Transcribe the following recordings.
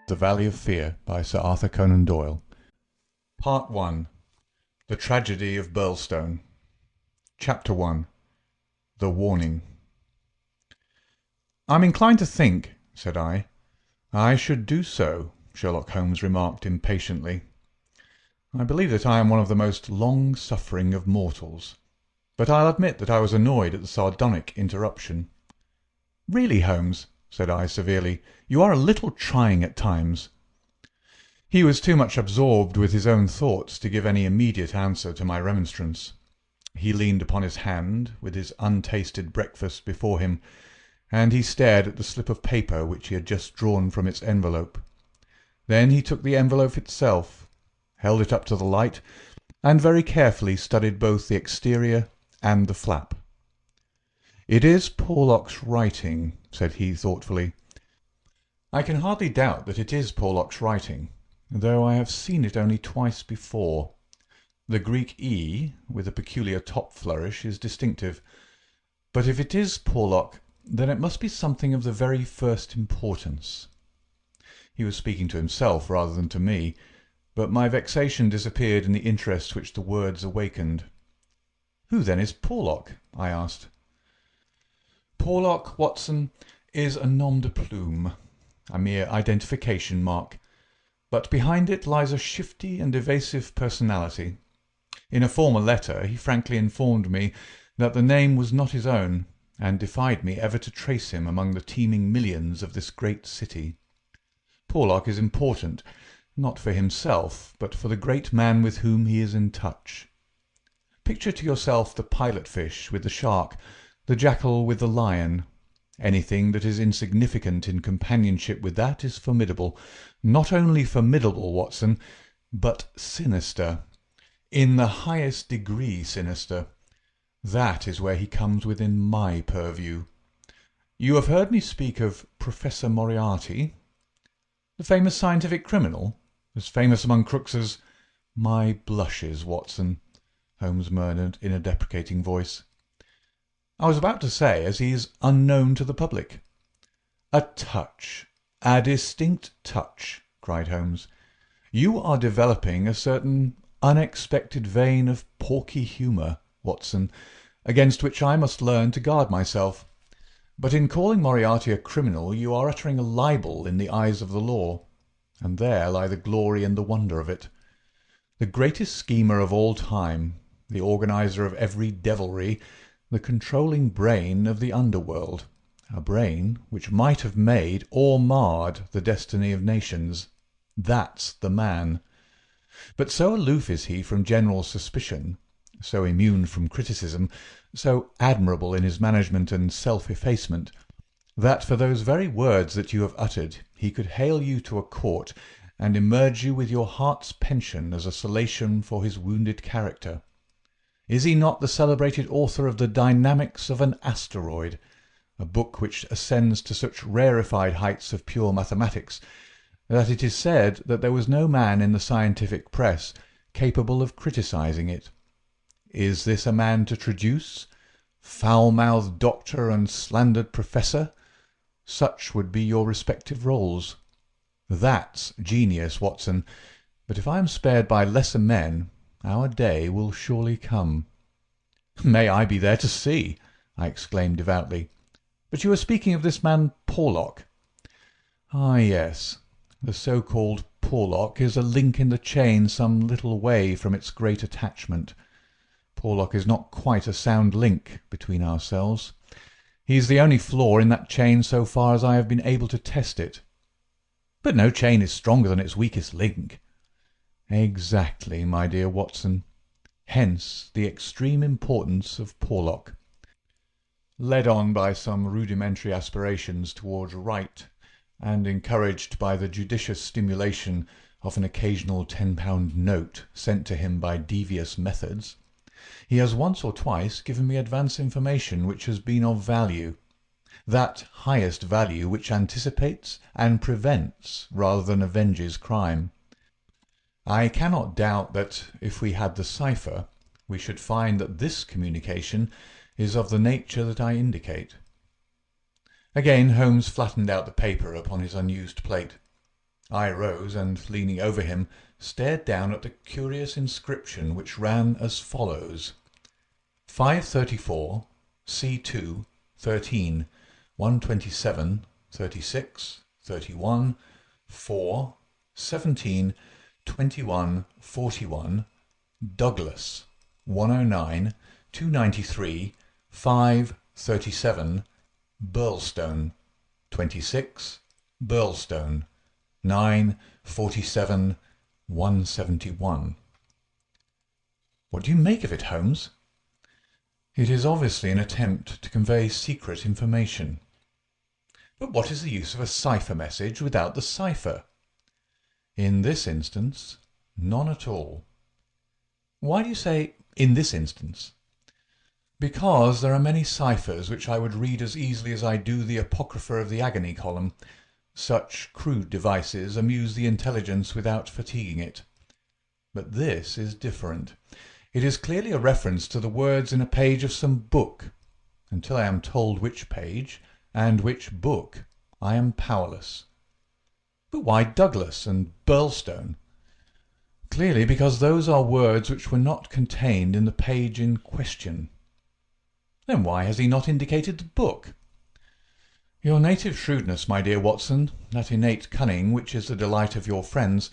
The Valley of Fear by Sir Arthur Conan Doyle. Part 1. The Tragedy of Birlstone. Chapter 1. The Warning. "I'm inclined to think," said I. "I should do so," Sherlock Holmes remarked impatiently. "I believe that I am one of the most long-suffering of mortals. But I'll admit that I was annoyed at the sardonic interruption. "Really, Holmes," said I severely, "you are a little trying at times." He was too much absorbed with his own thoughts to give any immediate answer to my remonstrance. He leaned upon his hand, with his untasted breakfast before him, and he stared at the slip of paper which he had just drawn from its envelope. Then he took the envelope itself, held it up to the light, and very carefully studied both the exterior and the flap. "It is Porlock's writing," said he thoughtfully. "I can hardly doubt that it is Porlock's writing, though I have seen it only twice before. The Greek E, with a peculiar top flourish, is distinctive. But if it is Porlock, then it must be something of the very first importance." He was speaking to himself rather than to me, but my vexation disappeared in the interest which the words awakened. "Who then is Porlock?" I asked. "Porlock, Watson, is a nom de plume, a mere identification mark, but behind it lies a shifty and evasive personality. In a former letter he frankly informed me that the name was not his own, and defied me ever to trace him among the teeming millions of this great city. Porlock is important, not for himself, but for the great man with whom he is in touch. Picture to yourself the pilot-fish with the shark, the jackal with the lion. Anything that is insignificant in companionship with that is formidable. Not only formidable, Watson, but sinister. In the highest degree sinister. That is where he comes within my purview. You have heard me speak of Professor Moriarty? The famous scientific criminal, as famous among crooks as— "My blushes, Watson," Holmes murmured in a deprecating voice. "I was about to say, as he is unknown to the public." "A touch, a distinct touch," cried Holmes. "You are developing a certain unexpected vein of porky humour, Watson, against which I must learn to guard myself. But in calling Moriarty a criminal you are uttering a libel in the eyes of the law, and there lie the glory and the wonder of it. The greatest schemer of all time, the organiser of every devilry, the controlling brain of the underworld, a brain which might have made or marred the destiny of nations. That's the man. But so aloof is he from general suspicion, so immune from criticism, so admirable in his management and self-effacement, that for those very words that you have uttered he could hale you to a court and emerge you with your heart's pension as a solation for his wounded character. Is he not the celebrated author of The Dynamics of an Asteroid, a book which ascends to such rarefied heights of pure mathematics that it is said that there was no man in the scientific press capable of criticising it? Is this a man to traduce? Foul-mouthed doctor and slandered professor? Such would be your respective rôles. That's genius, Watson, but if I am spared by lesser men, our day will surely come." "May I be there to see!" I exclaimed devoutly. "But you were speaking of this man Porlock." "Ah, yes. The so-called Porlock is a link in the chain some little way from its great attachment. Porlock is not quite a sound link between ourselves. He is the only flaw in that chain so far as I have been able to test it." "But no chain is stronger than its weakest link." "Exactly, my dear Watson. Hence the extreme importance of Porlock." Led on by some rudimentary aspirations towards right, and encouraged by the judicious stimulation of an occasional £10 note sent to him by devious methods, he has once or twice given me advance information which has been of value, that highest value which anticipates and prevents rather than avenges crime. I cannot doubt that, if we had the cipher, we should find that this communication is of the nature that I indicate. Again Holmes flattened out the paper upon his unused plate. I rose and, leaning over him, stared down at the curious inscription which ran as follows: 534, C2, 13, 127, 36, 31, 4, 17, 21, 41, Douglas, 109, 293, 5, 37, Birlstone, 26, Birlstone, 9, 47, 171. What do you make of it, Holmes? It is obviously an attempt to convey secret information. But what is the use of a cipher message without the cipher? In this instance, none at all. Why do you say "in this instance"? Because there are many ciphers which I would read as easily as I do the Apocrypha of the Agony column. Such crude devices amuse the intelligence without fatiguing it. But this is different. It is clearly a reference to the words in a page of some book. Until I am told which page and which book, I am powerless. But why Douglas and Birlstone? Clearly because those are words which were not contained in the page in question. Then why has he not indicated the book? Your native shrewdness, my dear Watson, that innate cunning which is the delight of your friends,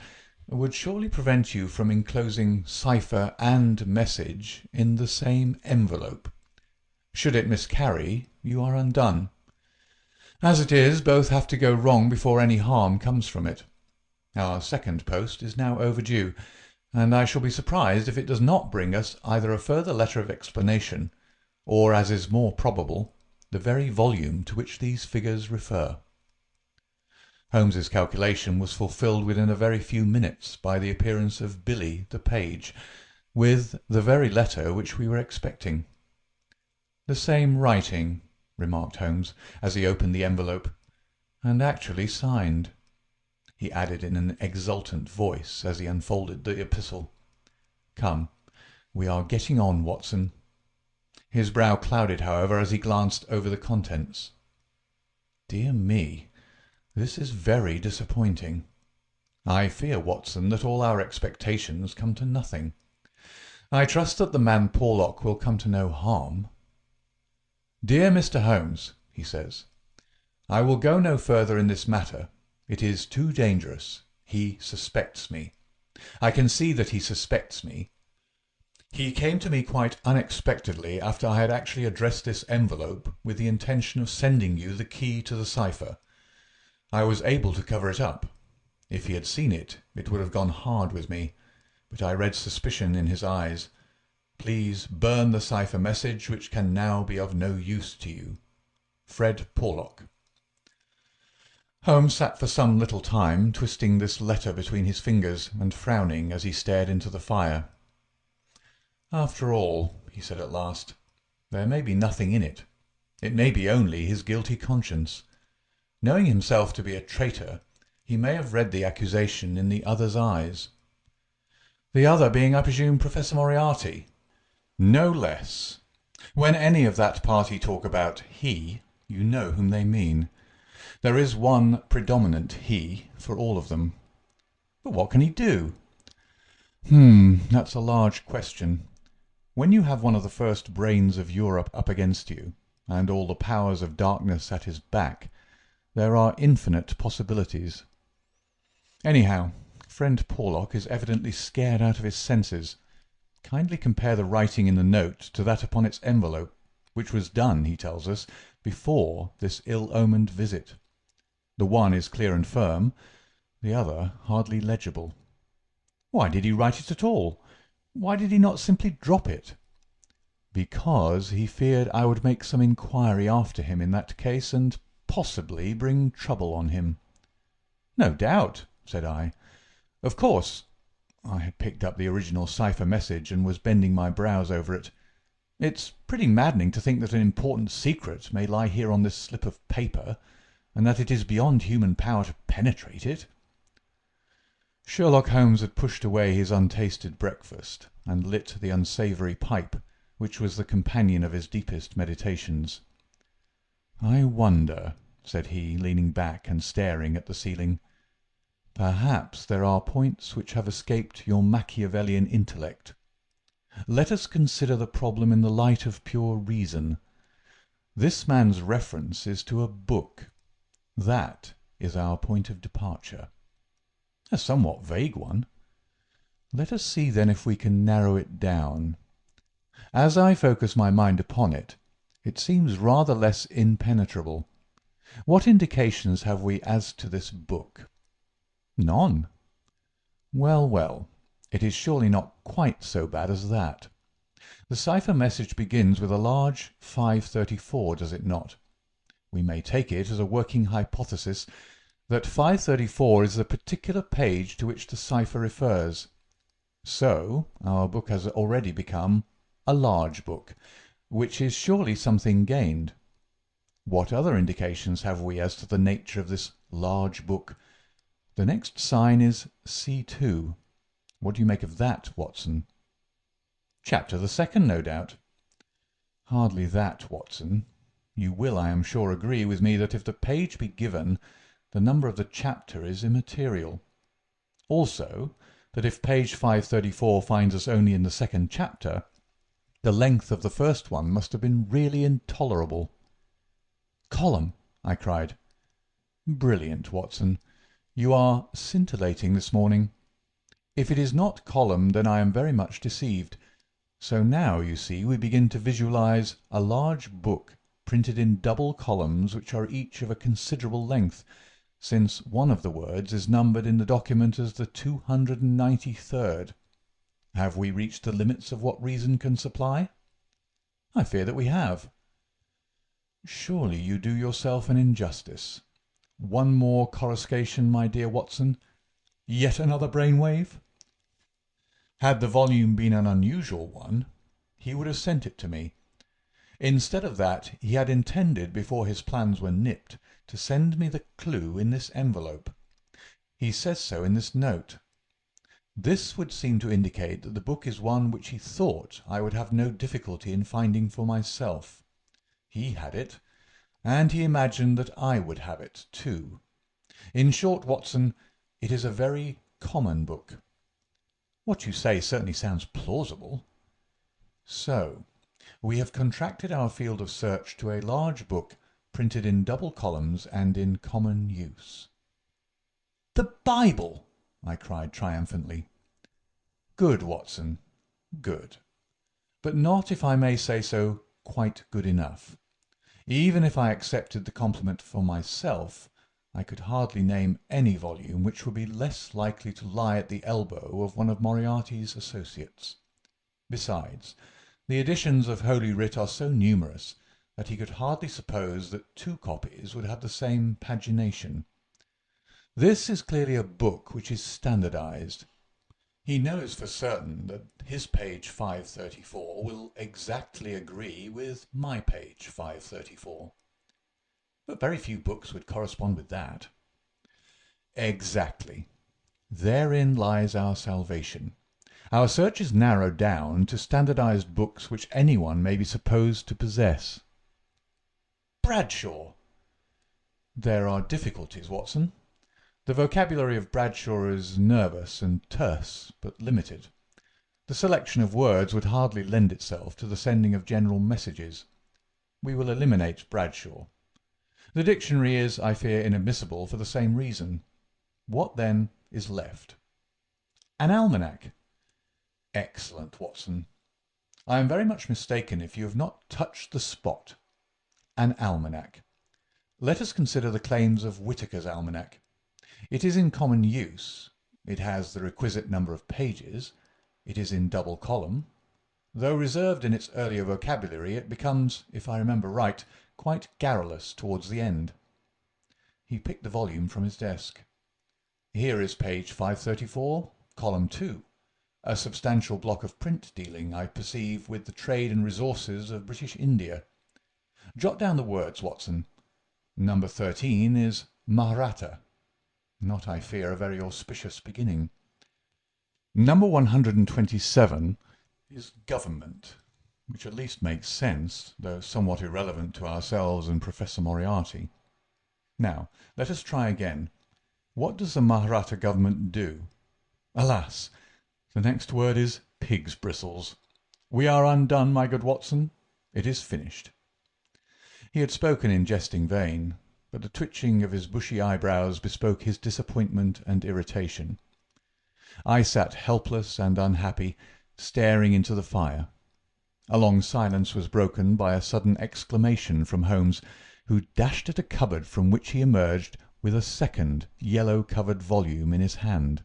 would surely prevent you from enclosing cipher and message in the same envelope. Should it miscarry, you are undone. As it is, both have to go wrong before any harm comes from it. Our second post is now overdue, and I shall be surprised if it does not bring us either a further letter of explanation, or, as is more probable, the very volume to which these figures refer. Holmes's calculation was fulfilled within a very few minutes by the appearance of Billy the page, with the very letter which we were expecting. "The same writing," remarked Holmes, as he opened the envelope, "and actually signed," he added in an exultant voice as he unfolded the epistle. "Come, we are getting on, Watson." His brow clouded, however, as he glanced over the contents. "Dear me, this is very disappointing. I fear, Watson, that all our expectations come to nothing. I trust that the man Porlock will come to no harm. Dear Mr. Holmes," he says, "I will go no further in this matter. It is too dangerous. He suspects me. I can see that he suspects me. He came to me quite unexpectedly after I had actually addressed this envelope with the intention of sending you the key to the cipher. I was able to cover it up. If he had seen it, it would have gone hard with me, but I read suspicion in his eyes. Please burn the cipher message, which can now be of no use to you. Fred Porlock." Holmes sat for some little time, twisting this letter between his fingers and frowning as he stared into the fire. "After all," he said at last, "there may be nothing in it. It may be only his guilty conscience. Knowing himself to be a traitor, he may have read the accusation in the other's eyes. The other being, I presume, Professor Moriarty?" "No less. When any of that party talk about 'he,' you know whom they mean. There is one predominant 'he' for all of them. But what can he do?" That's a large question. When you have one of the first brains of Europe up against you, and all the powers of darkness at his back, there are infinite possibilities. Anyhow, friend Porlock is evidently scared out of his senses. Kindly compare the writing in the note to that upon its envelope, which was done, he tells us, before this ill-omened visit. The one is clear and firm, the other hardly legible. Why did he write it at all? Why did he not simply drop it? Because he feared I would make some inquiry after him in that case, and possibly bring trouble on him. "No doubt," said I. "Of course." I had picked up the original cipher message and was bending my brows over it. "It's pretty maddening to think that an important secret may lie here on this slip of paper, and that it is beyond human power to penetrate it." Sherlock Holmes had pushed away his untasted breakfast and lit the unsavoury pipe, which was the companion of his deepest meditations. "I wonder," said he, leaning back and staring at the ceiling, Perhaps there are points which have escaped your Machiavellian intellect. Let us consider the problem in the light of pure reason. This man's reference is to a book. That is our point of departure. A somewhat vague one. Let us see then if we can narrow it down. As I focus my mind upon it, it seems rather less impenetrable. What indications have we as to this book? None. Well, well, it is surely not quite so bad as that. The cipher message begins with a large 534, does it not? We may take it as a working hypothesis that 534 is the particular page to which the cipher refers. So our book has already become a large book, which is surely something gained. What other indications have we as to the nature of this large book? The next sign is C2. What do you make of that, Watson? Chapter the second, no doubt. Hardly that, Watson. You will, I am sure, agree with me that if the page be given, the number of the chapter is immaterial. Also, that if page 534 finds us only in the second chapter, the length of the first one must have been really intolerable. Column, I cried. Brilliant, Watson. You are scintillating this morning. If it is not column, then I am very much deceived. So now, you see, we begin to visualize a large book printed in double columns which are each of a considerable length, since one of the words is numbered in the document as the 293rd. Have we reached the limits of what reason can supply? I fear that we have. Surely you do yourself an injustice. One more coruscation, my dear Watson. Yet another brain-wave? Had the volume been an unusual one, he would have sent it to me. Instead of that, he had intended, before his plans were nipped, to send me the clue in this envelope. He says so in this note. This would seem to indicate that the book is one which he thought I would have no difficulty in finding for myself. He had it, and he imagined that I would have it too. In short, Watson, it is a very common book. What you say certainly sounds plausible. So, we have contracted our field of search to a large book printed in double columns and in common use. The Bible! I cried triumphantly. Good, Watson, good. But not, if I may say so, quite good enough. Even if I accepted the compliment for myself, I could hardly name any volume which would be less likely to lie at the elbow of one of Moriarty's associates. Besides, the editions of Holy Writ are so numerous that he could hardly suppose that two copies would have the same pagination. This is clearly a book which is standardized. He knows for certain that his page 534 will exactly agree with my page 534. But very few books would correspond with that. Exactly. Therein lies our salvation. Our search is narrowed down to standardized books which anyone may be supposed to possess. Bradshaw! There are difficulties, Watson. The vocabulary of Bradshaw is nervous and terse, but limited. The selection of words would hardly lend itself to the sending of general messages. We will eliminate Bradshaw. The dictionary is, I fear, inadmissible for the same reason. What, then, is left? An almanac. Excellent, Watson. I am very much mistaken if you have not touched the spot. An almanac. Let us consider the claims of Whitaker's almanac. It is in common use. It has the requisite number of pages. It is in double column. Though reserved in its earlier vocabulary, it becomes, if I remember right, quite garrulous towards the end. He picked the volume from his desk. Here is page 534, column 2. A substantial block of print dealing, I perceive, with the trade and resources of British India. Jot down the words, Watson. Number 13 is Mahratta. Not, I fear, a very auspicious beginning. Number 127 is Government, which at least makes sense, though somewhat irrelevant to ourselves and Professor Moriarty. Now, let us try again. What does the Mahratta government do? Alas! The next word is pig's bristles. We are undone, my good Watson. It is finished. He had spoken in jesting vein, but the twitching of his bushy eyebrows bespoke his disappointment and irritation. I sat helpless and unhappy, staring into the fire. A long silence was broken by a sudden exclamation from Holmes, who dashed at a cupboard from which he emerged with a second yellow-covered volume in his hand.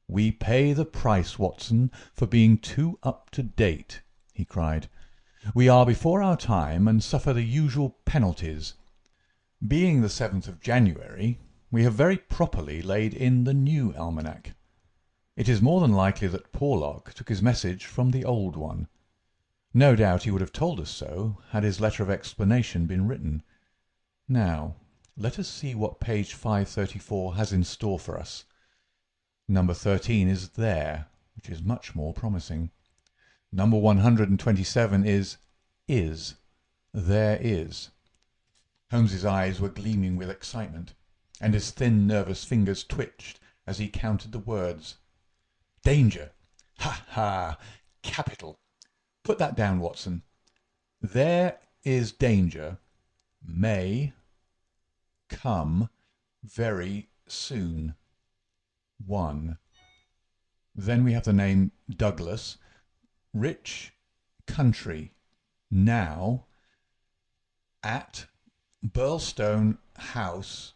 "We pay the price, Watson, for being too up-to-date," he cried. "We are before our time and suffer the usual penalties. Being the 7th of January, we have very properly laid in the new almanac. It is more than likely that Porlock took his message from the old one. No doubt he would have told us so had his letter of explanation been written. Now, let us see what page 534 has in store for us. Number 13 is there, which is much more promising. Number 127 is. There is. Holmes's eyes were gleaming with excitement, and his thin, nervous fingers twitched as he counted the words. Danger! Ha, ha! Capital! Put that down, Watson. There is danger. May come very soon. 1. Then we have the name Douglas. Rich country. Now. At Birlstone House.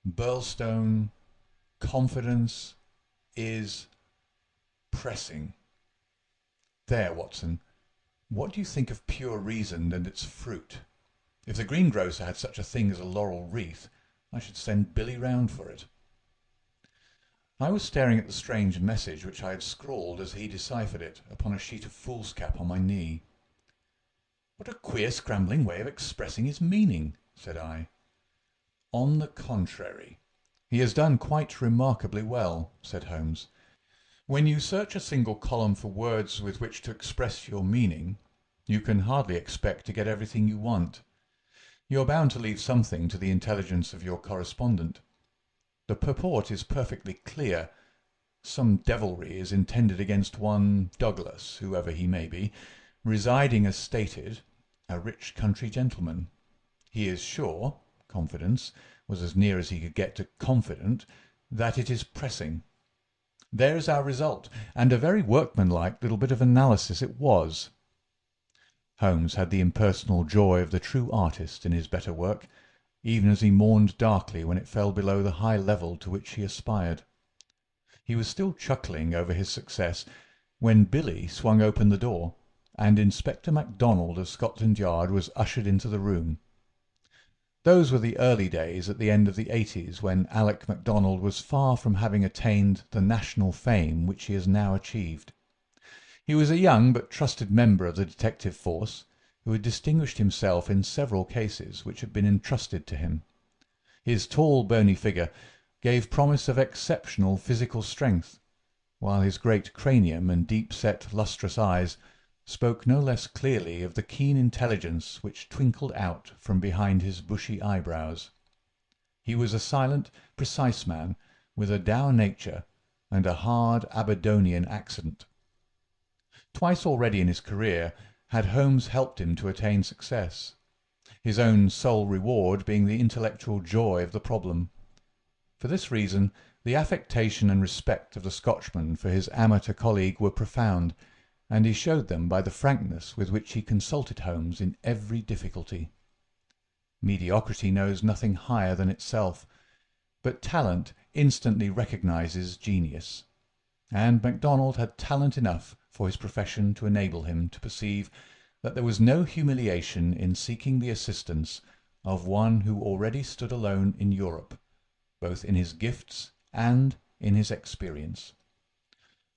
Birlstone. Confidence is pressing. There, Watson. What do you think of pure reason and its fruit? If the greengrocer had such a thing as a laurel wreath, I should send Billy round for it. I was staring at the strange message which I had scrawled as he deciphered it upon a sheet of foolscap on my knee. "What a queer scrambling way of expressing his meaning," said I. "On the contrary, he has done quite remarkably well," said Holmes. "When you search a single column for words with which to express your meaning, you can hardly expect to get everything you want. You are bound to leave something to the intelligence of your correspondent. The purport is perfectly clear. Some devilry is intended against one Douglas, whoever he may be, residing as stated, a rich country gentleman. He is sure, confidence was as near as he could get to confident, that it is pressing. There is our result, and a very workmanlike little bit of analysis it was." Holmes had the impersonal joy of the true artist in his better work, even as he mourned darkly when it fell below the high level to which he aspired. He was still chuckling over his success when Billy swung open the door, and Inspector MacDonald of Scotland Yard was ushered into the room. Those were the early days at the end of the 80s, when Alec MacDonald was far from having attained the national fame which he has now achieved. He was a young but trusted member of the detective force, who had distinguished himself in several cases which had been entrusted to him. His tall, bony figure gave promise of exceptional physical strength, while his great cranium and deep-set, lustrous eyes spoke no less clearly of the keen intelligence which twinkled out from behind his bushy eyebrows. He was a silent, precise man, with a dour nature and a hard Aberdonian accent. Twice already in his career had Holmes helped him to attain success, his own sole reward being the intellectual joy of the problem. For this reason the affectation and respect of the Scotchman for his amateur colleague were profound, and he showed them by the frankness with which he consulted Holmes in every difficulty. Mediocrity knows nothing higher than itself, but talent instantly recognizes genius, and MacDonald had talent enough for his profession to enable him to perceive that there was no humiliation in seeking the assistance of one who already stood alone in Europe, both in his gifts and in his experience.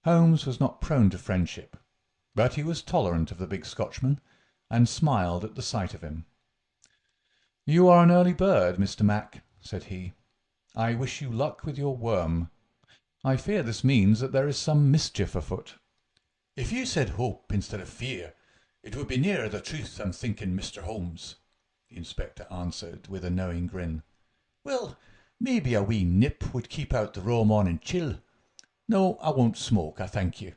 Holmes was not prone to friendship, but he was tolerant of the big Scotchman, and smiled at the sight of him. "You are an early bird, Mr. Mac," said he. "I wish you luck with your worm. I fear this means that there is some mischief afoot." "If you said hope instead of fear, it would be nearer the truth, I'm thinking, Mr. Holmes," the inspector answered with a knowing grin. "Well, Maybe a wee nip would keep out the raw morning chill. No, I won't smoke, I thank you.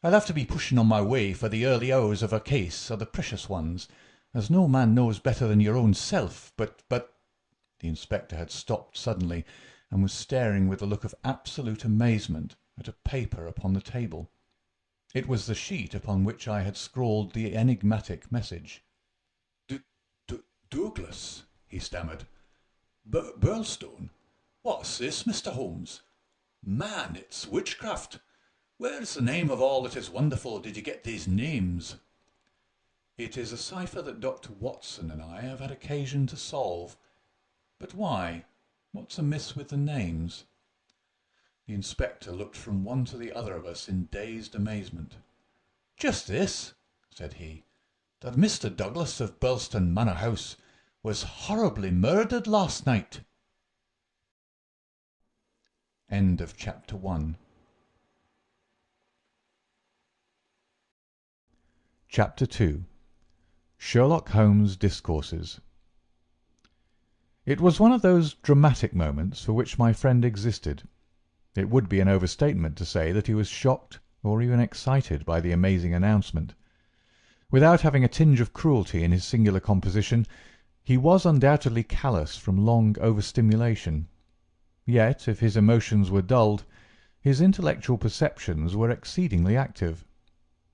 I'll have to be pushing on my way, for the early hours of a case are the precious ones, as no man knows better than your own self. But... The inspector had stopped suddenly, and was staring with a look of absolute amazement at a paper upon the table. It was the sheet upon which I had scrawled the enigmatic message. Douglas, he stammered. Birlstone? What's this, Mr. Holmes? Man, it's witchcraft. Where's the name of all that is wonderful did you get these names? It is a cipher that Dr. Watson and I have had occasion to solve. But why? What's amiss with the names? The inspector looked from one to the other of us in dazed amazement. Just this, said he, that Mr. Douglas of Birlstone Manor House was horribly murdered last night. End of chapter 1. Chapter 2. Sherlock Holmes' Discourses. It was one of those dramatic moments for which my friend existed. It would be an overstatement to say that he was shocked or even excited by the amazing announcement. Without having a tinge of cruelty in his singular composition, he was undoubtedly callous from long overstimulation. Yet, if his emotions were dulled, his intellectual perceptions were exceedingly active.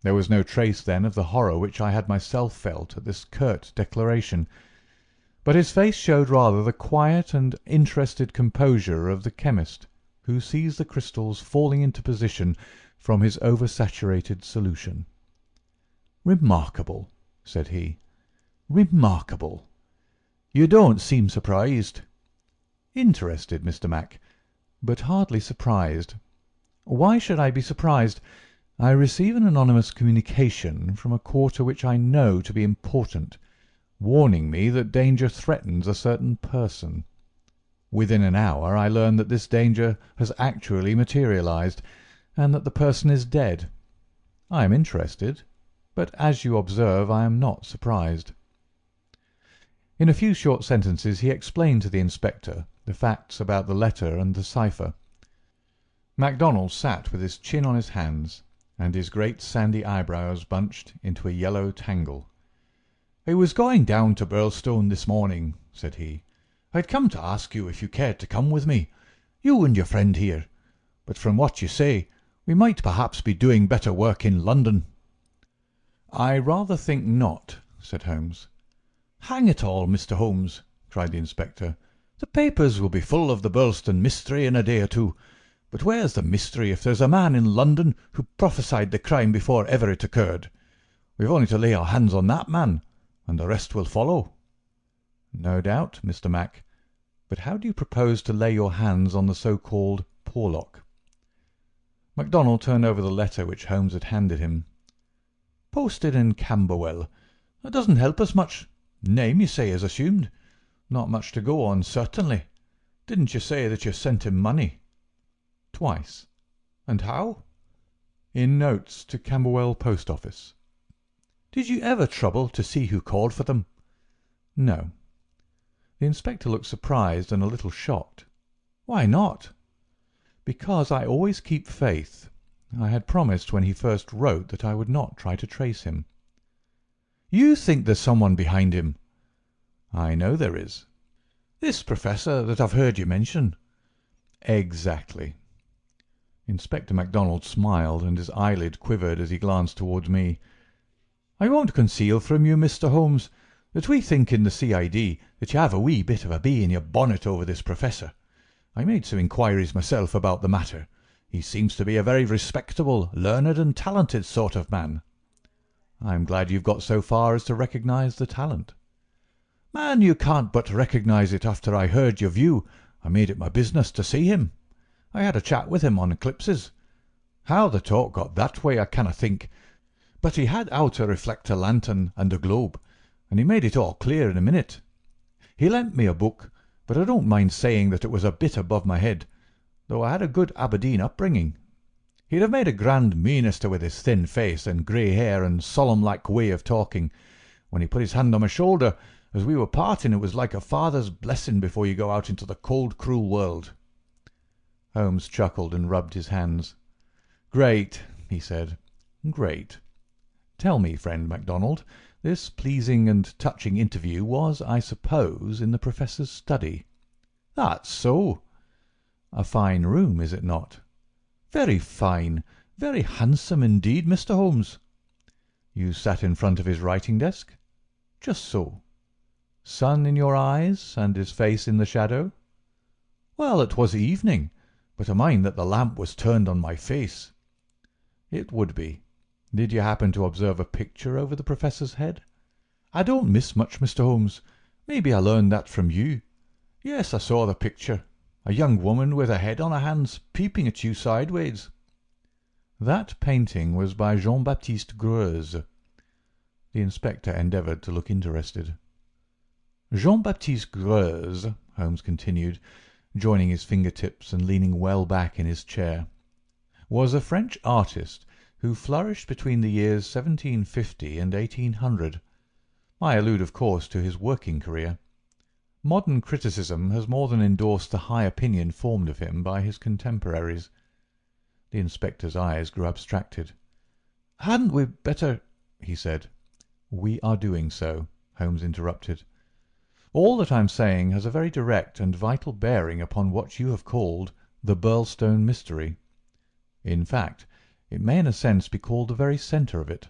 There was no trace, then, of the horror which I had myself felt at this curt declaration, but his face showed rather the quiet and interested composure of the chemist who sees the crystals falling into position from his oversaturated solution. "Remarkable," said he. "Remarkable. You don't seem surprised." "Interested, Mr. Mac, but hardly surprised. Why should I be surprised? I receive an anonymous communication from a quarter which I know to be important, warning me that danger threatens a certain person. Within an hour I learn that this danger has actually materialized, and that the person is dead. I am interested, but as you observe I am not surprised." In a few short sentences he explained to the inspector the facts about the letter and the cipher. MacDonald sat with his chin on his hands, and his great sandy eyebrows bunched into a yellow tangle. "I was going down to Birlstone this morning," said he. "I'd come to ask you if you cared to come with me, you and your friend here, but from what you say, we might perhaps be doing better work in London." "I rather think not," said Holmes. "Hang it all, Mr. Holmes," cried the inspector, "the papers will be full of the Birlstone mystery in a day or two. But where's the mystery if there's a man in London who prophesied the crime before ever it occurred? We've only to lay our hands on that man, and the rest will follow." "No doubt, Mr. Mac. But how do you propose to lay your hands on the so-called Porlock?" MacDonald turned over the letter which Holmes had handed him. "Posted in Camberwell. That doesn't help us much. Name, you say, is assumed. Not much to go on, certainly. Didn't you say that you sent him money?" "Twice." "And how?" "In notes to Camberwell post office." "Did you ever trouble to see who called for them?" "No." The inspector looked surprised and a little shocked. "Why not?" "Because I always keep faith. I had promised when he first wrote that I would not try to trace him." "You think there's someone behind him?" "I know there is." "This professor that I've heard you mention?" "Exactly." Inspector MacDonald smiled, and his eyelid quivered as he glanced towards me. "I won't conceal from you, Mr. Holmes, that we think in the C.I.D. that you have a wee bit of a bee in your bonnet over this professor. I made some inquiries myself about the matter. He seems to be a very respectable, learned and talented sort of man." "I am glad you've got so far as to recognise the talent." "Man, you can't but recognise it after I heard your view. I made it my business to see him. I had a chat with him on eclipses. How the talk got that way I canna think, but he had out a reflector lantern and a globe, and he made it all clear in a minute. He lent me a book, but I don't mind saying that it was a bit above my head, though I had a good Aberdeen upbringing. He'd have made a grand minister with his thin face and grey hair and solemn-like way of talking. When he put his hand on my shoulder, As we were parting, it was like a father's blessing before you go out into the cold, cruel world." Holmes chuckled and rubbed his hands. "Great," he said. "Great. Tell me, friend MacDonald, this pleasing and touching interview was, I suppose, in the Professor's study?" "That's so." "A fine room, is it not?" "Very fine. Very handsome indeed, Mr. Holmes." "You sat in front of his writing desk?" "Just so." "Sun in your eyes, and his face in the shadow?" "Well, it was evening, but I mind that the lamp was turned on my face." "It would be. Did you happen to observe a picture over the Professor's head?" "I don't miss much, Mr. Holmes. Maybe I learned that from you. Yes, I saw the picture. A young woman with her head on her hands, peeping at you sideways." "That painting was by Jean-Baptiste Greuze." The inspector endeavoured to look interested. "Jean-Baptiste Greuze," Holmes continued, joining his fingertips and leaning well back in his chair, "was a French artist who flourished between the years 1750 and 1800. I allude, of course, to his working career. Modern criticism has more than endorsed the high opinion formed of him by his contemporaries." The inspector's eyes grew abstracted. "Hadn't we better—" he said. "We are doing so," Holmes interrupted. "All that I am saying has a very direct and vital bearing upon what you have called the Birlstone mystery. In fact, it may in a sense be called the very centre of it."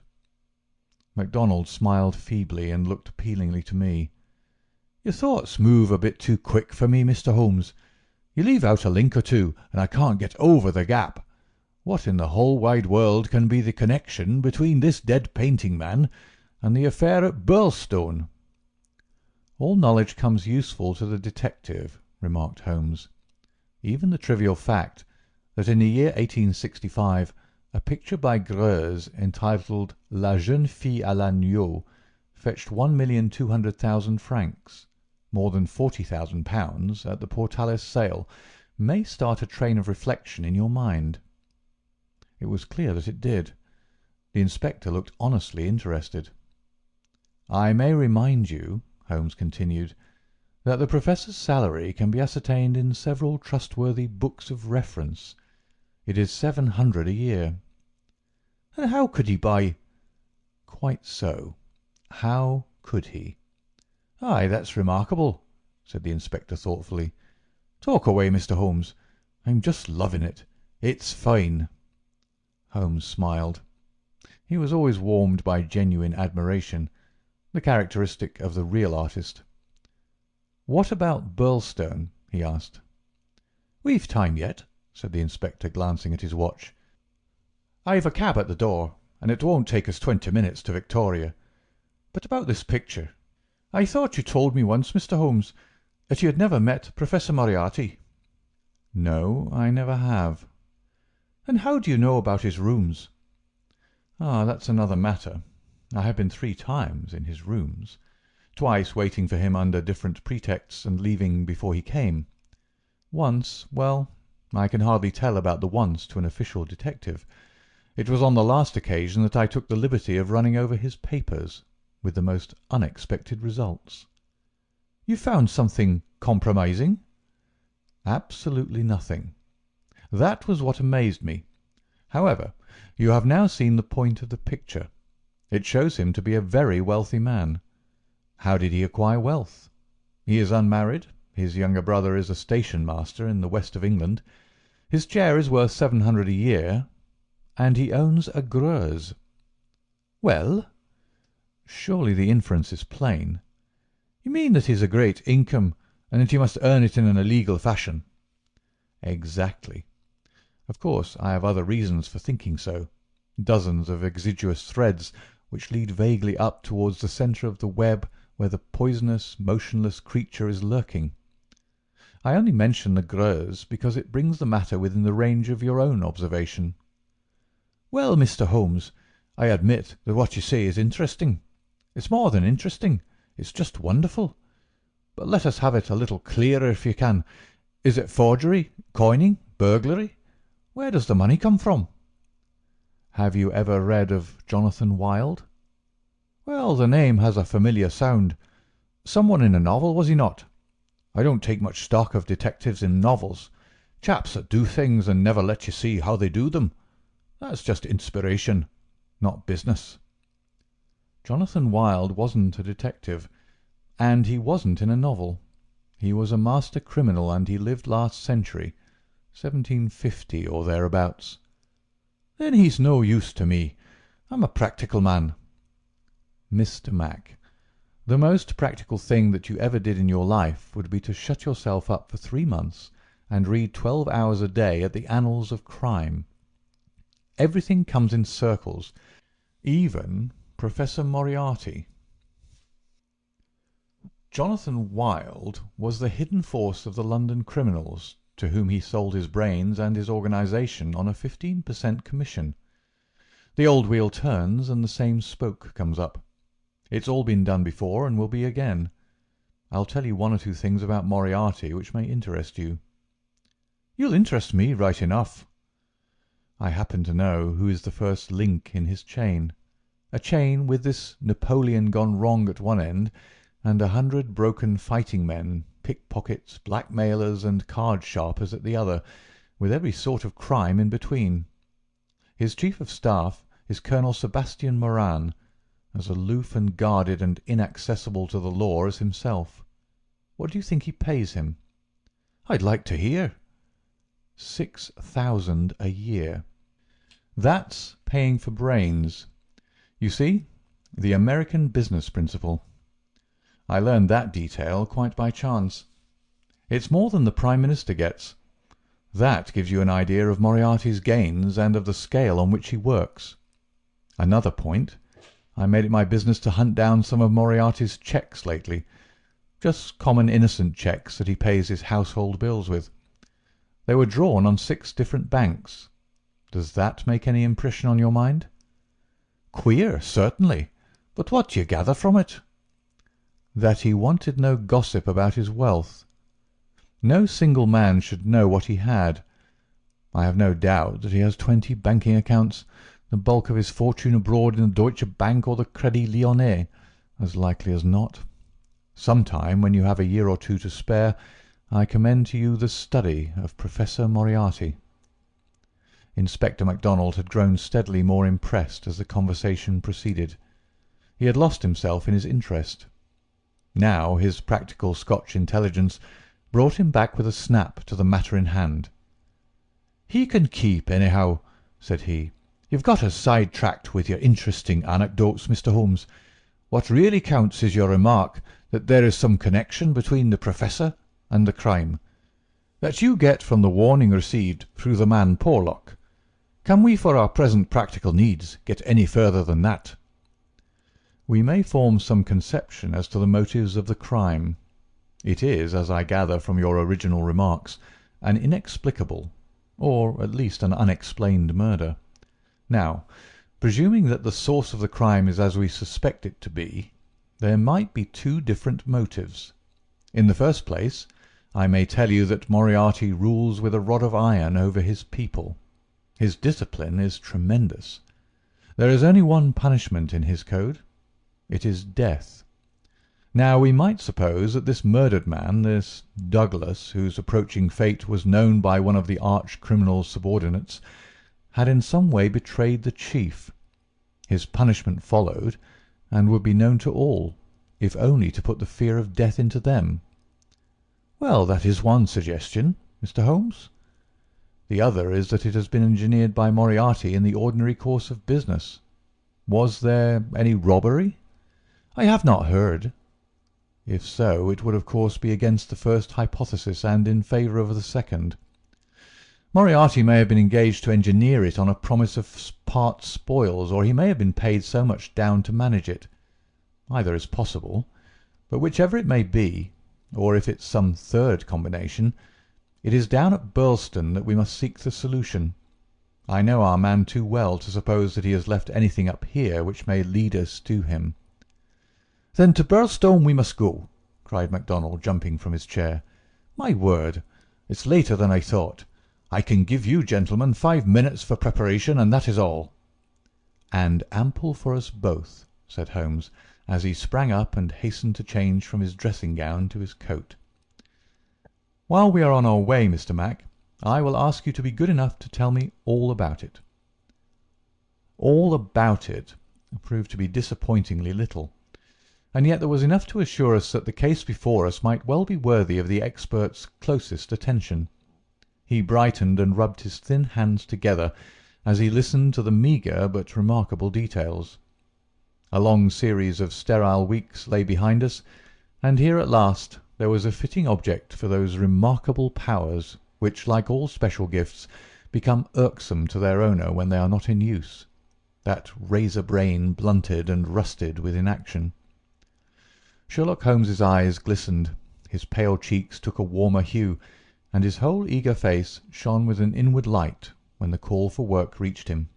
MacDonald smiled feebly and looked appealingly to me. "Your thoughts move a bit too quick for me, Mr. Holmes. You leave out a link or two, and I can't get over the gap. What in the whole wide world can be the connection between this dead painting man and the affair at Birlstone?" "All knowledge comes useful to the detective," remarked Holmes. "Even the trivial fact that in the year 1865 a picture by Greuze entitled La Jeune Fille à l'Agneau fetched 1,200,000 francs, more than £40,000 at the Portales sale, may start a train of reflection in your mind." It was clear that it did. The inspector looked honestly interested. "I may remind you," Holmes continued, "that the Professor's salary can be ascertained in several trustworthy books of reference. It is 700 a year." "And how could he buy—" "Quite so. How could he?" "Aye, that's remarkable," said the inspector thoughtfully. "Talk away, Mr. Holmes. I'm just loving it. It's fine." Holmes smiled. He was always warmed by genuine admiration, the characteristic of the real artist. "What about Birlstone?" he asked. "We've time yet," said the inspector, glancing at his watch. "I've a cab at the door, and it won't take us 20 minutes to Victoria. But about this picture. I thought you told me once, Mr. Holmes, that you had never met Professor Moriarty." "No, I never have." "And how do you know about his rooms?" "Ah, that's another matter. I have been 3 times in his rooms, twice waiting for him under different pretexts and leaving before he came. Once—well, I can hardly tell about the once to an official detective. It was on the last occasion that I took the liberty of running over his papers, with the most unexpected results." "You found something compromising?" "Absolutely nothing. That was what amazed me. However, you have now seen the point of the picture. It shows him to be a very wealthy man. How did he acquire wealth? He is unmarried. His younger brother is a station master in the west of England. His chair is worth 700 a year, and he owns a Greuze." "Well?" "Surely the inference is plain." "You mean that he has a great income, and that he must earn it in an illegal fashion?" "Exactly. Of course, I have other reasons for thinking so. Dozens of exiguous threads which lead vaguely up towards the centre of the web where the poisonous, motionless creature is lurking. I only mention the Greuze because it brings the matter within the range of your own observation." "Well, Mr. Holmes, I admit that what you say is interesting. It's more than interesting. It's just wonderful. But let us have it a little clearer if you can. Is it forgery, coining, burglary? Where does the money come from?" "Have you ever read of Jonathan Wild?" "Well, the name has a familiar sound. Someone in a novel, was he not? I don't take much stock of detectives in novels. Chaps that do things and never let you see how they do them. That's just inspiration, not business. Jonathan Wild wasn't a detective, and he wasn't in a novel. He was a master criminal, and he lived last century, 1750 or thereabouts. Then he's no use to me. I'm a practical man. Mr. Mac, the most practical thing that you ever did in your life would be to shut yourself up for 3 months and read 12 hours a day at the annals of crime. Everything comes in circles, even Professor Moriarty. Jonathan Wild was the hidden force of the London criminals, to whom he sold his brains and his organisation on a 15% commission. The old wheel turns and the same spoke comes up. It's all been done before and will be again. I'll tell you 1 or 2 things about Moriarty which may interest you. You'll interest me right enough. I happen to know who is the first link in his chain. A chain with this Napoleon gone wrong at one end and 100 broken fighting men, pickpockets, blackmailers and card sharpers at the other, with every sort of crime in between. His chief of staff is Colonel Sebastian Moran, as aloof and guarded and inaccessible to the law as himself. What do you think he pays him? I'd like to hear. 6,000 a year. That's paying for brains. You see, the American business principle. I learned that detail quite by chance. It's more than the Prime Minister gets. That gives you an idea of Moriarty's gains and of the scale on which he works. Another point, I made it my business to hunt down some of Moriarty's cheques lately. Just common innocent cheques that he pays his household bills with. They were drawn on 6 different banks. Does that make any impression on your mind? Queer, certainly. But what do you gather from it? That he wanted no gossip about his wealth. No single man should know what he had. I have no doubt that he has 20 banking accounts, the bulk of his fortune abroad in the Deutsche Bank or the Crédit Lyonnais, as likely as not. Some time, when you have a year or 2 to spare, I commend to you the study of Professor Moriarty. Inspector MacDonald had grown steadily more impressed as the conversation proceeded. He had lost himself in his interest. Now his practical Scotch intelligence brought him back with a snap to the matter in hand. "He can keep, anyhow," said he. "You've got us side-tracked with your interesting anecdotes, Mr. Holmes. What really counts is your remark that there is some connection between the Professor and the crime, that you get from the warning received through the man Porlock. Can we, for our present practical needs, get any further than that?" "We may form some conception as to the motives of the crime. It is, as I gather from your original remarks, an inexplicable, or at least an unexplained murder. Now, presuming that the source of the crime is as we suspect it to be, there might be 2 different motives. In the first place, I may tell you that Moriarty rules with a rod of iron over his people. His discipline is tremendous. There is only one punishment in his code. It is death. Now we might suppose that this murdered man, this Douglas, whose approaching fate was known by one of the arch-criminal's subordinates, had in some way betrayed the chief. His punishment followed, and would be known to all, if only to put the fear of death into them. Well, that is one suggestion, Mr. Holmes. The other is that it has been engineered by Moriarty in the ordinary course of business. Was there any robbery? I have not heard. If so, it would of course be against the first hypothesis and in favour of the second. Moriarty may have been engaged to engineer it on a promise of part spoils, or he may have been paid so much down to manage it. Either is possible, but whichever it may be, or if it's some third combination, it is down at Birlstone that we must seek the solution. I know our man too well to suppose that he has left anything up here which may lead us to him. "Then to Birlstone we must go," cried MacDonald, jumping from his chair. "My word, it's later than I thought. I can give you gentlemen 5 minutes for preparation, and that is all." "And ample for us both," said Holmes, as he sprang up and hastened to change from his dressing-gown to his coat. "While we are on our way, Mr. Mac, I will ask you to be good enough to tell me all about it." All about it proved to be disappointingly little, and yet there was enough to assure us that the case before us might well be worthy of the expert's closest attention. He brightened and rubbed his thin hands together as he listened to the meagre but remarkable details. A long series of sterile weeks lay behind us, and here at last there was a fitting object for those remarkable powers which, like all special gifts, become irksome to their owner when they are not in use, that razor brain blunted and rusted with inaction. Sherlock Holmes's eyes glistened, his pale cheeks took a warmer hue, and his whole eager face shone with an inward light when the call for work reached him.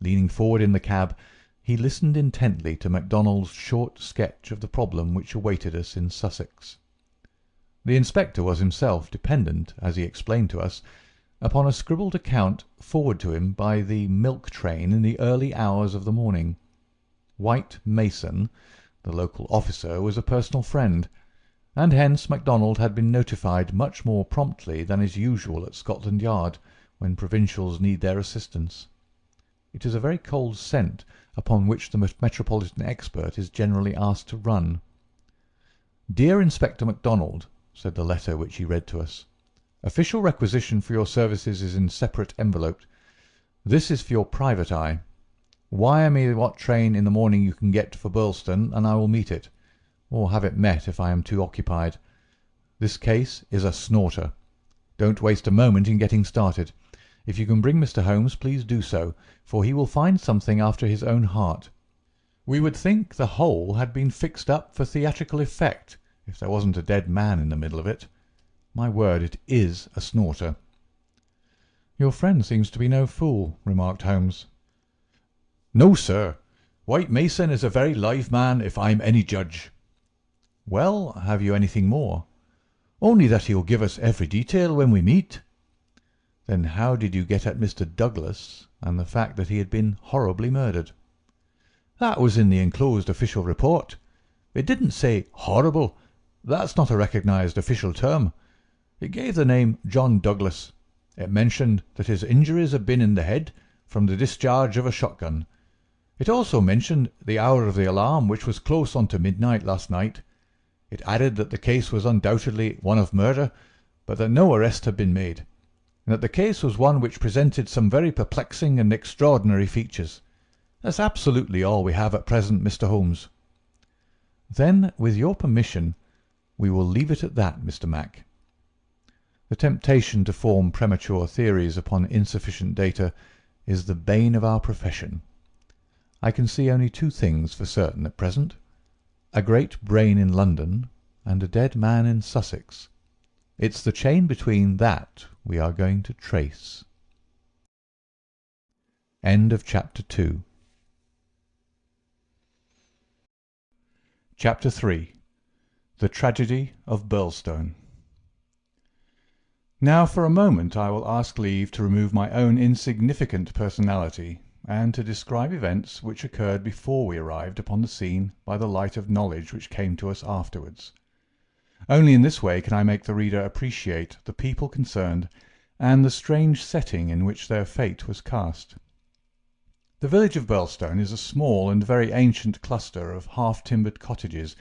Leaning forward in the cab, he listened intently to MacDonald's short sketch of the problem which awaited us in Sussex. The inspector was himself dependent, as he explained to us, upon a scribbled account forwarded to him by the milk train in the early hours of the morning. White Mason, the local officer, was a personal friend, and hence MacDonald had been notified much more promptly than is usual at Scotland Yard when provincials need their assistance. It is a very cold scent upon which the metropolitan expert is generally asked to run. "Dear Inspector MacDonald," said the letter which he read to us, "official requisition for your services is in separate envelope. This is for your private eye. Wire me what train in the morning you can get for Birlstone, and I will meet it, or have it met if I am too occupied. This case is a snorter. Don't waste a moment in getting started. If you can bring Mr. Holmes, please do so, for he will find something after his own heart. We would think the whole had been fixed up for theatrical effect, if there wasn't a dead man in the middle of it. My word, it is a snorter." "Your friend seems to be no fool," remarked Holmes. "No, sir. White Mason is a very live man, if I'm any judge." "Well, have you anything more?" "Only that he'll give us every detail when we meet." "Then how did you get at Mr. Douglas and the fact that he had been horribly murdered?" "That was in the enclosed official report. It didn't say horrible. That's not a recognised official term. It gave the name John Douglas. It mentioned that his injuries had been in the head from the discharge of a shotgun. It also mentioned the hour of the alarm, which was close on to midnight last night. It added that the case was undoubtedly one of murder, but that no arrest had been made, and that the case was one which presented some very perplexing and extraordinary features. That's absolutely all we have at present, Mr. Holmes." "Then, with your permission, we will leave it at that, Mr. Mac. The temptation to form premature theories upon insufficient data is the bane of our profession. I can see only two things for certain at present: a great brain in London and a dead man in Sussex. It's the chain between that we are going to trace." End of Chapter 2. Chapter 3. The Tragedy of Birlstone. Now for a moment I will ask leave to remove my own insignificant personality, and to describe events which occurred before we arrived upon the scene by the light of knowledge which came to us afterwards. Only in this way can I make the reader appreciate the people concerned and the strange setting in which their fate was cast. The village of Birlstone is a small and very ancient cluster of half-timbered cottages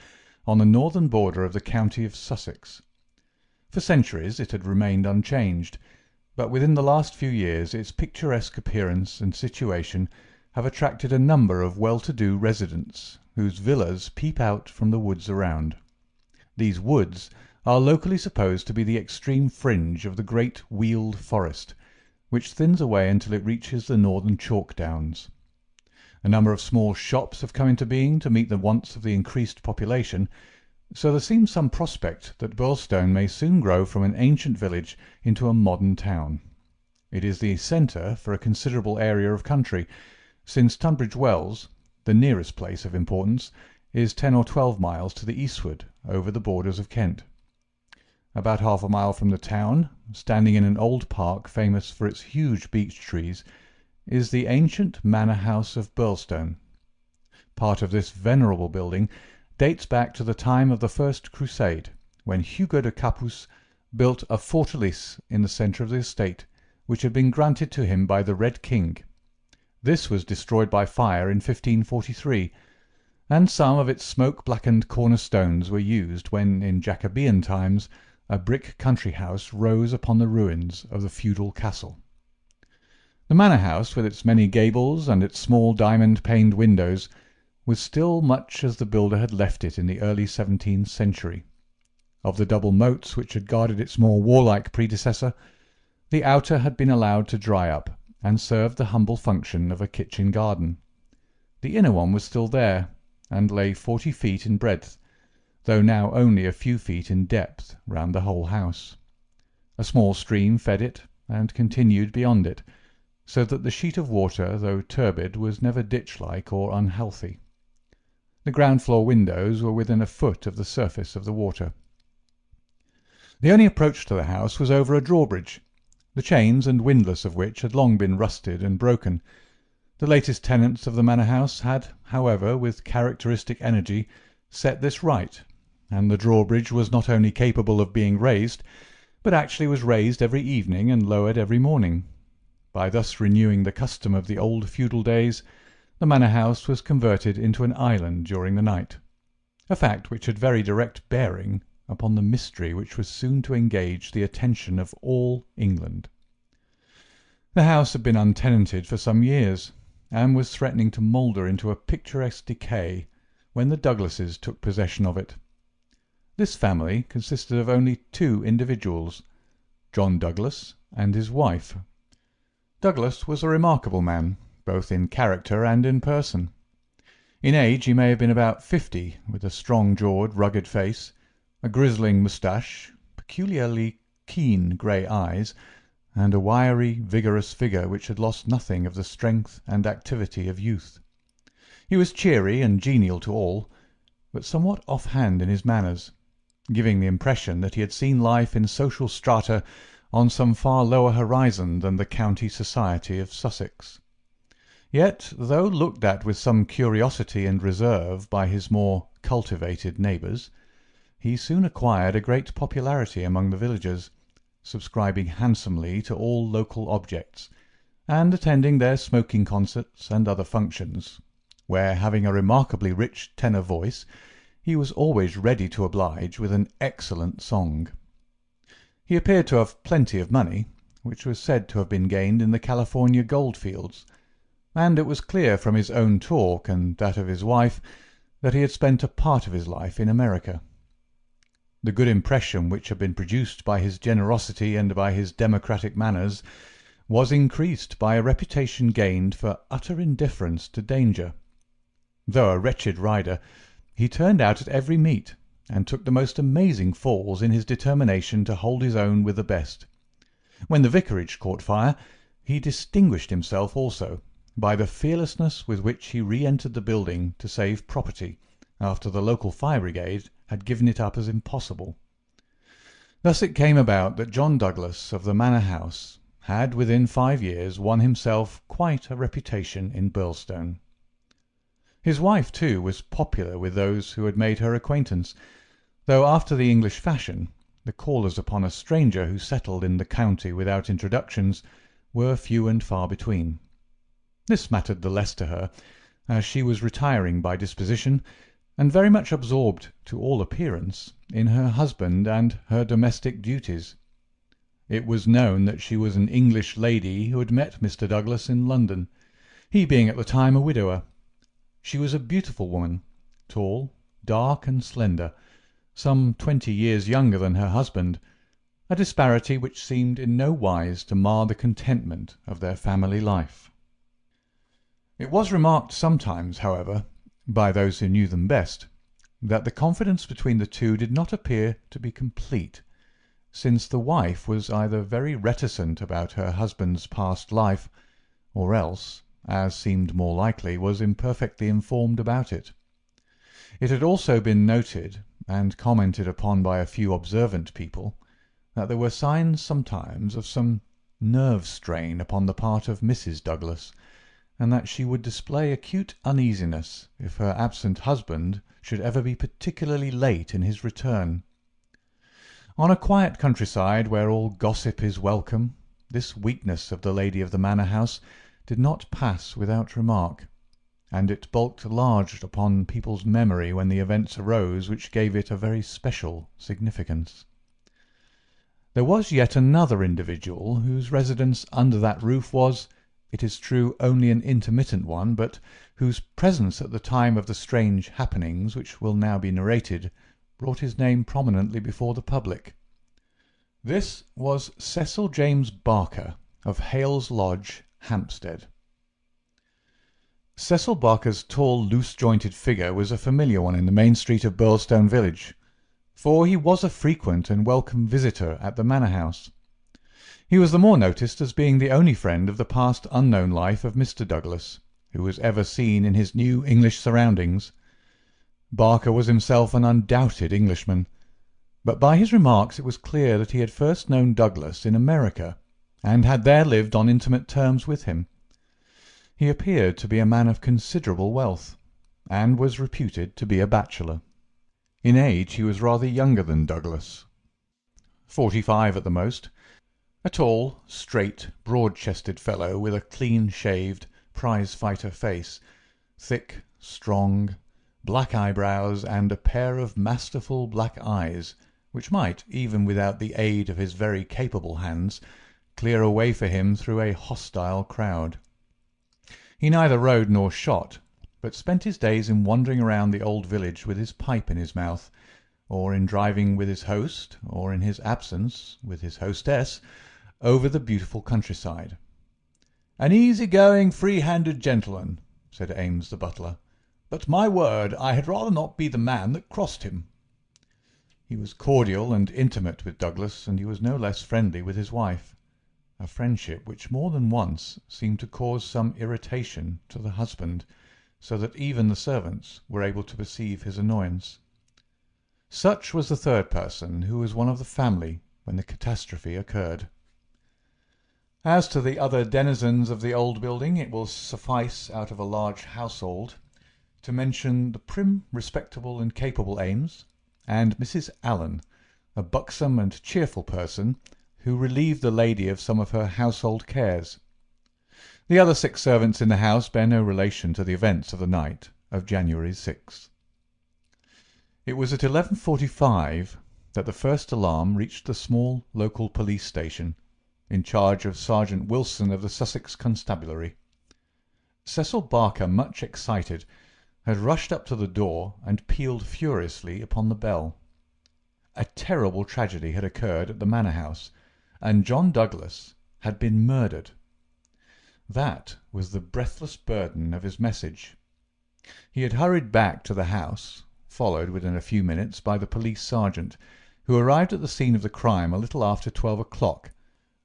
on the northern border of the county of Sussex. For centuries it had remained unchanged, but within the last few years its picturesque appearance and situation have attracted a number of well-to-do residents whose villas peep out from the woods around. These woods are locally supposed to be the extreme fringe of the great Weald Forest, which thins away until it reaches the northern chalk downs. A number of small shops have come into being to meet the wants of the increased population, so there seems some prospect that Birlstone may soon grow from an ancient village into a modern town. It is the centre for a considerable area of country, since Tunbridge Wells, the nearest place of importance, is 10 or 12 miles to the eastward, over the borders of Kent. About half a mile from the town, standing in an old park famous for its huge beech trees, is the ancient manor house of Birlstone. part of this venerable building, dates back to the time of the First Crusade, when Hugo de Capus built a fortalice in the centre of the estate, which had been granted to him by the Red King. This was destroyed by fire in 1543, and some of its smoke-blackened cornerstones were used when, in Jacobean times, a brick country house rose upon the ruins of the feudal castle. The manor house, with its many gables and its small diamond-paned windows, was still much as the builder had left it in the early 17th century. Of the double moats which had guarded its more warlike predecessor, the outer had been allowed to dry up, and served the humble function of a kitchen garden. The inner one was still there, and lay 40 feet in breadth, though now only a few feet in depth round the whole house. A small stream fed it, and continued beyond it, so that the sheet of water, though turbid, was never ditch-like or unhealthy. The ground-floor windows were within a foot of the surface of the water. The only approach to the house was over a drawbridge, the chains and windlass of which had long been rusted and broken. The latest tenants of the manor house had, however, with characteristic energy, set this right, and the drawbridge was not only capable of being raised, but actually was raised every evening and lowered every morning. By thus renewing the custom of the old feudal days, the manor house was converted into an island during the night, a fact which had very direct bearing upon the mystery which was soon to engage the attention of all England. The house had been untenanted for some years, and was threatening to moulder into a picturesque decay when the Douglases took possession of it. This family consisted of only 2 individuals, John Douglas and his wife. Douglas was a remarkable man, both in character and in person. In age he may have been about 50, with a strong-jawed, rugged face, a grizzling moustache, peculiarly keen grey eyes, and a wiry, vigorous figure which had lost nothing of the strength and activity of youth. He was cheery and genial to all, but somewhat off-hand in his manners, giving the impression that he had seen life in social strata on some far lower horizon than the county society of Sussex. Yet, though looked at with some curiosity and reserve by his more cultivated neighbours, he soon acquired a great popularity among the villagers, subscribing handsomely to all local objects, and attending their smoking concerts and other functions, where, having a remarkably rich tenor voice, he was always ready to oblige with an excellent song. He appeared to have plenty of money, which was said to have been gained in the California gold-fields, and it was clear from his own talk and that of his wife that he had spent a part of his life in America. The good impression which had been produced by his generosity and by his democratic manners was increased by a reputation gained for utter indifference to danger. Though a wretched rider, he turned out at every meet, and took the most amazing falls in his determination to hold his own with the best. When the vicarage caught fire, he distinguished himself also by the fearlessness with which he re-entered the building to save property, after the local fire brigade had given it up as impossible. Thus it came about that John Douglas of the manor house had within 5 years won himself quite a reputation in Birlstone. His wife, too, was popular with those who had made her acquaintance, though after the English fashion the callers upon a stranger who settled in the county without introductions were few and far between. This mattered the less to her, as she was retiring by disposition, and very much absorbed, to all appearance, in her husband and her domestic duties. It was known that she was an English lady who had met Mr. Douglas in London, he being at the time a widower. She was a beautiful woman, tall, dark, and slender, some 20 years younger than her husband, a disparity which seemed in no wise to mar the contentment of their family life. It was remarked sometimes, however, by those who knew them best, that the confidence between the two did not appear to be complete, since the wife was either very reticent about her husband's past life, or else, as seemed more likely, was imperfectly informed about it. It had also been noted, and commented upon by a few observant people, that there were signs sometimes of some nerve strain upon the part of Mrs. Douglas, and that she would display acute uneasiness if her absent husband should ever be particularly late in his return. On a quiet countryside where all gossip is welcome, this weakness of the lady of the manor-house did not pass without remark, and it bulked large upon people's memory when the events arose which gave it a very special significance. There was yet another individual whose residence under that roof was, it is true, only an intermittent one, but whose presence at the time of the strange happenings which will now be narrated brought his name prominently before the public. This was Cecil James Barker of Hales Lodge, Hampstead. Cecil Barker's tall, loose-jointed figure was a familiar one in the main street of Birlstone village, for he was a frequent and welcome visitor at the manor-house. He was the more noticed as being the only friend of the past unknown life of Mr. Douglas, who was ever seen in his new English surroundings. Barker was himself an undoubted Englishman, but by his remarks it was clear that he had first known Douglas in America, and had there lived on intimate terms with him. He appeared to be a man of considerable wealth, and was reputed to be a bachelor. In age he was rather younger than Douglas, 45 at the most, a tall, straight, broad-chested fellow with a clean-shaved, prize-fighter face, thick, strong, black eyebrows, and a pair of masterful black eyes, which might, even without the aid of his very capable hands, clear a way for him through a hostile crowd. He neither rode nor shot, but spent his days in wandering around the old village with his pipe in his mouth, or in driving with his host, or in his absence with his hostess, over the beautiful countryside. "An easy-going, free-handed gentleman," said Ames the butler, "but my word, I had rather not be the man that crossed him." He was cordial and intimate with Douglas, and he was no less friendly with his wife, a friendship which more than once seemed to cause some irritation to the husband, so that even the servants were able to perceive his annoyance. Such was the third person, who was one of the family when the catastrophe occurred. As to the other denizens of the old building, it will suffice, out of a large household, to mention the prim, respectable, and capable Ames, and Mrs. Allen, a buxom and cheerful person, who relieved the lady of some of her household cares. The other 6 servants in the house bear no relation to the events of the night of January 6th. It was at 11:45 that the first alarm reached the small local police station, in charge of Sergeant Wilson of the Sussex Constabulary. Cecil Barker, much excited, had rushed up to the door and pealed furiously upon the bell. A terrible tragedy had occurred at the manor-house, and John Douglas had been murdered. That was the breathless burden of his message. He had hurried back to the house, followed within a few minutes by the police sergeant, who arrived at the scene of the crime a little after 12 o'clock,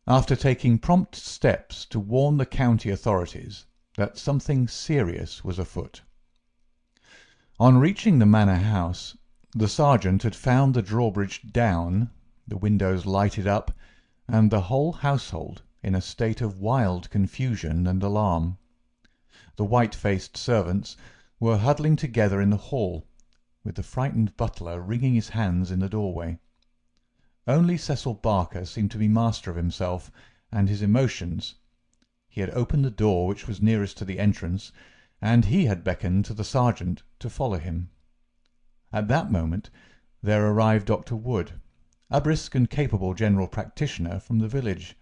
after taking prompt steps to warn the county authorities that something serious was afoot. On reaching the manor-house, the sergeant had found the drawbridge down, the windows lighted up, and the whole household in a state of wild confusion and alarm. The white-faced servants were huddling together in the hall, with the frightened butler wringing his hands in the doorway. Only Cecil Barker seemed to be master of himself and his emotions. He had opened the door which was nearest to the entrance, and he had beckoned to the sergeant to follow him. At that moment there arrived Dr. Wood, a brisk and capable general practitioner from the village.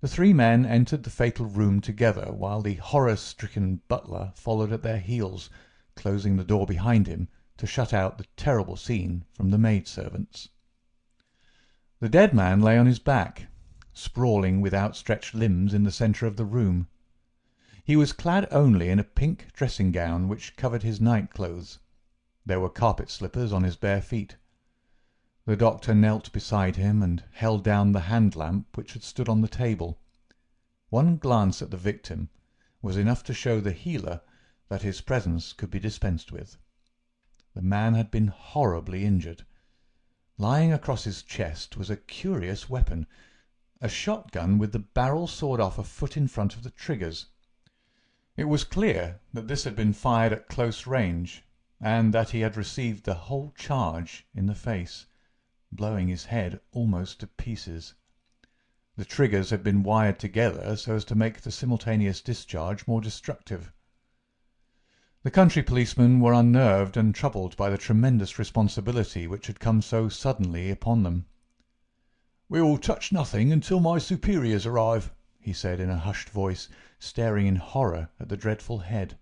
The 3 men entered the fatal room together, while the horror-stricken butler followed at their heels, closing the door behind him to shut out the terrible scene from the maid-servants. The dead man lay on his back, sprawling with outstretched limbs in the centre of the room. He was clad only in a pink dressing-gown which covered his night-clothes. There were carpet-slippers on his bare feet. The doctor knelt beside him and held down the hand-lamp which had stood on the table. One glance at the victim was enough to show the healer that his presence could be dispensed with. The man had been horribly injured. Lying across his chest was a curious weapon, a shotgun with the barrel sawed off a foot in front of the triggers. It was clear that this had been fired at close range, and that he had received the whole charge in the face, blowing his head almost to pieces. The triggers had been wired together so as to make the simultaneous discharge more destructive. The country policemen were unnerved and troubled by the tremendous responsibility which had come so suddenly upon them. "We'll touch nothing until my superiors arrive," he said in a hushed voice, staring in horror at the dreadful head.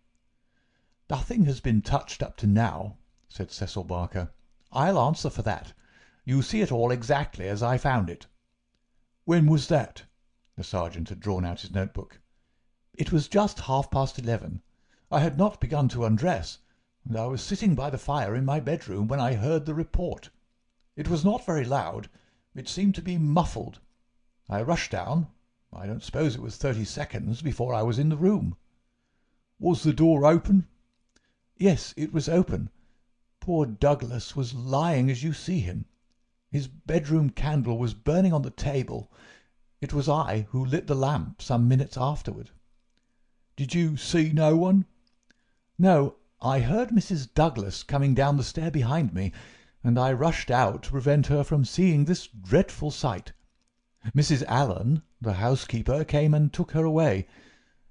"Nothing has been touched up to now," said Cecil Barker. "I'll answer for that. You see it all exactly as I found it." "When was that?" The sergeant had drawn out his notebook. "It was just 11:30. I had not begun to undress, and I was sitting by the fire in my bedroom when I heard the report. It was not very loud. It seemed to be muffled. I rushed down. I don't suppose it was 30 seconds before I was in the room." "Was the door open?" "Yes, it was open. Poor Douglas was lying as you see him. His bedroom candle was burning on the table. It was I who lit the lamp some minutes afterward." "Did you see no one?" "No, I heard Mrs. Douglas coming down the stair behind me, and I rushed out to prevent her from seeing this dreadful sight. Mrs. Allen, the housekeeper, came and took her away.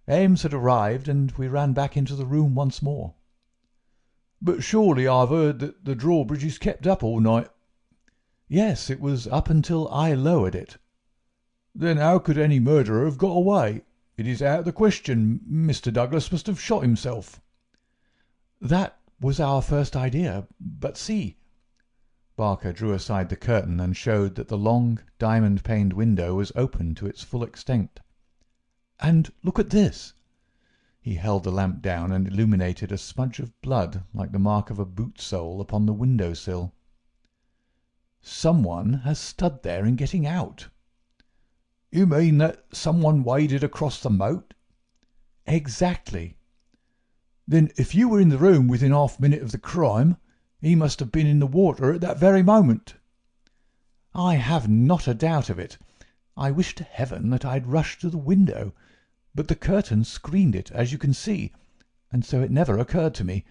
Ames had arrived, and we ran back into the room once more." "But surely I've heard that the drawbridge is kept up all night." "Yes, it was up until I lowered it." "Then how could any murderer have got away? It is out of the question. Mr. Douglas must have shot himself." "That was our first idea. But see." Barker drew aside the curtain and showed that the long, diamond-paned window was open to its full extent. "And look at this." He held the lamp down and illuminated a smudge of blood like the mark of a boot sole upon the window-sill. "Someone has stood there in getting out." "You mean that someone waded across the moat?" "Exactly." "Then if you were in the room within half a minute of the crime, he must have been in the water at that very moment." "I have not a doubt of it. I wish to heaven that I had rushed to the window, but the curtain screened it, as you can see, and so it never occurred to me.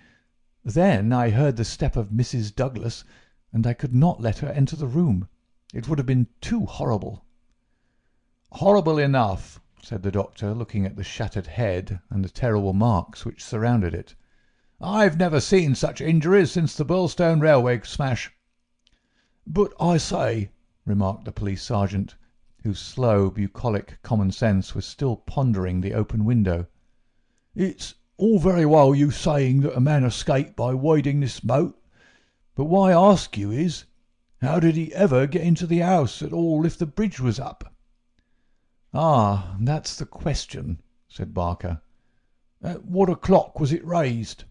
Then I heard the step of Mrs. Douglas, and I could not let her enter the room. It would have been too horrible." "Horrible enough," said the doctor, looking at the shattered head and the terrible marks which surrounded it. "I've never seen such injuries since the Birlstone railway smash." "But I say," remarked the police sergeant, whose slow, bucolic common sense was still pondering the open window, "it's all very well you saying that a man escaped by wading this moat, but why I ask you is, how did he ever get into the house at all if the bridge was up?" "Ah, that's the question," said Barker. "At what o'clock was it raised?"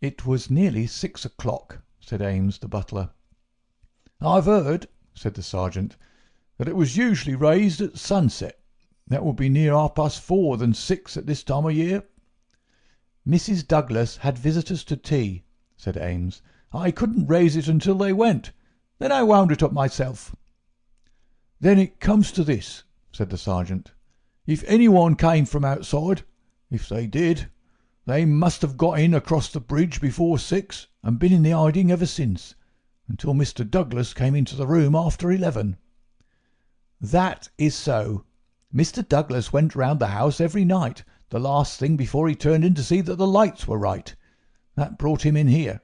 "It was nearly 6 o'clock," said Ames, the butler. "I've heard," said the sergeant, "that it was usually raised at sunset. That would be near 4:30 than 6 at this time of year." "Mrs. Douglas had visitors to tea," said Ames. "I couldn't raise it until they went. Then I wound it up myself." "Then it comes to this," said the sergeant. "If anyone came from outside, if they did, they must have got in across the bridge before 6 and been in the hiding ever since, until Mr. Douglas came into the room after 11. "That is so. Mr. Douglas went round the house every night, the last thing before he turned in to see that the lights were right. That brought him in here.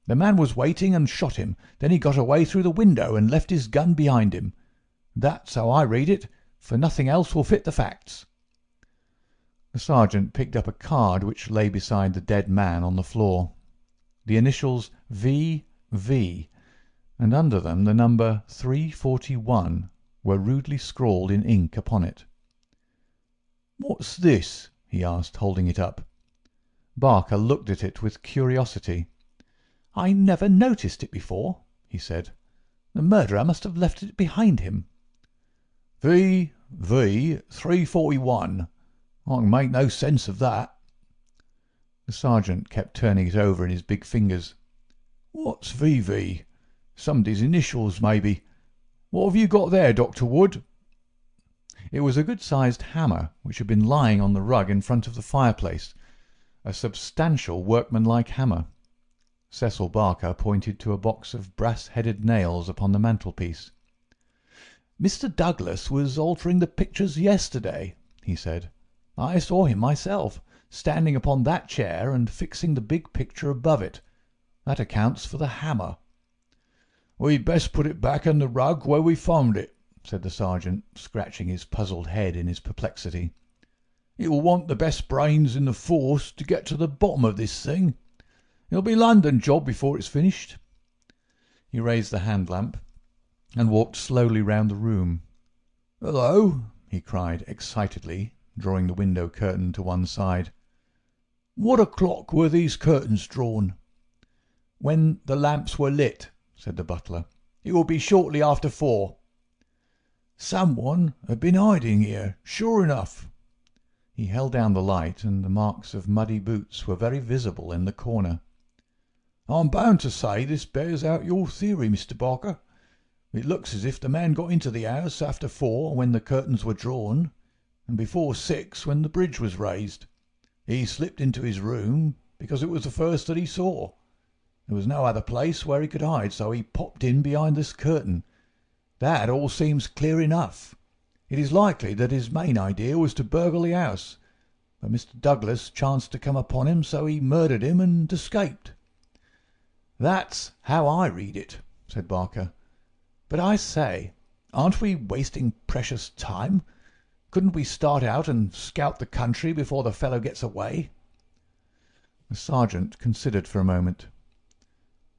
The man was waiting and shot him. Then he got away through the window and left his gun behind him. That's how I read it, for nothing else will fit the facts." The sergeant picked up a card which lay beside the dead man on the floor. The initials V.V. and under them the number 341 were rudely scrawled in ink upon it. "What's this?" he asked, holding it up. Barker looked at it with curiosity. "I never noticed it before," he said. "The murderer must have left it behind him." "V.V. 341. I can make no sense of that." The sergeant kept turning it over in his big fingers. "What's V.V.? Somebody's initials, maybe. What have you got there, Dr. Wood?" It was a good-sized hammer which had been lying on the rug in front of the fireplace, a substantial workmanlike hammer. Cecil Barker pointed to a box of brass-headed nails upon the mantelpiece. "Mr. Douglas was altering the pictures yesterday," he said. "I saw him myself, standing upon that chair and fixing the big picture above it. That accounts for the hammer." "We'd best put it back on the rug where we found it," said the sergeant, scratching his puzzled head in his perplexity. "You'll want the best brains in the force to get to the bottom of this thing. It'll be a London job before it's finished." He raised the hand lamp and walked slowly round the room. "Hello!" he cried excitedly, drawing the window curtain to one side. "What o'clock were these curtains drawn?" "When the lamps were lit," said the butler. "It will be shortly after 4. "Someone had been hiding here, sure enough." He held down the light, and the marks of muddy boots were very visible in the corner. "I'm bound to say this bears out your theory, Mr. Barker. It looks as if the man got into the house after 4 when the curtains were drawn, and before 6 when the bridge was raised. He slipped into his room because it was the first that he saw. There was no other place where he could hide, so he popped in behind this curtain. That all seems clear enough. It is likely that his main idea was to burgle the house, but Mr. Douglas chanced to come upon him, so he murdered him and escaped." "That's how I read it," said Barker. "But I say, aren't we wasting precious time? Couldn't we start out and scout the country before the fellow gets away?" The sergeant considered for a moment.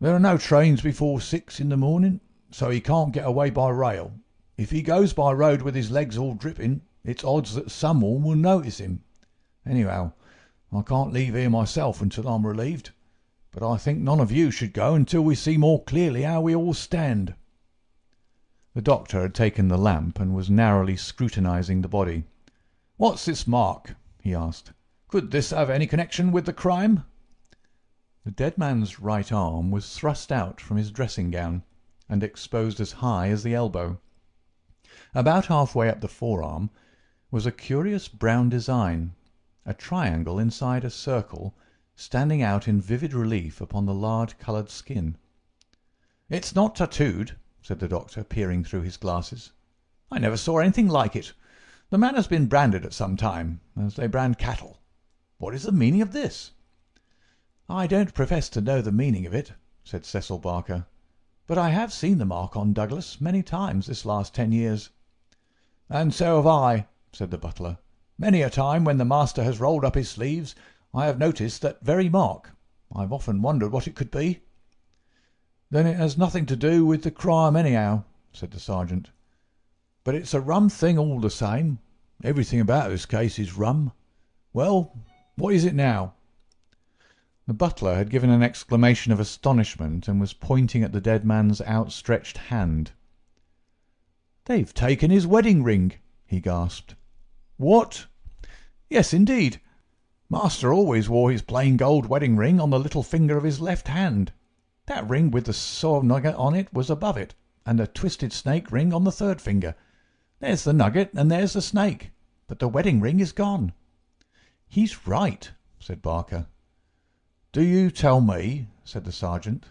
"There are no trains before 6 in the morning, so he can't get away by rail. If he goes by road with his legs all dripping, it's odds that someone will notice him. Anyhow, I can't leave here myself until I'm relieved, but I think none of you should go until we see more clearly how we all stand." The doctor had taken the lamp and was narrowly scrutinizing the body. "What's this mark?" he asked. "Could this have any connection with the crime?" The dead man's right arm was thrust out from his dressing-gown and exposed as high as the elbow. About half-way up the forearm was a curious brown design, a triangle inside a circle, standing out in vivid relief upon the lard-coloured skin. "It's not tattooed," said the doctor, peering through his glasses. "I never saw anything like it. The man has been branded at some time, as they brand cattle. What is the meaning of this?" "I don't profess to know the meaning of it," said Cecil Barker, "but I have seen the mark on Douglas many times this last 10 years. "And so have I," said the butler. "Many a time when the master has rolled up his sleeves I have noticed that very mark. I've often wondered what it could be." "Then it has nothing to do with the crime anyhow," said the sergeant. "But it's a rum thing all the same. Everything about this case is rum. Well, what is it now?" The butler had given an exclamation of astonishment and was pointing at the dead man's outstretched hand. "They've taken his wedding ring," he gasped. "What?" "Yes, indeed. Master always wore his plain gold wedding ring on the little finger of his left hand. That ring with the saw nugget on it was above it, and the twisted snake ring on the third finger. There's the nugget and there's the snake, but the wedding ring is gone." "He's right," said Barker. "Do you tell me," said the sergeant,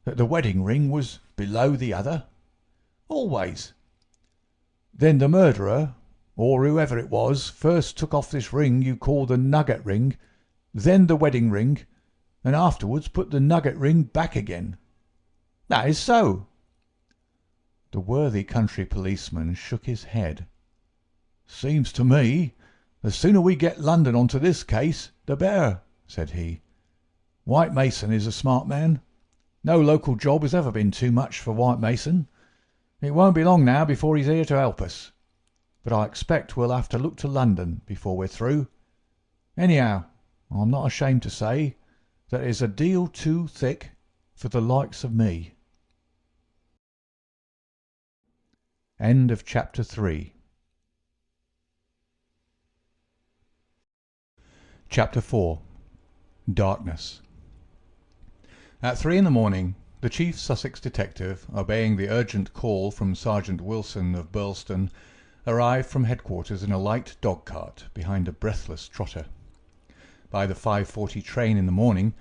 "that the wedding ring was below the other?" "Always." "Then the murderer, or whoever it was, first took off this ring you call the nugget ring, then the wedding ring, and afterwards put the nugget ring back again." "That is so." The worthy country policeman shook his head. "Seems to me the sooner we get London onto this case the better," said he. "White Mason is a smart man. No local job has ever been too much for White Mason. It won't be long now before he's here to help us. But I expect we'll have to look to London before we're through. Anyhow, I'm not ashamed to say that it's a deal too thick for the likes of me." End of chapter 3. Chapter 4. Darkness. At 3 in the morning, the chief Sussex detective, obeying the urgent call from Sergeant Wilson of Birlstone, arrived from headquarters in a light dog-cart behind a breathless trotter. By the 5:40 train in the morning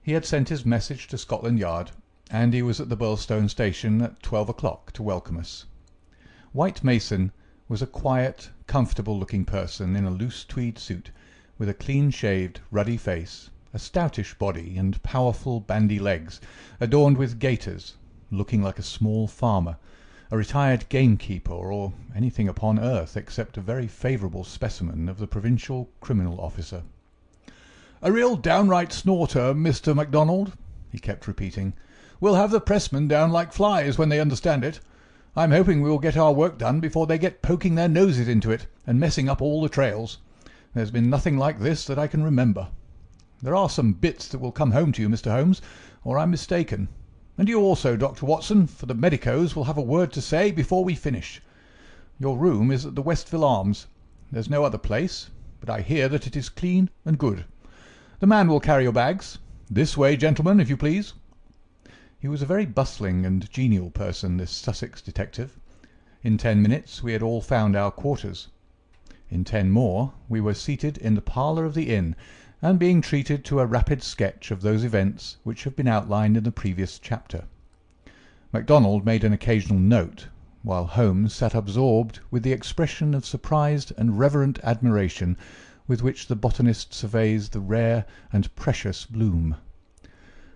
he had sent his message to Scotland Yard, and he was at the Birlstone station at 12 o'clock to welcome us. White Mason was a quiet, comfortable-looking person in a loose tweed suit, with a clean-shaved, ruddy face, a stoutish body, and powerful bandy legs, adorned with gaiters, looking like a small farmer, a retired gamekeeper, or anything upon earth except a very favourable specimen of the provincial criminal officer. "A real downright snorter, Mr. MacDonald," he kept repeating. "We'll have the pressmen down like flies when they understand it. I'm hoping we'll get our work done before they get poking their noses into it and messing up all the trails. There's been nothing like this that I can remember. There are some bits that will come home to you, Mr. Holmes, or I'm mistaken. And you also, Dr. Watson, for the medicos will have a word to say before we finish. Your room is at the Westville Arms. There's no other place, but I hear that it is clean and good. The man will carry your bags. This way, gentlemen, if you please." He was a very bustling and genial person, this Sussex detective. In 10 minutes we had all found our quarters. In 10 more we were seated in the parlour of the inn, and being treated to a rapid sketch of those events which have been outlined in the previous chapter. MacDonald made an occasional note, while Holmes sat absorbed with the expression of surprised and reverent admiration with which the botanist surveys the rare and precious bloom.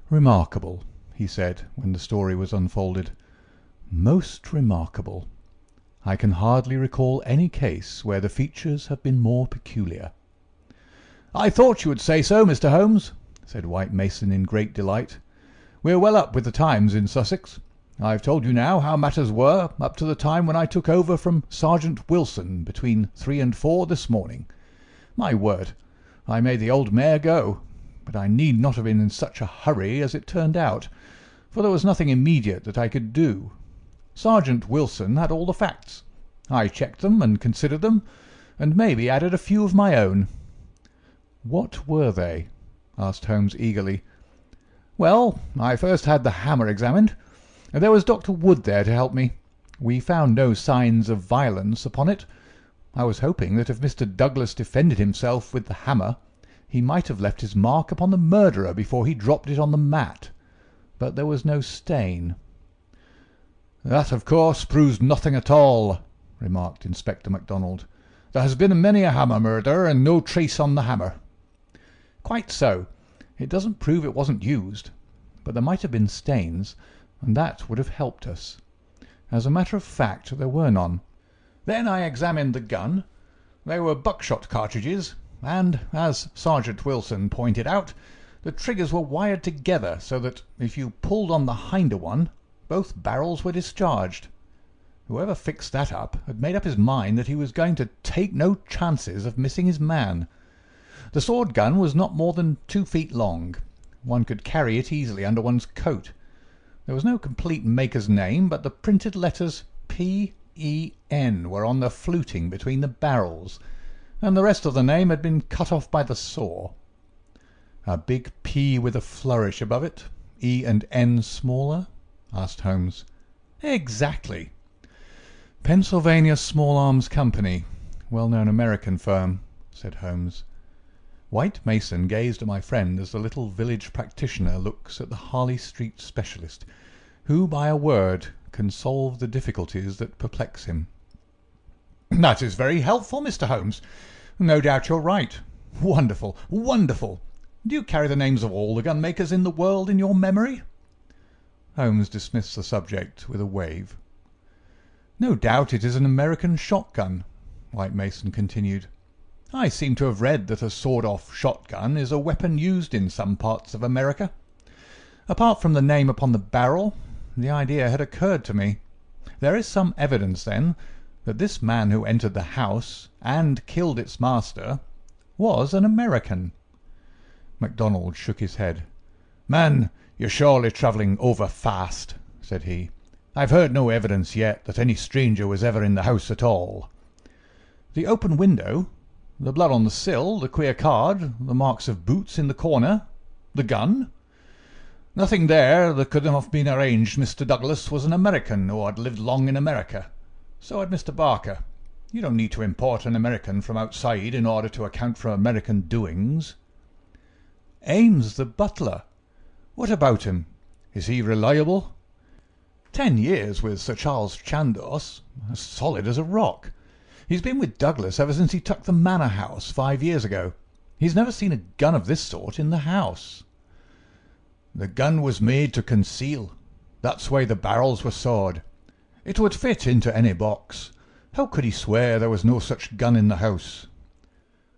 "Remarkable," he said, when the story was unfolded. "Most remarkable. I can hardly recall any case where the features have been more peculiar." "I thought you would say so, Mr. Holmes," said White Mason in great delight. "We're well up with the times in Sussex. I've told you now how matters were up to the time when I took over from Sergeant Wilson between 3 and 4 this morning. My word, I made the old mare go, but I need not have been in such a hurry as it turned out, for there was nothing immediate that I could do. Sergeant Wilson had all the facts. I checked them and considered them, and maybe added a few of my own." "What were they?" asked Holmes eagerly. "Well, I first had the hammer examined. There was Dr. Wood there to help me. We found no signs of violence upon it. I was hoping that if Mr. Douglas defended himself with the hammer, he might have left his mark upon the murderer before he dropped it on the mat. But there was no stain." "That, of course, proves nothing at all," remarked Inspector MacDonald. "There has been many a hammer murder, and no trace on the hammer." "Quite so. It doesn't prove it wasn't used. But there might have been stains, and that would have helped us. As a matter of fact, there were none. Then I examined the gun. They were buckshot cartridges, and, as Sergeant Wilson pointed out, the triggers were wired together so that if you pulled on the hinder one, both barrels were discharged. Whoever fixed that up had made up his mind that he was going to take no chances of missing his man. The sword gun was not more than 2 feet long. One could carry it easily under one's coat. There was no complete maker's name, but the printed letters P.E.N. were on the fluting between the barrels, and the rest of the name had been cut off by the saw. "A big P with a flourish above it, E and N smaller?" asked Holmes. "Exactly." "Pennsylvania Small Arms Company, well-known American firm," said Holmes. White Mason gazed at my friend as the little village practitioner looks at the Harley Street specialist, who by a word can solve the difficulties that perplex him. "That is very helpful, Mr. Holmes. No doubt you're right. Wonderful, wonderful. Do you carry the names of all the gunmakers in the world in your memory?" Holmes dismissed the subject with a wave. "No doubt it is an American shotgun," White Mason continued. "I seem to have read that a sawed-off shotgun is a weapon used in some parts of America. Apart from the name upon the barrel, the idea had occurred to me. There is some evidence, then, that this man who entered the house and killed its master was an American." MacDonald shook his head. "Man, you're surely travelling over fast," said he. "I've heard no evidence yet that any stranger was ever in the house at all." "The open window, the blood on the sill, the queer card, the marks of boots in the corner, the gun? Nothing there that could have been arranged. Mr. Douglas was an American, or had lived long in America. So had Mr. Barker. You don't need to import an American from outside in order to account for American doings." "Ames, the butler. What about him? Is he reliable?" 10 years with Sir Charles Chandos, as solid as a rock. He's been with Douglas ever since he took the manor house 5 years ago. He's never seen a gun of this sort in the house." "The gun was made to conceal. That's why the barrels were sawed. It would fit into any box. How could he swear there was no such gun in the house?"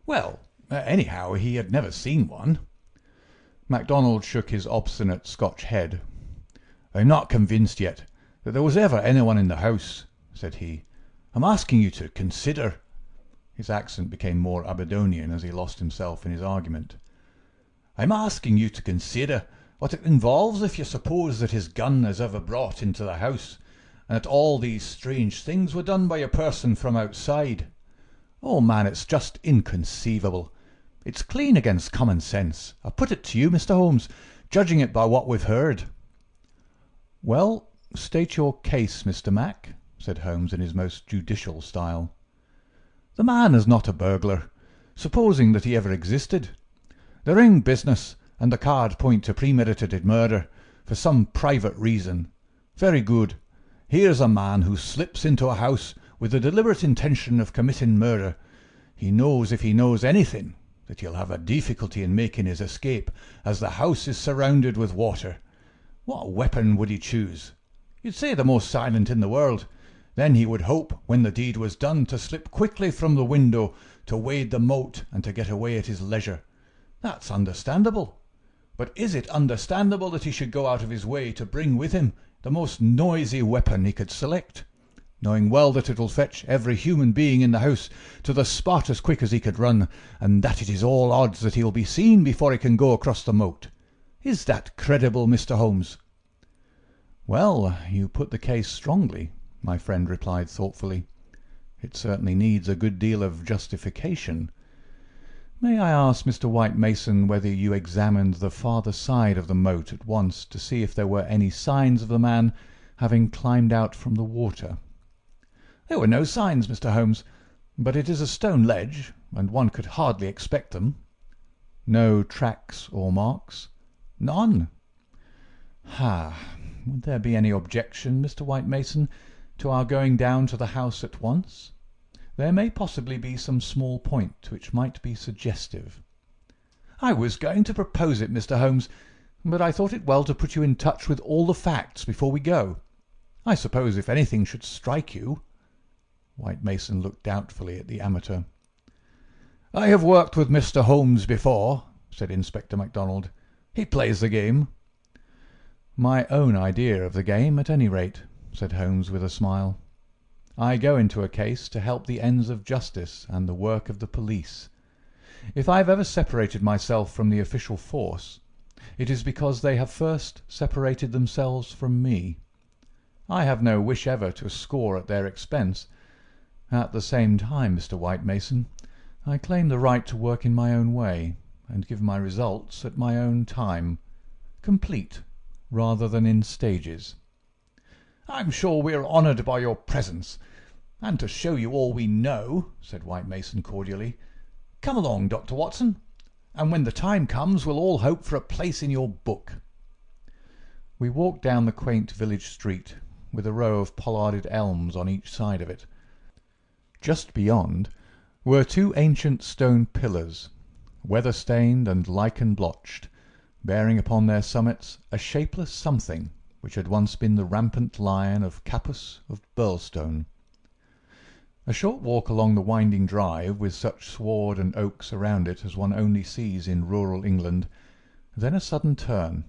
"Well, anyhow, he had never seen one." MacDonald shook his obstinate Scotch head. "I'm not convinced yet that there was ever anyone in the house," said he. "I'm asking you to consider." His accent became more Aberdonian as he lost himself in his argument. "I'm asking you to consider what it involves if you suppose that his gun is ever brought into the house, and that all these strange things were done by a person from outside. Oh, man, it's just inconceivable. It's clean against common sense. I put it to you, Mr. Holmes, judging it by what we've heard." "Well, state your case, Mr. Mac," said Holmes in his most judicial style. "The man is not a burglar, supposing that he ever existed. The ring business and the card point to premeditated murder for some private reason. Very good. Here's a man who slips into a house with the deliberate intention of committing murder. He knows, if he knows anything, that he'll have a difficulty in making his escape, as the house is surrounded with water. What weapon would he choose? You'd say the most silent in the world. Then he would hope, when the deed was done, to slip quickly from the window, to wade the moat, and to get away at his leisure. That's understandable. But is it understandable that he should go out of his way to bring with him the most noisy weapon he could select, knowing well that it will fetch every human being in the house to the spot as quick as he could run, and that it is all odds that he will be seen before he can go across the moat? Is that credible, Mr. Holmes?" "Well, you put the case strongly," my friend replied thoughtfully. "It certainly needs a good deal of justification. May I ask, Mr. White Mason, whether you examined the farther side of the moat at once to see if there were any signs of the man having climbed out from the water?" "There were no signs, Mr. Holmes, but it is a stone ledge, and one could hardly expect them." "No tracks or marks?" "None." "Ha! Would there be any objection, Mr. White Mason, to our going down to the house at once? There may possibly be some small point which might be suggestive." "I was going to propose it, Mr. Holmes, but I thought it well to put you in touch with all the facts before we go. I suppose if anything should strike you—" White Mason looked doubtfully at the amateur. "I have worked with Mr. Holmes before," said Inspector MacDonald. "He plays the game." "My own idea of the game, at any rate," said Holmes with a smile. "I go into a case to help the ends of justice and the work of the police. If I have ever separated myself from the official force, it is because they have first separated themselves from me. I have no wish ever to score at their expense. At the same time, Mr. White Mason, I claim the right to work in my own way, and give my results at my own time, complete rather than in stages." "I'm sure we are honoured by your presence, and to show you all we know," said White Mason cordially. "Come along, Dr. Watson, and when the time comes we'll all hope for a place in your book." We walked down the quaint village street, with a row of pollarded elms on each side of it. Just beyond were 2 ancient stone pillars, weather-stained and lichen-blotched, bearing upon their summits a shapeless something which had once been the rampant lion of Capus of Birlstone. A short walk along the winding drive, with such sward and oaks around it as one only sees in rural England, then a sudden turn,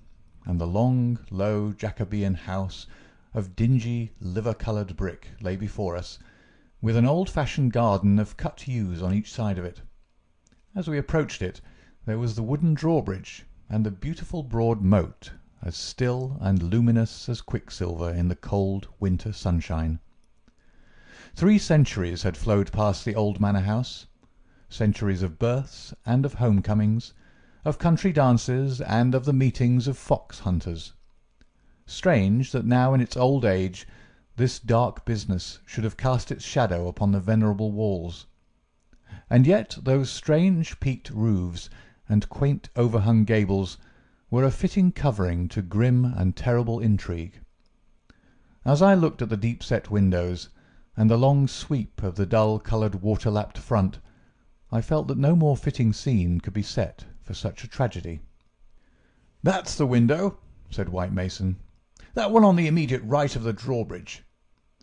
and the long, low Jacobean house of dingy, liver-coloured brick lay before us, with an old-fashioned garden of cut yews on each side of it. As we approached it, there was the wooden drawbridge, and the beautiful broad moat, as still and luminous as quicksilver in the cold winter sunshine. 3 centuries had flowed past the old manor house, centuries of births and of homecomings, of country dances and of the meetings of fox hunters. Strange that now in its old age this dark business should have cast its shadow upon the venerable walls. And yet those strange peaked roofs and quaint overhung gables were a fitting covering to grim and terrible intrigue. As I looked at the deep-set windows and the long sweep of the dull-coloured water-lapped front, I felt that no more fitting scene could be set for such a tragedy. "That's the window," said White Mason. "That one on the immediate right of the drawbridge.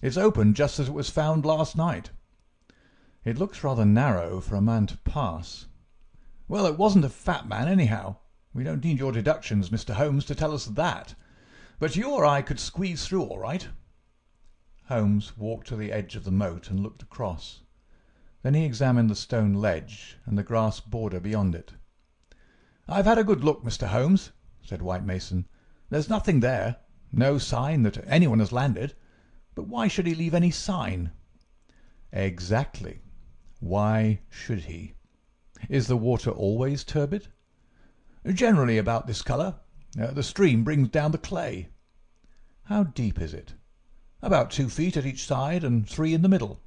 It's open just as it was found last night." "It looks rather narrow for a man to pass." "Well, it wasn't a fat man, anyhow. We don't need your deductions, Mr. Holmes, to tell us that. But you or I could squeeze through all right." Holmes walked to the edge of the moat and looked across. Then he examined the stone ledge and the grass border beyond it. "I've had a good look, Mr. Holmes," said White Mason. "There's nothing there. No sign that anyone has landed. But why should he leave any sign?" "Exactly. Why should he? Is the water always turbid?" "Generally about this colour. The stream brings down the clay." "How deep is it?" "About 2 feet at each side and 3 in the middle."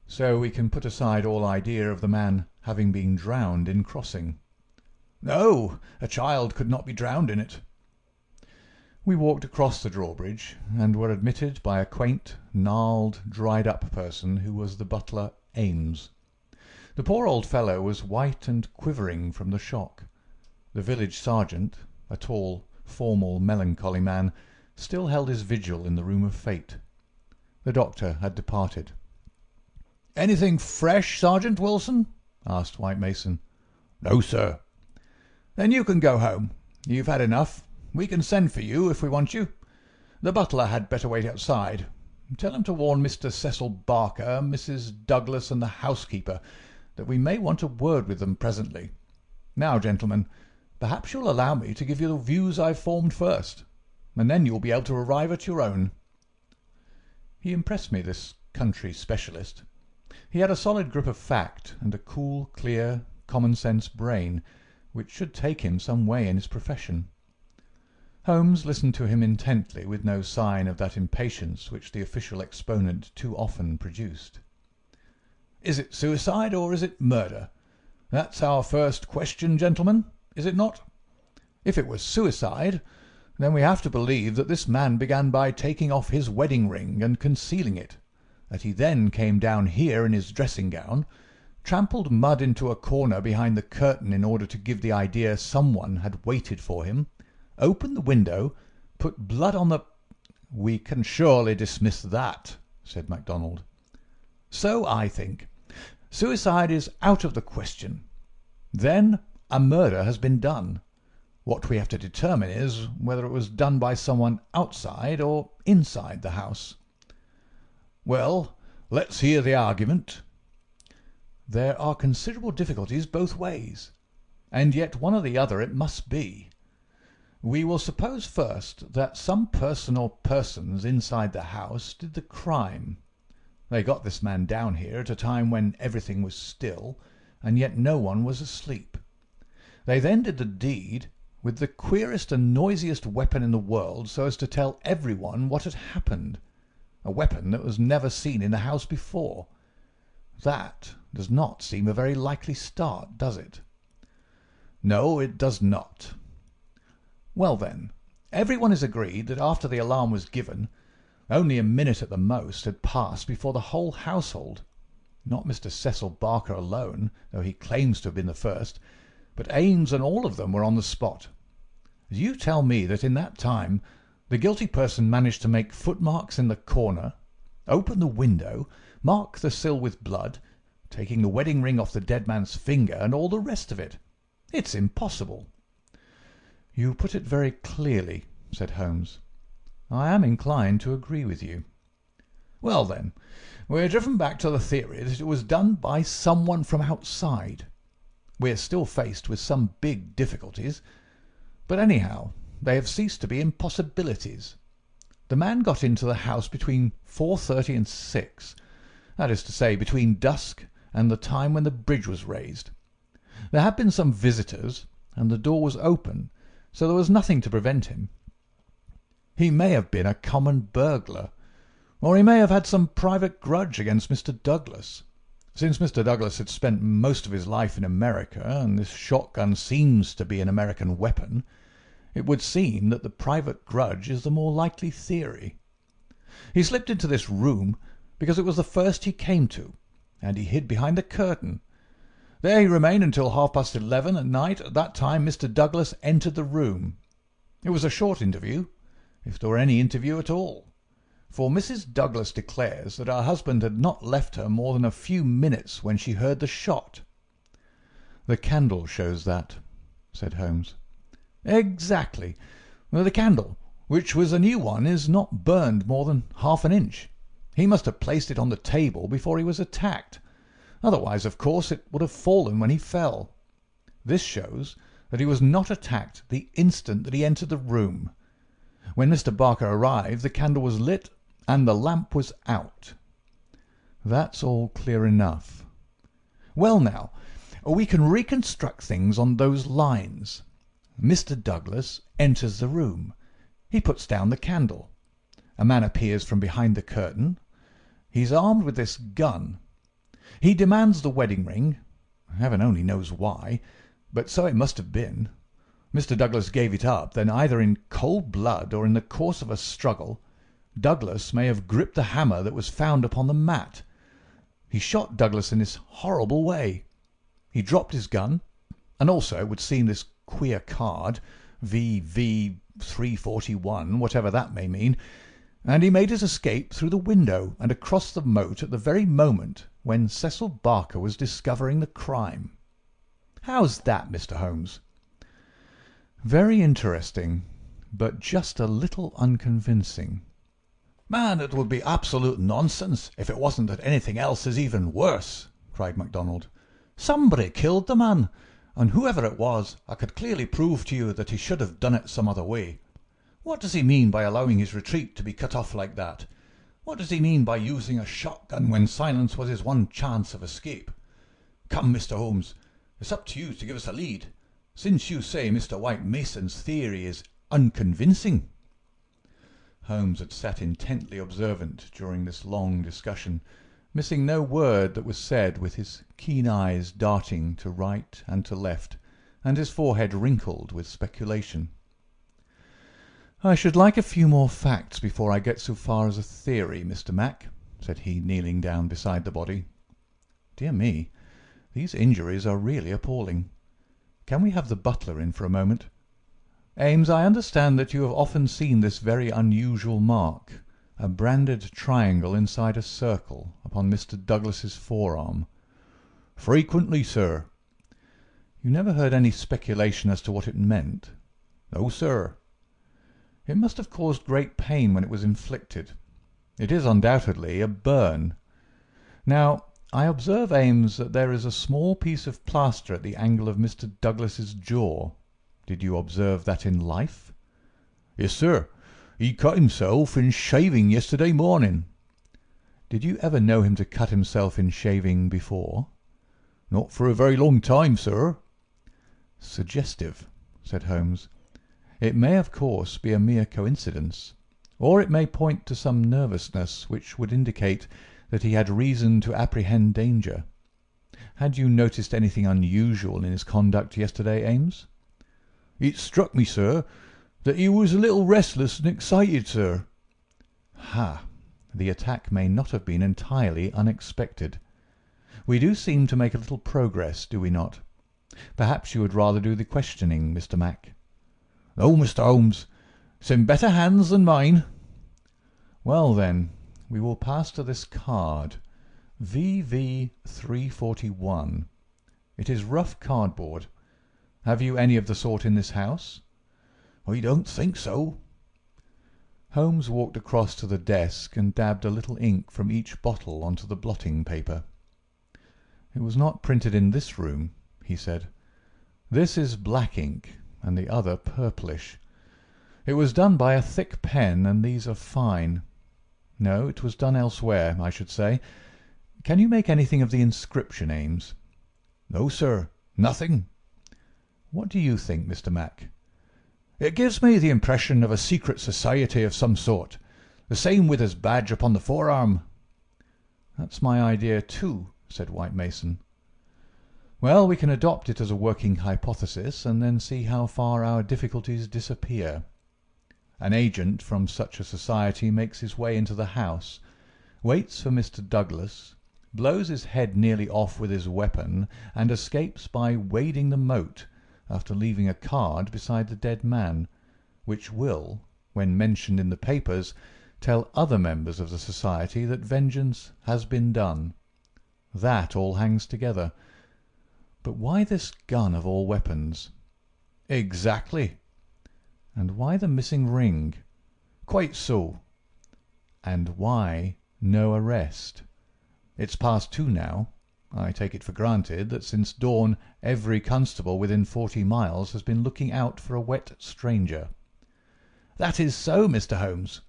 "So we can put aside all idea of the man having been drowned in crossing." "No, a child could not be drowned in it." We walked across the drawbridge and were admitted by a quaint, gnarled, dried-up person who was the butler Ames. The poor old fellow was white and quivering from the shock. The village sergeant, a tall, formal, melancholy man, still held his vigil in the room of fate. The doctor had departed. "Anything fresh, Sergeant Wilson?" asked White Mason. "No, sir." "Then you can go home. You've had enough. We can send for you if we want you. The butler had better wait outside. Tell him to warn Mr. Cecil Barker, Mrs. Douglas, and the housekeeper that we may want a word with them presently. Now, gentlemen, perhaps you'll allow me to give you the views I've formed first, and then you'll be able to arrive at your own." He impressed me, this country specialist. He had a solid grip of fact and a cool, clear, common-sense brain, which should take him some way in his profession. Holmes listened to him intently, with no sign of that impatience which the official exponent too often produced. "Is it suicide or is it murder? That's our first question, gentlemen, is it not? If it was suicide, then we have to believe that this man began by taking off his wedding ring and concealing it, that he then came down here in his dressing-gown, trampled mud into a corner behind the curtain in order to give the idea someone had waited for him, opened the window, put blood on the—" "We can surely dismiss that," said MacDonald. "So I think. Suicide is out of the question. Then a murder has been done. What we have to determine is whether it was done by someone outside or inside the house." "Well, let's hear the argument." "There are considerable difficulties both ways, and yet one or the other it must be. We will suppose first that some person or persons inside the house did the crime. They got this man down here at a time when everything was still, and yet no one was asleep. They then did the deed with the queerest and noisiest weapon in the world, so as to tell everyone what had happened, a weapon that was never seen in the house before. That does not seem a very likely start, does it?" "No, it does not." "Well, then, everyone is agreed that after the alarm was given, only a minute at the most had passed before the whole household, not Mr. Cecil Barker alone, though he claims to have been the first, but Ames and all of them were on the spot. Do you tell me that in that time the guilty person managed to make footmarks in the corner, open the window, mark the sill with blood, taking the wedding ring off the dead man's finger, and all the rest of it? It's impossible." "You put it very clearly," said Holmes. "I am inclined to agree with you." "Well, then, we're driven back to the theory that it was done by someone from outside. We're still faced with some big difficulties, but anyhow, they have ceased to be impossibilities. The man got into the house between 4:30 and 6, that is to say, between dusk and the time when the bridge was raised. There had been some visitors, and the door was open, so there was nothing to prevent him. He may have been a common burglar, Or he may have had some private grudge against Mr. Douglas. Since Mr. Douglas had spent most of his life in America, and this shotgun seems to be an American weapon, it would seem that the private grudge is the more likely theory. He slipped into this room because it was the first he came to, and he hid behind the curtain. There he remained until 11:30 at night. At that time Mr. Douglas entered the room. It was a short interview, if there were any interview at all, for Mrs. Douglas declares that her husband had not left her more than a few minutes when she heard the shot. "The candle shows that," said Holmes. "Exactly. The candle, which was a new one, is not burned more than half an inch. He must have placed it on the table before he was attacked. Otherwise, of course, it would have fallen when he fell. This shows that he was not attacked the instant that he entered the room. When Mr. Barker arrived, the candle was lit and the lamp was out." "That's all clear enough." "Well now, we can reconstruct things on those lines. Mr. Douglas enters the room. He puts down the candle. A man appears from behind the curtain. He's armed with this gun. He demands the wedding ring. Heaven only knows why, but so it must have been. Mr. Douglas gave it up. Then, either in cold blood or in the course of a struggle, Douglas may have gripped the hammer that was found upon the mat. He shot Douglas in this horrible way. He dropped his gun, and also, it would seem, this queer card, VV 341, whatever that may mean, and he made his escape through the window and across the moat at the very moment when Cecil Barker was discovering the crime. How's that, Mr. Holmes?" "Very interesting, but just a little unconvincing." "Man, it would be absolute nonsense if it wasn't that anything else is even worse," cried MacDonald. "Somebody killed the man, and whoever it was, I could clearly prove to you that he should have done it some other way. What does he mean by allowing his retreat to be cut off like that? What does he mean by using a shotgun when silence was his one chance of escape? Come, Mr. Holmes, it's up to you to give us a lead, since you say Mr. White Mason's theory is unconvincing." Holmes had sat intently observant during this long discussion, missing no word that was said, with his keen eyes darting to right and to left, and his forehead wrinkled with speculation. "I should like a few more facts before I get so far as a theory, Mr. Mac," said he, kneeling down beside the body. "Dear me, these injuries are really appalling. Can we have the butler in for a moment? Ames, I understand that you have often seen this very unusual mark, a branded triangle inside a circle, upon Mr. Douglas's forearm." "Frequently, sir." "You never heard any speculation as to what it meant?" "No, sir." "It must have caused great pain when it was inflicted. It is undoubtedly a burn. Now, I observe, Ames, that there is a small piece of plaster at the angle of Mr. Douglas's jaw. Did you observe that in life?" "Yes, sir. He cut himself in shaving yesterday morning." "Did you ever know him to cut himself in shaving before?" "Not for a very long time, sir." "Suggestive," said Holmes. "It may, of course, be a mere coincidence, or it may point to some nervousness which would indicate that he had reason to apprehend danger. Had you noticed anything unusual in his conduct yesterday, Ames?" "It struck me, sir, that he was a little restless and excited, sir." "Ha! The attack may not have been entirely unexpected. We do seem to make a little progress, do we not? Perhaps you would rather do the questioning, Mr. Mac?" "No, Mr. Holmes. It's in better hands than mine." "Well, then, we will pass to this card, VV 341. It is rough cardboard. Have you any of the sort in this house?" "I don't think so." Holmes walked across to the desk and dabbed a little ink from each bottle onto the blotting paper. "It was not printed in this room," he said. "This is black ink, and the other purplish. It was done by a thick pen, and these are fine. No, it was done elsewhere, I should say. Can you make anything of the inscription, Ames?" "No, sir, nothing." "What do you think, Mr. Mac?" "It gives me the impression of a secret society of some sort. The same with his badge upon the forearm." "That's my idea too," said White Mason. "Well, we can adopt it as a working hypothesis, and then see how far our difficulties disappear. An agent from such a society makes his way into the house, waits for Mr. Douglas, blows his head nearly off with his weapon, and escapes by wading the moat, after leaving a card beside the dead man, which will, when mentioned in the papers, tell other members of the society that vengeance has been done. That all hangs together. But why this gun of all weapons?" "Exactly." "And why the missing ring?" "Quite so." "And why no arrest? It's past 2 now. I take it for granted that since dawn every constable within 40 miles has been looking out for a wet stranger." "That is so, Mr. Holmes."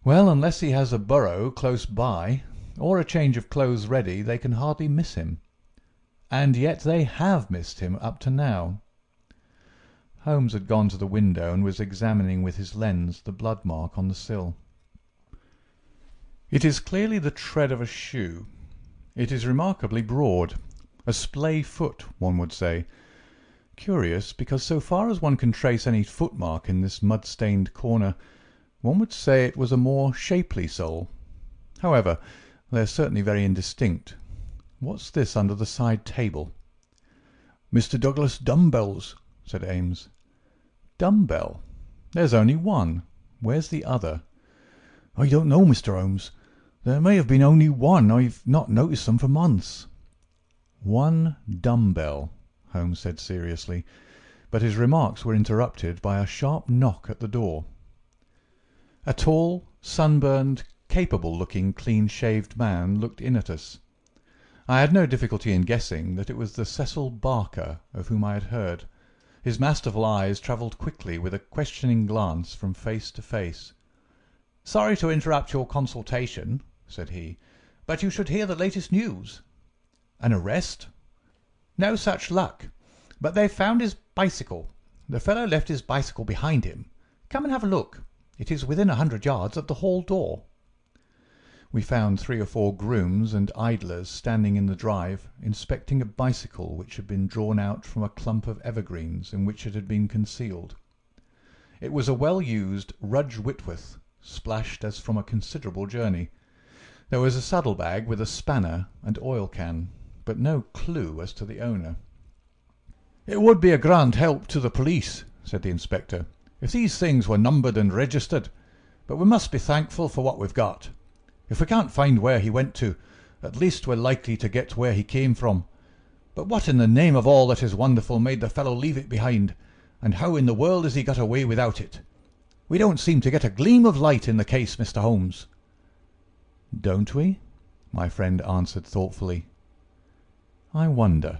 "Well, unless he has a burrow close by, or a change of clothes ready, they can hardly miss him. And yet they have missed him up to now." Holmes had gone to the window and was examining with his lens the blood mark on the sill. "It is clearly the tread of a shoe. It is remarkably broad. A splay foot, one would say. Curious, because so far as one can trace any footmark in this mud-stained corner, one would say it was a more shapely sole. However, they are certainly very indistinct. What's this under the side table?" "Mr. Douglas' dumbbells," said Ames. "Dumbbell? There's only one. Where's the other?" "I don't know, Mr. Holmes. There may have been only one. I've not noticed them for months." "One dumbbell," Holmes said seriously, but his remarks were interrupted by a sharp knock at the door. A tall, sunburned, capable-looking, clean-shaved man looked in at us. I had no difficulty in guessing that it was the Cecil Barker of whom I had heard. His masterful eyes travelled quickly with a questioning glance from face to face. "Sorry to interrupt your consultation," said he, "but you should hear the latest news." "An arrest?" "No such luck. But they've found his bicycle. The fellow left his bicycle behind him. Come and have a look. It is within 100 yards of the hall door." We found 3 or 4 grooms and idlers standing in the drive, inspecting a bicycle which had been drawn out from a clump of evergreens in which it had been concealed. It was a well-used Rudge Whitworth, splashed as from a considerable journey. There was a saddle-bag with a spanner and oil can, but no clue as to the owner. "It would be a grand help to the police," said the inspector, "if these things were numbered and registered, but we must be thankful for what we've got. If we can't find where he went to, at least we're likely to get where he came from. But what in the name of all that is wonderful made the fellow leave it behind, and how in the world has he got away without it? We don't seem to get a gleam of light in the case, Mr. Holmes." "Don't we?" my friend answered thoughtfully. "I wonder."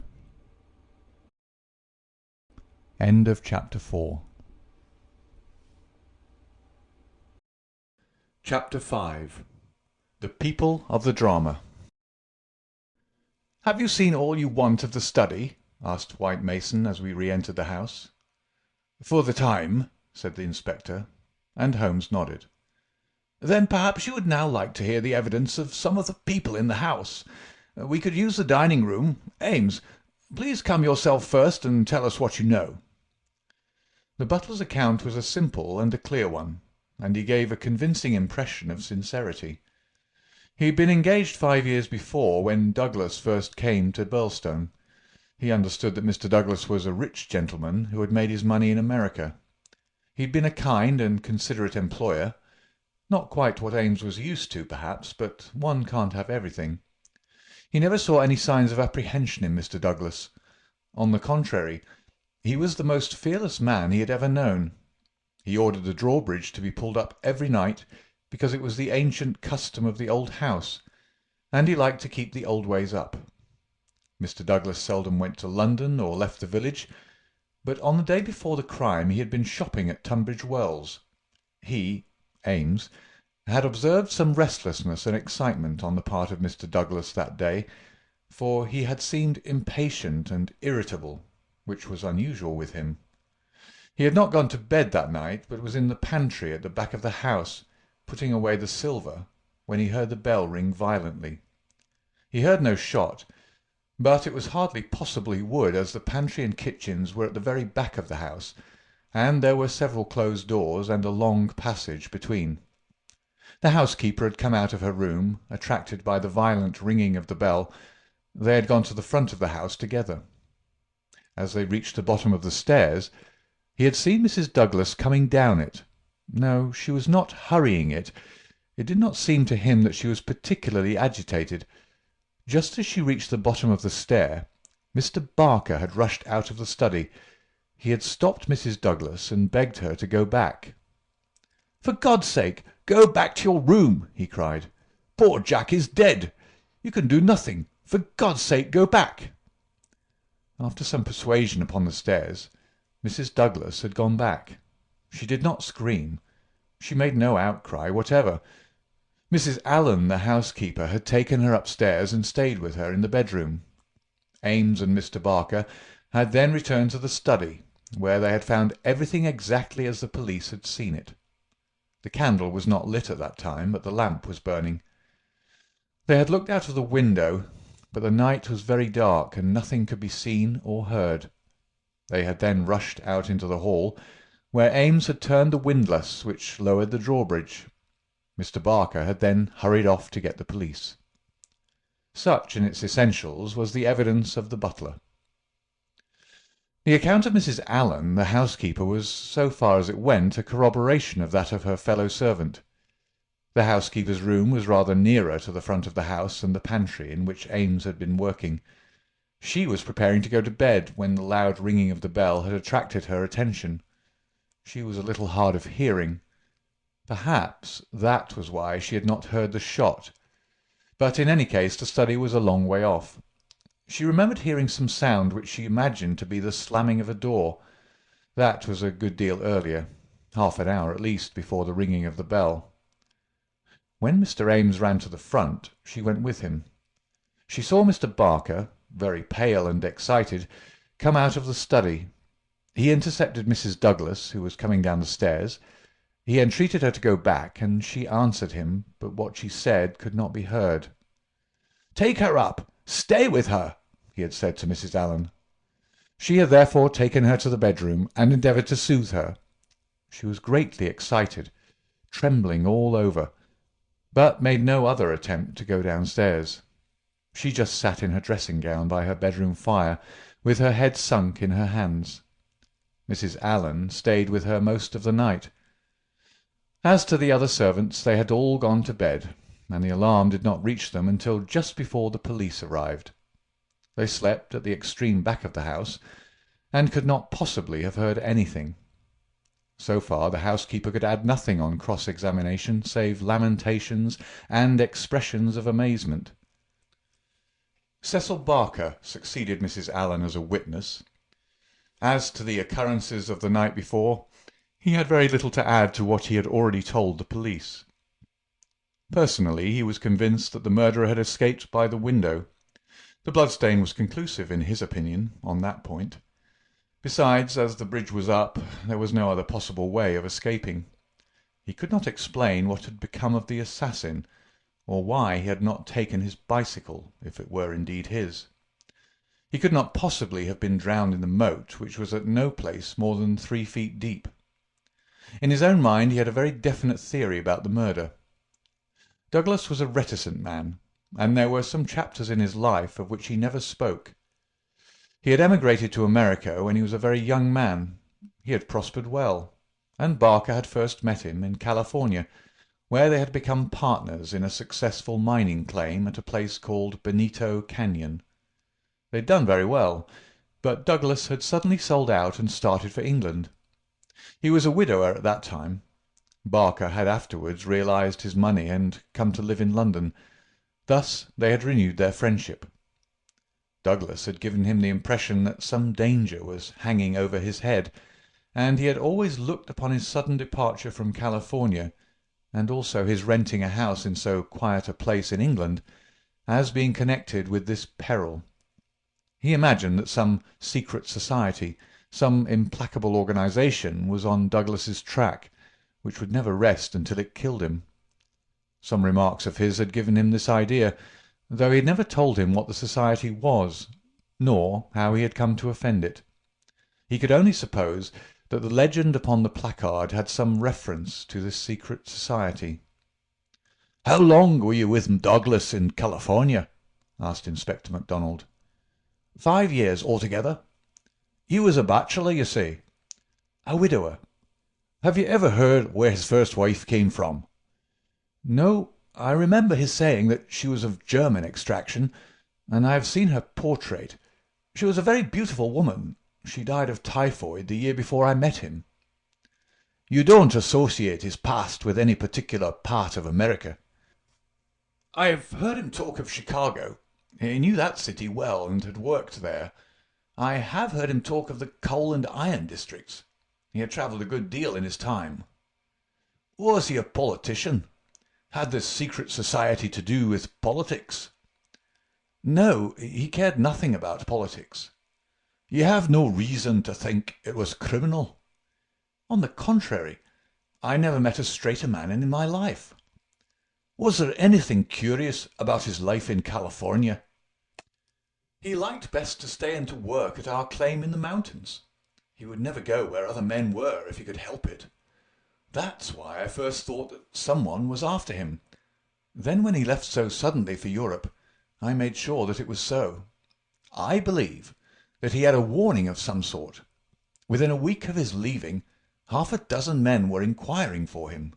End of Chapter 4. Chapter 5. The People of the Drama. "Have you seen all you want of the study?" asked White Mason as we re-entered the house. "For the time," said the inspector, and Holmes nodded. "Then perhaps you would now like to hear the evidence of some of the people in the house. We could use the dining room. Ames, please come yourself first and tell us what you know." The butler's account was a simple and a clear one, and he gave a convincing impression of sincerity. He had been engaged 5 years before, when Douglas first came to Birlstone. He understood that Mr. Douglas was a rich gentleman who had made his money in America. He had been a kind and considerate employer. Not quite what Ames was used to, perhaps, but one can't have everything. He never saw any signs of apprehension in Mr. Douglas. On the contrary, he was the most fearless man he had ever known. He ordered the drawbridge to be pulled up every night, because it was the ancient custom of the old house, and he liked to keep the old ways up. Mr. Douglas seldom went to London or left the village, but on the day before the crime he had been shopping at Tunbridge Wells. He, Ames, had observed some restlessness and excitement on the part of Mr. Douglas that day, for he had seemed impatient and irritable, which was unusual with him. He had not gone to bed that night, but was in the pantry at the back of the house, putting away the silver, when he heard the bell ring violently. He heard no shot, but it was hardly possible he would, as the pantry and kitchens were at the very back of the house, and there were several closed doors and a long passage between. The housekeeper had come out of her room, attracted by the violent ringing of the bell. They had gone to the front of the house together. As they reached the bottom of the stairs, he had seen Mrs. Douglas coming down it. No, she was not hurrying it. It did not seem to him that she was particularly agitated. Just as she reached the bottom of the stair, Mr. Barker had rushed out of the study. He had stopped Mrs. Douglas and begged her to go back. "For God's sake, go back to your room," he cried. "Poor Jack is dead. You can do nothing. For God's sake, go back." After some persuasion upon the stairs, Mrs. Douglas had gone back. She did not scream. She made no outcry whatever. Mrs. Allen, the housekeeper, had taken her upstairs and stayed with her in the bedroom. Ames and Mr. Barker had then returned to the study, where they had found everything exactly as the police had seen it. The candle was not lit at that time, but the lamp was burning. They had looked out of the window, but the night was very dark, and nothing could be seen or heard. They had then rushed out into the hall, where Ames had turned the windlass which lowered the drawbridge. Mr. Barker had then hurried off to get the police. Such, in its essentials, was the evidence of the butler. The account of Mrs. Allen, the housekeeper, was, so far as it went, a corroboration of that of her fellow-servant. The housekeeper's room was rather nearer to the front of the house than the pantry in which Ames had been working. She was preparing to go to bed when the loud ringing of the bell had attracted her attention. She was a little hard of hearing. Perhaps that was why she had not heard the shot. But in any case the study was a long way off. She remembered hearing some sound which she imagined to be the slamming of a door. That was a good deal earlier, half an hour at least before the ringing of the bell. When Mr. Ames ran to the front, she went with him. She saw Mr. Barker, very pale and excited, come out of the study. He intercepted Mrs. Douglas, who was coming down the stairs. He entreated her to go back, and she answered him, but what she said could not be heard. "Take her up! Stay with her!" he had said to Mrs. Allen. She had therefore taken her to the bedroom, and endeavoured to soothe her. She was greatly excited, trembling all over, but made no other attempt to go downstairs. She just sat in her dressing-gown by her bedroom fire, with her head sunk in her hands. Mrs. Allen stayed with her most of the night. As to the other servants, they had all gone to bed, and the alarm did not reach them until just before the police arrived. They slept at the extreme back of the house, and could not possibly have heard anything. So far the housekeeper could add nothing on cross-examination save lamentations and expressions of amazement. Cecil Barker succeeded Mrs. Allen as a witness. As to the occurrences of the night before, he had very little to add to what he had already told the police. Personally, he was convinced that the murderer had escaped by the window. The bloodstain was conclusive, in his opinion, on that point. Besides, as the bridge was up, there was no other possible way of escaping. He could not explain what had become of the assassin, or why he had not taken his bicycle, if it were indeed his. He could not possibly have been drowned in the moat, which was at no place more than 3 feet deep. In his own mind he had a very definite theory about the murder. Douglas was a reticent man, and there were some chapters in his life of which he never spoke. He had emigrated to America when he was a very young man. He had prospered well, and Barker had first met him in California, where they had become partners in a successful mining claim at a place called Benito Canyon. They had done very well, but Douglas had suddenly sold out and started for England. He was a widower at that time. Barker had afterwards realized his money and come to live in London. Thus they had renewed their friendship. Douglas had given him the impression that some danger was hanging over his head, and he had always looked upon his sudden departure from California, and also his renting a house in so quiet a place in England, as being connected with this peril. He imagined that some secret society, some implacable organization, was on Douglas's track, which would never rest until it killed him. Some remarks of his had given him this idea, though he had never told him what the society was, nor how he had come to offend it. He could only suppose that the legend upon the placard had some reference to this secret society. "How long were you with Douglas in California?" asked Inspector MacDonald. "5 years altogether. He was a bachelor, you say?" "A widower." "Have you ever heard where his first wife came from?" "No. I remember his saying that she was of German extraction, and I have seen her portrait. She was a very beautiful woman. She died of typhoid the year before I met him." "You don't associate his past with any particular part of America?" "I have heard him talk of Chicago. He knew that city well and had worked there. I have heard him talk of the coal and iron districts. He had travelled a good deal in his time." "Was he a politician? Had this secret society to do with politics?" "No, he cared nothing about politics." "You have no reason to think it was criminal?" "On the contrary, I never met a straighter man in my life." "Was there anything curious about his life in California?" "He liked best to stay and to work at our claim in the mountains. He would never go where other men were if he could help it. That's why I first thought that someone was after him. Then when he left so suddenly for Europe, I made sure that it was so. I believe that he had a warning of some sort. Within a week of his leaving, 6 men were inquiring for him."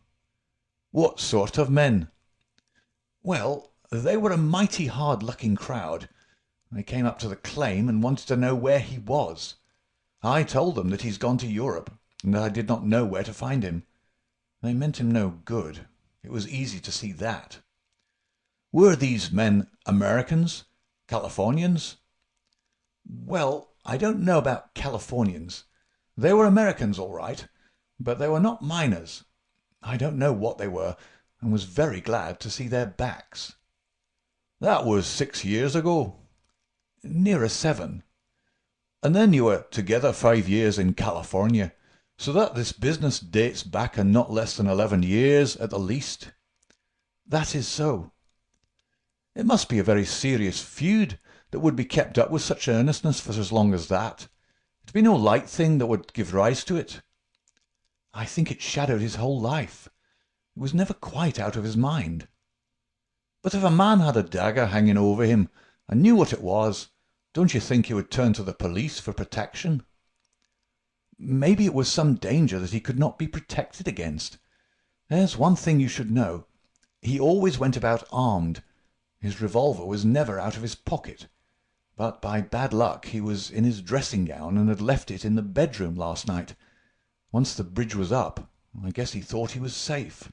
"What sort of men?" "Well, they were a mighty hard-looking crowd. They came up to the claim and wanted to know where he was. I told them that he's gone to Europe, and that I did not know where to find him. They meant him no good. It was easy to see that." "Were these men Americans? Californians?" "Well, I don't know about Californians. They were Americans all right, but they were not miners. I don't know what they were, and was very glad to see their backs." "That was 6 years ago?" "Nearer 7. "And then you were together 5 years in California, so that this business dates back a not less than 11 years at the least?" "That is so." "It must be a very serious feud that would be kept up with such earnestness for as long as that. It'd be no light thing that would give rise to it." "I think it shadowed his whole life. It was never quite out of his mind." "But if a man had a dagger hanging over him and knew what it was, don't you think he would turn to the police for protection?" "Maybe it was some danger that he could not be protected against. There's one thing you should know. He always went about armed. His revolver was never out of his pocket. But by bad luck he was in his dressing gown and had left it in the bedroom last night. Once the bridge was up, I guess he thought he was safe."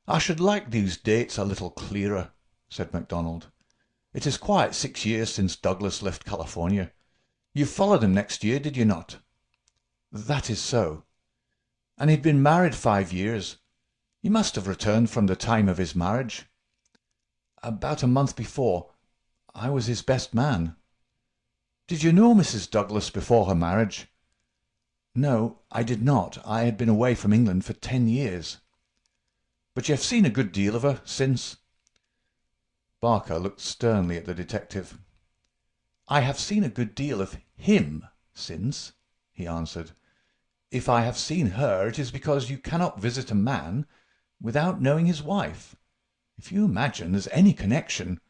"I should like these dates a little clearer," said MacDonald. "It is quite 6 years since Douglas left California. You followed him next year, did you not?" "That is so." "And he'd been married 5 years. He must have returned from the time of his marriage." "About a month before. I was his best man." "Did you know Mrs. Douglas before her marriage?" "No, I did not. I had been away from England for 10 years." "But you have seen a good deal of her since?" Barker looked sternly at the detective. "I have seen a good deal of him since," he answered. "If I have seen her, it is because you cannot visit a man without knowing his wife. If you imagine there's any connection—"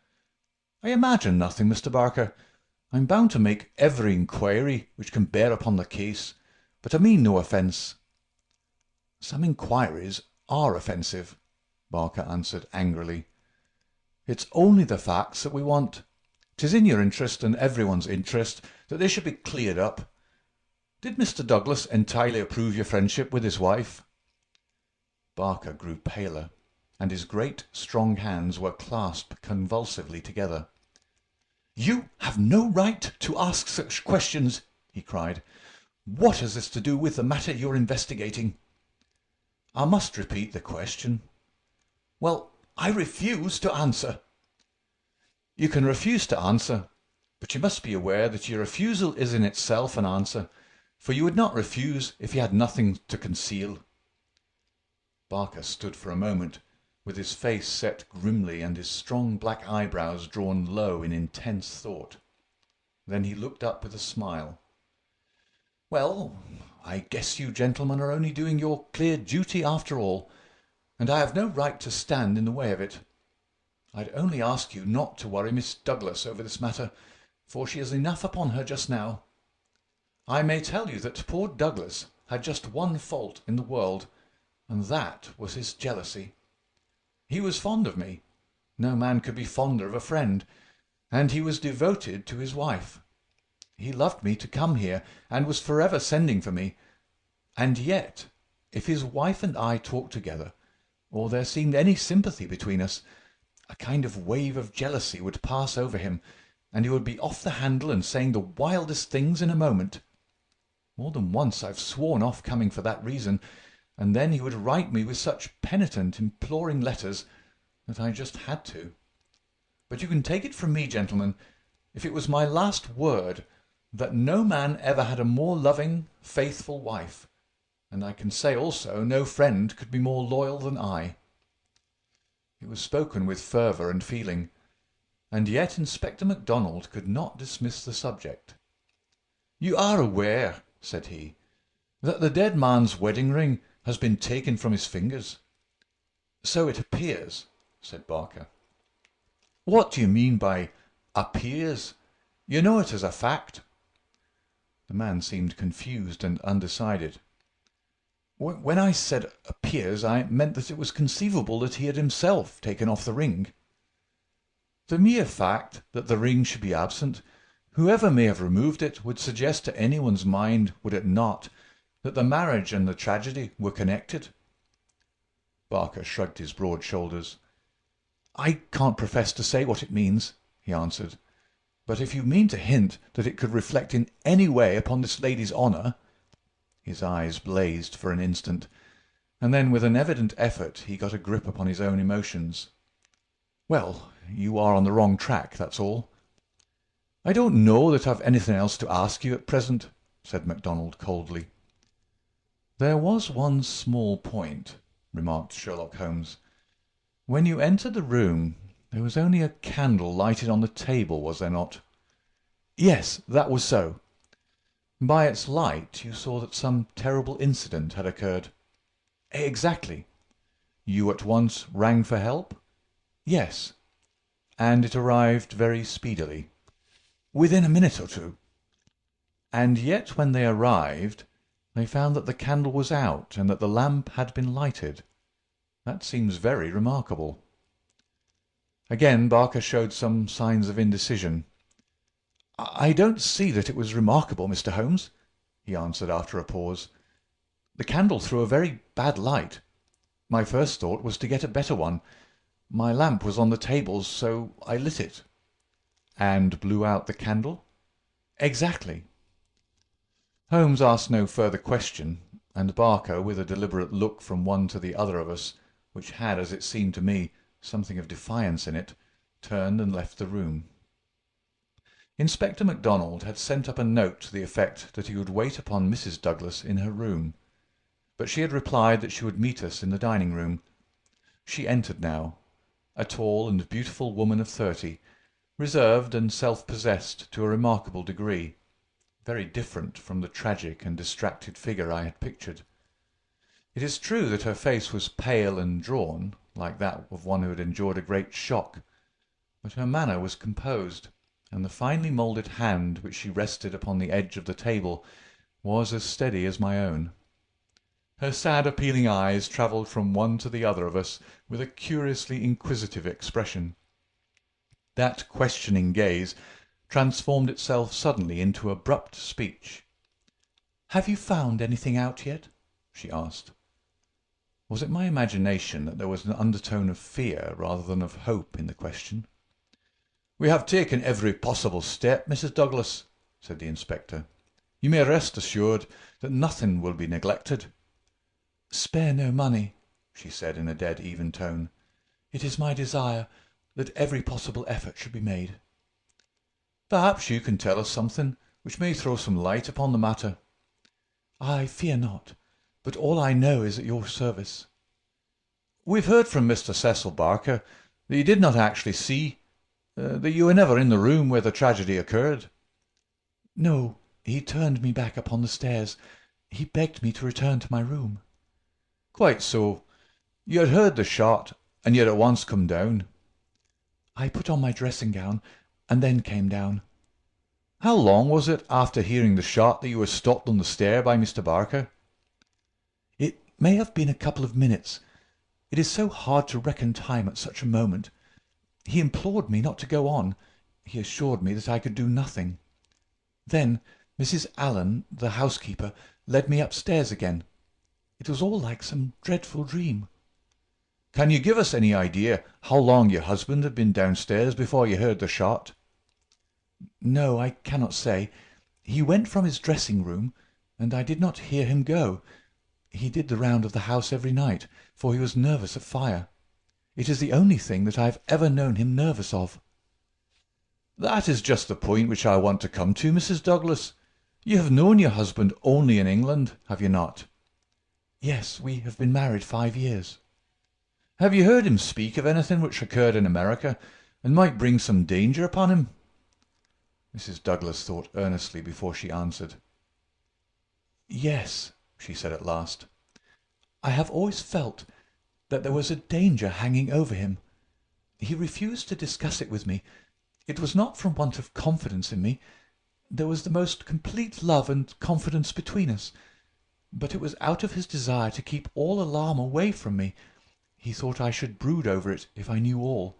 "I imagine nothing, Mr. Barker. I am bound to make every inquiry which can bear upon the case, but I mean no offence." "Some inquiries are offensive," Barker answered angrily. "It's only the facts that we want. 'Tis in your interest and everyone's interest that they should be cleared up. Did Mr. Douglas entirely approve your friendship with his wife?" Barker grew paler, and his great strong hands were clasped convulsively together. "You have no right to ask such questions," he cried. "What has this to do with the matter you're investigating?" "I must repeat the question." "Well, I refuse to answer." "You can refuse to answer, but you must be aware that your refusal is in itself an answer, for you would not refuse if you had nothing to conceal." Barker stood for a moment, with his face set grimly and his strong black eyebrows drawn low in intense thought. Then he looked up with a smile. "Well, I guess you gentlemen are only doing your clear duty after all, and I have no right to stand in the way of it. I'd only ask you not to worry Miss Douglas over this matter, for she has enough upon her just now. I may tell you that poor Douglas had just one fault in the world, and that was his jealousy. He was fond of me. No man could be fonder of a friend, and he was devoted to his wife. He loved me to come here, and was forever sending for me. And yet, if his wife and I talked together, or there seemed any sympathy between us, a kind of wave of jealousy would pass over him, and he would be off the handle and saying the wildest things in a moment. More than once I've sworn off coming for that reason, and then he would write me with such penitent, imploring letters that I just had to. But you can take it from me, gentlemen, if it was my last word, that no man ever had a more loving, faithful wife, and I can say also no friend could be more loyal than I." It was spoken with fervour and feeling, and yet Inspector MacDonald could not dismiss the subject. "You are aware," said he, "that the dead man's wedding ring has been taken from his fingers?" "So it appears," said Barker. "What do you mean by appears? You know it as a fact." The man seemed confused and undecided. "When I said appears, I meant that it was conceivable that he had himself taken off the ring." "The mere fact that the ring should be absent, whoever may have removed it, would suggest to anyone's mind, would it not, that the marriage and the tragedy were connected?" Barker shrugged his broad shoulders. "I can't profess to say what it means," he answered, "but if you mean to hint that it could reflect in any way upon this lady's honour—" His eyes blazed for an instant, and then with an evident effort he got a grip upon his own emotions. "Well, you are on the wrong track, that's all." "I don't know that I've anything else to ask you at present," said MacDonald coldly. "There was one small point," remarked Sherlock Holmes. "When you entered the room there was only a candle lighted on the table, was there not?" "Yes, that was so." "By its light you saw that some terrible incident had occurred?" "Exactly." "You at once rang for help?" "Yes." "And it arrived very speedily?" "Within a minute or two." "And yet when they arrived they found that the candle was out and that the lamp had been lighted. That seems very remarkable." Again Barker showed some signs of indecision. "I don't see that it was remarkable, Mr. Holmes," he answered after a pause. "The candle threw a very bad light. My first thought was to get a better one. My lamp was on the table, so I lit it." "And blew out the candle?" "Exactly." Holmes asked no further question, and Barker, with a deliberate look from one to the other of us, which had, as it seemed to me, something of defiance in it, turned and left the room. Inspector MacDonald had sent up a note to the effect that he would wait upon Mrs. Douglas in her room, but she had replied that she would meet us in the dining-room. She entered now, a tall and beautiful woman of 30, reserved and self-possessed to a remarkable degree, very different from the tragic and distracted figure I had pictured. It is true that her face was pale and drawn, like that of one who had endured a great shock, but her manner was composed, and the finely moulded hand which she rested upon the edge of the table was as steady as my own. Her sad appealing eyes travelled from one to the other of us with a curiously inquisitive expression. That questioning gaze transformed itself suddenly into abrupt speech. "Have you found anything out yet?" she asked. Was it my imagination that there was an undertone of fear rather than of hope in the question? "We have taken every possible step, Mrs. Douglas," said the inspector. "You may rest assured that nothing will be neglected." "Spare no money," she said in a dead even tone. "It is my desire that every possible effort should be made." "Perhaps you can tell us something which may throw some light upon the matter." "I fear not, but all I know is at your service." We've heard from Mr. Cecil Barker that you did not actually see, that you were never in the room where the tragedy occurred." "No, he turned me back upon the stairs. He begged me to return to my room." "Quite so. You had heard the shot, and you had at once come down." "I put on my dressing gown, and then came down." "How long was it after hearing the shot that you were stopped on the stair by Mr. Barker?" "It may have been a couple of minutes. It is so hard to reckon time at such a moment. He implored me not to go on. He assured me that I could do nothing. Then Mrs. Allen, the housekeeper, led me upstairs again. It was all like some dreadful dream." "Can you give us any idea how long your husband had been downstairs before you heard the shot?" "No, I cannot say. He went from his dressing room, and I did not hear him go. He did the round of the house every night, for he was nervous of fire. It is the only thing that I have ever known him nervous of." "That is just the point which I want to come to, Mrs. Douglas. You have known your husband only in England, have you not?" "Yes, we have been married 5 years." "Have you heard him speak of anything which occurred in America, and might bring some danger upon him?" Mrs. Douglas thought earnestly before she answered. "Yes," she said at last. "I have always felt that there was a danger hanging over him. He refused to discuss it with me. It was not from want of confidence in me. There was the most complete love and confidence between us. But it was out of his desire to keep all alarm away from me. He thought I should brood over it if I knew all,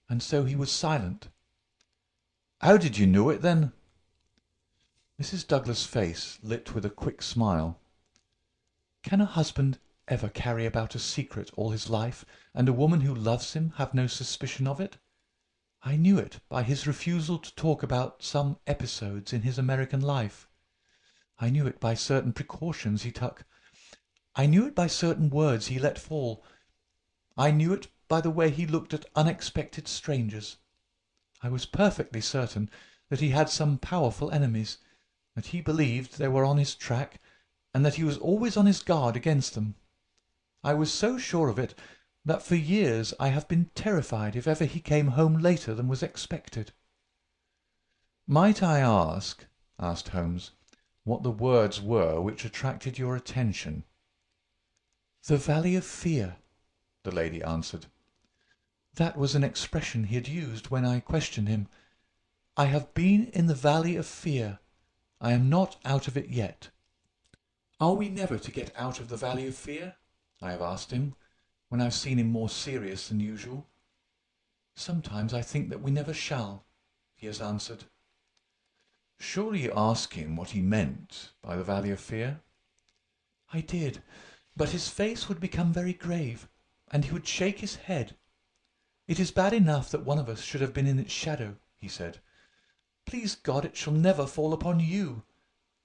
and so he was silent." "How did you know it, then?" Mrs. Douglas' face lit with a quick smile. "Can a husband ever carry about a secret all his life, and a woman who loves him have no suspicion of it? I knew it by his refusal to talk about some episodes in his American life. I knew it by certain precautions he took. I knew it by certain words he let fall. I knew it by the way he looked at unexpected strangers. I was perfectly certain that he had some powerful enemies, that he believed they were on his track, and that he was always on his guard against them. I was so sure of it that for years I have been terrified if ever he came home later than was expected." "Might I ask," asked Holmes, "what the words were which attracted your attention?" "The Valley of Fear," the lady answered. "That was an expression he had used when I questioned him. I have been in the Valley of Fear. I am not out of it yet." "Are we never to get out of the Valley of Fear?" I have asked him, when I have seen him more serious than usual. "Sometimes I think that we never shall," he has answered. "Surely you asked him what he meant by the Valley of Fear?" "I did, but his face would become very grave, and he would shake his head. 'It is bad enough that one of us should have been in its shadow,' he said. 'Please God it shall never fall upon you.'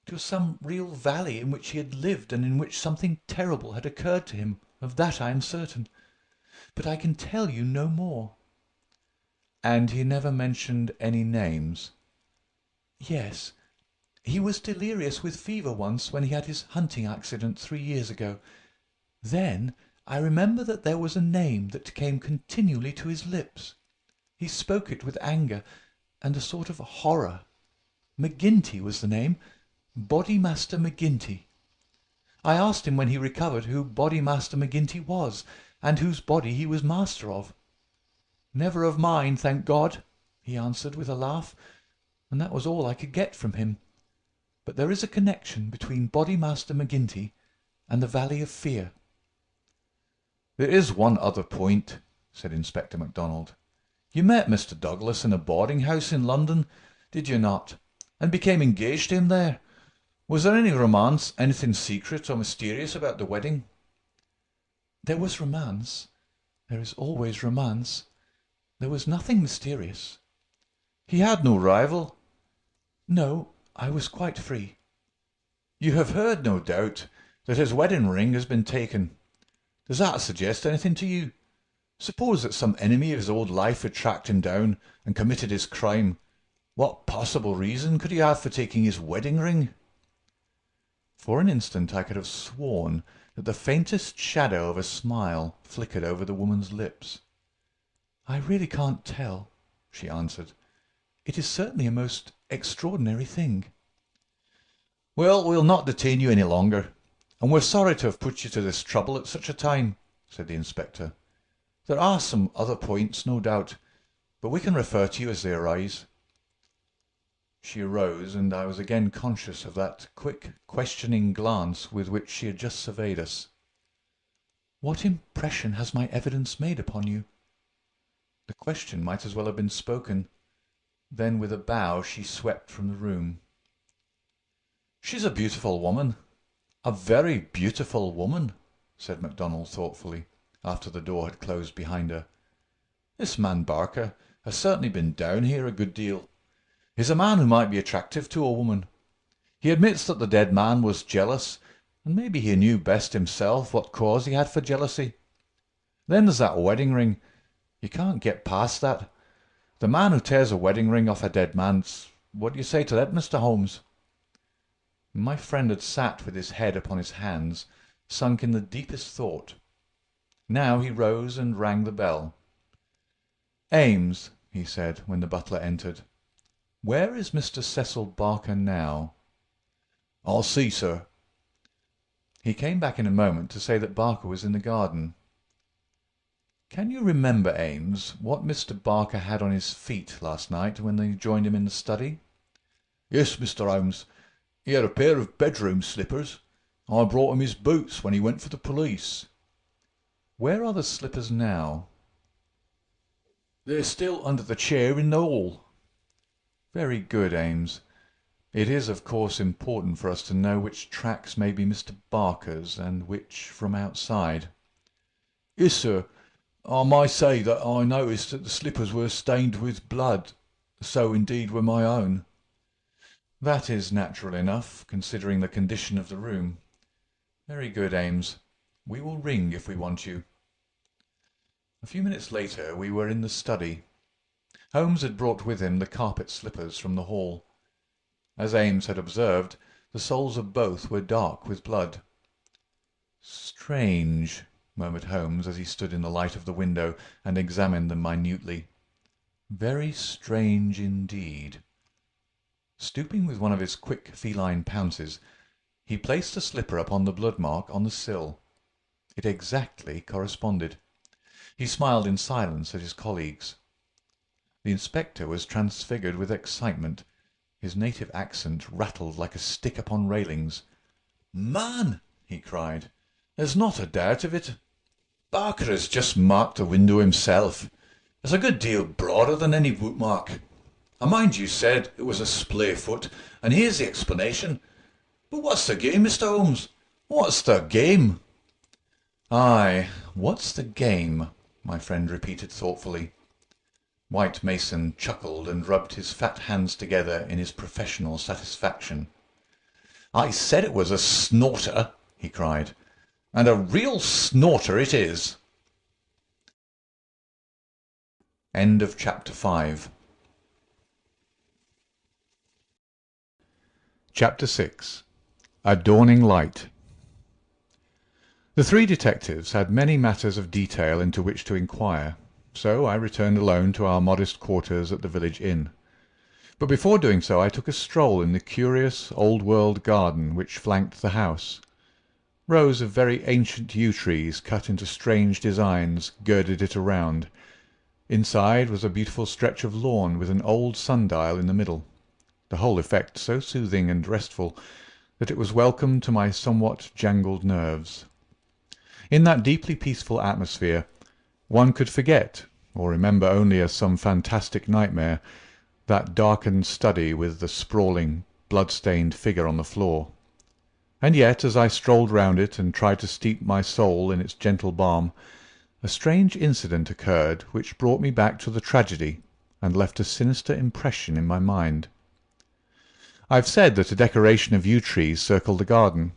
It was some real valley in which he had lived, and in which something terrible had occurred to him, of that I am certain. But I can tell you no more." "And he never mentioned any names?" "Yes. He was delirious with fever once when he had his hunting accident 3 years ago. Then I remember that there was a name that came continually to his lips. He spoke it with anger and a sort of horror. McGinty was the name. Bodymaster McGinty. I asked him when he recovered who Bodymaster McGinty was, and whose body he was master of. 'Never of mine, thank God,' he answered with a laugh, and that was all I could get from him. But there is a connection between Bodymaster McGinty and the Valley of Fear." "There is one other point," said Inspector MacDonald. "You met Mr. Douglas in a boarding-house in London, did you not, and became engaged to him there? Was there any romance, anything secret or mysterious about the wedding?" "There was romance. There is always romance. There was nothing mysterious." "He had no rival?" "No, I was quite free." "You have heard, no doubt, that his wedding ring has been taken. Does that suggest anything to you? Suppose that some enemy of his old life had tracked him down and committed his crime. What possible reason could he have for taking his wedding ring?" For an instant I could have sworn that the faintest shadow of a smile flickered over the woman's lips. "I really can't tell," she answered. "It is certainly a most extraordinary thing." "Well, we'll not detain you any longer, and we're sorry to have put you to this trouble at such a time," said the inspector. "There are some other points, no doubt, but we can refer to you as they arise." She arose, and I was again conscious of that quick, questioning glance with which she had just surveyed us. "What impression has my evidence made upon you?" The question might as well have been spoken. Then with a bow she swept from the room. "She's a beautiful woman, a very beautiful woman," said MacDonald thoughtfully, after the door had closed behind her. "This man Barker has certainly been down here a good deal. He's a man who might be attractive to a woman. He admits that the dead man was jealous, and maybe he knew best himself what cause he had for jealousy. Then there's that wedding ring. You can't get past that. The man who tears a wedding ring off a dead man's... What do you say to that, Mr. Holmes?" My friend had sat with his head upon his hands, sunk in the deepest thought. Now he rose and rang the bell. "Ames," he said, when the butler entered, "where is Mr. Cecil Barker now?" "I'll see, sir." He came back in a moment to say that Barker was in the garden. "Can you remember, Ames, what Mr. Barker had on his feet last night when they joined him in the study?" "Yes, Mr. Holmes. He had a pair of bedroom slippers. I brought him his boots when he went for the police." "Where are the slippers now?" "They're still under the chair in the hall." "Very good, Ames. It is, of course, important for us to know which tracks may be Mr. Barker's and which from outside." "Yes, sir. I may say that I noticed that the slippers were stained with blood. So indeed were my own." "That is natural enough, considering the condition of the room. Very good, Ames. We will ring if we want you." A few minutes later we were in the study. Holmes had brought with him the carpet slippers from the hall. As Ames had observed, the soles of both were dark with blood. "Strange," murmured Holmes as he stood in the light of the window and examined them minutely. "Very strange indeed." Stooping with one of his quick feline pounces, he placed the slipper upon the blood mark on the sill. It exactly corresponded. He smiled in silence at his colleagues. The inspector was transfigured with excitement. His native accent rattled like a stick upon railings. "Man," he cried, "there's not a doubt of it. Barker has just marked the window himself. It's a good deal broader than any bootmark. I mind you said it was a splay foot, and here's the explanation. But what's the game, Mr. Holmes? What's the game?" "Aye, what's the game?" my friend repeated thoughtfully. White Mason chuckled and rubbed his fat hands together in his professional satisfaction. "I said it was a snorter," he cried, "and a real snorter it is." End of chapter 5. Chapter 6. A Dawning Light. The three detectives had many matters of detail into which to inquire, so I returned alone to our modest quarters at the village inn. But before doing so I took a stroll in the curious old-world garden which flanked the house. Rows of very ancient yew trees cut into strange designs girded it around. Inside was a beautiful stretch of lawn with an old sundial in the middle, the whole effect so soothing and restful that it was welcome to my somewhat jangled nerves. In that deeply peaceful atmosphere one could forget, or remember only as some fantastic nightmare, that darkened study with the sprawling, blood-stained figure on the floor. And yet, as I strolled round it and tried to steep my soul in its gentle balm, a strange incident occurred which brought me back to the tragedy and left a sinister impression in my mind. I have said that a decoration of yew trees circled the garden.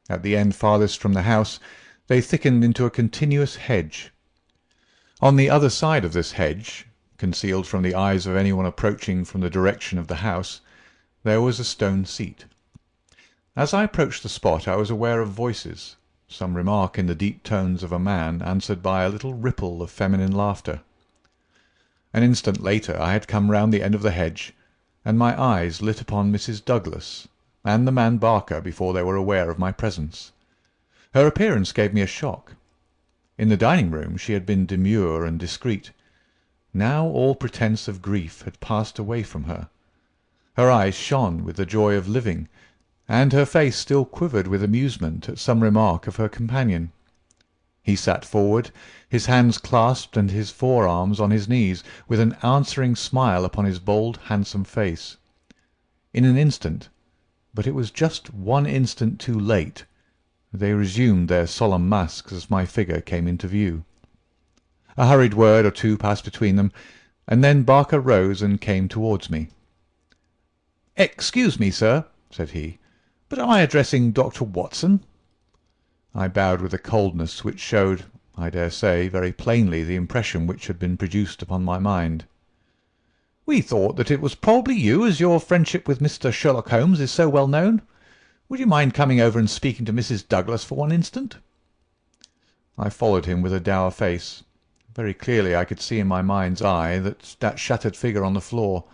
At the end farthest from the house they thickened into a continuous hedge. On the other side of this hedge, concealed from the eyes of anyone approaching from the direction of the house, there was a stone seat. As I approached the spot I was aware of voices, some remark in the deep tones of a man answered by a little ripple of feminine laughter. An instant later I had come round the end of the hedge, and my eyes lit upon Mrs. Douglas and the man Barker before they were aware of my presence. Her appearance gave me a shock. In the dining-room she had been demure and discreet. Now all pretence of grief had passed away from her. Her eyes shone with the joy of living, and her face still quivered with amusement at some remark of her companion. He sat forward, his hands clasped and his forearms on his knees, with an answering smile upon his bold, handsome face. In an instant, but it was just one instant too late, they resumed their solemn masks as my figure came into view. A hurried word or two passed between them, and then Barker rose and came towards me. "Excuse me, sir," said he, "but am I addressing Dr. Watson?" I bowed with a coldness which showed, I dare say, very plainly the impression which had been produced upon my mind. "We thought that it was probably you, as your friendship with Mr. Sherlock Holmes is so well known. Would you mind coming over and speaking to Mrs. Douglas for one instant?" I followed him with a dour face. Very clearly I could see in my mind's eye that shattered figure on the floor.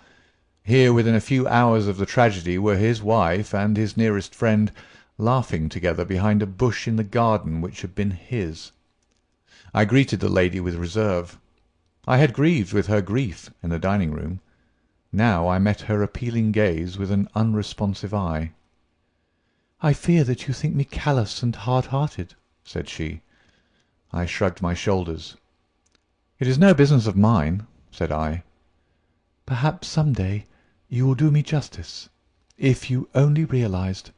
Here within a few hours of the tragedy were his wife and his nearest friend, laughing together behind a bush in the garden which had been his. I greeted the lady with reserve. I had grieved with her grief in the dining-room. Now I met her appealing gaze with an unresponsive eye. "I fear that you think me callous and hard-hearted," said she. I shrugged my shoulders. "It is no business of mine," said I. "Perhaps some day you will do me justice, if you only realized—"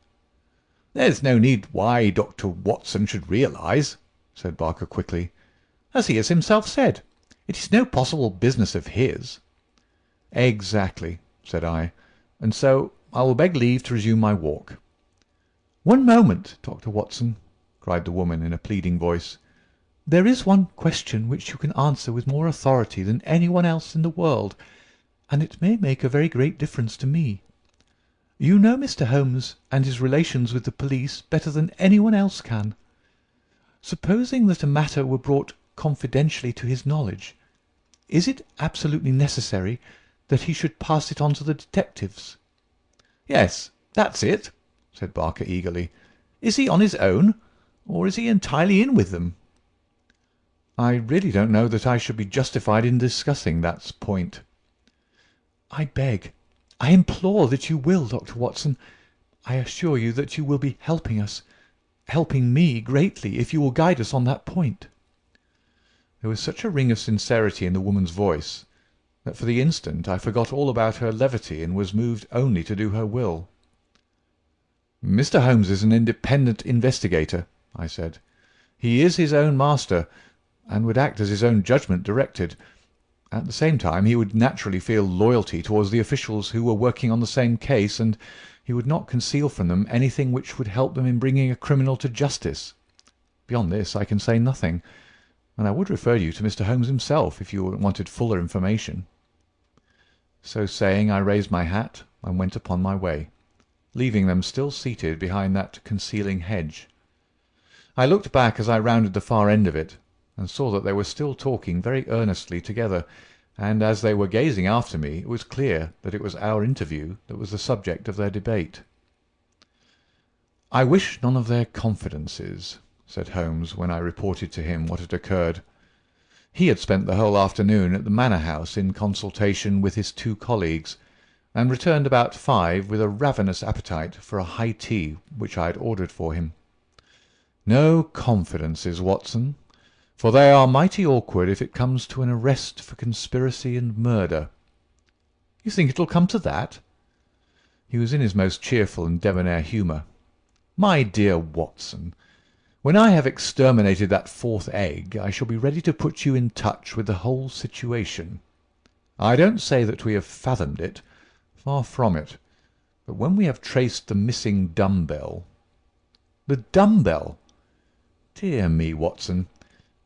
"There's no need why Dr. Watson should realize," said Barker quickly. "As he has himself said, it is no possible business of his." "Exactly," said I, "and so I will beg leave to resume my walk." "One moment, Dr. Watson," cried the woman in a pleading voice. "There is one question which you can answer with more authority than anyone else in the world, and it may make a very great difference to me. You know Mr. Holmes and his relations with the police better than anyone else can. Supposing that a matter were brought confidentially to his knowledge, is it absolutely necessary that he should pass it on to the detectives?" "Yes, that's it," said Barker eagerly. "Is he on his own, or is he entirely in with them?" "I really don't know that I should be justified in discussing that point." "I beg, I implore that you will, Dr. Watson. I assure you that you will be helping us, helping me greatly, if you will guide us on that point." There was such a ring of sincerity in the woman's voice that for the instant I forgot all about her levity and was moved only to do her will. "Mr. Holmes is an independent investigator," I said. "He is his own master, and would act as his own judgment directed. At the same time he would naturally feel loyalty towards the officials who were working on the same case, and he would not conceal from them anything which would help them in bringing a criminal to justice. Beyond this I can say nothing, and I would refer you to Mr. Holmes himself if you wanted fuller information." So saying, I raised my hat and went upon my way, leaving them still seated behind that concealing hedge. I looked back as I rounded the far end of it, and saw that they were still talking very earnestly together, and as they were gazing after me it was clear that it was our interview that was the subject of their debate. "I wish none of their confidences," said Holmes when I reported to him what had occurred. He had spent the whole afternoon at the manor house in consultation with his two colleagues, and returned about 5 with a ravenous appetite for a high tea which I had ordered for him. "No confidences, Watson, for they are mighty awkward if it comes to an arrest for conspiracy and murder." "You think it will come to that?" He was in his most cheerful and debonair humour. "My dear Watson, when I have exterminated that 4th egg, I shall be ready to put you in touch with the whole situation. I don't say that we have fathomed it, far from it, but when we have traced the missing dumbbell—" "The dumbbell!" "Dear me, Watson,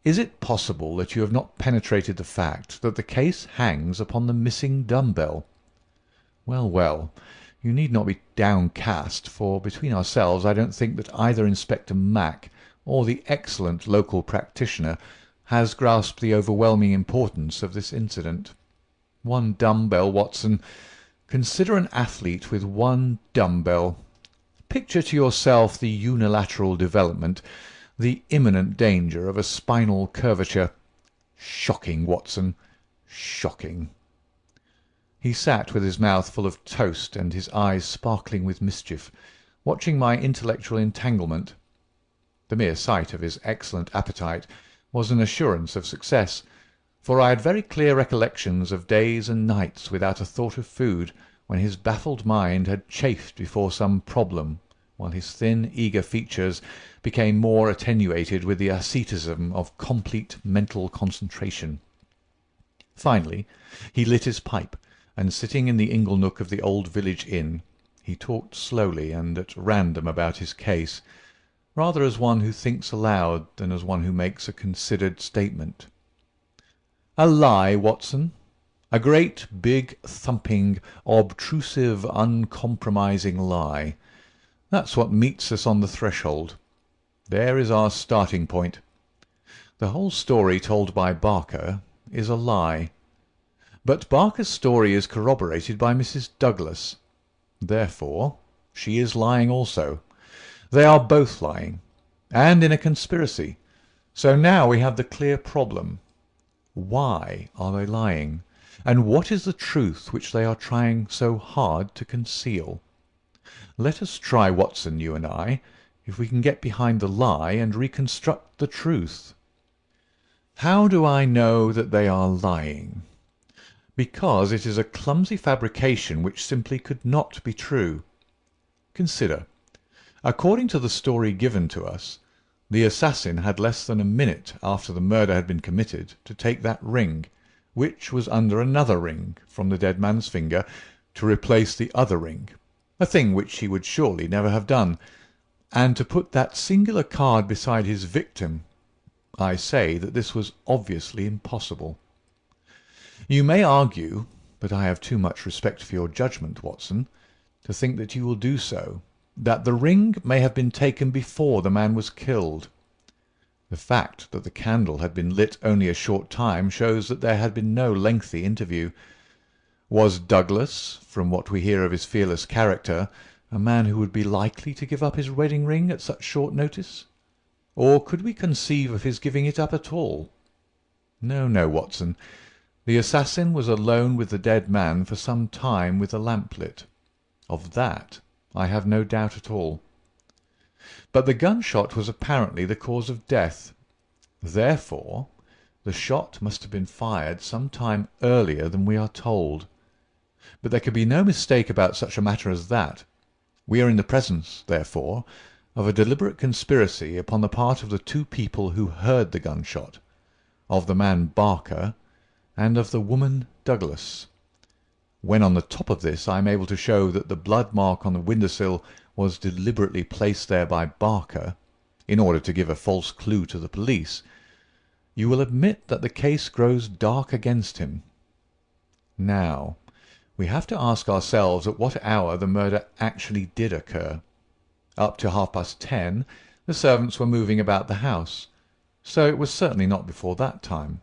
is it possible that you have not penetrated the fact that the case hangs upon the missing dumbbell? Well, well, you need not be downcast, for between ourselves I don't think that either Inspector Mac or the excellent local practitioner has grasped the overwhelming importance of this incident. One dumbbell, Watson. Consider an athlete with one dumbbell. Picture to yourself the unilateral development, the imminent danger of a spinal curvature. Shocking, Watson, shocking. He sat with his mouth full of toast and his eyes sparkling with mischief, watching my intellectual entanglement. The mere sight of his excellent appetite was an assurance of success, for I had very clear recollections of days and nights without a thought of food, when his baffled mind had chafed before some problem, while his thin, eager features became more attenuated with the asceticism of complete mental concentration. Finally, he lit his pipe, and sitting in the ingle-nook of the old village inn, he talked slowly and at random about his case, rather as one who thinks aloud than as one who makes a considered statement. A lie, Watson. A great, big, thumping, obtrusive, uncompromising lie. That's what meets us on the threshold. There is our starting point. The whole story told by Barker is a lie. But Barker's story is corroborated by Mrs. Douglas. Therefore, she is lying also. They are both lying, and in a conspiracy. So now we have the clear problem. Why are they lying? And what is the truth which they are trying so hard to conceal? Let us try, Watson, you and I, if we can get behind the lie and reconstruct the truth. How do I know that they are lying? Because it is a clumsy fabrication which simply could not be true. Consider. According to the story given to us, the assassin had less than a minute after the murder had been committed to take that ring, which was under another ring, from the dead man's finger, to replace the other ring, a thing which he would surely never have done, and to put that singular card beside his victim. I say that this was obviously impossible. You may argue, but I have too much respect for your judgment, Watson, to think that you will do so, that the ring may have been taken before the man was killed. The fact that the candle had been lit only a short time shows that there had been no lengthy interview. Was Douglas, from what we hear of his fearless character, a man who would be likely to give up his wedding ring at such short notice? Or could we conceive of his giving it up at all? No, no, Watson. The assassin was alone with the dead man for some time with a lamp lit. Of that I have no doubt at all. But the gunshot was apparently the cause of death. Therefore, the shot must have been fired some time earlier than we are told. But there could be no mistake about such a matter as that. We are in the presence, therefore, of a deliberate conspiracy upon the part of the two people who heard the gunshot, of the man Barker and of the woman Douglas. When on the top of this I am able to show that the blood mark on the windowsill was deliberately placed there by Barker, in order to give a false clue to the police, you will admit that the case grows dark against him. Now, we have to ask ourselves at what hour the murder actually did occur. Up to 10:30, the servants were moving about the house, so it was certainly not before that time.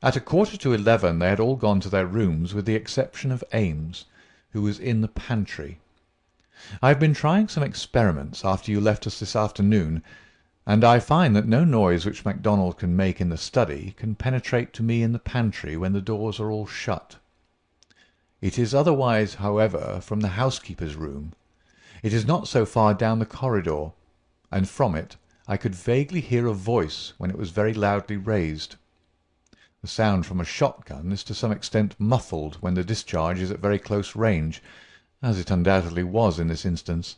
At 11:15 they had all gone to their rooms with the exception of Ames, who was in the pantry. I have been trying some experiments after you left us this afternoon, and I find that no noise which MacDonald can make in the study can penetrate to me in the pantry when the doors are all shut. It is otherwise, however, from the housekeeper's room. It is not so far down the corridor, and from it I could vaguely hear a voice when it was very loudly raised. The sound from a shotgun is to some extent muffled when the discharge is at very close range, as it undoubtedly was in this instance.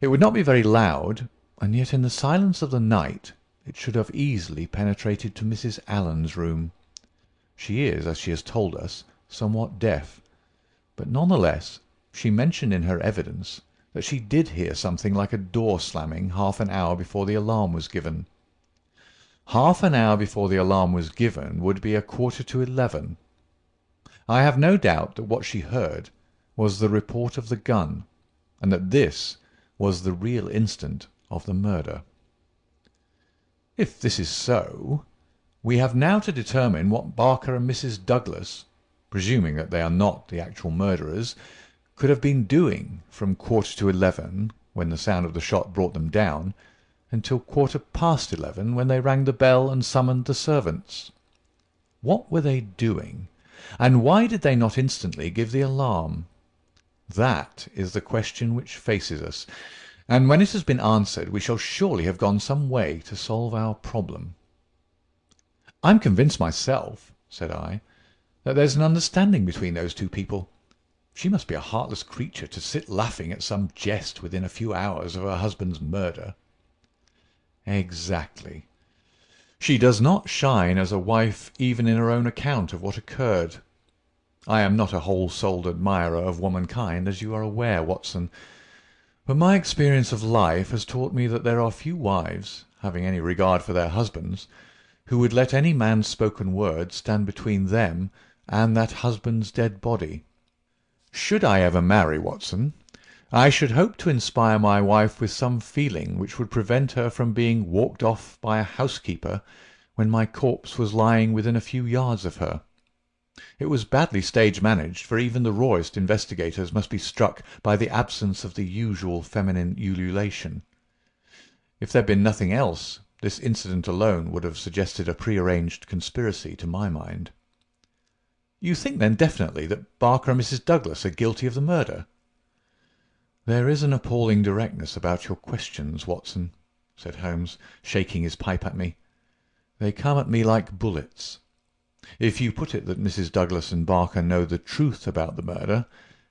It would not be very loud, and yet in the silence of the night it should have easily penetrated to Mrs. Allen's room. She is, as she has told us, somewhat deaf, but none the less she mentioned in her evidence that she did hear something like a door slamming half an hour before the alarm was given. Half an hour before the alarm was given would be 11:15. I have no doubt that what she heard was the report of the gun, and that this was the real instant of the murder. If this is so, we have now to determine what Barker and Mrs. Douglas, presuming that they are not the actual murderers, could have been doing from 11:15, when the sound of the shot brought them down, until 11:15, when they rang the bell and summoned the servants. What were they doing, and why did they not instantly give the alarm? That is the question which faces us, and when it has been answered we shall surely have gone some way to solve our problem. "I'm convinced myself," said I, "that there's an understanding between those two people. She must be a heartless creature to sit laughing at some jest within a few hours of her husband's murder." "Exactly. She does not shine as a wife even in her own account of what occurred. I am not a whole-souled admirer of womankind, as you are aware, Watson, but my experience of life has taught me that there are few wives, having any regard for their husbands, who would let any man's spoken word stand between them and that husband's dead body. Should I ever marry, Watson, I should hope to inspire my wife with some feeling which would prevent her from being walked off by a housekeeper when my corpse was lying within a few yards of her. It was badly stage-managed, for even the rawest investigators must be struck by the absence of the usual feminine ululation. If there had been nothing else, this incident alone would have suggested a prearranged conspiracy to my mind." "You think then definitely that Barker and Mrs. Douglas are guilty of the murder?" "There is an appalling directness about your questions, Watson," said Holmes, shaking his pipe at me. "They come at me like bullets. If you put it that Mrs. Douglas and Barker know the truth about the murder,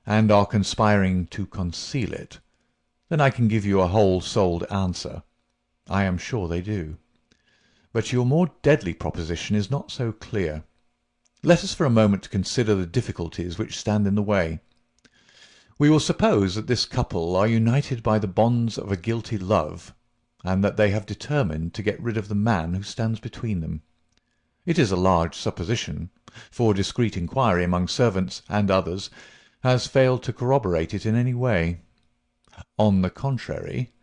and are conspiring to conceal it, then I can give you a whole-souled answer. I am sure they do. But your more deadly proposition is not so clear. Let us for a moment consider the difficulties which stand in the way. We will suppose that this couple are united by the bonds of a guilty love, and that they have determined to get rid of the man who stands between them. It is a large supposition, for discreet inquiry among servants and others has failed to corroborate it in any way. On the contrary,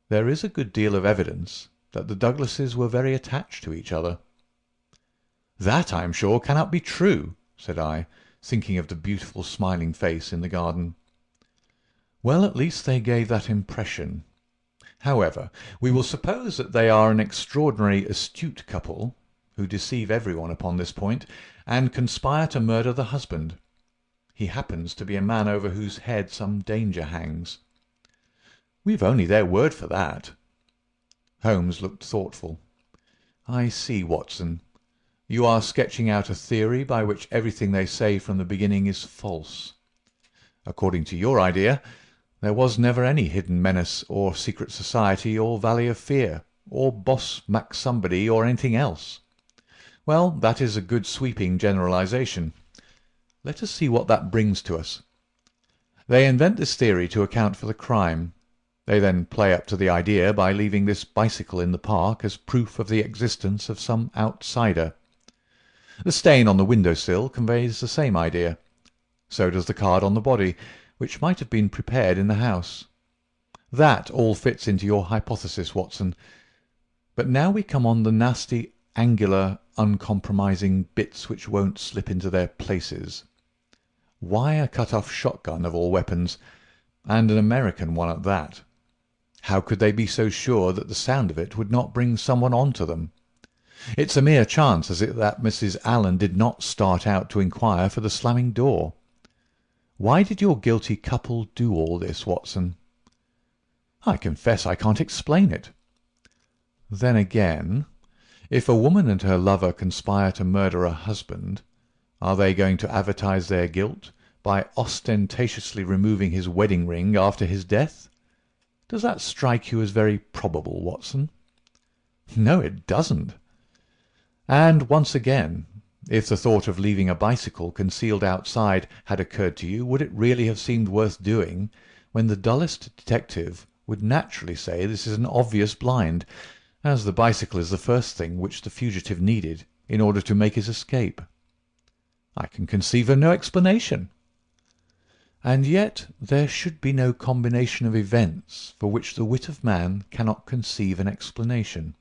there is a good deal of evidence that the Douglases were very attached to each other." "That, I am sure, cannot be true," said I, thinking of the beautiful smiling face in the garden. "Well, at least they gave that impression. However, we will suppose that they are an extraordinarily astute couple, who deceive everyone upon this point, and conspire to murder the husband. He happens to be a man over whose head some danger hangs." "We've only their word for that." Holmes looked thoughtful. "I see, Watson. You are sketching out a theory by which everything they say from the beginning is false. According to your idea, there was never any hidden menace, or secret society, or Valley of Fear, or Boss Mac-somebody, or anything else. Well, that is a good sweeping generalization. Let us see what that brings to us. They invent this theory to account for the crime. They then play up to the idea by leaving this bicycle in the park as proof of the existence of some outsider. The stain on the window-sill conveys the same idea. So does the card on the body, which might have been prepared in the house. That all fits into your hypothesis, Watson. But now we come on the nasty, angular, uncompromising bits which won't slip into their places. Why a cut-off shotgun of all weapons, and an American one at that? How could they be so sure that the sound of it would not bring someone on to them? It's a mere chance, is it, that Mrs. Allen did not start out to inquire for the slamming door? Why did your guilty couple do all this, Watson?" "I confess I can't explain it." "Then again, if a woman and her lover conspire to murder a husband, are they going to advertise their guilt by ostentatiously removing his wedding ring after his death? Does that strike you as very probable, Watson?" "No, it doesn't." "And once again, if the thought of leaving a bicycle concealed outside had occurred to you, would it really have seemed worth doing, when the dullest detective would naturally say this is an obvious blind, as the bicycle is the first thing which the fugitive needed in order to make his escape?" "I can conceive of no explanation." "And yet there should be no combination of events for which the wit of man cannot conceive an explanation.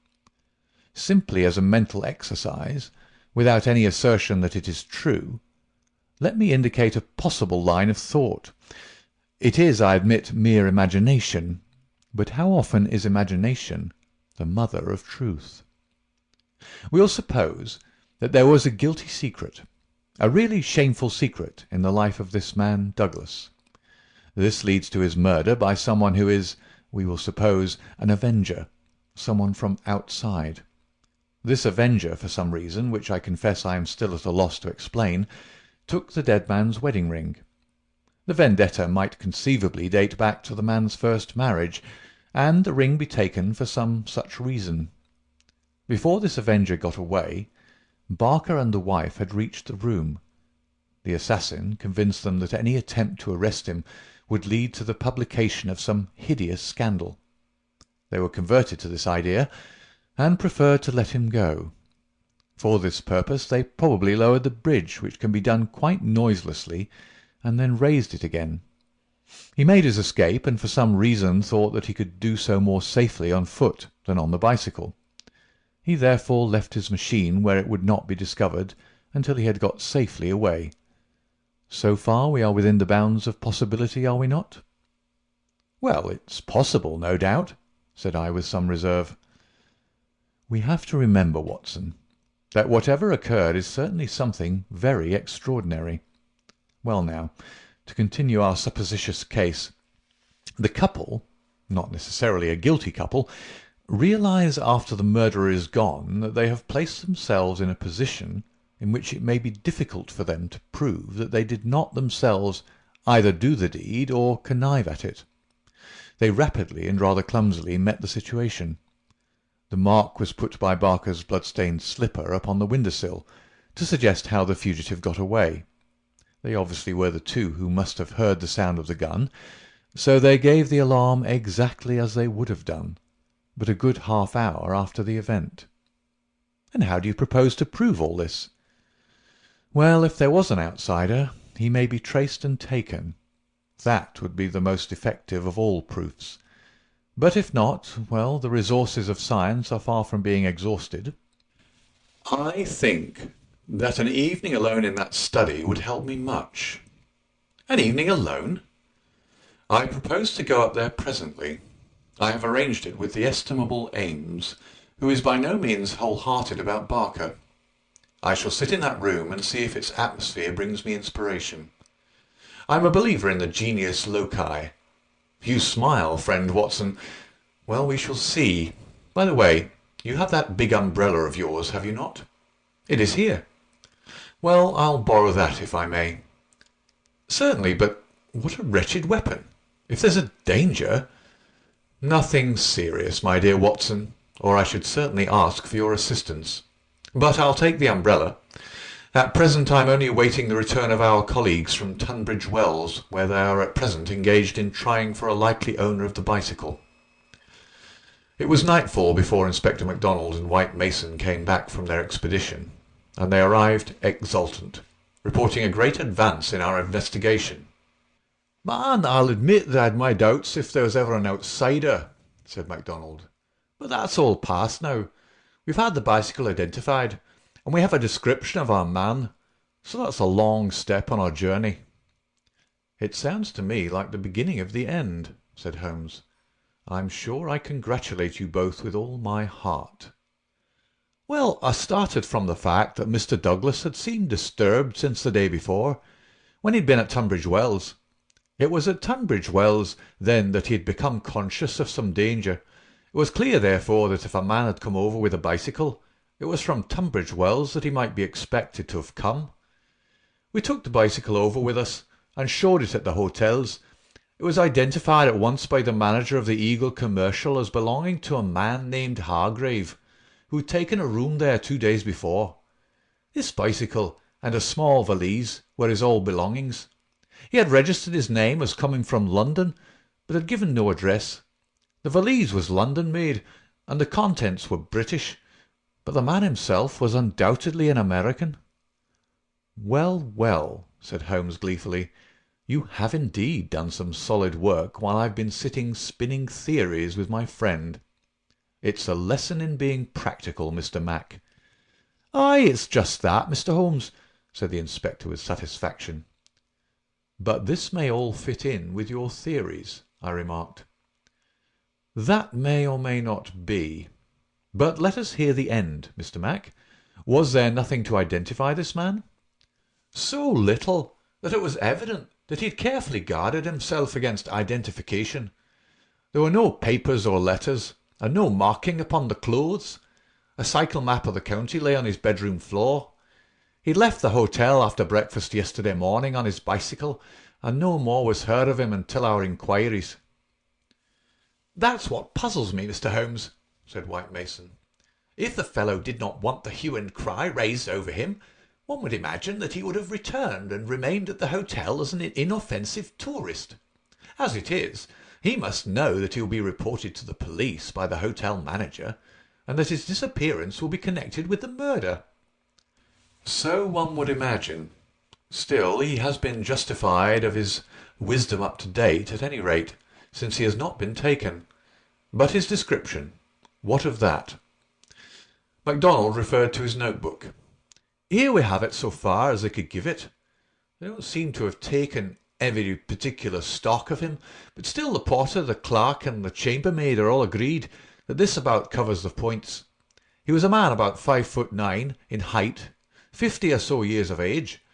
simply as a mental exercise, without any assertion that it is true, let me indicate a possible line of thought. It is, I admit, mere imagination, but how often is imagination the mother of truth? We'll suppose that there was a guilty secret, a really shameful secret, in the life of this man Douglas. This leads to his murder by someone who is, we will suppose, an avenger, someone from outside. This avenger, for some reason, which I confess I am still at a loss to explain, took the dead man's wedding ring. The vendetta might conceivably date back to the man's first marriage, and the ring be taken for some such reason. Before this avenger got away, Barker and the wife had reached the room. The assassin convinced them that any attempt to arrest him would lead to the publication of some hideous scandal. They were converted to this idea, and preferred to let him go. For this purpose they probably lowered the bridge, which can be done quite noiselessly, and then raised it again. He made his escape, and for some reason thought that he could do so more safely on foot than on the bicycle. He therefore left his machine where it would not be discovered until he had got safely away. So far we are within the bounds of possibility, are we not? "Well, it's possible, no doubt," said I with some reserve. "We have to remember, Watson, that whatever occurred is certainly something very extraordinary. Well now, to continue our supposititious case, the couple, not necessarily a guilty couple, realize after the murderer is gone that they have placed themselves in a position in which it may be difficult for them to prove that they did not themselves either do the deed or connive at it. They rapidly and rather clumsily met the situation. The mark was put by Barker's blood-stained slipper upon the window-sill, to suggest how the fugitive got away. They obviously were the two who must have heard the sound of the gun, so they gave the alarm exactly as they would have done, but a good half-hour after the event. And how do you propose to prove all this? Well, if there was an outsider, he may be traced and taken. That would be the most effective of all proofs. But if not, well, the resources of science are far from being exhausted. I think that an evening alone in that study would help me much." "An evening alone?" "I propose to go up there presently. I have arranged it with the estimable Ames, who is by no means whole-hearted about Barker. I shall sit in that room and see if its atmosphere brings me inspiration. I'm a believer in the genius loci. You smile, friend Watson. Well, we shall see. By the way, you have that big umbrella of yours, have you not?" "It is here." "Well, I'll borrow that if I may." "Certainly, but what a wretched weapon! If there's a danger—" "Nothing serious, my dear Watson, or I should certainly ask for your assistance. But I'll take the umbrella. At present I'm only awaiting the return of our colleagues from Tunbridge Wells, where they are at present engaged in trying for a likely owner of the bicycle." It was nightfall before Inspector MacDonald and White Mason came back from their expedition, and they arrived exultant, reporting a great advance in our investigation. "Man, I'll admit that I had my doubts if there was ever an outsider," said MacDonald. "But that's all past now. We've had the bicycle identified, and we have a description of our man, so that's a long step on our journey." "It sounds to me like the beginning of the end," said Holmes. "I'm sure I congratulate you both with all my heart." "Well, I started from the fact that Mr. Douglas had seemed disturbed since the day before, when he'd been at Tunbridge Wells. It was at Tunbridge Wells then that he had become conscious of some danger. It was clear, therefore, that if a man had come over with a bicycle, it was from Tunbridge Wells that he might be expected to have come. We took the bicycle over with us and showed it at the hotels. It was identified at once by the manager of the Eagle Commercial as belonging to a man named Hargrave, who had taken a room there 2 days before. This bicycle and a small valise were his old belongings. He had registered his name as coming from London, but had given no address. The valise was London-made, and the contents were British, but the man himself was undoubtedly an American." "Well, well," said Holmes gleefully, "you have indeed done some solid work while I've been sitting spinning theories with my friend. It's a lesson in being practical, Mr. Mac." "Aye, it's just that, Mr. Holmes," said the inspector with satisfaction. "But this may all fit in with your theories," I remarked. "That may or may not be. But let us hear the end, Mr. Mac. Was there nothing to identify this man?" "So little that it was evident that he had carefully guarded himself against identification. There were no papers or letters, and no marking upon the clothes. A cycle map of the county lay on his bedroom floor. He'd left the hotel after breakfast yesterday morning on his bicycle, and no more was heard of him until our inquiries." "That's what puzzles me, Mr. Holmes," said White Mason. "If the fellow did not want the hue and cry raised over him, one would imagine that he would have returned and remained at the hotel as an inoffensive tourist. As it is, he must know that he will be reported to the police by the hotel manager, and that his disappearance will be connected with the murder." "So one would imagine. Still, he has been justified of his wisdom up to date, at any rate, since he has not been taken. But his description, what of that?" MacDonald referred to his notebook. "Here we have it so far as they could give it. They don't seem to have taken every particular stock of him, but still the porter, the clerk, and the chambermaid are all agreed that this about covers the points. He was a man about 5'9" in height, 50 or so years of age,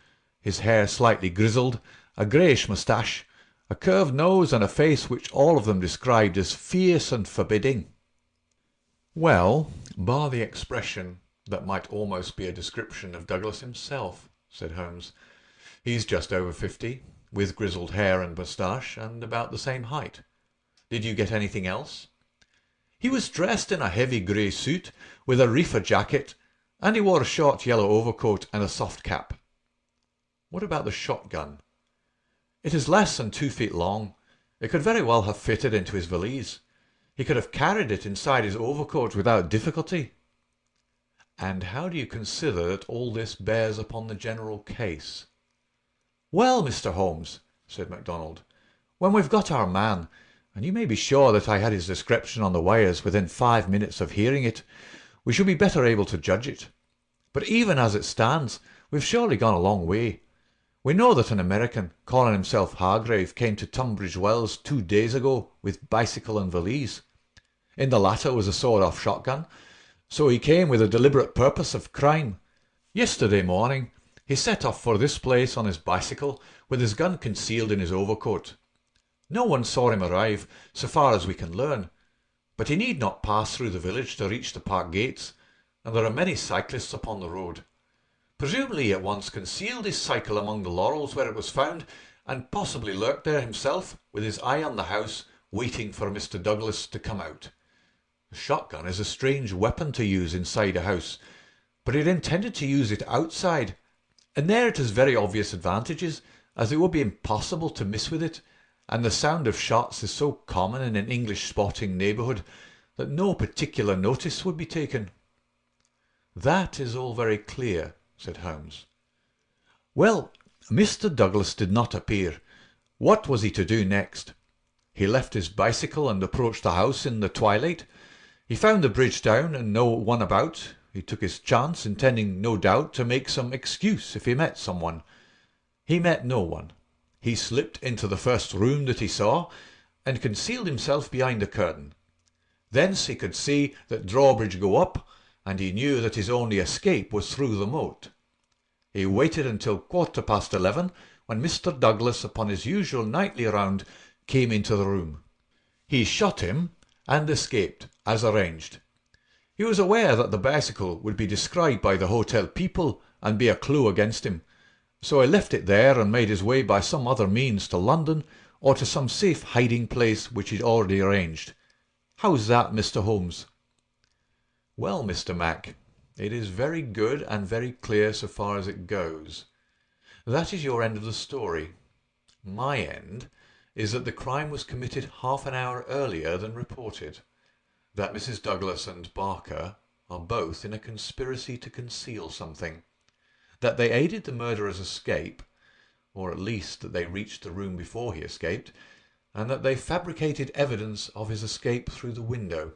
his hair slightly grizzled, a greyish moustache, a curved nose, and a face which all of them described as fierce and forbidding." "Well, bar the expression that might almost be a description of Douglas himself," said Holmes. "He's just over 50, with grizzled hair and moustache, and about the same height. Did you get anything else?" "He was dressed in a heavy grey suit, with a reefer jacket, and he wore a short yellow overcoat and a soft cap." "What about the shotgun?" "It is less than 2 feet long. It could very well have fitted into his valise. He could have carried it inside his overcoat without difficulty." "And how do you consider that all this bears upon the general case?" "Well, Mr. Holmes," said MacDonald, "when we've got our man, and you may be sure that I had his description on the wires within 5 minutes of hearing it, we shall be better able to judge it. But even as it stands, we've surely gone a long way. We know that an American, calling himself Hargrave, came to Tunbridge Wells 2 days ago with bicycle and valise. In the latter was a sawed-off shotgun, so he came with a deliberate purpose of crime. Yesterday morning he set off for this place on his bicycle with his gun concealed in his overcoat. No one saw him arrive, so far as we can learn, but he need not pass through the village to reach the park gates, and there are many cyclists upon the road. Presumably he at once concealed his cycle among the laurels where it was found, and possibly lurked there himself, with his eye on the house, waiting for Mr. Douglas to come out. A shotgun is a strange weapon to use inside a house, but he had intended to use it outside, and there it has very obvious advantages, as it would be impossible to miss with it, and the sound of shots is so common in an English sporting neighbourhood that no particular notice would be taken." "That is all very clear," said Holmes. "Well, Mr. Douglas did not appear. What was he to do next? He left his bicycle and approached the house in the twilight. He found the bridge down and no one about. He took his chance, intending no doubt to make some excuse if he met someone. He met no one. He slipped into the first room that he saw, and concealed himself behind a curtain. Thence he could see that drawbridge go up, and he knew that his only escape was through the moat. He waited until 11:15, when Mr. Douglas, upon his usual nightly round, came into the room. He shot him and escaped, as arranged. He was aware that the bicycle would be descried by the hotel people and be a clue against him, so he left it there and made his way by some other means to London, or to some safe hiding place which he'd already arranged. How's that, Mr. Holmes?" "Well, Mr. Mac, it is very good and very clear so far as it goes. That is your end of the story. My end is that the crime was committed half an hour earlier than reported, that Mrs. Douglas and Barker are both in a conspiracy to conceal something, that they aided the murderer's escape, or at least that they reached the room before he escaped, and that they fabricated evidence of his escape through the window.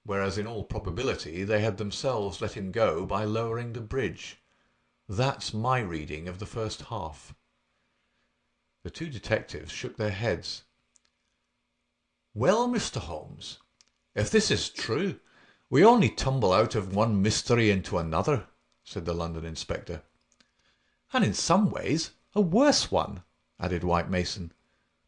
whereas in all probability they had themselves let him go by lowering the bridge. That's my reading of the first half." The two detectives shook their heads. "Well, Mr. Holmes, if this is true, we only tumble out of one mystery into another," said the London inspector. "And in some ways a worse one," added White Mason.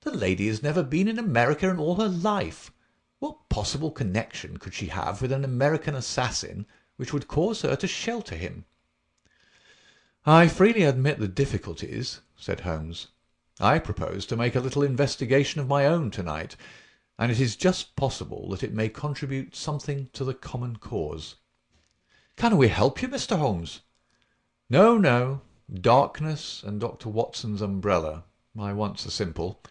"The lady has never been in America in all her life. What possible connection could she have with an American assassin which would cause her to shelter him?" "I freely admit the difficulties," said Holmes. "I propose to make a little investigation of my own tonight, and it is just possible that it may contribute something to the common cause." "Can we help you, Mr. Holmes?" "No, no. Darkness and Dr. Watson's umbrella. My wants are simple.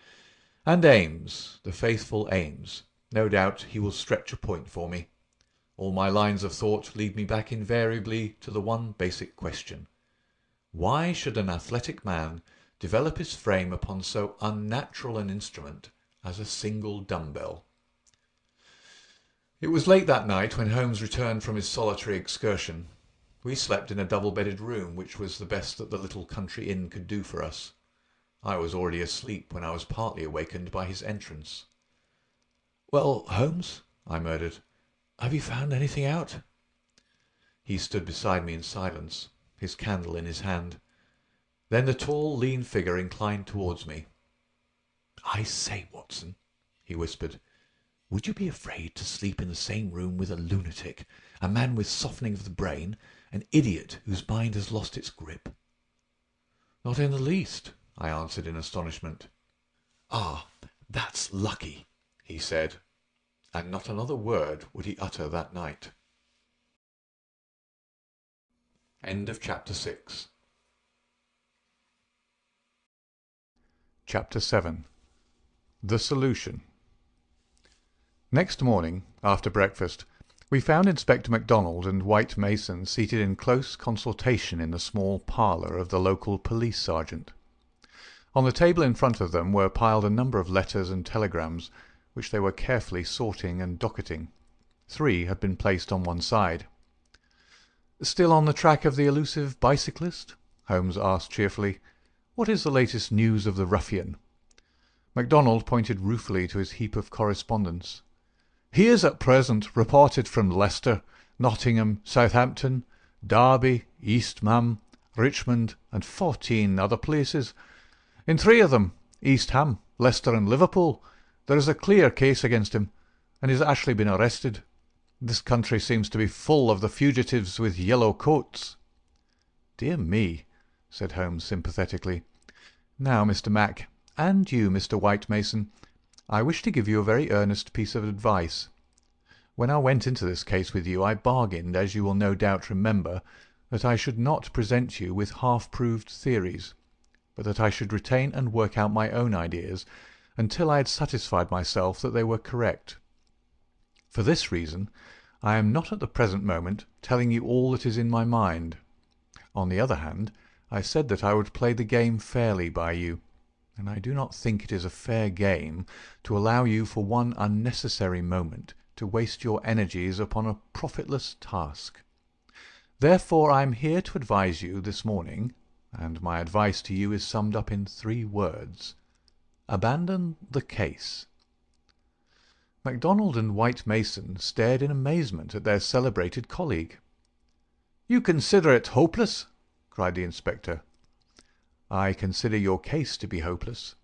And Ames, the faithful Ames. No doubt he will stretch a point for me. All my lines of thought lead me back invariably to the one basic question. Why should an athletic man develop his frame upon so unnatural an instrument as a single dumbbell?" It was late that night when Holmes returned from his solitary excursion. We slept in a double-bedded room, which was the best that the little country inn could do for us. I was already asleep when I was partly awakened by his entrance. "Well, Holmes," I murmured, "have you found anything out?" He stood beside me in silence, his candle in his hand. Then the tall, lean figure inclined towards me. "I say, Watson," he whispered, "would you be afraid to sleep in the same room with a lunatic, a man with softening of the brain, an idiot whose mind has lost its grip?" "Not in the least," I answered in astonishment. "Ah, that's lucky," he said, and not another word would he utter that night. End of Chapter 6. Chapter 7. The Solution. Next morning, after breakfast, we found Inspector MacDonald and White Mason seated in close consultation in the small parlour of the local police sergeant. On the table in front of them were piled a number of letters and telegrams, which they were carefully sorting and docketing. 3 had been placed on one side. "Still on the track of the elusive bicyclist?" Holmes asked cheerfully. "What is the latest news of the ruffian?" MacDonald pointed ruefully to his heap of correspondence. "He is at present reported from Leicester, Nottingham, Southampton, Derby, East Ham, Richmond, and 14 other places. In 3 of them, East Ham, Leicester, and Liverpool, there is a clear case against him, and he has actually been arrested. This country seems to be full of the fugitives with yellow coats." "Dear me," said Holmes sympathetically. "Now, Mr. Mac, and you, Mr. White Mason, I wish to give you a very earnest piece of advice. When I went into this case with you, I bargained, as you will no doubt remember, that I should not present you with half-proved theories, but that I should retain and work out my own ideas until I had satisfied myself that they were correct. For this reason, I am not at the present moment telling you all that is in my mind. On the other hand, I said that I would play the game fairly by you, and I do not think it is a fair game to allow you for one unnecessary moment to waste your energies upon a profitless task. Therefore I am here to advise you this morning, and my advice to you is summed up in 3 words. Abandon the case." MacDonald and White Mason stared in amazement at their celebrated colleague. "You consider it hopeless?" cried the inspector. "I consider your case to be hopeless.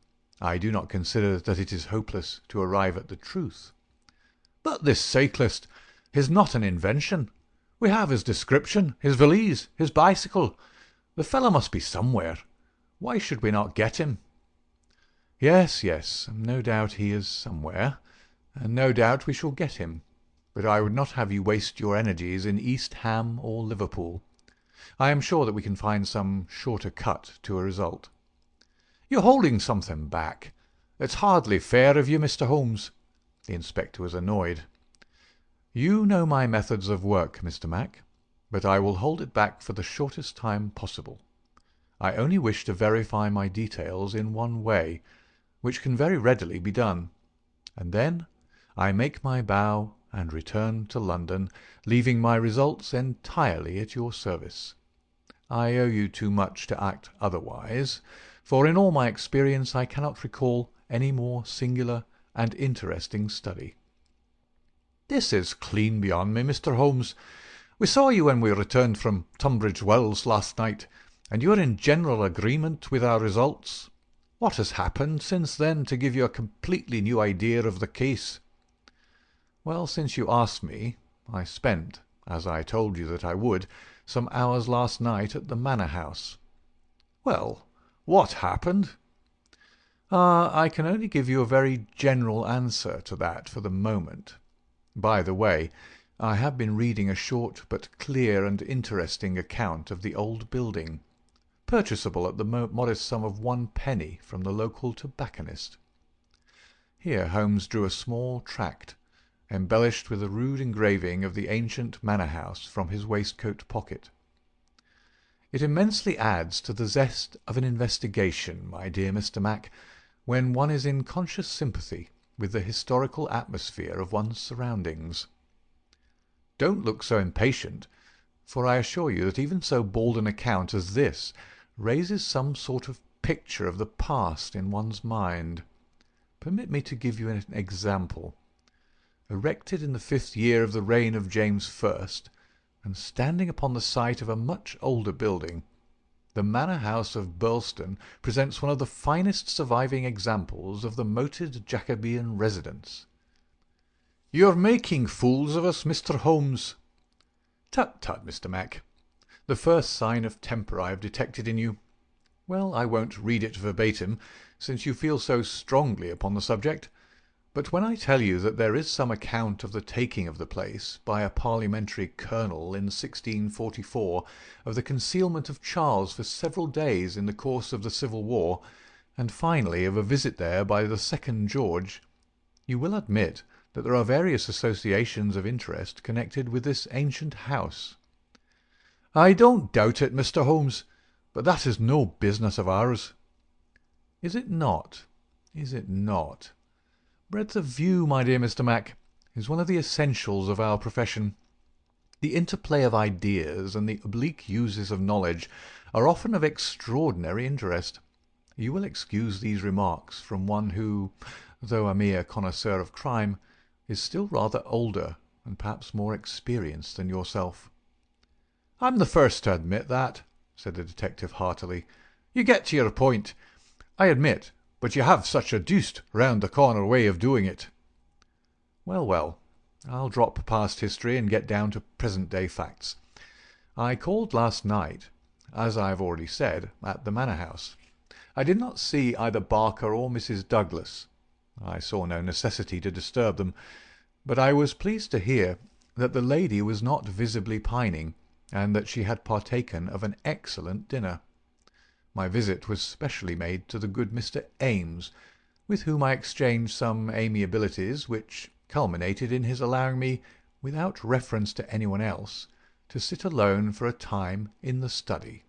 I do not consider that it is hopeless to arrive at the truth." "But this cyclist is not an invention. We have his description, his valise, his bicycle. The fellow must be somewhere. Why should we not get him?" "Yes, yes, no doubt he is somewhere, and no doubt we shall get him. But I would not have you waste your energies in East Ham or Liverpool. I am sure that we can find some shorter cut to a result." "You're holding something back. It's hardly fair of you, Mr. Holmes." The inspector was annoyed. "You know my methods of work, Mr. Mac, but I will hold it back for the shortest time possible. I only wish to verify my details in one way, which can very readily be done, and then I make my bow and returned to London, leaving my results entirely at your service. I owe you too much to act otherwise, for in all my experience I cannot recall any more singular and interesting study." "This is clean beyond me, Mr. Holmes. We saw you when we returned from Tunbridge Wells last night, and you are in general agreement with our results. What has happened since then to give you a completely new idea of the case?" "Well, since you ask me, I spent, as I told you that I would, some hours last night at the Manor House." "Well, what happened?" I can only give you a very general answer to that for the moment. By the way, I have been reading a short but clear and interesting account of the old building, purchasable at the modest sum of 1 penny from the local tobacconist. Here Holmes drew a small tract, embellished with a rude engraving of the ancient manor house, from his waistcoat pocket. "It immensely adds to the zest of an investigation, my dear Mr. Mac, when one is in conscious sympathy with the historical atmosphere of one's surroundings. Don't look so impatient, for I assure you that even so bald an account as this raises some sort of picture of the past in one's mind. Permit me to give you an example. Erected in the 5th year of the reign of James I, and standing upon the site of a much older building, the manor house of Birlstone presents one of the finest surviving examples of the moated Jacobean residence." "You're making fools of us, Mr. Holmes." "Tut, tut, Mr. Mac. The first sign of temper I have detected in you. Well, I won't read it verbatim, since you feel so strongly upon the subject. But when I tell you that there is some account of the taking of the place by a parliamentary colonel in 1644, of the concealment of Charles for several days in the course of the Civil War, and finally of a visit there by the 2nd George, you will admit that there are various associations of interest connected with this ancient house." "I don't doubt it, Mr. Holmes, but that is no business of ours." "Is it not? Is it not? Breadth of view, my dear Mr. Mac, is one of the essentials of our profession. The interplay of ideas and the oblique uses of knowledge are often of extraordinary interest. You will excuse these remarks from one who, though a mere connoisseur of crime, is still rather older and perhaps more experienced than yourself." "I'm the first to admit that," said the detective heartily. "You get to your point, I admit, but you have such a deuced round-the-corner way of doing it." "Well, well, I'll drop past history and get down to present-day facts. I called last night, as I have already said, at the manor house. I did not see either Barker or Mrs. Douglas. I saw no necessity to disturb them, but I was pleased to hear that the lady was not visibly pining, and that she had partaken of an excellent dinner. My visit was specially made to the good Mr. Ames, with whom I exchanged some amiabilities which culminated in his allowing me, without reference to anyone else, to sit alone for a time in the study."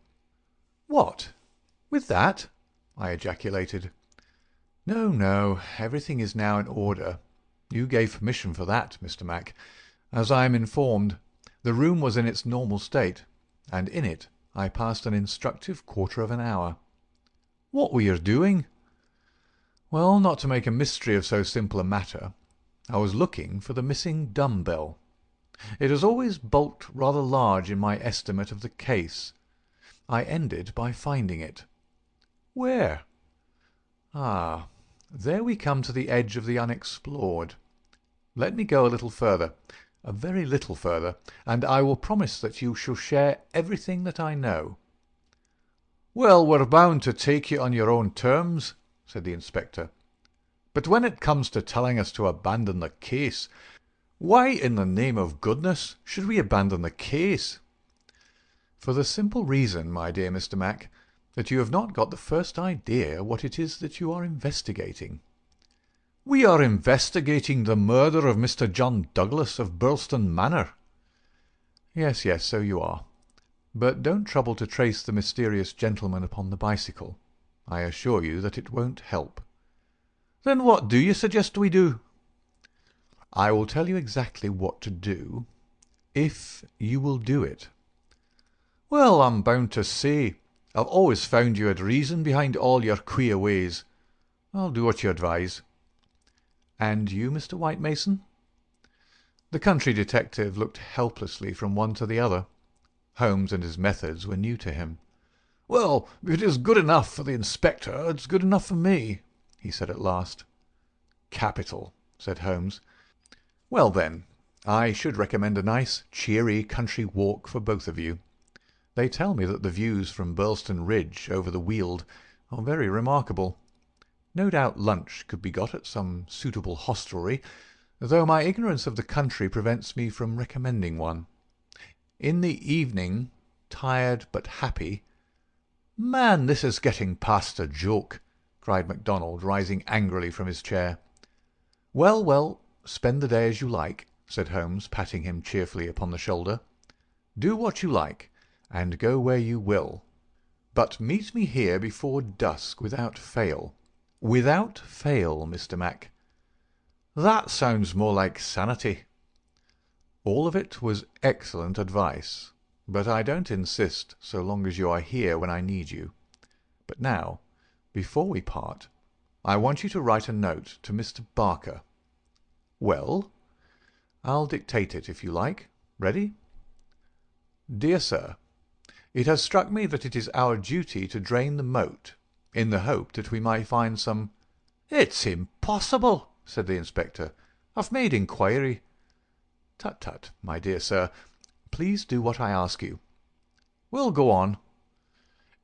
"What, with that?" I ejaculated. "No, no, everything is now in order. You gave permission for that, Mr. Mac. As I am informed, the room was in its normal state, and in it I passed an instructive quarter of an hour." "What were you doing?" "Well, not to make a mystery of so simple a matter, I was looking for the missing dumb-bell. It has always bulked rather large in my estimate of the case. I ended by finding it." "Where?" "Ah, there we come to the edge of the unexplored. Let me go a little further, a very little further, and I will promise that you shall share everything that I know." "Well, we're bound to take you on your own terms," said the inspector. "But when it comes to telling us to abandon the case, why in the name of goodness should we abandon the case?" "For the simple reason, my dear Mr. Mac, that you have not got the first idea what it is that you are investigating." "We are investigating the murder of Mr. John Douglas of Birlstone Manor." "Yes, yes, so you are. But don't trouble to trace the mysterious gentleman upon the bicycle. I assure you that it won't help." "Then what do you suggest we do?" I will tell you exactly what to do, if you will do it." "Well, I'm bound to say, I've always found you had reason behind all your queer ways. I'll do what you advise." "And you, Mr. White Mason?" The country detective looked helplessly from one to the other. Holmes and his methods were new to him. "Well, if it is good enough for the inspector, it's good enough for me," he said at last. "Capital," said Holmes. "Well, then, I should recommend a nice, cheery country walk for both of you. They tell me that the views from Birlstone Ridge over the Weald are very remarkable. No doubt lunch could be got at some suitable hostelry, though my ignorance of the country prevents me from recommending one. In the evening, tired but happy—" "Man, this is getting past a joke," cried MacDonald, rising angrily from his chair. "Well, well, spend the day as you like," said Holmes, patting him cheerfully upon the shoulder. "Do what you like, and go where you will. But meet me here before dusk without fail. Without fail, Mr. Mac." "That sounds more like sanity." "All of it was excellent advice, but I don't insist so long as you are here when I need you. But now, before we part, I want you to write a note to Mr. Barker." "Well?" "I'll dictate it if you like. Ready? Dear Sir, it has struck me that it is our duty to drain the moat, in the hope that we might find some—" "It's impossible," said the inspector. "I've made inquiry." "Tut, tut, my dear sir. Please do what I ask you." "We'll go on."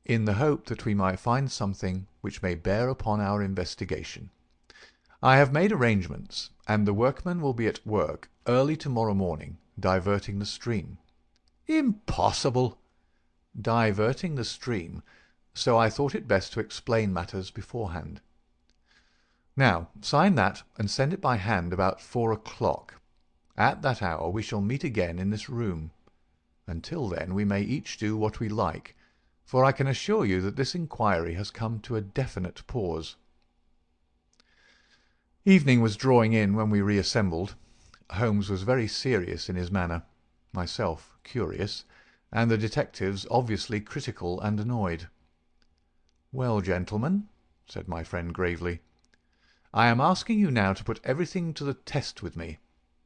"In the hope that we might find something which may bear upon our investigation. I have made arrangements, and the workmen will be at work early to-morrow morning, diverting the stream." "Impossible." "Diverting the stream, so I thought it best to explain matters beforehand. Now, sign that and send it by hand about 4 o'clock. At that hour we shall meet again in this room. Until then we may each do what we like, for I can assure you that this inquiry has come to a definite pause." Evening was drawing in when we reassembled. Holmes was very serious in his manner, myself curious, and the detectives obviously critical and annoyed. "Well, gentlemen," said my friend gravely, "I am asking you now to put everything to the test with me,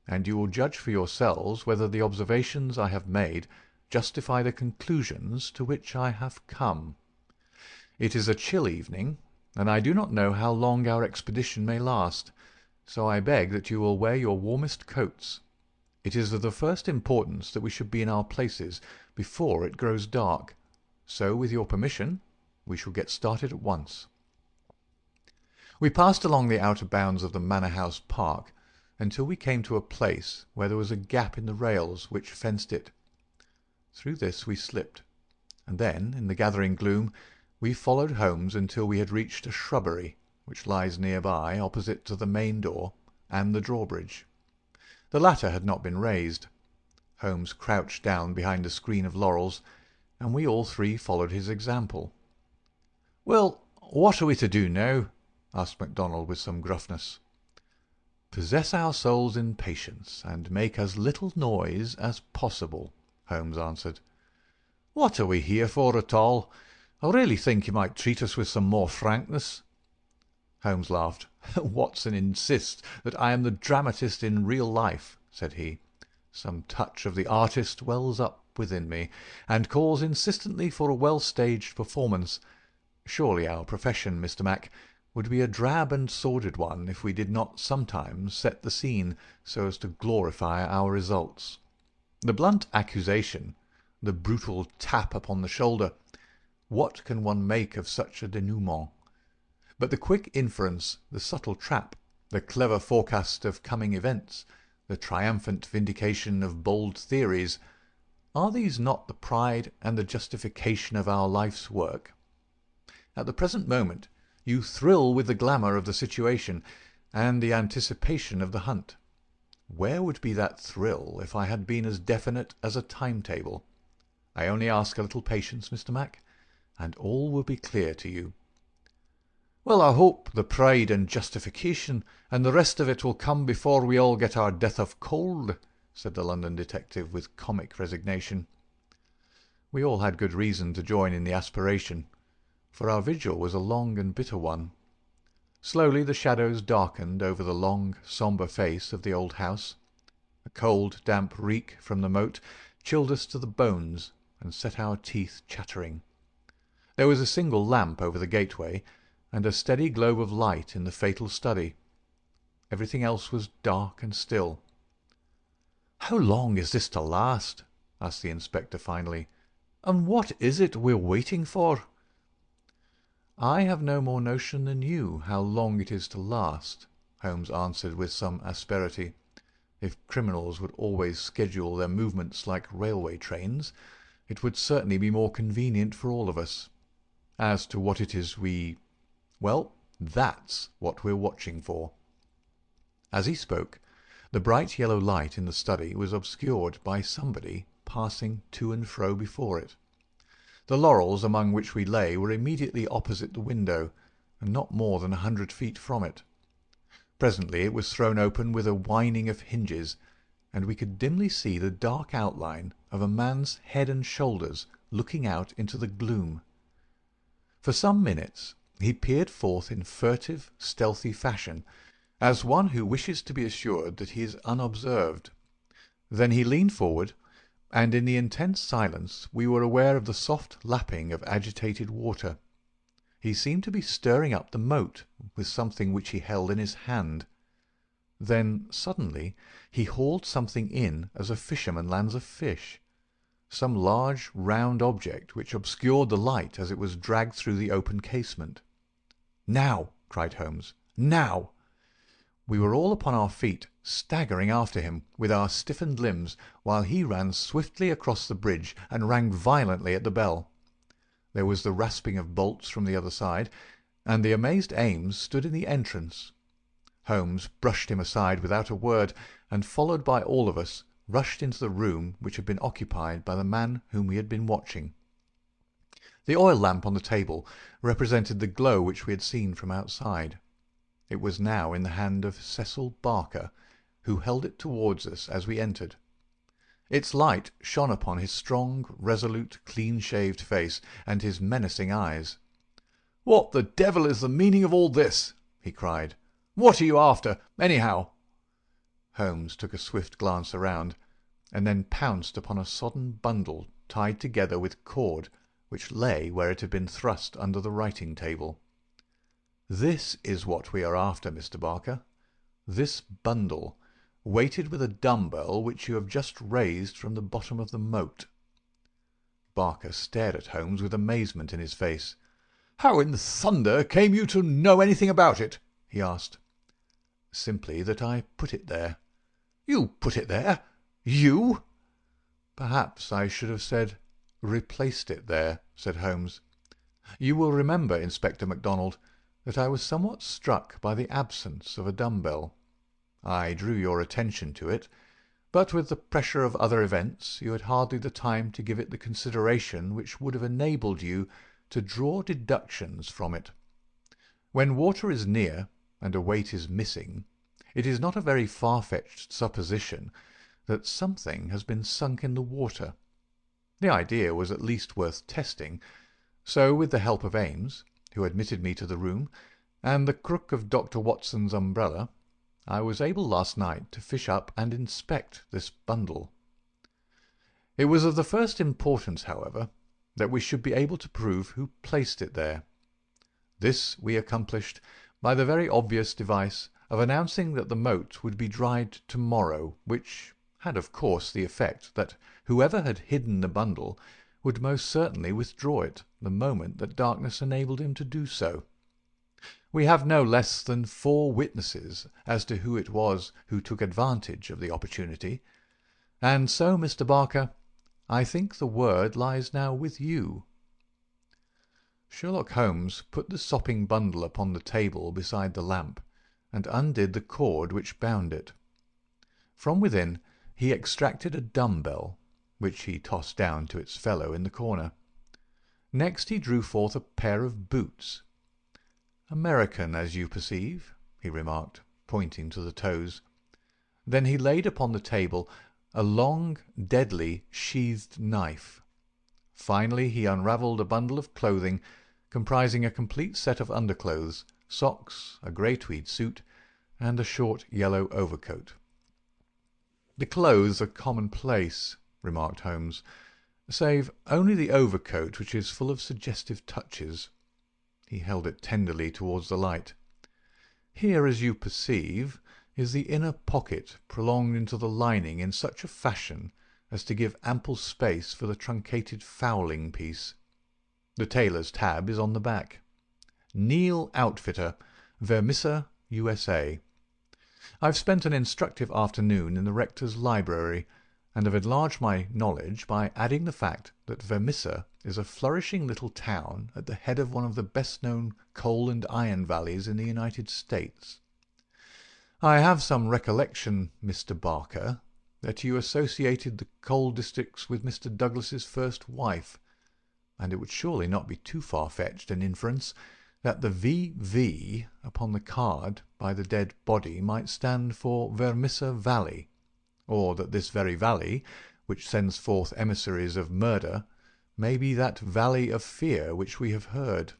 and you will judge for yourselves whether the observations I have made justify the conclusions to which I have come. It is a chill evening, and I do not know how long our expedition may last, so I beg that you will wear your warmest coats. It is of the first importance that we should be in our places before it grows dark, so with your permission we shall get started at once." We passed along the outer bounds of the Manor House Park until we came to a place where there was a gap in the rails which fenced it. Through this we slipped, and then, in the gathering gloom, we followed Holmes until we had reached a shrubbery which lies near-by, opposite to the main door and the drawbridge. The latter had not been raised. Holmes crouched down behind a screen of laurels, and we all three followed his example. "Well, what are we to do now?" asked MacDonald with some gruffness. "Possess our souls in patience, and make as little noise as possible," Holmes answered. "What are we here for at all? I really think you might treat us with some more frankness." Holmes laughed. "Watson insists that I am the dramatist in real life," said he. "Some touch of the artist wells up within me, and calls insistently for a well-staged performance. Surely our profession, Mr. Mac, would be a drab and sordid one if we did not sometimes set the scene so as to glorify our results. The blunt accusation, the brutal tap upon the shoulder, what can one make of such a denouement? But the quick inference, the subtle trap, the clever forecast of coming events, the triumphant vindication of bold theories, are these not the pride and the justification of our life's work? At the present moment you thrill with the glamour of the situation and the anticipation of the hunt. Where would be that thrill if I had been as definite as a timetable? I only ask a little patience, Mr. Mac, and all will be clear to you." "Well, I hope the pride and justification and the rest of it will come before we all get our death of cold," said the London detective with comic resignation. We all had good reason to join in the aspiration, for our vigil was a long and bitter one. Slowly the shadows darkened over the long, sombre face of the old house. A cold, damp reek from the moat chilled us to the bones and set our teeth chattering. There was a single lamp over the gateway, and a steady globe of light in the fatal study. Everything else was dark and still. "How long is this to last?" asked the inspector finally. "And what is it we're waiting for?" "I have no more notion than you how long it is to last," Holmes answered with some asperity. "If criminals would always schedule their movements like railway trains, it would certainly be more convenient for all of us. As to what it is well, that's what we're watching for." As he spoke, the bright yellow light in the study was obscured by somebody passing to and fro before it. The laurels among which we lay were immediately opposite the window, and not more than 100 feet from it. Presently it was thrown open with a whining of hinges, and we could dimly see the dark outline of a man's head and shoulders looking out into the gloom. For some minutes he peered forth in furtive, stealthy fashion, as one who wishes to be assured that he is unobserved. Then he leaned forward, and in the intense silence we were aware of the soft lapping of agitated water. He seemed to be stirring up the moat with something which he held in his hand. Then suddenly he hauled something in as a fisherman lands a fish, some large round object which obscured the light as it was dragged through the open casement. "Now!" cried Holmes. "Now!" We were all upon our feet, staggering after him with our stiffened limbs, while he ran swiftly across the bridge and rang violently at the bell. There was the rasping of bolts from the other side, and the amazed Ames stood in the entrance. Holmes brushed him aside without a word, and, followed by all of us, rushed into the room which had been occupied by the man whom we had been watching. The oil lamp on the table represented the glow which we had seen from outside. It was now in the hand of Cecil Barker, who held it towards us as we entered. Its light shone upon his strong, resolute, clean-shaved face and his menacing eyes. "What the devil is the meaning of all this?" he cried. "What are you after, anyhow?" Holmes took a swift glance around, and then pounced upon a sodden bundle tied together with cord, which lay where it had been thrust under the writing-table. "This is what we are after, Mr. Barker. This bundle, weighted with a dumbbell which you have just raised from the bottom of the moat." Barker stared at Holmes with amazement in his face. "How in thunder came you to know anything about it?" he asked. "Simply that I put it there." "You put it there? You?" "Perhaps I should have said replaced it there," said Holmes. "You will remember, Inspector MacDonald, that I was somewhat struck by the absence of a dumbbell. I drew your attention to it, but with the pressure of other events you had hardly the time to give it the consideration which would have enabled you to draw deductions from it. When water is near and a weight is missing, it is not a very far-fetched supposition that something has been sunk in the water. The idea was at least worth testing, so with the help of Ames, who admitted me to the room, and the crook of Dr. Watson's umbrella, I was able last night to fish up and inspect this bundle. It was of the first importance, however, that we should be able to prove who placed it there. This we accomplished by the very obvious device of announcing that the moat would be dried to-morrow, which had of course the effect that whoever had hidden the bundle would most certainly withdraw it the moment that darkness enabled him to do so. We have no less than 4 witnesses as to who it was who took advantage of the opportunity, and so, Mr. Barker, I think the word lies now with you." Sherlock Holmes put the sopping bundle upon the table beside the lamp, and undid the cord which bound it. From within he extracted a dumbbell, which he tossed down to its fellow in the corner. Next he drew forth a pair of boots. "American, as you perceive," he remarked, pointing to the toes. Then he laid upon the table a long, deadly, sheathed knife. Finally he unravelled a bundle of clothing comprising a complete set of underclothes, socks, a grey tweed suit, and a short yellow overcoat. "The clothes are commonplace," remarked Holmes, "save only the overcoat, which is full of suggestive touches." He held it tenderly towards the light. "Here, as you perceive, is the inner pocket prolonged into the lining in such a fashion as to give ample space for the truncated fowling piece. The tailor's tab is on the back. Neil Outfitter, Vermissa, USA. I've spent an instructive afternoon in the rector's library, and have enlarged my knowledge by adding the fact that Vermissa is a flourishing little town at the head of one of the best-known coal and iron valleys in the United States. I have some recollection, Mr. Barker, that you associated the coal districts with Mr. Douglas's first wife, and it would surely not be too far-fetched an inference that the V.V. upon the card by the dead body might stand for Vermissa Valley, or that this very valley, which sends forth emissaries of murder, may be that valley of fear which we have heard.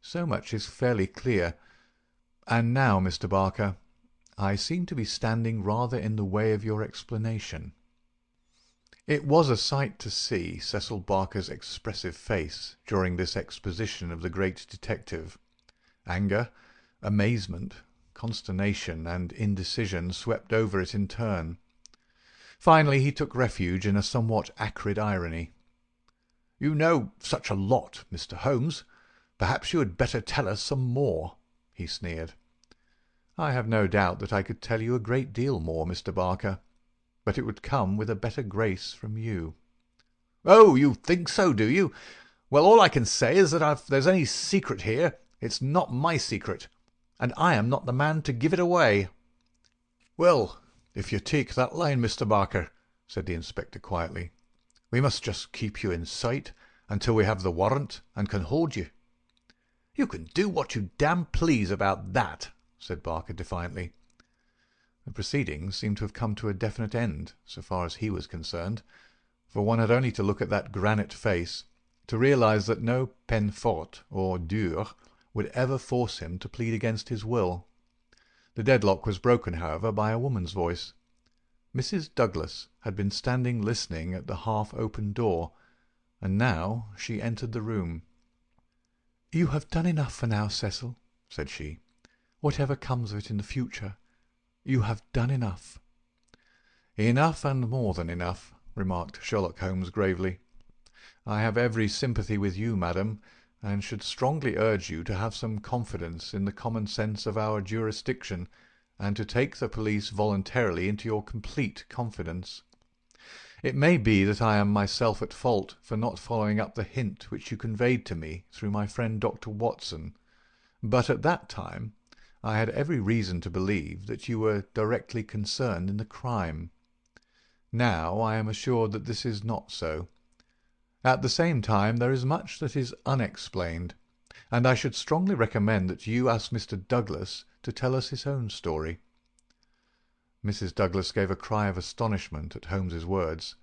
So much is fairly clear. And now, Mr. Barker, I seem to be standing rather in the way of your explanation." It was a sight to see Cecil Barker's expressive face during this exposition of the great detective. Anger, amazement, consternation, and indecision swept over it in turn. Finally he took refuge in a somewhat acrid irony. "You know such a lot, Mr. Holmes. Perhaps you had better tell us some more," he sneered. "I have no doubt that I could tell you a great deal more, Mr. Barker, but it would come with a better grace from you." "Oh, you think so, do you? Well, all I can say is that if there's any secret here, it's not my secret, and I am not the man to give it away." "Well, if you take that line, Mr. Barker," said the inspector quietly, "we must just keep you in sight until we have the warrant and can hold you." "You can do what you damn please about that," said Barker defiantly. The proceedings seemed to have come to a definite end, so far as he was concerned, for one had only to look at that granite face to realize that no peine forte or dure would ever force him to plead against his will. The deadlock was broken, however, by a woman's voice. Mrs. Douglas had been standing listening at the half-open door, and now she entered the room. "You have done enough for now, Cecil," said she. "Whatever comes of it in the future, you have done enough." "Enough and more than enough," remarked Sherlock Holmes gravely. "I have every sympathy with you, madam, and should strongly urge you to have some confidence in the common sense of our jurisdiction, and to take the police voluntarily into your complete confidence. It may be that I am myself at fault for not following up the hint which you conveyed to me through my friend Dr. Watson, but at that time I had every reason to believe that you were directly concerned in the crime. Now I am assured that this is not so. At the same time there is much that is unexplained, and I should strongly recommend that you ask Mr. Douglas to tell us his own story." Mrs. Douglas gave a cry of astonishment at Holmes's words.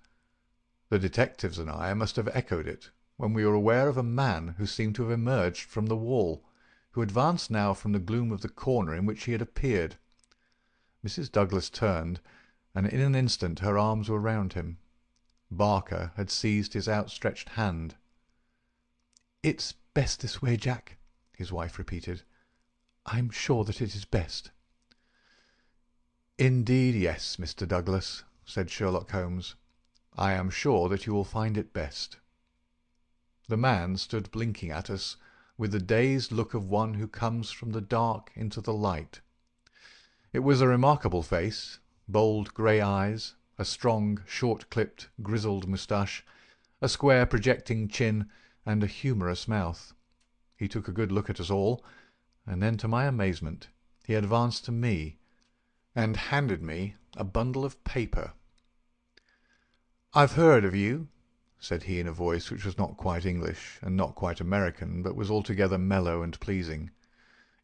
The detectives and I must have echoed it when we were aware of a man who seemed to have emerged from the wall, who advanced now from the gloom of the corner in which he had appeared. Mrs. Douglas turned, and in an instant her arms were round him. Barker had seized his outstretched hand. "It's best this way, Jack," his wife repeated. "I'm sure that it is best." "Indeed, yes, Mr. Douglas," said Sherlock Holmes. "I am sure that you will find it best." The man stood blinking at us with the dazed look of one who comes from the dark into the light. It was a remarkable face, bold grey eyes, a strong, short-clipped, grizzled moustache, a square projecting chin, and a humorous mouth. He took a good look at us all, and then, to my amazement, he advanced to me and handed me a bundle of paper. "I've heard of you," said he in a voice which was not quite English and not quite American, but was altogether mellow and pleasing.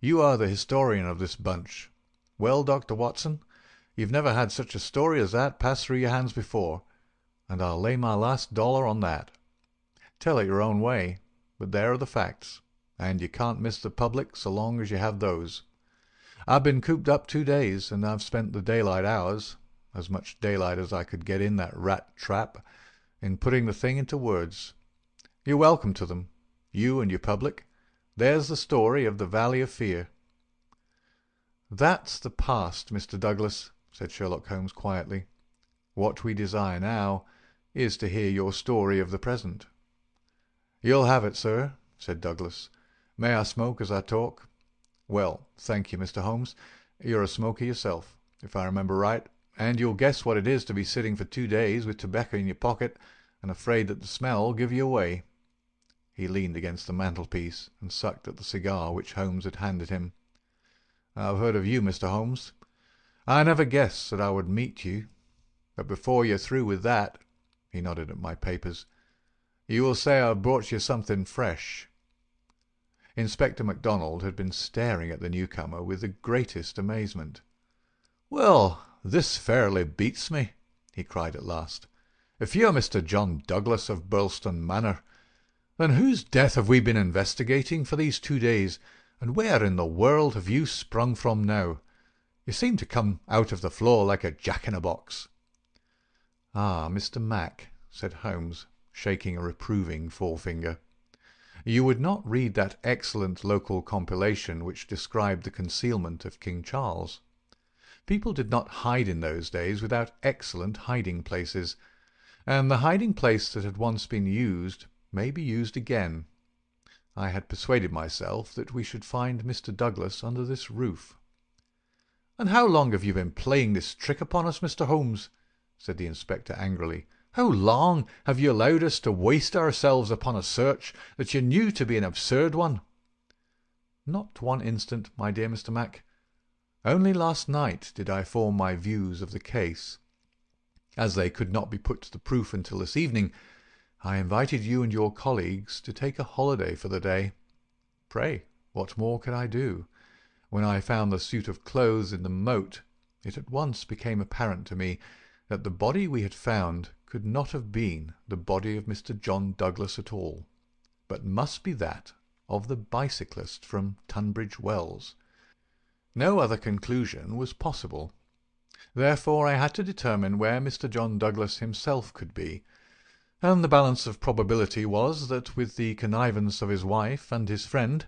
You are the historian of this bunch. Well, Dr. Watson, you've never had such a story as that pass through your hands before, and I'll lay my last dollar on that. Tell it your own way, but there are the facts, and you can't miss the public so long as you have those. I've been cooped up 2 days, and I've spent the daylight hours, as much daylight as I could get in that rat trap, in putting the thing into words. You're welcome to them, you and your public. There's the story of the Valley of Fear." "That's the past, Mr. Douglas," said Sherlock Holmes quietly. "What we desire now is to hear your story of the present." "You'll have it, sir," said Douglas. "May I smoke as I talk?" "Well, thank you, Mr. Holmes. You're a smoker yourself, if I remember right, and you'll guess what it is to be sitting for 2 days with tobacco in your pocket and afraid that the smell will give you away." He leaned against the mantelpiece and sucked at the cigar which Holmes had handed him. "I've heard of you, Mr. Holmes. I never guessed that I would meet you. But before you're through with that," he nodded at my papers, "you will say I've brought you something fresh." Inspector MacDonald had been staring at the newcomer with the greatest amazement. "Well, this fairly beats me," he cried at last. "If you're Mr. John Douglas of Birlstone Manor, then whose death have we been investigating for these 2 days, and where in the world have you sprung from now? You seem to come out of the floor like a jack-in-a-box." "Ah, Mr. Mac," said Holmes, shaking a reproving forefinger, "you would not read that excellent local compilation which described the concealment of King Charles. People did not hide in those days without excellent hiding-places, and the hiding-place that had once been used may be used again. I had persuaded myself that we should find Mr. Douglas under this roof." "And how long have you been playing this trick upon us, Mr. Holmes?" said the inspector angrily. "How long have you allowed us to waste ourselves upon a search that you knew to be an absurd one?" "Not 1 instant, my dear Mr. Mac. Only last night did I form my views of the case. As they could not be put to the proof until this evening, I invited you and your colleagues to take a holiday for the day. Pray, what more could I do? When I found the suit of clothes in the moat, it at once became apparent to me that the body we had found could not have been the body of Mr. John Douglas at all, but must be that of the bicyclist from Tunbridge Wells. No other conclusion was possible. Therefore I had to determine where Mr. John Douglas himself could be, and the balance of probability was that with the connivance of his wife and his friend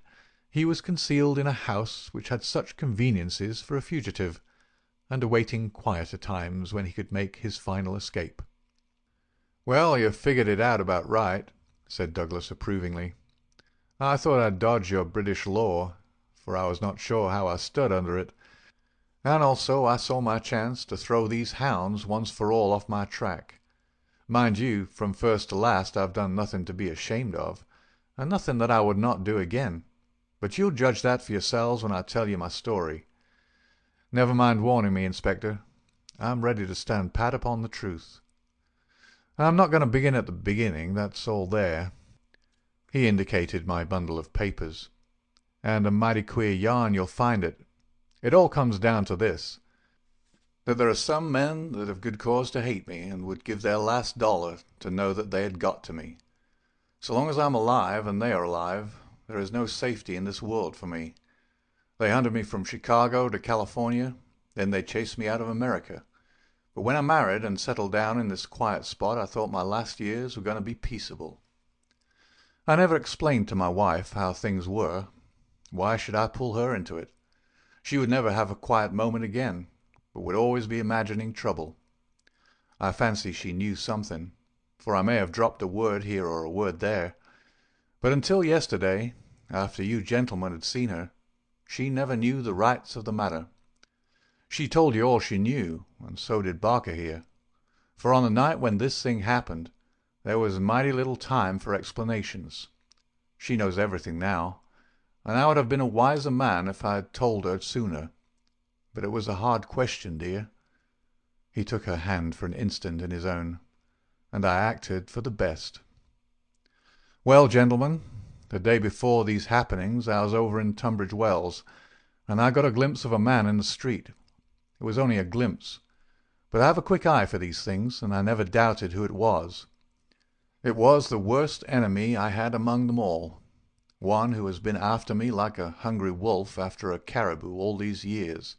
he was concealed in a house which had such conveniences for a fugitive, and awaiting quieter times when he could make his final escape. "Well, you've figured it out about right," said Douglas approvingly. "I thought I'd dodge your British law, for I was not sure how I stood under it, and also I saw my chance to throw these hounds once for all off my track. Mind you, from first to last I've done nothing to be ashamed of, and nothing that I would not do again, but you'll judge that for yourselves when I tell you my story. Never mind warning me, Inspector. I'm ready to stand pat upon the truth. I'm not going to begin at the beginning, that's all there." He indicated my bundle of papers. "And a mighty queer yarn you'll find it. It all comes down to this, that there are some men that have good cause to hate me and would give their last dollar to know that they had got to me. So long as I'm alive and they are alive, there is no safety in this world for me. They hunted me from Chicago to California, then they chased me out of America. But when I married and settled down in this quiet spot, I thought my last years were going to be peaceable. I never explained to my wife how things were. Why should I pull her into it? She would never have a quiet moment again, but would always be imagining trouble. I fancy she knew something, for I may have dropped a word here or a word there. But until yesterday, after you gentlemen had seen her, she never knew the rights of the matter. She told you all she knew, and so did Barker here. For on the night when this thing happened, there was mighty little time for explanations. She knows everything now, and I would have been a wiser man if I had told her sooner. But it was a hard question, dear." He took her hand for an instant in his own, and I acted for the best. "Well, gentlemen, the day before these happenings I was over in Tunbridge Wells, and I got a glimpse of a man in the street. It was only a glimpse, but I have a quick eye for these things, and I never doubted who it was. It was the worst enemy I had among them all, one who has been after me like a hungry wolf after a caribou all these years.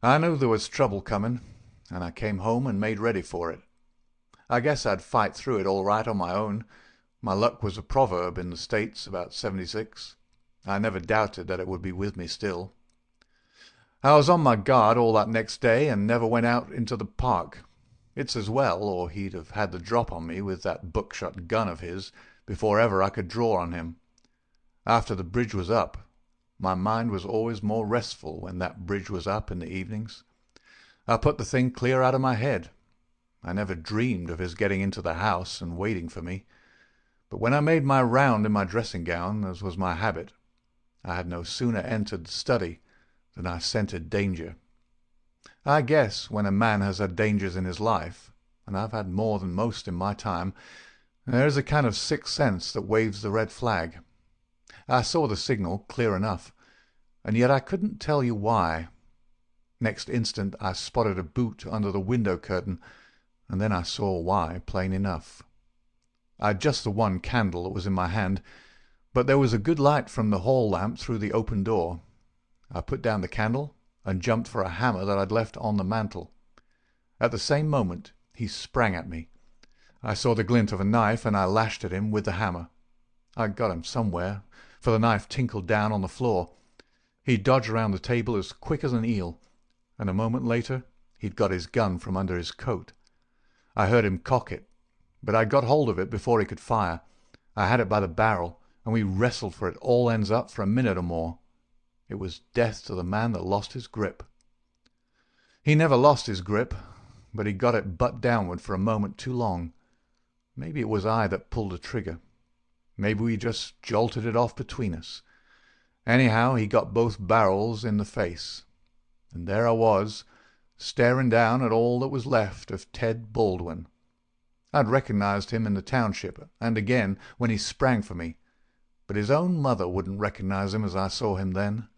I knew there was trouble coming, and I came home and made ready for it. I guess I'd fight through it all right on my own. My luck was a proverb in the States about '76. I never doubted that it would be with me still. I was on my guard all that next day and never went out into the park. It's as well, or he'd have had the drop on me with that buckshot gun of his before ever I could draw on him. After the bridge was up, my mind was always more restful when that bridge was up in the evenings. I put the thing clear out of my head. I never dreamed of his getting into the house and waiting for me. But when I made my round in my dressing gown, as was my habit, I had no sooner entered the study than I scented danger. I guess when a man has had dangers in his life, and I've had more than most in my time, there is a kind of sixth sense that waves the red flag. I saw the signal clear enough, and yet I couldn't tell you why. Next instant I spotted a boot under the window curtain, and then I saw why plain enough. I'd just the one candle that was in my hand, but there was a good light from the hall lamp through the open door. I put down the candle and jumped for a hammer that I'd left on the mantel. At the same moment he sprang at me. I saw the glint of a knife, and I lashed at him with the hammer. I got him somewhere, for the knife tinkled down on the floor. He dodged around the table as quick as an eel, and a moment later he'd got his gun from under his coat. I heard him cock it, but I got hold of it before he could fire. I had it by the barrel, and we wrestled for it all ends up for a minute or more. It was death to the man that lost his grip. He never lost his grip, but he got it butt downward for a moment too long. Maybe it was I that pulled the trigger. Maybe we just jolted it off between us. Anyhow, he got both barrels in the face, and there I was, staring down at all that was left of Ted Baldwin. I'd recognized him in the township, and again when he sprang for me, but his own mother wouldn't recognize him as I saw him then.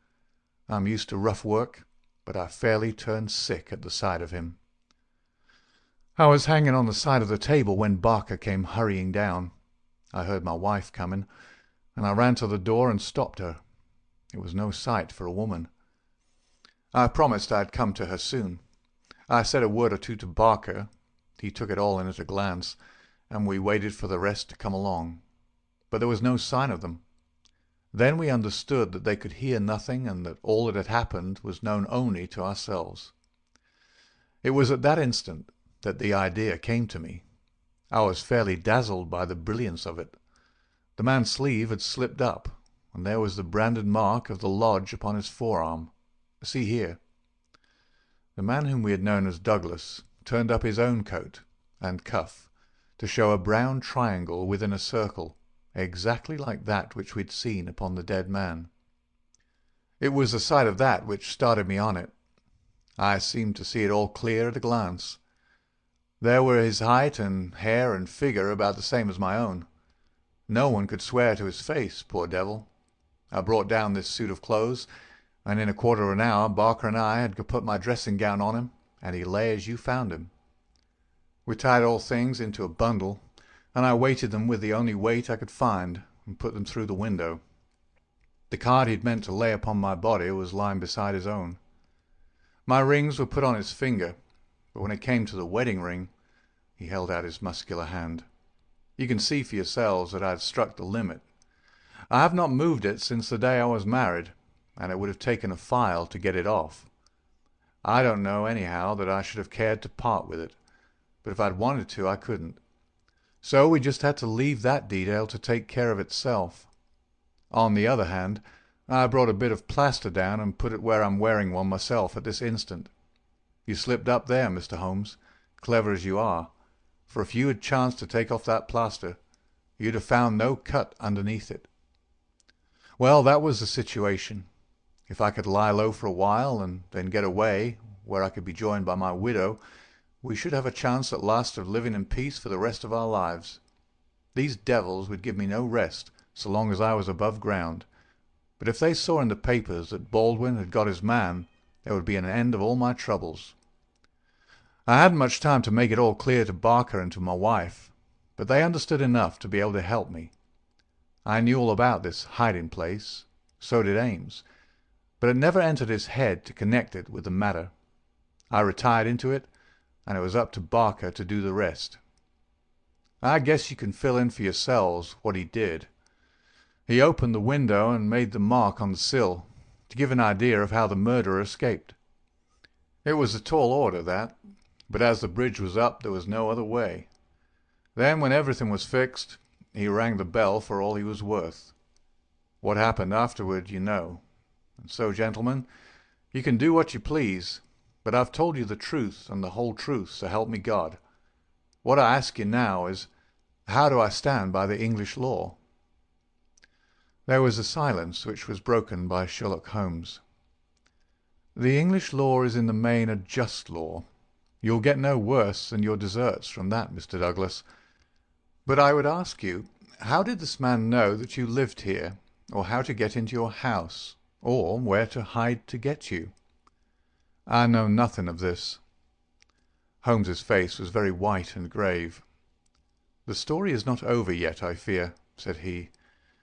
I'm used to rough work, but I fairly turned sick at the sight of him. I was hanging on the side of the table when Barker came hurrying down. I heard my wife coming, and I ran to the door and stopped her. It was no sight for a woman. I promised I'd come to her soon. I said a word or two to Barker. He took it all in at a glance, and we waited for the rest to come along. But there was no sign of them. Then we understood that they could hear nothing, and that all that had happened was known only to ourselves. It was at that instant that the idea came to me. I was fairly dazzled by the brilliance of it. The man's sleeve had slipped up, and there was the branded mark of the lodge upon his forearm. See here. The man whom we had known as Douglas turned up his own coat and cuff to show a brown triangle within a circle, exactly like that which we'd seen upon the dead man. It was the sight of that which started me on it. I seemed to see it all clear at a glance. There were his height and hair and figure about the same as my own. No one could swear to his face, poor devil. I brought down this suit of clothes, and in a quarter of an hour Barker and I had put my dressing gown on him, and he lay as you found him. We tied all things into a bundle, and I weighted them with the only weight I could find, and put them through the window. The card he'd meant to lay upon my body was lying beside his own. My rings were put on his finger, but when it came to the wedding ring, he held out his muscular hand. You can see for yourselves that I had struck the limit. I have not moved it since the day I was married, and it would have taken a file to get it off. I don't know, anyhow, that I should have cared to part with it, but if I'd wanted to, I couldn't. So we just had to leave that detail to take care of itself. On the other hand, I brought a bit of plaster down and put it where I'm wearing one myself at this instant. You slipped up there, Mr. Holmes, clever as you are, for if you had chanced to take off that plaster, you'd have found no cut underneath it. Well, that was the situation. If I could lie low for a while and then get away, where I could be joined by my widow, we should have a chance at last of living in peace for the rest of our lives. These devils would give me no rest so long as I was above ground, But if they saw in the papers that Baldwin had got his man, there would be an end of all my troubles. I hadn't much time to make it all clear to Barker and to my wife, but they understood enough to be able to help me. I knew all about this hiding-place, so did Ames, but it never entered his head to connect it with the matter. I retired into it, and it was up to Barker to do the rest. I guess you can fill in for yourselves what he did. He opened the window and made the mark on the sill, to give an idea of how the murderer escaped. It was a tall order, that, but as the bridge was up there was no other way. Then, when everything was fixed, he rang the bell for all he was worth. What happened afterward you know. And so, gentlemen, you can do what you please, but I've told you the truth and the whole truth, so help me God. What I ask you now is, how do I stand by the English law?" There was a silence which was broken by Sherlock Holmes. "The English law is in the main a just law. You'll get no worse than your deserts from that, Mr. Douglas. But I would ask you, how did this man know that you lived here, or how to get into your house, or where to hide to get you?" "I know nothing of this." Holmes's face was very white and grave. "The story is not over yet, I fear," said he.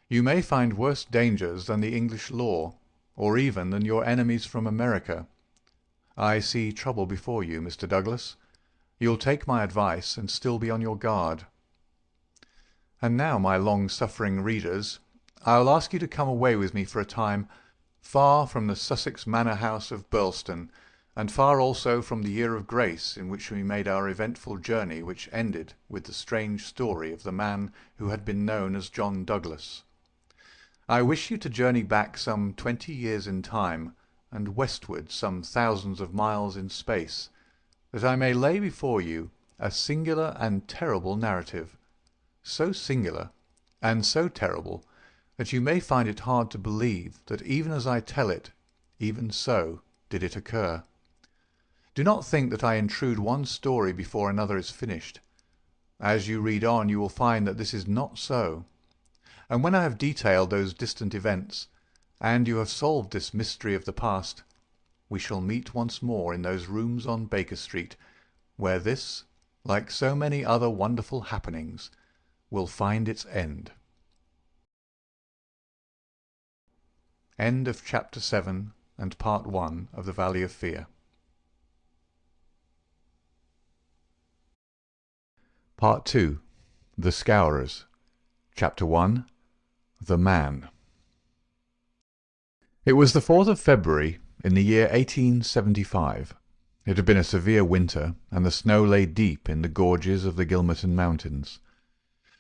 "You may find worse dangers than the English law, or even than your enemies from America. I see trouble before you, Mr. Douglas. You'll take my advice and still be on your guard. And now, my long-suffering readers, I'll ask you to come away with me for a time, far from the Sussex manor house of Birlstone, and far also from the year of grace in which we made our eventful journey, which ended with the strange story of the man who had been known as John Douglas. I wish you to journey back some 20 years in time, and westward some thousands of miles in space, that I may lay before you a singular and terrible narrative, so singular and so terrible that you may find it hard to believe that even as I tell it, even so did it occur. Do not think that I intrude one story before another is finished. As you read on you will find that this is not so. And when I have detailed those distant events, and you have solved this mystery of the past, we shall meet once more in those rooms on Baker Street, where this, like so many other wonderful happenings, will find its end. End of Chapter 7 and Part 1 of The Valley of Fear. Part 2. The Scowrers. Chapter 1. The Man. It was the 4th of February in the year 1875. It had been a severe winter, and the snow lay deep in the gorges of the Gilmerton Mountains.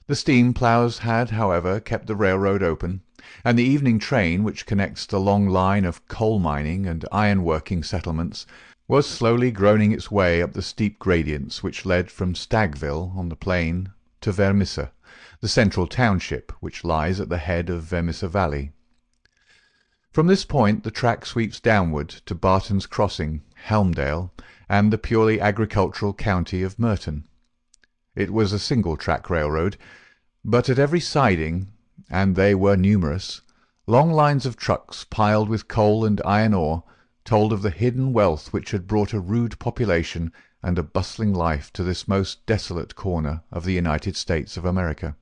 The steam ploughs had, however, kept the railroad open, and the evening train, which connects the long line of coal-mining and iron-working settlements, was slowly groaning its way up the steep gradients which led from Stagville on the plain to Vermissa, the central township which lies at the head of Vermissa Valley. From this point the track sweeps downward to Barton's Crossing, Helmdale, and the purely agricultural county of Merton. It was a single-track railroad, but at every siding, and they were numerous, long lines of trucks piled with coal and iron ore told of the hidden wealth which had brought a rude population and a bustling life to this most desolate corner of the United States of America.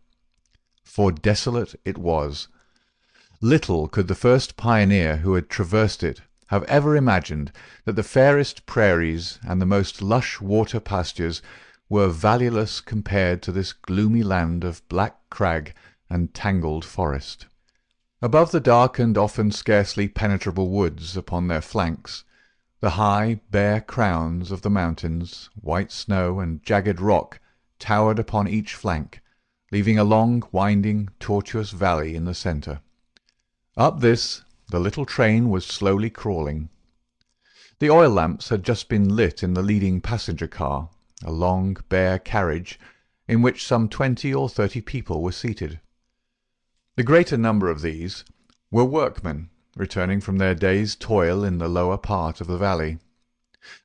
For desolate it was. Little could the first pioneer who had traversed it have ever imagined that the fairest prairies and the most lush water pastures were valueless compared to this gloomy land of black crag and tangled forest. Above the dark and often scarcely penetrable woods upon their flanks, the high, bare crowns of the mountains, white snow and jagged rock, towered upon each flank, leaving a long, winding, tortuous valley in the centre. Up this the little train was slowly crawling. The oil lamps had just been lit in the leading passenger car, a long, bare carriage, in which some 20 or 30 people were seated. The greater number of these were workmen returning from their day's toil in the lower part of the valley.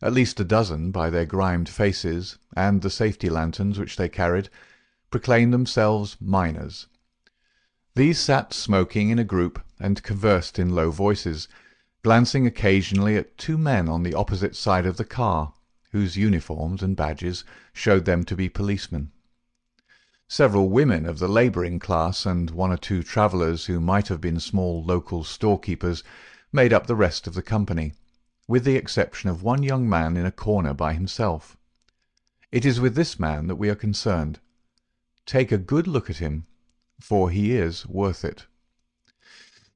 At least a dozen, by their grimed faces and the safety lanterns which they carried, proclaimed themselves miners. These sat smoking in a group and conversed in low voices, glancing occasionally at two men on the opposite side of the car, whose uniforms and badges showed them to be policemen. Several women of the labouring class and one or two travellers who might have been small local storekeepers made up the rest of the company, with the exception of one young man in a corner by himself. It is with this man that we are concerned. Take a good look at him, for he is worth it.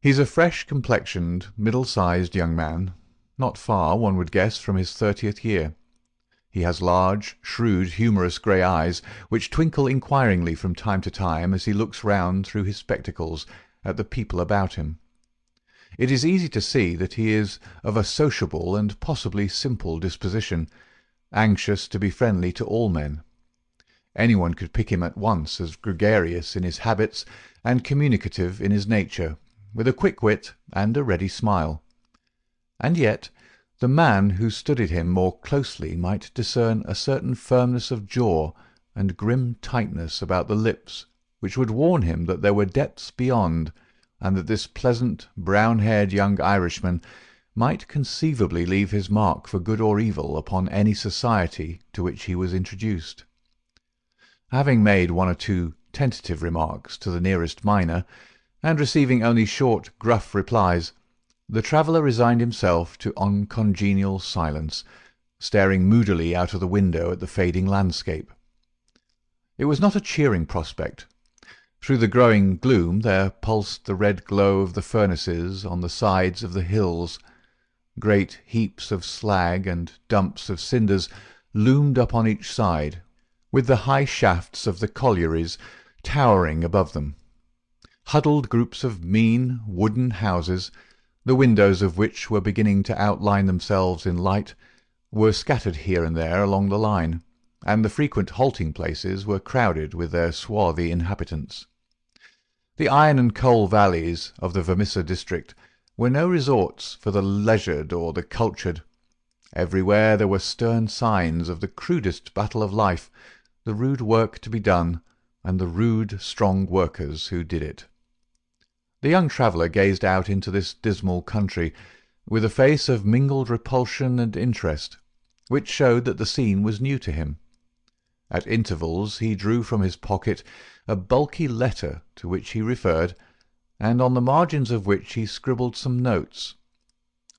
He's a fresh-complexioned, middle-sized young man, not far, one would guess, from his 30th year. He has large, shrewd, humorous grey eyes, which twinkle inquiringly from time to time as he looks round through his spectacles at the people about him. It is easy to see that he is of a sociable and possibly simple disposition, anxious to be friendly to all men. Anyone could pick him at once as gregarious in his habits and communicative in his nature, with a quick wit and a ready smile. And yet the man who studied him more closely might discern a certain firmness of jaw and grim tightness about the lips which would warn him that there were depths beyond, and that this pleasant, brown-haired young Irishman might conceivably leave his mark for good or evil upon any society to which he was introduced. Having made one or two tentative remarks to the nearest miner, and receiving only short, gruff replies, the traveller resigned himself to uncongenial silence, staring moodily out of the window at the fading landscape. It was not a cheering prospect. Through the growing gloom there pulsed the red glow of the furnaces on the sides of the hills. Great heaps of slag and dumps of cinders loomed up on each side, with the high shafts of the collieries towering above them. Huddled groups of mean wooden houses, the windows of which were beginning to outline themselves in light, were scattered here and there along the line, and the frequent halting-places were crowded with their swarthy inhabitants. The iron and coal valleys of the Vermissa district were no resorts for the leisured or the cultured. Everywhere there were stern signs of the crudest battle of life, the rude work to be done, and the rude, strong workers who did it. The young traveller gazed out into this dismal country with a face of mingled repulsion and interest, which showed that the scene was new to him. At intervals he drew from his pocket a bulky letter to which he referred, and on the margins of which he scribbled some notes.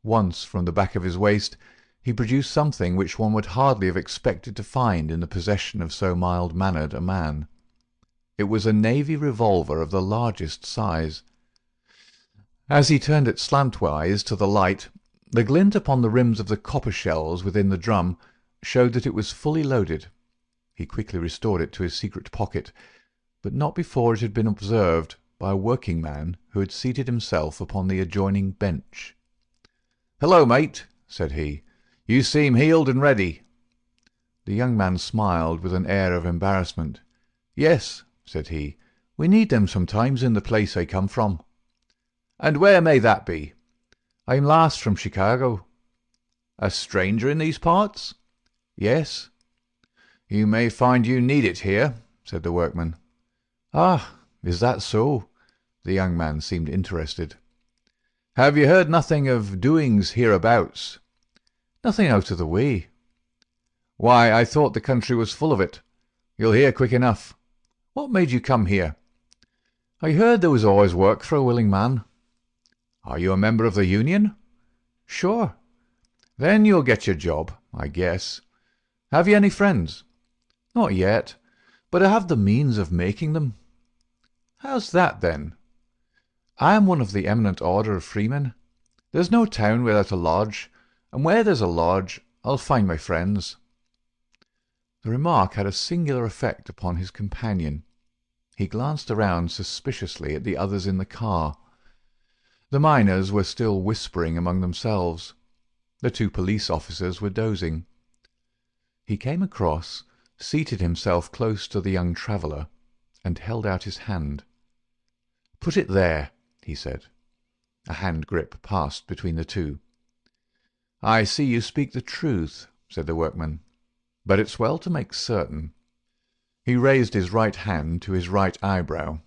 Once, from the back of his waist, he produced something which one would hardly have expected to find in the possession of so mild-mannered a man. It was a navy revolver of the largest size. As he turned it slantwise to the light, the glint upon the rims of the copper shells within the drum showed that it was fully loaded. He quickly restored it to his secret pocket, but not before it had been observed by a working man who had seated himself upon the adjoining bench. "Hello, mate," said he. "You seem heeled and ready." The young man smiled with an air of embarrassment. "Yes," said he, "we need them sometimes in the place I come from." "And where may that be?" "I'm last from Chicago." "A stranger in these parts?" "Yes." "You may find you need it here," said the workman. "Ah, is that so?" The young man seemed interested. "Have you heard nothing of doings hereabouts?" "Nothing out of the way." "Why, I thought the country was full of it. You'll hear quick enough. What made you come here?" "I heard there was always work for a willing man." "Are you a member of the union?" "Sure." "Then you'll get your job, I guess. Have you any friends?" "Not yet, but I have the means of making them." "How's that, then?" "I am one of the eminent order of freemen. There's no town without a lodge, and where there's a lodge I'll find my friends." The remark had a singular effect upon his companion. He glanced around suspiciously at the others in the car. The miners were still whispering among themselves. The two police officers were dozing. He came across, seated himself close to the young traveller, and held out his hand. "Put it there," he said. A hand grip passed between the two. "I see you speak the truth," said the workman, "but it's well to make certain." He raised his right hand to his right eyebrow.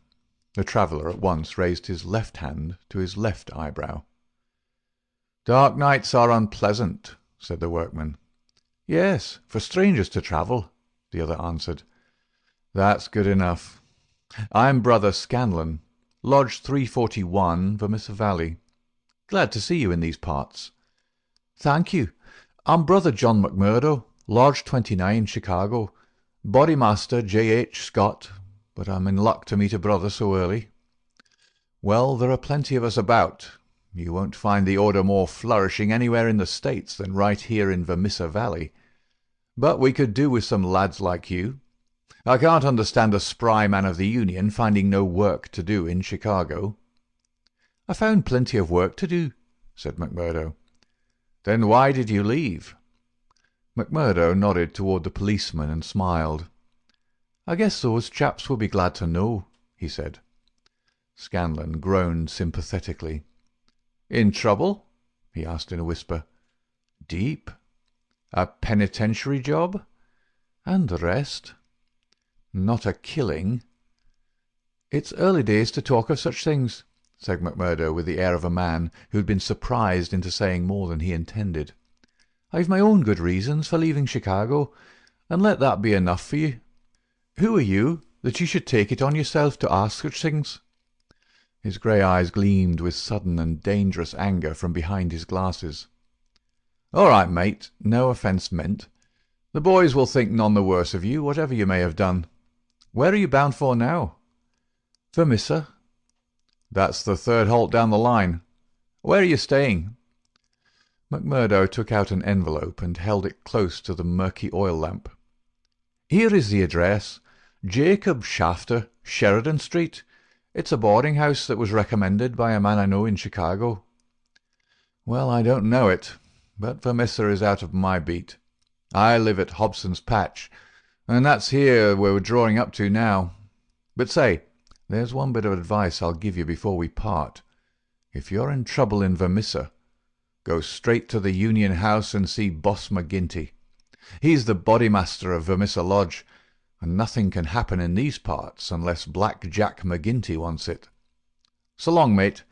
The traveller at once raised his left hand to his left eyebrow. "Dark nights are unpleasant," said the workman. "Yes, for strangers to travel," the other answered. "That's good enough. I'm Brother Scanlon, Lodge 341, Vermissa Valley. Glad to see you in these parts." "Thank you. I'm Brother John McMurdo, Lodge 29, Chicago. Bodymaster J. H. Scott, but I'm in luck to meet a brother so early." "Well, there are plenty of us about. You won't find the order more flourishing anywhere in the States than right here in Vermissa Valley. But we could do with some lads like you. I can't understand a spry man of the Union finding no work to do in Chicago." "I found plenty of work to do," said McMurdo. "Then why did you leave?" McMurdo nodded toward the policeman and smiled. "I guess those chaps will be glad to know," he said. Scanlon groaned sympathetically. "In trouble?" he asked in a whisper. "Deep. A penitentiary job? And the rest." "Not a killing?" "It's early days to talk of such things," said McMurdo with the air of a man who had been surprised into saying more than he intended. "I've my own good reasons for leaving Chicago, and let that be enough for you. Who are you, that you should take it on yourself to ask such things?" His grey eyes gleamed with sudden and dangerous anger from behind his glasses. "All right, mate, no offence meant. The boys will think none the worse of you, whatever you may have done. Where are you bound for now?" "Vermissa." "That's the third halt down the line. Where are you staying?" McMurdo took out an envelope and held it close to the murky oil lamp. "Here is the address. Jacob Shafter, Sheridan Street. It's a boarding-house that was recommended by a man I know in Chicago." "Well, I don't know it, but Vermissa is out of my beat. I live at Hobson's Patch, and that's here where we're drawing up to now. But say, there's one bit of advice I'll give you before we part. If you're in trouble in Vermissa, go straight to the Union House and see Boss McGinty. He's the Bodymaster of Vermissa Lodge, and nothing can happen in these parts unless Black Jack McGinty wants it. So long, mate.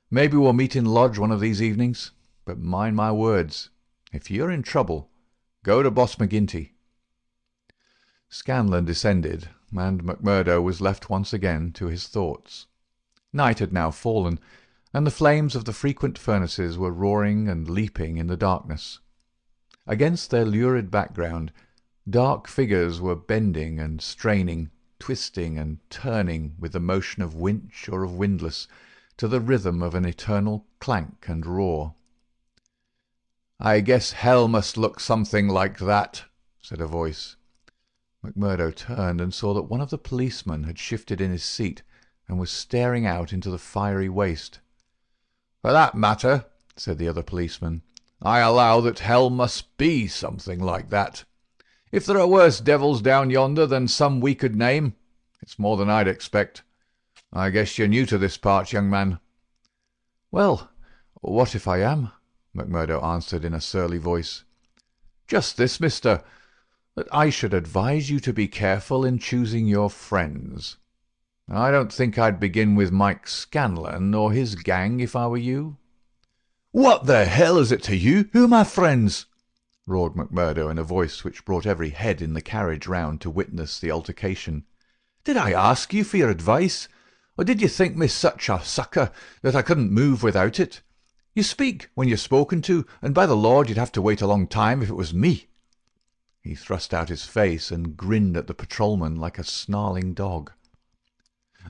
Maybe we'll meet in Lodge one of these evenings, but mind my words, if you're in trouble, go to Boss McGinty." Scanlon descended, and McMurdo was left once again to his thoughts. Night had now fallen, and the flames of the frequent furnaces were roaring and leaping in the darkness. Against their lurid background, dark figures were bending and straining, twisting and turning with the motion of winch or of windlass, to the rhythm of an eternal clank and roar. "I guess hell must look something like that," said a voice. McMurdo turned and saw that one of the policemen had shifted in his seat and was staring out into the fiery waste. "For that matter," said the other policeman, "I allow that hell must be something like that. If there are worse devils down yonder than some we could name, it's more than I'd expect. I guess you're new to this part, young man." "Well, what if I am?" McMurdo answered in a surly voice. "Just this, mister, that I should advise you to be careful in choosing your friends. I don't think I'd begin with Mike Scanlon or his gang if I were you." "What the hell is it to you? Who are my friends?" roared McMurdo in a voice which brought every head in the carriage round to witness the altercation. "Did I ask you for your advice, or did you think me such a sucker that I couldn't move without it? You speak when you're spoken to, and by the Lord you'd have to wait a long time if it was me." He thrust out his face and grinned at the patrolman like a snarling dog.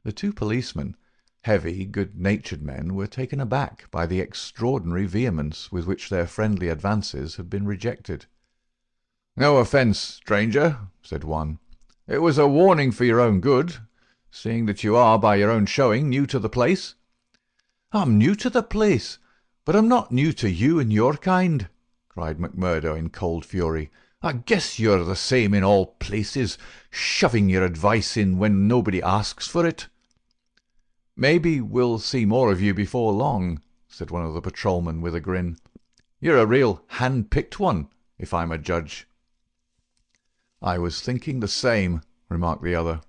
The two policemen, heavy, good-natured men, were taken aback by the extraordinary vehemence with which their friendly advances had been rejected. "No offence, stranger," said one. "It was a warning for your own good, seeing that you are, by your own showing, new to the place." "I'm new to the place, but I'm not new to you and your kind," cried McMurdo in cold fury. "I guess you're the same in all places, shoving your advice in when nobody asks for it." "Maybe we'll see more of you before long," said one of the patrolmen with a grin. "You're a real hand-picked one, if I'm a judge." "I was thinking the same," remarked the other.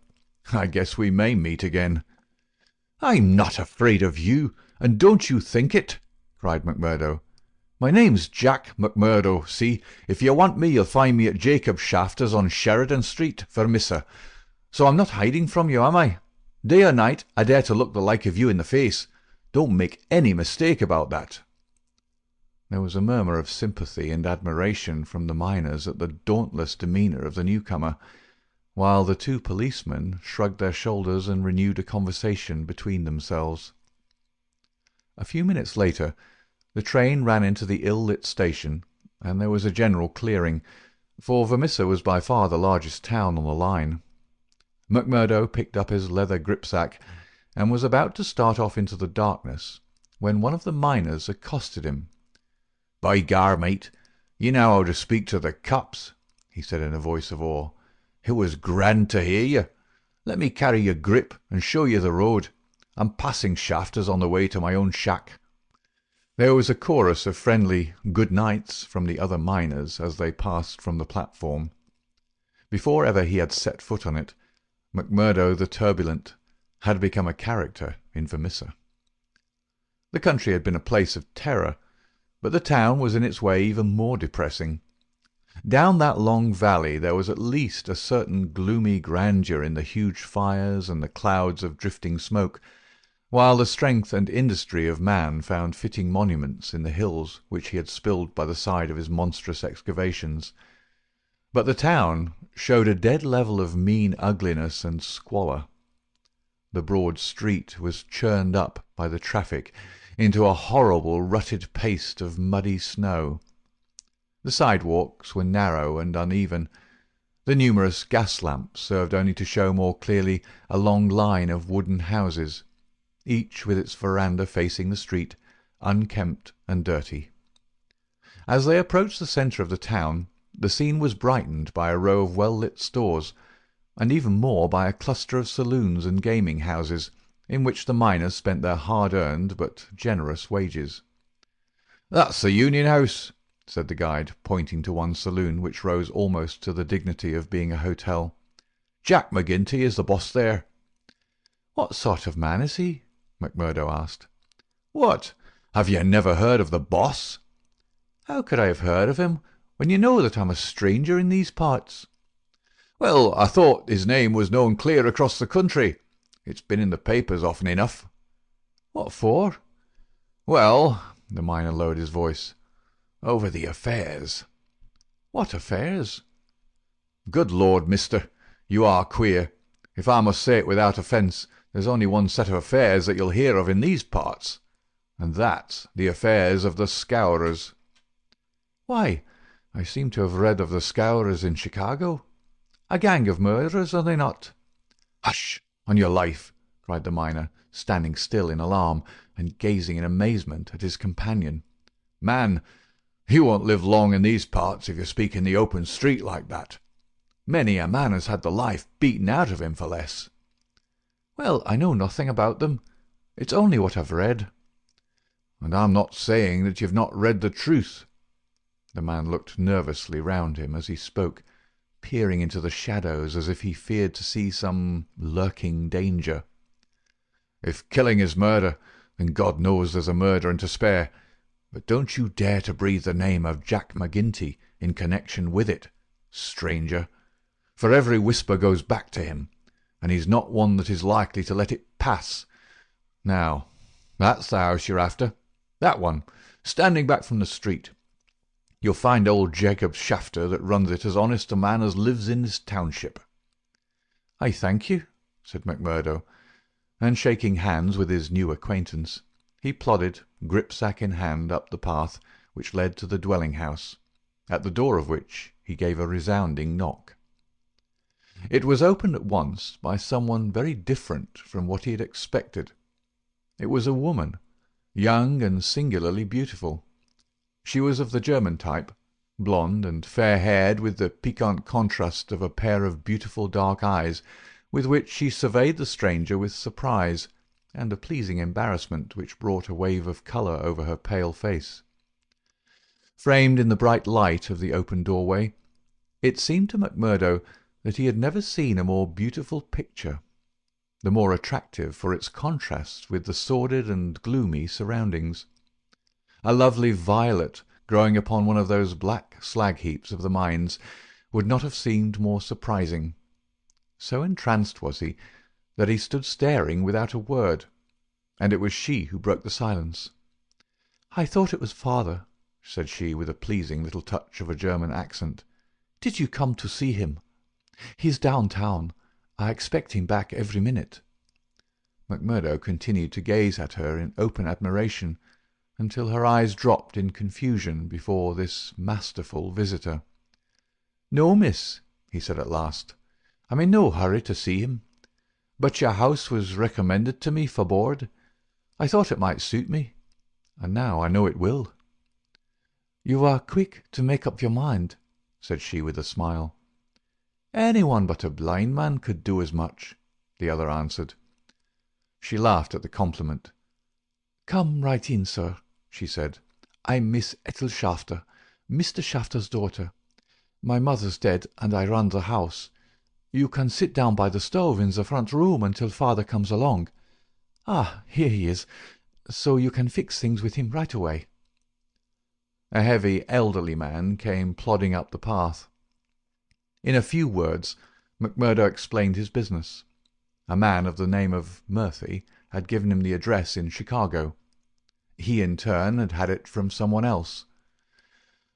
"I guess we may meet again." "I'm not afraid of you, and don't you think it," cried McMurdo. "My name's Jack McMurdo, see? If you want me, you'll find me at Jacob's Shafters on Sheridan Street, Vermissa. So I'm not hiding from you, am I? Day or night, I dare to look the like of you in the face. Don't make any mistake about that." There was a murmur of sympathy and admiration from the miners at the dauntless demeanour of the newcomer, while the two policemen shrugged their shoulders and renewed a conversation between themselves. A few minutes later, the train ran into the ill-lit station, and there was a general clearing, for Vermissa was by far the largest town on the line. McMurdo picked up his leather gripsack and was about to start off into the darkness when one of the miners accosted him. "By gar, mate, you know how to speak to the cops," he said in a voice of awe. "It was grand to hear you. Let me carry your grip and show you the road. I'm passing Shafters on the way to my own shack." There was a chorus of friendly good nights from the other miners as they passed from the platform. Before ever he had set foot on it, McMurdo the turbulent had become a character in Vermissa. The country had been a place of terror, but the town was in its way even more depressing. Down that long valley there was at least a certain gloomy grandeur in the huge fires and the clouds of drifting smoke, while the strength and industry of man found fitting monuments in the hills which he had spilled by the side of his monstrous excavations. But the town showed a dead level of mean ugliness and squalor. The broad street was churned up by the traffic into a horrible rutted paste of muddy snow. The sidewalks were narrow and uneven. The numerous gas lamps served only to show more clearly a long line of wooden houses, each with its veranda facing the street, unkempt and dirty. As they approached the centre of the town, the scene was brightened by a row of well-lit stores, and even more by a cluster of saloons and gaming houses, in which the miners spent their hard-earned but generous wages. "That's the Union House," said the guide, pointing to one saloon which rose almost to the dignity of being a hotel. "Jack McGinty is the boss there." "What sort of man is he?" McMurdo asked. "What? Have you never heard of the boss?" "How could I have heard of him, when you know that I'm a stranger in these parts?" "Well, I thought his name was known clear across the country. It's been in the papers often enough." "What for?" "Well," the miner lowered his voice, "over the affairs." "What affairs?" "Good Lord, mister, you are queer. If I must say it without offence, there's only one set of affairs that you'll hear of in these parts, and that's the affairs of the Scowrers." "Why, I seem to have read of the Scowrers in Chicago. A gang of murderers, are they not?" "Hush, on your life!" cried the miner, standing still in alarm and gazing in amazement at his companion. "Man, you won't live long in these parts if you speak in the open street like that. Many a man has had the life beaten out of him for less." "Well, I know nothing about them. It's only what I've read." "And I'm not saying that you've not read the truth." The man looked nervously round him as he spoke, peering into the shadows as if he feared to see some lurking danger. "If killing is murder, then God knows there's a murderer to spare. But don't you dare to breathe the name of Jack McGinty in connection with it, stranger, for every whisper goes back to him, and he's not one that is likely to let it pass. Now, that's the house you're after, that one, standing back from the street. You'll find old Jacob's Shafter that runs it as honest a man as lives in this township." "I thank you," said McMurdo, and shaking hands with his new acquaintance, he plodded, gripsack in hand, up the path which led to the dwelling-house, at the door of which he gave a resounding knock. It was opened at once by someone very different from what he had expected. It was a woman, young and singularly beautiful. She was of the German type, blonde and fair-haired, with the piquant contrast of a pair of beautiful dark eyes, with which she surveyed the stranger with surprise and a pleasing embarrassment which brought a wave of colour over her pale face. Framed in the bright light of the open doorway, it seemed to McMurdo that he had never seen a more beautiful picture. the more attractive for its contrast with the sordid and gloomy surroundings. A lovely violet growing upon one of those black slag heaps of the mines would not have seemed more surprising. So entranced was he that he stood staring without a word, and it was she who broke the silence. "I thought it was father," said she, with a pleasing little touch of a German accent. "Did you come to see him? He's downtown. I expect him back every minute." McMurdo continued to gaze at her in open admiration until her eyes dropped in confusion before this masterful visitor. "No, miss," he said at last. "I'm in no hurry to see him. But your house was recommended to me for board. I thought it might suit me, and now I know it will." "You are quick to make up your mind," said she with a smile. "Anyone but a blind man could do as much," the other answered. She laughed at the compliment. "Come right in, sir," she said. "I'm Miss Ethel Shafter, Mr. Shafter's daughter. My mother's dead, and I run the house. You can sit down by the stove in the front room until father comes along. Ah, here he is, so you can fix things with him right away." A heavy, elderly man came plodding up the path. In a few words, McMurdo explained his business. A man of the name of Murphy had given him the address in Chicago. He, in turn, had had it from someone else.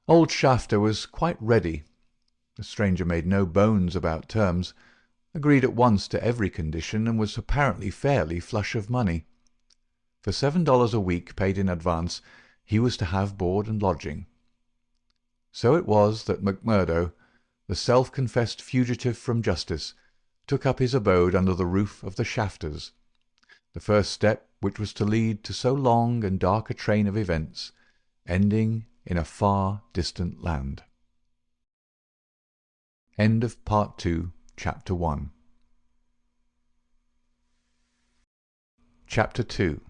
Old Shafter was quite ready. The stranger made no bones about terms, agreed at once to every condition, and was apparently fairly flush of money. For $7 a week paid in advance, he was to have board and lodging. So it was that McMurdo, the self-confessed fugitive from justice, took up his abode under the roof of the Shafters, the first step which was to lead to so long and dark a train of events, ending in a far distant land. End of Part 2, Chapter 1. Chapter 2.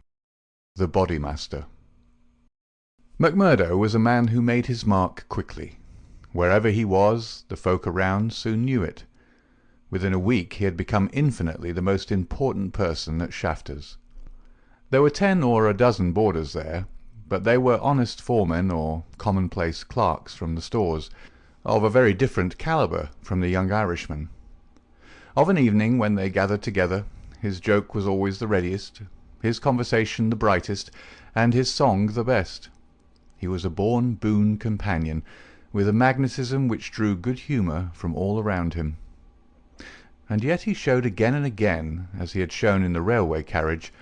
The Bodymaster. McMurdo was a man who made his mark quickly. Wherever he was, the folk around soon knew it. Within a week he had become infinitely the most important person at Shafters. There were 10 or a dozen boarders there, but they were honest foremen or commonplace clerks from the stores, of a very different calibre from the young Irishman. Of an evening, when they gathered together, his joke was always the readiest, his conversation the brightest, and his song the best. He was a born boon companion, with a magnetism which drew good humour from all around him. And yet he showed again and again, as he had shown in the railway carriage,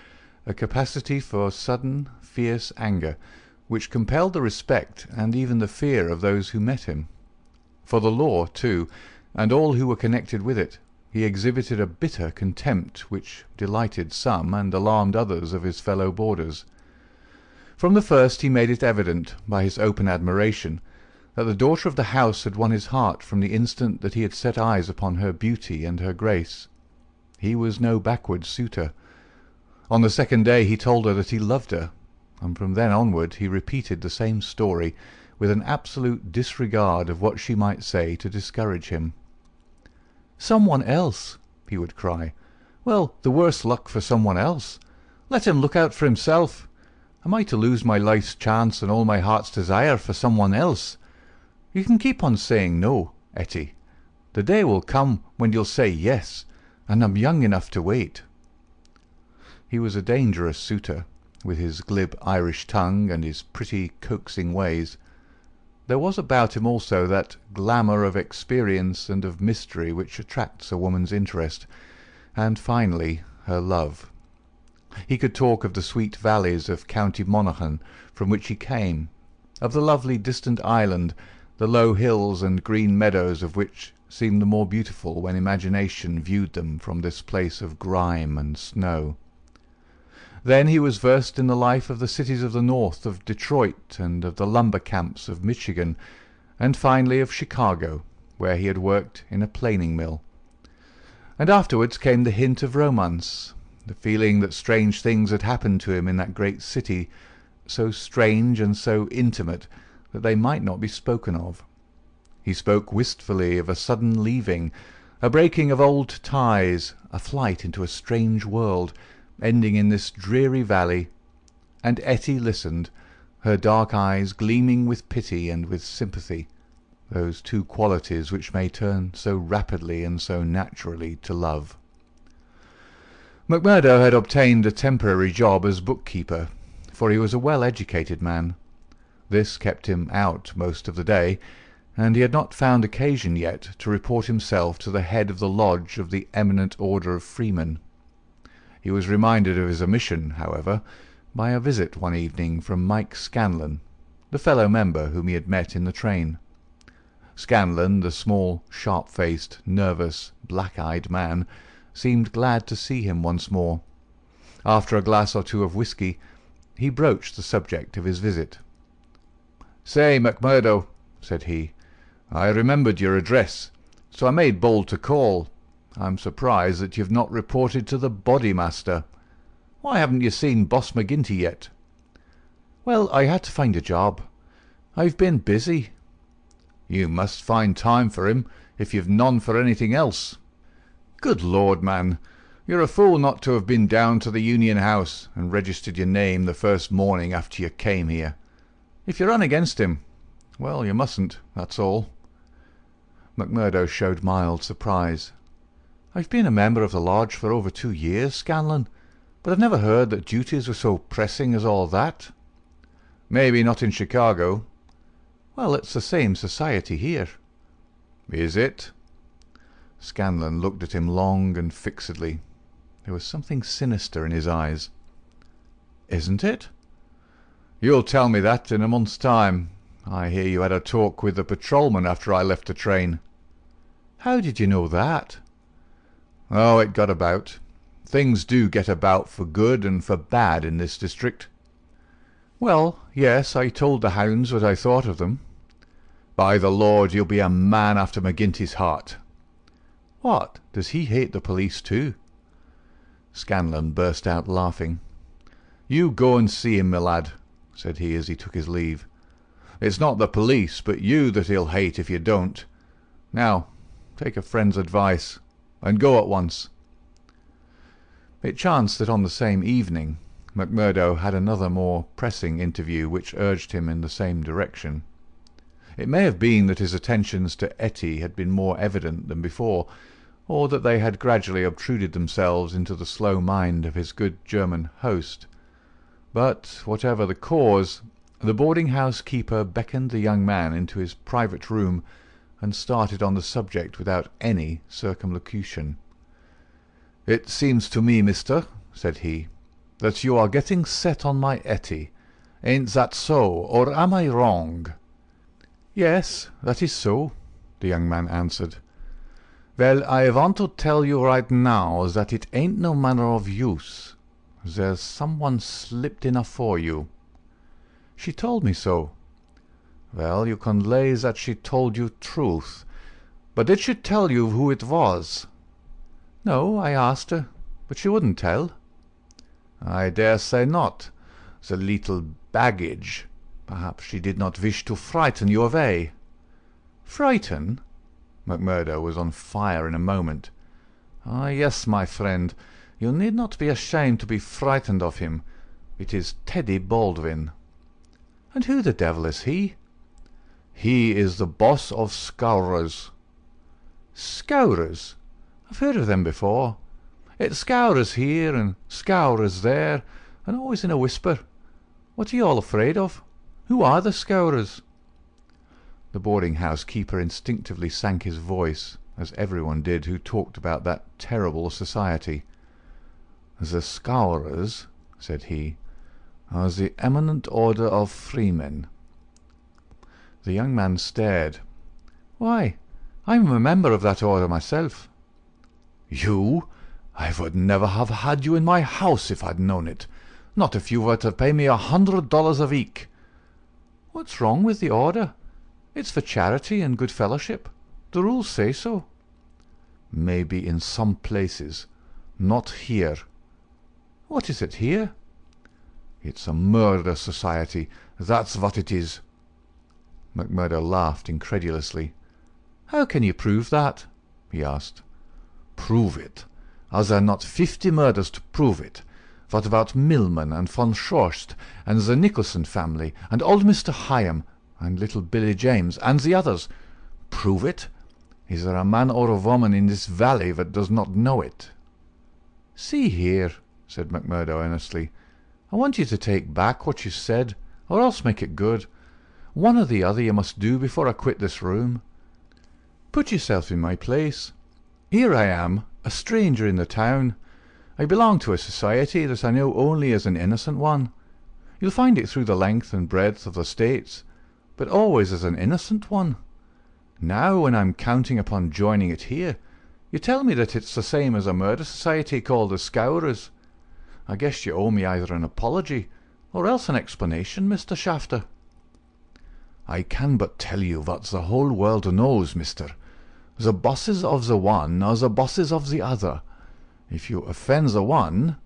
a capacity for sudden, fierce anger, which compelled the respect and even the fear of those who met him. For the law, too, and all who were connected with it, he exhibited a bitter contempt which delighted some and alarmed others of his fellow boarders. From the first he made it evident, by his open admiration, that the daughter of the house had won his heart from the instant that he had set eyes upon her beauty and her grace. He was no backward suitor. On the second day he told her that he loved her, and from then onward he repeated the same story, with an absolute disregard of what she might say to discourage him. "Someone else," he would cry. "Well, the worse luck for someone else. Let him look out for himself. Am I to lose my life's chance and all my heart's desire for someone else? You can keep on saying no, Etty. The day will come when you'll say yes, and I'm young enough to wait." He was a dangerous suitor, with his glib Irish tongue and his pretty coaxing ways. There was about him also that glamour of experience and of mystery which attracts a woman's interest, and finally her love. He could talk of the sweet valleys of County Monaghan, from which he came, of the lovely distant island, the low hills and green meadows of which seemed the more beautiful when imagination viewed them from this place of grime and snow. Then he was versed in the life of the cities of the north, of Detroit, and of the lumber camps of Michigan, and finally of Chicago, where he had worked in a planing mill. And afterwards came the hint of romance, the feeling that strange things had happened to him in that great city, so strange and so intimate that they might not be spoken of. He spoke wistfully of a sudden leaving, A breaking of old ties, a flight into a strange world, ending in this dreary valley. And Etty listened, her dark eyes gleaming with pity and with sympathy, those two qualities which may turn so rapidly and so naturally to love. McMurdo had obtained a temporary job as bookkeeper, for he was a well-educated man. This kept him out most of the day, and he had not found occasion yet to report himself to the head of the lodge of the Eminent Order of Freemen. He was reminded of his omission, however, by a visit one evening from Mike Scanlon, the fellow member whom he had met in the train. Scanlon, the small, sharp-faced, nervous, black-eyed man, seemed glad to see him once more. After a glass or two of whisky, he broached the subject of his visit. "Say, McMurdo," said he, "I remembered your address, so I made bold to call. I'm surprised that you've not reported to the Bodymaster. Why haven't you seen Boss McGinty yet?" "Well, I had to find a job. I've been busy." "You must find time for him, if you've none for anything else. Good Lord, man, you're a fool not to have been down to the Union House and registered your name the first morning after you came here. If you run against him, well, you mustn't, that's all." McMurdo showed mild surprise. "I've been a member of the lodge for over 2 years, Scanlon, but I've never heard that duties were so pressing as all that." "Maybe not in Chicago." "Well, it's the same society here." "Is it?" Scanlon looked at him long and fixedly. There was something sinister in his eyes. "Isn't it?" "You'll tell me that in a month's time. I hear you had a talk with the patrolman after I left the train." "How did you know that?" "Oh, it got about. Things do get about for good and for bad in this district." "Well, yes, I told the hounds what I thought of them." "By the Lord, you'll be a man after McGinty's heart." "What, does he hate the police too?" Scanlon burst out laughing. "You go and see him, my lad," said he as he took his leave. "It's not the police, but you that he'll hate if you don't. Now, take a friend's advice, and go at once." It chanced that on the same evening McMurdo had another more pressing interview which urged him in the same direction. It may have been that his attentions to Etty had been more evident than before, or that they had gradually obtruded themselves into the slow mind of his good German host. But, whatever the cause, the boarding-house keeper beckoned the young man into his private room and started on the subject without any circumlocution. "It seems to me, mister," said he, "that you are getting set on my Etty. Ain't that so, or am I wrong?" "Yes, that is so," the young man answered. "Well, I want to tell you right now that it ain't no manner of use. There's someone slipped in afore you." "She told me so." "Well, you can lay that she told you truth. But did she tell you who it was?" "No, I asked her, but she wouldn't tell." "I dare say not. The little baggage. Perhaps she did not wish to frighten you away." "Frighten?" McMurdo was on fire in a moment. "Ah, yes, my friend. You need not be ashamed to be frightened of him. It is Teddy Baldwin." "And who the devil is he?" "He is the boss of Scowrers." "Scowrers? I've heard of them before. It's Scowrers here and Scowrers there, and always in a whisper. What are you all afraid of? Who are the Scowrers?" The boarding-house keeper instinctively sank his voice, as everyone did who talked about that terrible society. "The Scowrers," said he, "are the Eminent Order of Freemen." The young man stared. "Why, I'm a member of that order myself." "You? I would never have had you in my house if I'd known it. Not if you were to pay me $100 a week." "What's wrong with the order? It's for charity and good fellowship. The rules say so." "Maybe in some places. Not here." "What is it here?" "It's a murder society. That's what it is." McMurdo laughed incredulously. "How can you prove that?" he asked. Prove it. Are there not 50 murders to prove it? What about Milman and von Schorst and the Nicholson family and old Mr. Hyam and little Billy James and the others? Prove it? Is there a man or a woman in this valley that does not know it? See here, said McMurdo earnestly, I want you to take back what you said, or else make it good. One or the other you must do before I quit this room. Put yourself in my place. Here I am, a stranger in the town. I belong to a society that I know only as an innocent one. You'll find it through the length and breadth of the States, but always as an innocent one. Now, when I'm counting upon joining it here, you tell me that it's the same as a murder society called the Scowrers. I guess you owe me either an apology, or else an explanation, Mr. Shafter. I can but tell you what the whole world knows, mister. The bosses of the one are the bosses of the other. If you offend the one,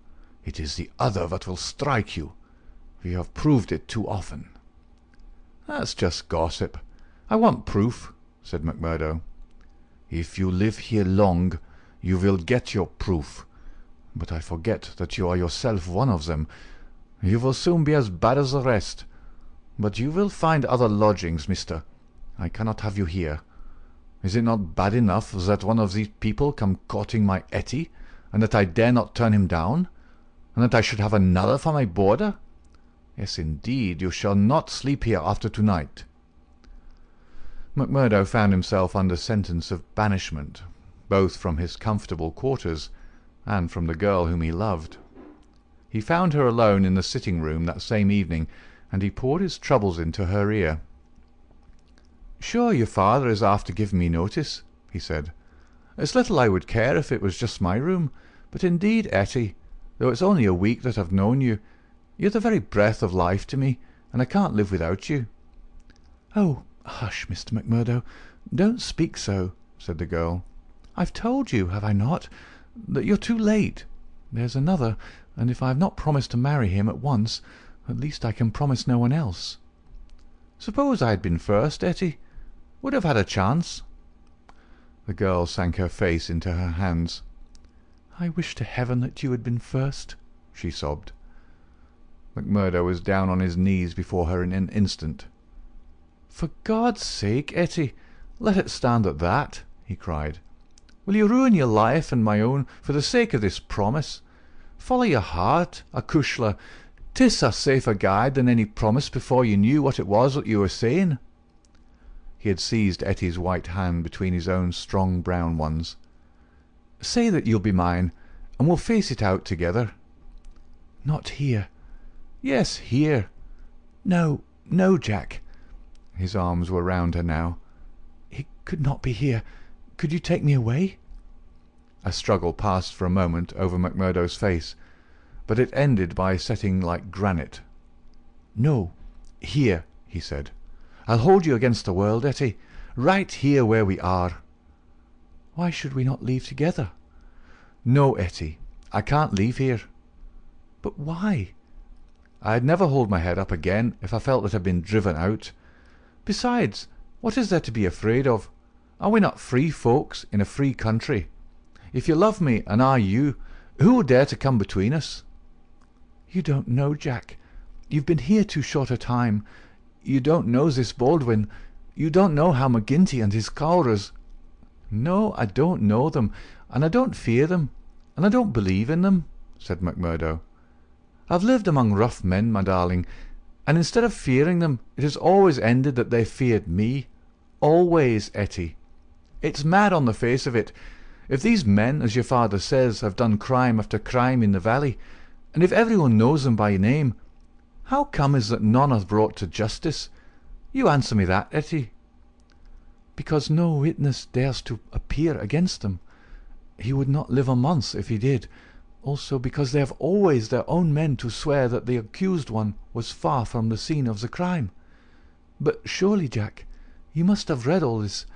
it is the other that will strike you. We have proved it too often. That's just gossip. I want proof, said McMurdo. If you live here long, you will get your proof. But I forget that you are yourself one of them. You will soon be as bad as the rest. But you will find other lodgings, mister. I cannot have you here. Is it not bad enough that one of these people come courting my Etty, and that I dare not turn him down, and that I should have another for my boarder? Yes, indeed, you shall not sleep here after tonight. McMurdo found himself under sentence of banishment, both from his comfortable quarters and from the girl whom he loved. He found her alone in the sitting-room that same evening, and he poured his troubles into her ear. "Sure your father is after giving me notice," he said. "It's little I would care if it was just my room, but indeed, Etty, though it's only a week that I've known you, you're the very breath of life to me, and I can't live without you." "Oh, hush, Mr. McMurdo, don't speak so," said the girl. "I've told you, have I not, that you're too late. There's another, and if I have not promised to marry him at once, at least I can promise no one else." "Suppose I had been first, Etty? Would have had a chance." The girl sank her face into her hands. "I wish to heaven that you had been first," she sobbed. McMurdo was down on his knees before her in an instant. "For God's sake, Etty, let it stand at that," he cried. "Will you ruin your life and my own for the sake of this promise? Follow your heart, acushla. 'Tis a safer guide than any promise before you knew what it was that you were saying." He had seized Etty's white hand between his own strong brown ones. "Say that you'll be mine, and we'll face it out together." "Not here." "Yes, here." "No, no, Jack." His arms were round her now. "It could not be here. Could you take me away?" A struggle passed for a moment over McMurdo's face, but it ended by setting like granite. "No, here," he said. "I'll hold you against the world, Etty, right here where we are." "Why should we not leave together?" "No, Etty, I can't leave here." "But why?" "I'd never hold my head up again if I felt that I'd been driven out. Besides, what is there to be afraid of? Are we not free folks in a free country? If you love me, and I you, who will dare to come between us?" "You don't know, Jack. You've been here too short a time. You don't know this Baldwin. You don't know how McGinty and his Scowrers—" "No, I don't know them, and I don't fear them, and I don't believe in them," said McMurdo. "I've lived among rough men, my darling, and instead of fearing them, it has always ended that they feared me. Always, Etty. It's mad on the face of it. If these men, as your father says, have done crime after crime in the valley, and if everyone knows them by name, how come is that none are brought to justice? You answer me that, Etty." "Because no witness dares to appear against them. He would not live a month if he did. Also because they have always their own men to swear that the accused one was far from the scene of the crime. But surely, Jack, you must have read all this.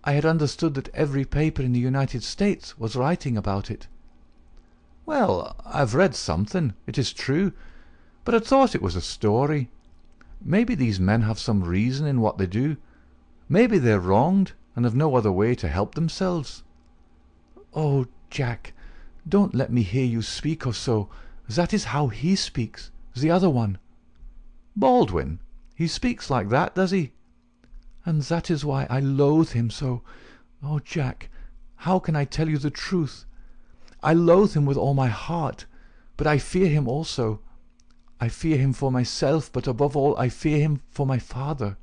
I had understood that every paper in the United States was writing about it." "Well, I've read something, it is true, but I thought it was a story. Maybe these men have some reason in what they do. Maybe they're wronged and have no other way to help themselves." "Oh, Jack, don't let me hear you speak or so. That is how he speaks, the other one." "Baldwin? He speaks like that, does he?" "And that is why I loathe him so. Oh, Jack, how can I tell you the truth? I loathe him with all my heart, but I fear him also. I fear him for myself, but above all I fear him for my father.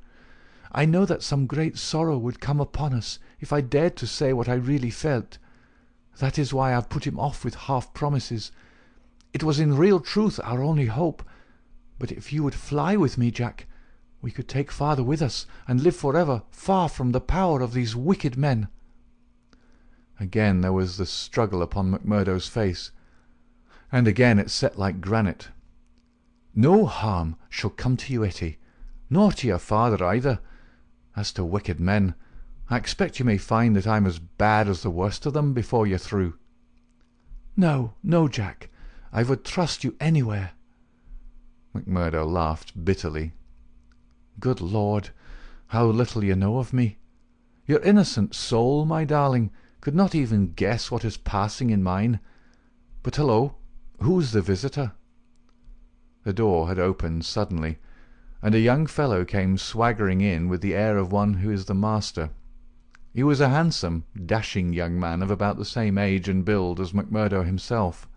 I know that some great sorrow would come upon us if I dared to say what I really felt. That is why I have put him off with half promises. It was in real truth our only hope. But if you would fly with me, Jack, we could take father with us and live forever far from the power of these wicked men." Again there was the struggle upon McMurdo's face, and again it set like granite. "No harm shall come to you, Etty, nor to your father either. As to wicked men, I expect you may find that I'm as bad as the worst of them before you're through." "No, no, Jack, I would trust you anywhere." McMurdo laughed bitterly. "Good Lord, how little you know of me! Your innocent soul, my darling, could not even guess what is passing in mine. But hello, who's the visitor?" The door had opened suddenly, and a young fellow came swaggering in with the air of one who is the master. He was a handsome, dashing young man of about the same age and build as McMurdo himself.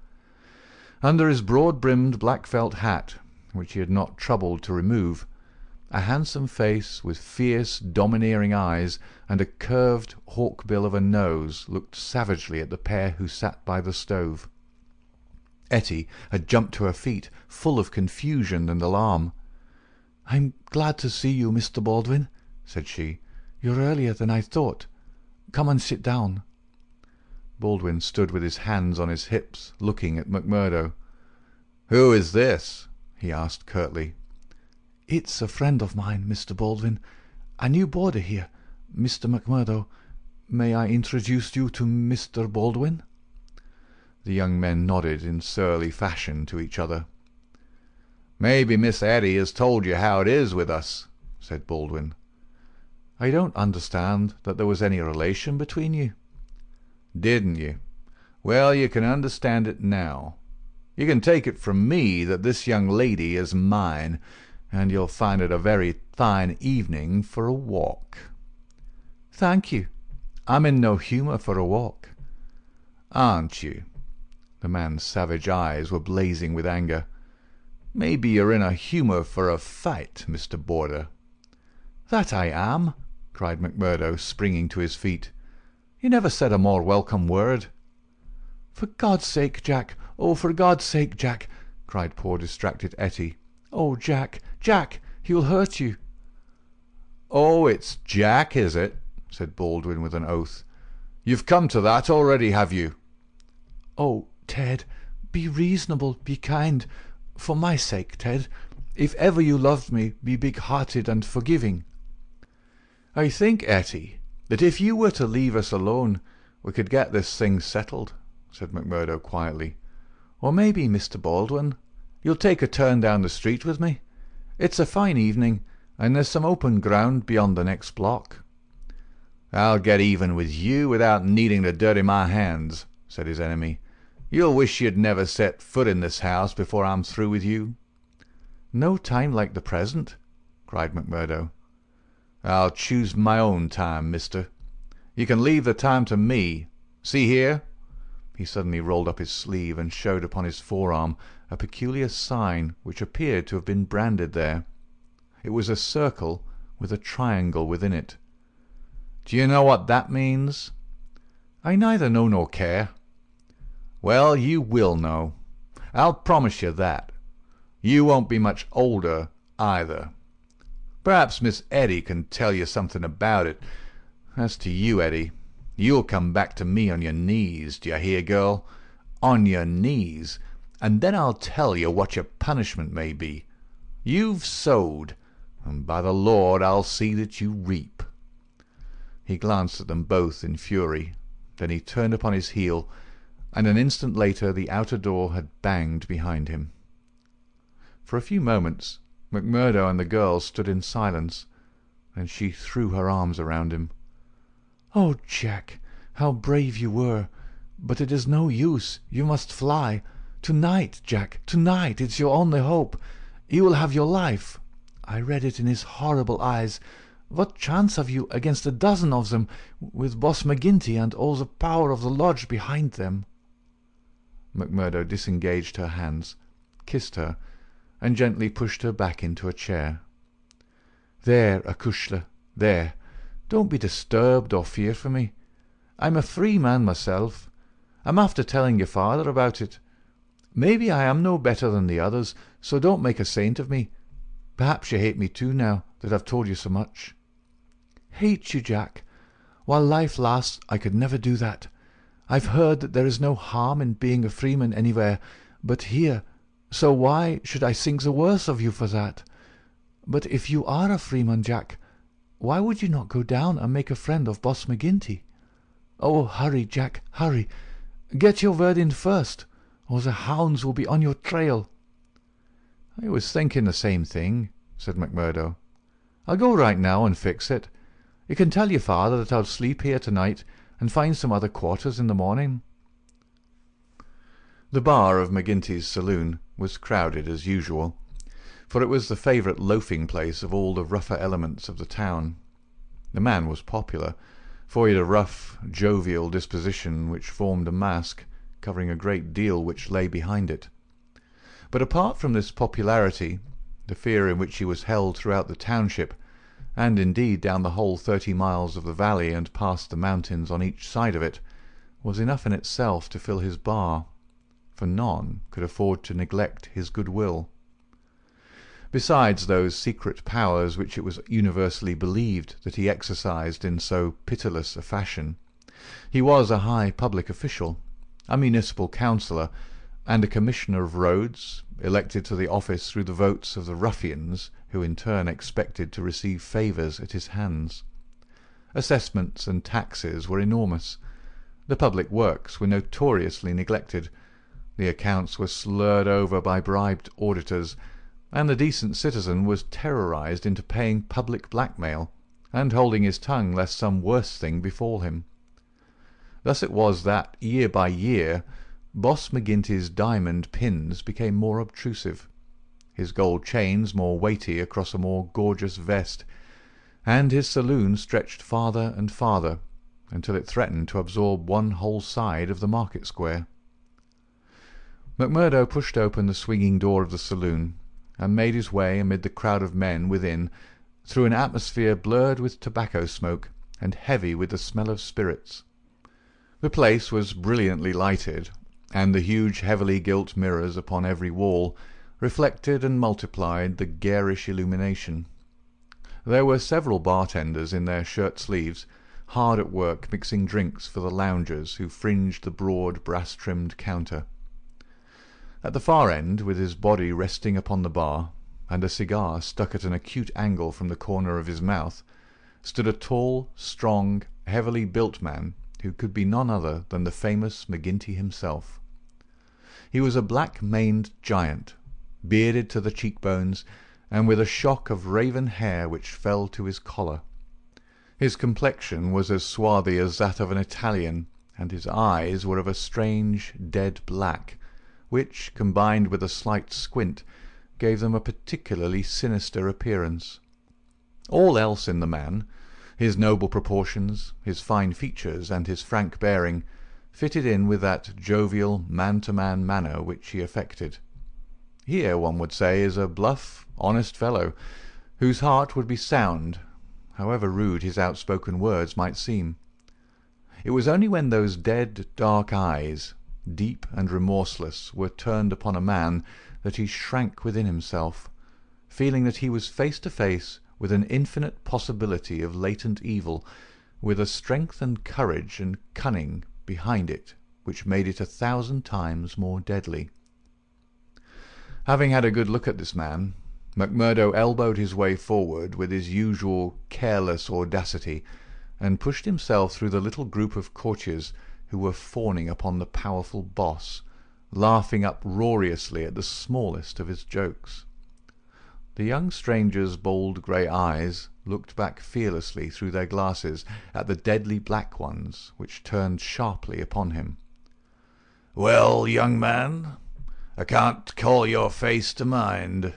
Under his broad-brimmed black felt hat, which he had not troubled to remove, a handsome face with fierce, domineering eyes and a curved hawk-bill of a nose looked savagely at the pair who sat by the stove. Etty had jumped to her feet, full of confusion and alarm. "I'm glad to see you, Mr. Baldwin," said she. "You're earlier than I thought. Come and sit down." Baldwin stood with his hands on his hips, looking at McMurdo. "Who is this?" he asked curtly. "It's a friend of mine, Mr. Baldwin. A new boarder here, Mr. McMurdo. May I introduce you to Mr. Baldwin?" The young men nodded in surly fashion to each other. "Maybe Miss Etty has told you how it is with us," said Baldwin. "I don't understand that there was any relation between you." "Didn't you? Well, you can understand it now. You can take it from me that this young lady is mine, and you'll find it a very fine evening for a walk." "Thank you. I'm in no humour for a walk." "Aren't you?" The man's savage eyes were blazing with anger. "Maybe you're in a humour for a fight, Mr. Boarder." "That I am," cried McMurdo, springing to his feet. "You never said a more welcome word." "For God's sake, Jack! Oh, for God's sake, Jack!" cried poor distracted Etty. "Oh, Jack, Jack, he'll hurt you." "Oh, it's Jack, is it?" said Baldwin with an oath. "You've come to that already, have you?" "Oh, Ted, be reasonable, be kind. For my sake, Ted. If ever you loved me, be big-hearted and forgiving." "I think, Etty, that if you were to leave us alone, we could get this thing settled," said McMurdo quietly. "Or maybe, Mr. Baldwin, you'll take a turn down the street with me. It's a fine evening, and there's some open ground beyond the next block." "I'll get even with you without needing to dirty my hands," said his enemy. "You'll wish you'd never set foot in this house before I'm through with you." "No time like the present," cried McMurdo. "I'll choose my own time, mister. You can leave the time to me. See here." He suddenly rolled up his sleeve and showed upon his forearm a peculiar sign which appeared to have been branded there. It was a circle with a triangle within it. "Do you know what that means?" "I neither know nor care." "Well, you will know. I'll promise you that. You won't be much older, either. Perhaps Miss Etty can tell you something about it. As to you, Etty, you'll come back to me on your knees, do you hear, girl? On your knees, and then I'll tell you what your punishment may be. You've sowed, and by the Lord I'll see that you reap." He glanced at them both in fury. Then he turned upon his heel, and an instant later the outer door had banged behind him. For a few moments McMurdo and the girl stood in silence, and she threw her arms around him. "Oh, Jack, how brave you were! But it is no use. You must fly. Tonight, Jack, tonight. It's your only hope. You will have your life. I read it in his horrible eyes. What chance have you against a dozen of them, with Boss McGinty and all the power of the lodge behind them?" McMurdo disengaged her hands, kissed her, and gently pushed her back into a chair. "There, acushla, there. Don't be disturbed or fear for me. I'm a free man myself. I'm after telling your father about it. Maybe I am no better than the others, so don't make a saint of me. Perhaps you hate me too now that I've told you so much." "Hate you, Jack? While life lasts I could never do that. I've heard that there is no harm in being a freeman anywhere but here, so why should I think the worse of you for that? But if you are a freeman, Jack, why would you not go down and make a friend of Boss McGinty? Oh, hurry, Jack, hurry. Get your word in first, or the hounds will be on your trail." "I was thinking the same thing," said McMurdo. "I'll go right now and fix it. You can tell your father that I'll sleep here tonight and find some other quarters in the morning." The bar of McGinty's saloon was crowded as usual, for it was the favourite loafing place of all the rougher elements of the town. The man was popular, for he had a rough, jovial disposition which formed a mask, covering a great deal which lay behind it. But apart from this popularity, the fear in which he was held throughout the township, and indeed down the whole 30 miles of the valley and past the mountains on each side of it, was enough in itself to fill his bar, for none could afford to neglect his goodwill. Besides those secret powers which it was universally believed that he exercised in so pitiless a fashion, he was a high public official, a municipal councillor, and a commissioner of roads, elected to the office through the votes of the ruffians who in turn expected to receive favours at his hands. Assessments and taxes were enormous. The public works were notoriously neglected. The accounts were slurred over by bribed auditors, and the decent citizen was terrorized into paying public blackmail, and holding his tongue lest some worse thing befall him. Thus it was that, year by year, Boss McGinty's diamond pins became more obtrusive, his gold chains more weighty across a more gorgeous vest, and his saloon stretched farther and farther, until it threatened to absorb one whole side of the market square. McMurdo pushed open the swinging door of the saloon, and made his way amid the crowd of men within, through an atmosphere blurred with tobacco smoke and heavy with the smell of spirits. The place was brilliantly lighted, and the huge heavily gilt mirrors upon every wall reflected and multiplied the garish illumination. There were several bartenders in their shirt-sleeves, hard at work mixing drinks for the loungers who fringed the broad brass-trimmed counter. At the far end, with his body resting upon the bar, and a cigar stuck at an acute angle from the corner of his mouth, stood a tall, strong, heavily built man who could be none other than the famous McGinty himself. He was a black-maned giant, bearded to the cheekbones, and with a shock of raven hair which fell to his collar. His complexion was as swarthy as that of an Italian, and his eyes were of a strange dead black, which, combined with a slight squint, gave them a particularly sinister appearance. All else in the man, his noble proportions, his fine features, and his frank bearing, fitted in with that jovial man-to-man manner which he affected. Here, one would say, is a bluff, honest fellow, whose heart would be sound, however rude his outspoken words might seem. It was only when those dead, dark eyes, deep and remorseless, were turned upon a man that he shrank within himself, feeling that he was face to face with an infinite possibility of latent evil, with a strength and courage and cunning behind it which made it 1,000 times more deadly. Having had a good look at this man, McMurdo elbowed his way forward with his usual careless audacity, and pushed himself through the little group of courtiers who were fawning upon the powerful boss, laughing uproariously at the smallest of his jokes. The young stranger's bold grey eyes looked back fearlessly through their glasses at the deadly black ones which turned sharply upon him. "Well, young man, I can't call your face to mind."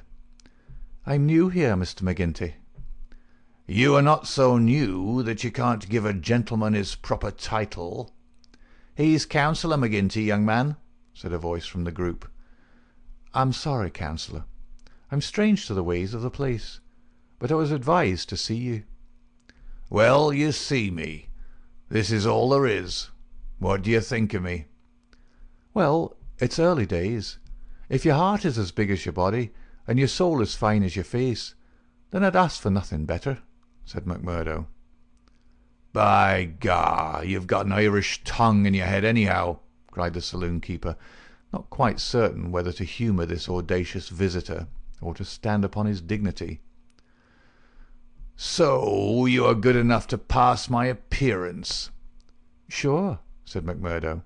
"I'm new here, Mr. McGinty." "You are not so new that you can't give a gentleman his proper title." "He's Counsellor McGinty, young man," said a voice from the group. "I'm sorry, Counsellor. I'm strange to the ways of the place, but I was advised to see you." "Well, you see me. This is all there is. What do you think of me?" "Well, it's early days. If your heart is as big as your body, and your soul as fine as your face, then I'd ask for nothing better," said McMurdo. "By gar, you've got an Irish tongue in your head anyhow," cried the saloon-keeper, not quite certain whether to humour this audacious visitor or to stand upon his dignity. "So you are good enough to pass my appearance?" "Sure," said McMurdo.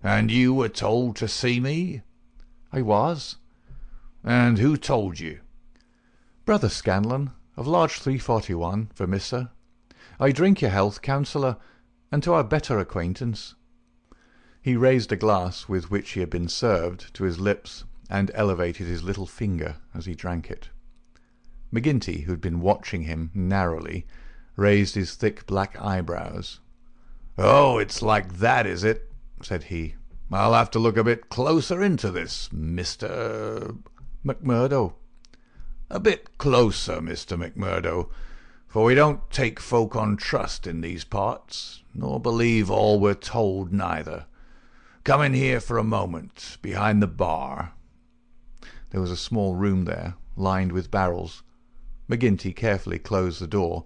"And you were told to see me?" "I was." "And who told you?" "Brother Scanlon, of Lodge 341, Vermissa. I drink your health, Counsellor, and to our better acquaintance." He raised a glass with which he had been served to his lips and elevated his little finger as he drank it. McGinty, who had been watching him narrowly, raised his thick black eyebrows. "Oh, it's like that, is it?" said he. "I'll have to look a bit closer into this, Mr. McMurdo." "A bit closer, Mr. McMurdo, for we don't take folk on trust in these parts, nor believe all we're told neither. Come in here for a moment, behind the bar." There was a small room there, lined with barrels. McGinty carefully closed the door,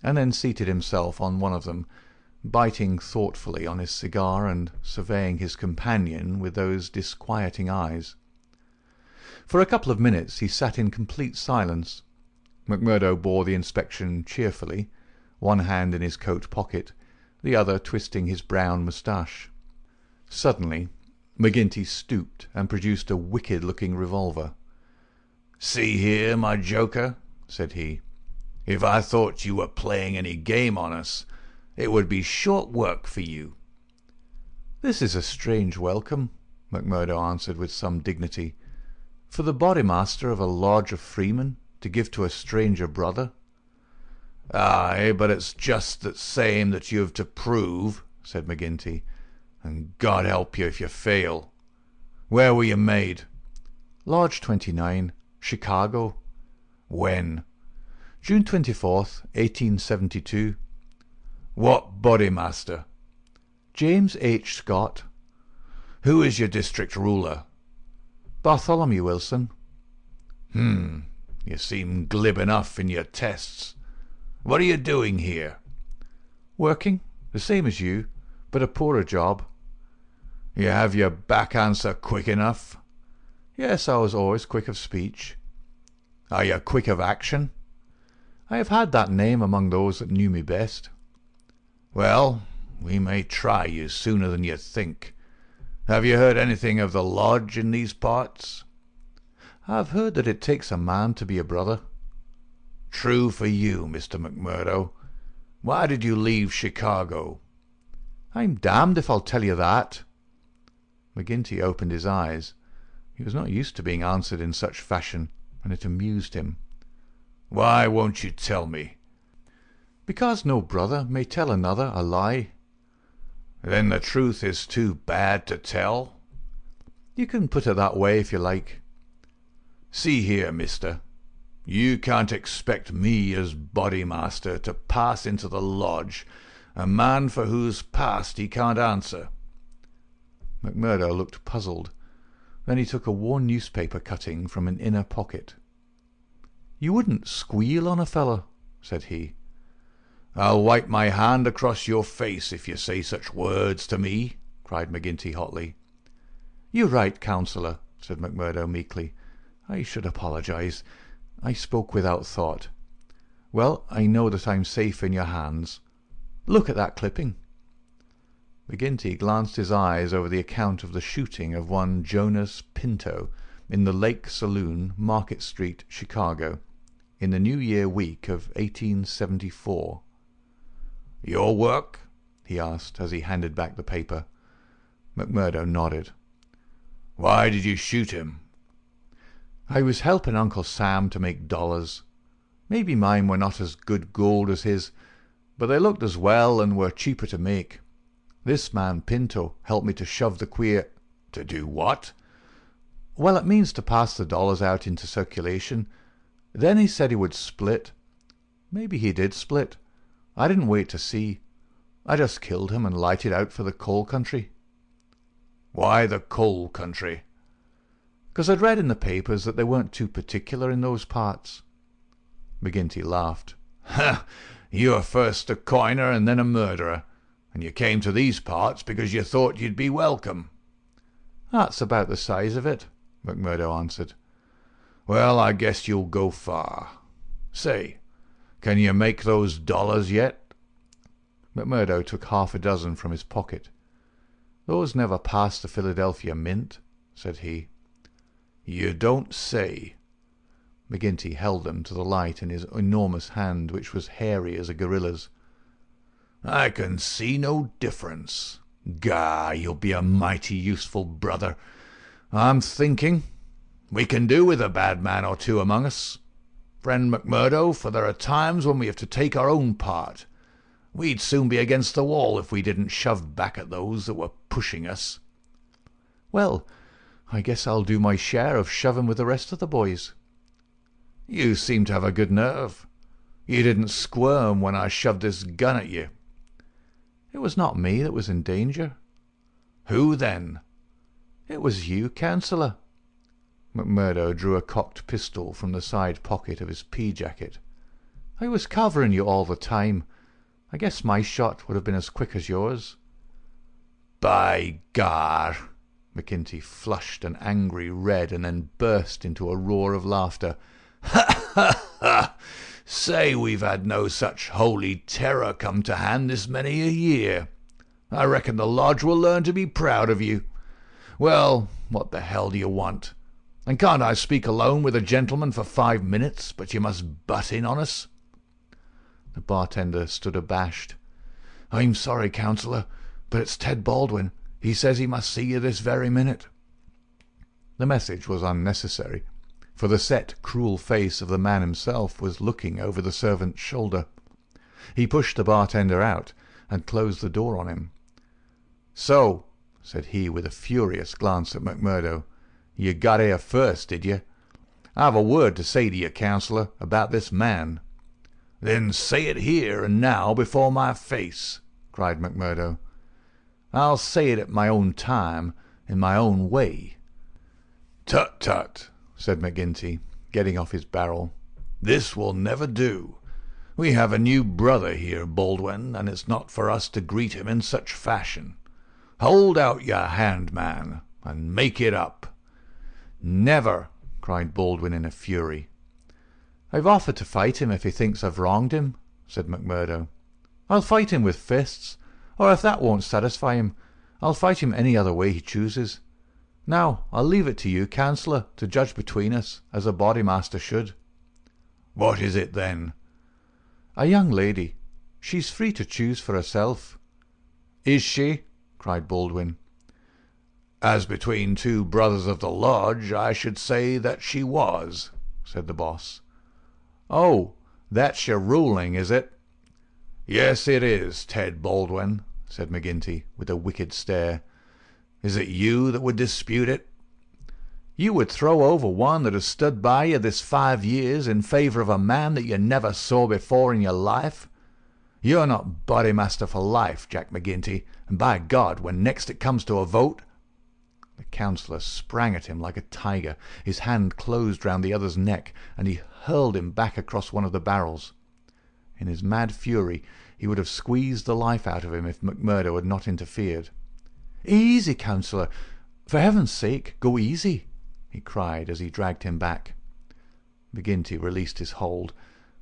and then seated himself on one of them, biting thoughtfully on his cigar and surveying his companion with those disquieting eyes. For a couple of minutes he sat in complete silence. McMurdo bore the inspection cheerfully, one hand in his coat pocket, the other twisting his brown moustache. Suddenly McGinty stooped and produced a wicked-looking revolver. "See here, my joker," said he. "If I thought you were playing any game on us, it would be short work for you." "This is a strange welcome," McMurdo answered with some dignity, "for the Bodymaster of a lodge of freemen to give to a stranger brother." "Aye, but it's just the same that you've to prove," said McGinty, "and God help you if you fail. Where were you made?" "Lodge 29, Chicago." "When?" "June 24th, 1872. "What Bodymaster?" "James H. Scott." "Who is your district ruler?" "Bartholomew Wilson." You seem glib enough in your tests. What are you doing here?" "Working, the same as you, but a poorer job." "You have your back answer quick enough?" "Yes, I was always quick of speech." "Are you quick of action?" "I have had that name among those that knew me best." "Well, we may try you sooner than you think. Have you heard anything of the lodge in these parts?" "I've heard that it takes a man to be a brother." "True for you, Mr. McMurdo. Why did you leave Chicago?" "I'm damned if I'll tell you that." McGinty opened his eyes. He was not used to being answered in such fashion, and it amused him. "Why won't you tell me?" "Because no brother may tell another a lie." "Then the truth is too bad to tell?" "You can put it that way if you like." "See here, mister. You can't expect me as Bodymaster to pass into the lodge a man for whose past he can't answer." McMurdo looked puzzled. Then he took a worn newspaper cutting from an inner pocket. "You wouldn't squeal on a fellow," said he. "I'll wipe my hand across your face if you say such words to me," cried McGinty hotly. "You're right, Counsellor," said McMurdo meekly. "I should apologize. I spoke without thought. Well, I know that I'm safe in your hands. Look at that clipping." McGinty glanced his eyes over the account of the shooting of one Jonas Pinto in the Lake Saloon, Market Street, Chicago, in the New Year week of 1874. "Your work?" he asked as he handed back the paper. McMurdo nodded. Why did you shoot him?" "I was helping Uncle Sam to make dollars. Maybe mine were not as good gold as his, but they looked as well and were cheaper to make. This man Pinto helped me to shove the queer—" "To do what?" "Well, it means to pass the dollars out into circulation. Then he said he would split. Maybe he did split. I didn't wait to see. I just killed him and lighted out for the coal country." "Why the coal country?" "'Cause I'd read in the papers that they weren't too particular in those parts." McGinty laughed. "Ha! You were first a coiner and then a murderer, and you came to these parts because you thought you'd be welcome." "That's about the size of it," McMurdo answered. "Well, I guess you'll go far. Say, can you make those dollars yet?" McMurdo took half a dozen from his pocket. "Those never passed the Philadelphia Mint," said he. "You don't say." McGinty held them to the light in his enormous hand, which was hairy as a gorilla's. "I can see no difference. Gah, you'll be a mighty useful brother. I'm thinking we can do with a bad man or two among us, friend McMurdo, for there are times when we have to take our own part. We'd soon be against the wall if we didn't shove back at those that were pushing us." "Well, I guess I'll do my share of shoving with the rest of the boys." "You seem to have a good nerve. You didn't squirm when I shoved this gun at you." "It was not me that was in danger." "Who then?" "It was you, Councillor." McMurdo drew a cocked pistol from the side pocket of his pea-jacket. "I was covering you all the time. I guess my shot would have been as quick as yours." "By gar!" McGinty flushed an angry red and then burst into a roar of laughter. "Ha, ha, ha! Say, we've had no such holy terror come to hand this many a year. I reckon the lodge will learn to be proud of you. Well, what the hell do you want? And can't I speak alone with a gentleman for 5 minutes, but you must butt in on us?" The bartender stood abashed. "I'm sorry, Councillor, but it's Ted Baldwin. He says he must see you this very minute." The message was unnecessary, for the set, cruel face of the man himself was looking over the servant's shoulder. He pushed the bartender out and closed the door on him. "So," said he with a furious glance at McMurdo, "you got here first, did you? I've a word to say to you, Councillor, about this man." "Then say it here and now before my face," cried McMurdo. "I'll say it at my own time, in my own way." "Tut, tut," said McGinty, getting off his barrel. "This will never do. We have a new brother here, Baldwin, and it's not for us to greet him in such fashion. Hold out your hand, man, and make it up." "Never!" cried Baldwin in a fury. "I've offered to fight him if he thinks I've wronged him," said McMurdo. "I'll fight him with fists, or if that won't satisfy him, I'll fight him any other way he chooses. Now I'll leave it to you, Councillor, to judge between us, as a Bodymaster should." "What is it, then?" "A young lady. She's free to choose for herself." "Is she?" cried Baldwin. "As between two brothers of the lodge, I should say that she was," said the boss. "Oh, that's your ruling, is it?" "Yes, it is, Ted Baldwin," said McGinty, with a wicked stare. "Is it you that would dispute it?" "You would throw over one that has stood by you this 5 years in favour of a man that you never saw before in your life? You're not Bodymaster for life, Jack McGinty, and by God, when next it comes to a vote—" The Councillor sprang at him like a tiger. His hand closed round the other's neck, and he hurled him back across one of the barrels. In his mad fury he would have squeezed the life out of him if McMurdo had not interfered. "Easy, Councillor! For heaven's sake, go easy!" he cried as he dragged him back. McGinty released his hold,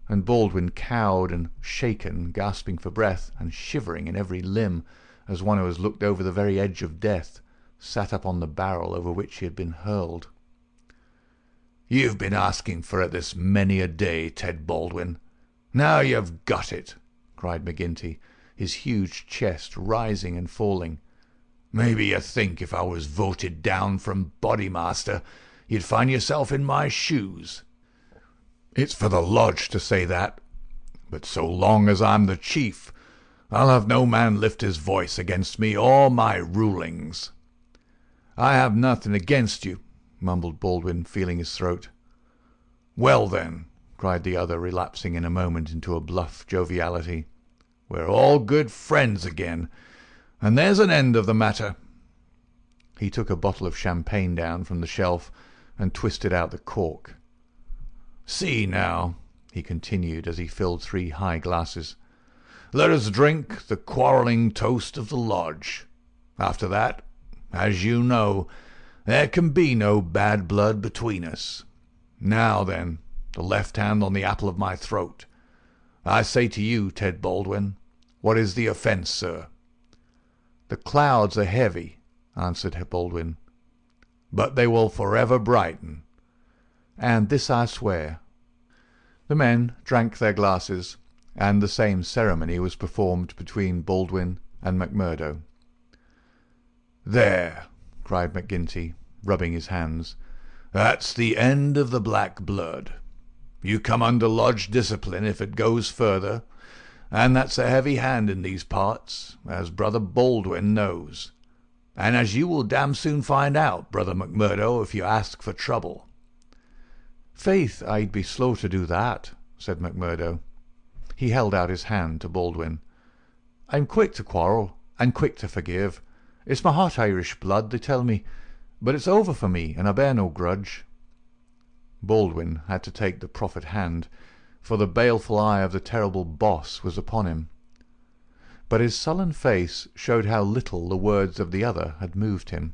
and Baldwin, cowed and shaken, gasping for breath and shivering in every limb, as one who has looked over the very edge of death, sat up on the barrel over which he had been hurled. "You've been asking for it this many a day, Ted Baldwin. Now you've got it," cried McGinty, his huge chest rising and falling. Maybe you think if I was voted down from Bodymaster, you'd find yourself in my shoes. It's for the lodge to say that, but so long as I'm the chief, I'll have no man lift his voice against me or my rulings." "I have nothing against you," mumbled Baldwin, feeling his throat. "Well, then," cried the other, relapsing in a moment into a bluff joviality, "we're all good friends again, and there's an end of the matter." He took a bottle of champagne down from the shelf and twisted out the cork. "See now," he continued as he filled 3 high glasses, "let us drink the quarrelling toast of the lodge. After that, as you know, there can be no bad blood between us. Now then, the left hand on the apple of my throat. I say to you, Ted Baldwin, what is the offence, sir?" "The clouds are heavy," answered Baldwin. "But they will forever brighten." "And this I swear." The men drank their glasses, and the same ceremony was performed between Baldwin and McMurdo. "There," cried McGinty, rubbing his hands, "that's the end of the black blood. You come under lodge discipline if it goes further, and that's a heavy hand in these parts, as Brother Baldwin knows, and as you will damn soon find out, Brother McMurdo, if you ask for trouble." "Faith, I'd be slow to do that," said McMurdo. He held out his hand to Baldwin. "I'm quick to quarrel, and quick to forgive. It's my hot Irish blood, they tell me, but it's over for me, and I bear no grudge." Baldwin had to take the proffered hand, for the baleful eye of the terrible boss was upon him. But his sullen face showed how little the words of the other had moved him.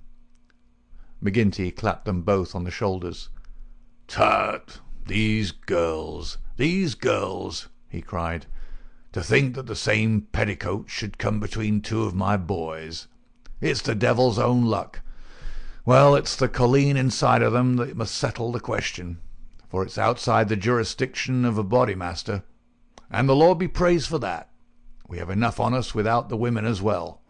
McGinty clapped them both on the shoulders. "Tut, these girls, he cried. "To think that the same petticoat should come between 2 of my boys. It's the devil's own luck. Well, it's the colleen inside of them that must settle the question, for it's outside the jurisdiction of a Bodymaster, and the Lord be praised for that. We have enough on us without the women as well.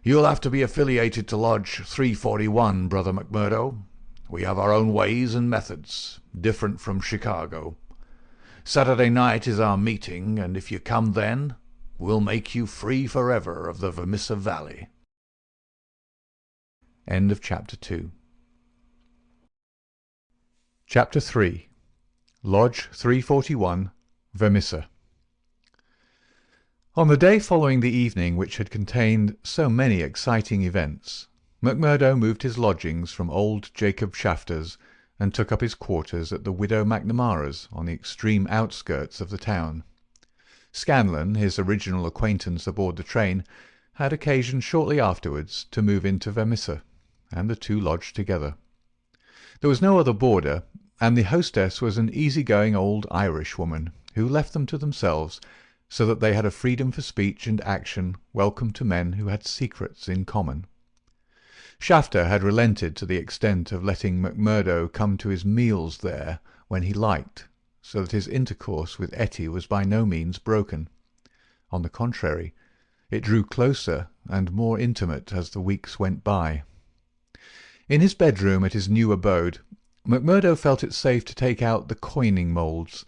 You'll have to be affiliated to Lodge 341, Brother McMurdo. We have our own ways and methods, different from Chicago. Saturday night is our meeting, and if you come then, we'll make you free forever of the Vermissa Valley." End of Chapter 2. Chapter 3. Lodge 341, Vermissa. On the day following the evening which had contained so many exciting events, McMurdo moved his lodgings from old Jacob Shafter's and took up his quarters at the widow Macnamara's on the extreme outskirts of the town. Scanlon, his original acquaintance aboard the train, had occasion shortly afterwards to move into Vermissa, and the 2 lodged together. There was no other boarder, and the hostess was an easy-going old Irish woman, who left them to themselves, so that they had a freedom for speech and action welcome to men who had secrets in common. Shafter had relented to the extent of letting McMurdo come to his meals there when he liked, so that his intercourse with Etty was by no means broken. On the contrary, it drew closer and more intimate as the weeks went by. In his bedroom at his new abode, McMurdo felt it safe to take out the coining moulds,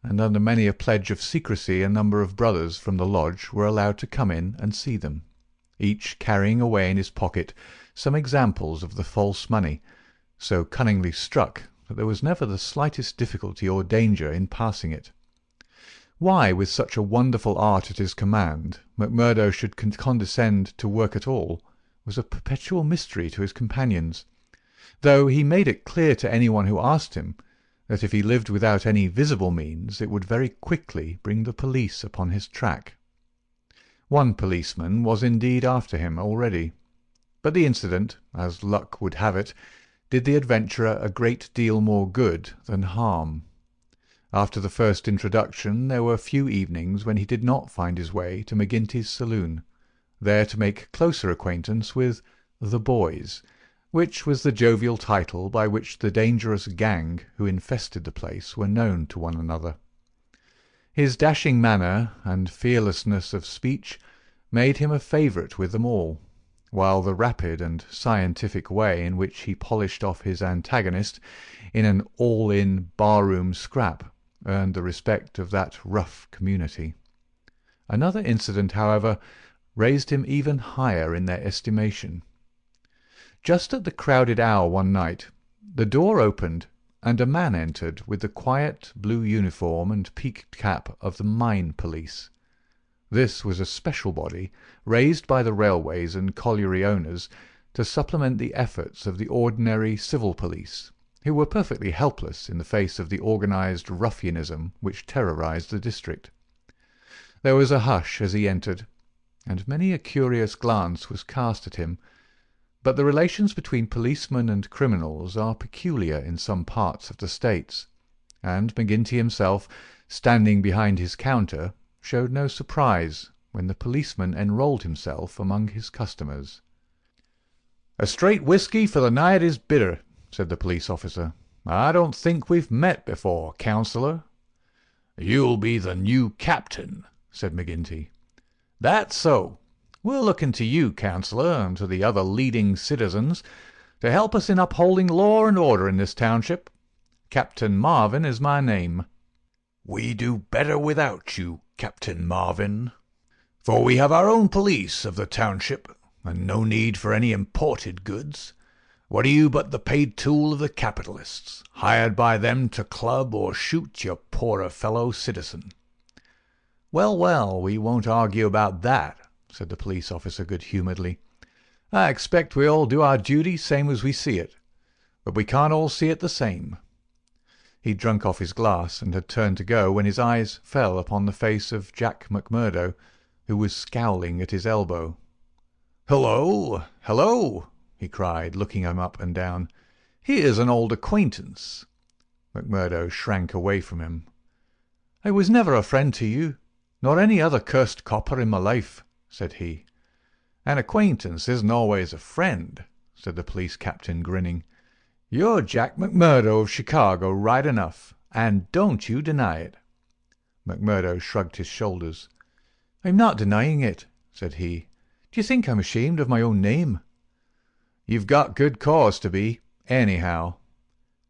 and under many a pledge of secrecy a number of brothers from the lodge were allowed to come in and see them, each carrying away in his pocket some examples of the false money, so cunningly struck that there was never the slightest difficulty or danger in passing it. Why, with such a wonderful art at his command, McMurdo should condescend to work at all was a perpetual mystery to his companions, though he made it clear to anyone who asked him that if he lived without any visible means it would very quickly bring the police upon his track. One policeman was indeed after him already, but the incident, as luck would have it, did the adventurer a great deal more good than harm. After the first introduction there were few evenings when he did not find his way to McGinty's saloon, there to make closer acquaintance with "the boys," which was the jovial title by which the dangerous gang who infested the place were known to one another. His dashing manner and fearlessness of speech made him a favourite with them all, while the rapid and scientific way in which he polished off his antagonist in an all-in barroom scrap earned the respect of that rough community. Another incident, however, raised him even higher in their estimation. Just at the crowded hour one night, the door opened, and a man entered with the quiet blue uniform and peaked cap of the mine police. This was a special body, raised by the railways and colliery owners to supplement the efforts of the ordinary civil police, who were perfectly helpless in the face of the organised ruffianism which terrorised the district. There was a hush as he entered, and many a curious glance was cast at him, but the relations between policemen and criminals are peculiar in some parts of the States, and McGinty himself, standing behind his counter, showed no surprise when the policeman enrolled himself among his customers. "A straight whisky for the night is bitter," said the police officer. "I don't think we've met before, councillor." "You'll be the new captain," said McGinty. "That's so. We're looking to you, councillor, and to the other leading citizens, to help us in upholding law and order in this township. Captain Marvin is my name." "We do better without you, Captain Marvin, for we have our own police of the township, and no need for any imported goods. What are you but the paid tool of the capitalists, hired by them to club or shoot your poorer fellow citizen?" "Well, well, we won't argue about that," said the police officer good-humouredly. "I expect we all do our duty same as we see it, but we can't all see it the same." He'd drunk off his glass and had turned to go when his eyes fell upon the face of Jack McMurdo, who was scowling at his elbow. "Hello, hello!" he cried, looking him up and down. "Here's an old acquaintance." McMurdo shrank away from him. "I was never a friend to you, nor any other cursed copper in my life," said he. "An acquaintance isn't always a friend," said the police captain, grinning. "You're Jack McMurdo of Chicago, right enough, and don't you deny it." McMurdo shrugged his shoulders. "I'm not denying it," said he. "Do you think I'm ashamed of my own name?" "You've got good cause to be, anyhow."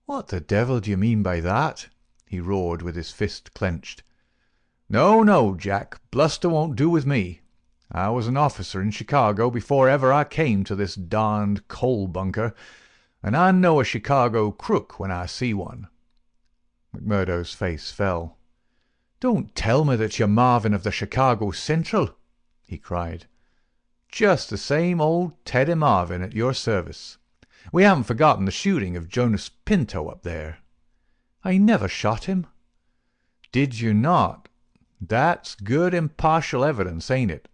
"What the devil do you mean by that?" he roared with his fist clenched. "No, no, Jack, bluster won't do with me. I was an officer in Chicago before ever I came to this darned coal bunker, and I know a Chicago crook when I see one." McMurdo's face fell. "Don't tell me that you're Marvin of the Chicago Central," he cried. "Just the same old Teddy Marvin at your service. We haven't forgotten the shooting of Jonas Pinto up there." "I never shot him." "Did you not? That's good impartial evidence, ain't it?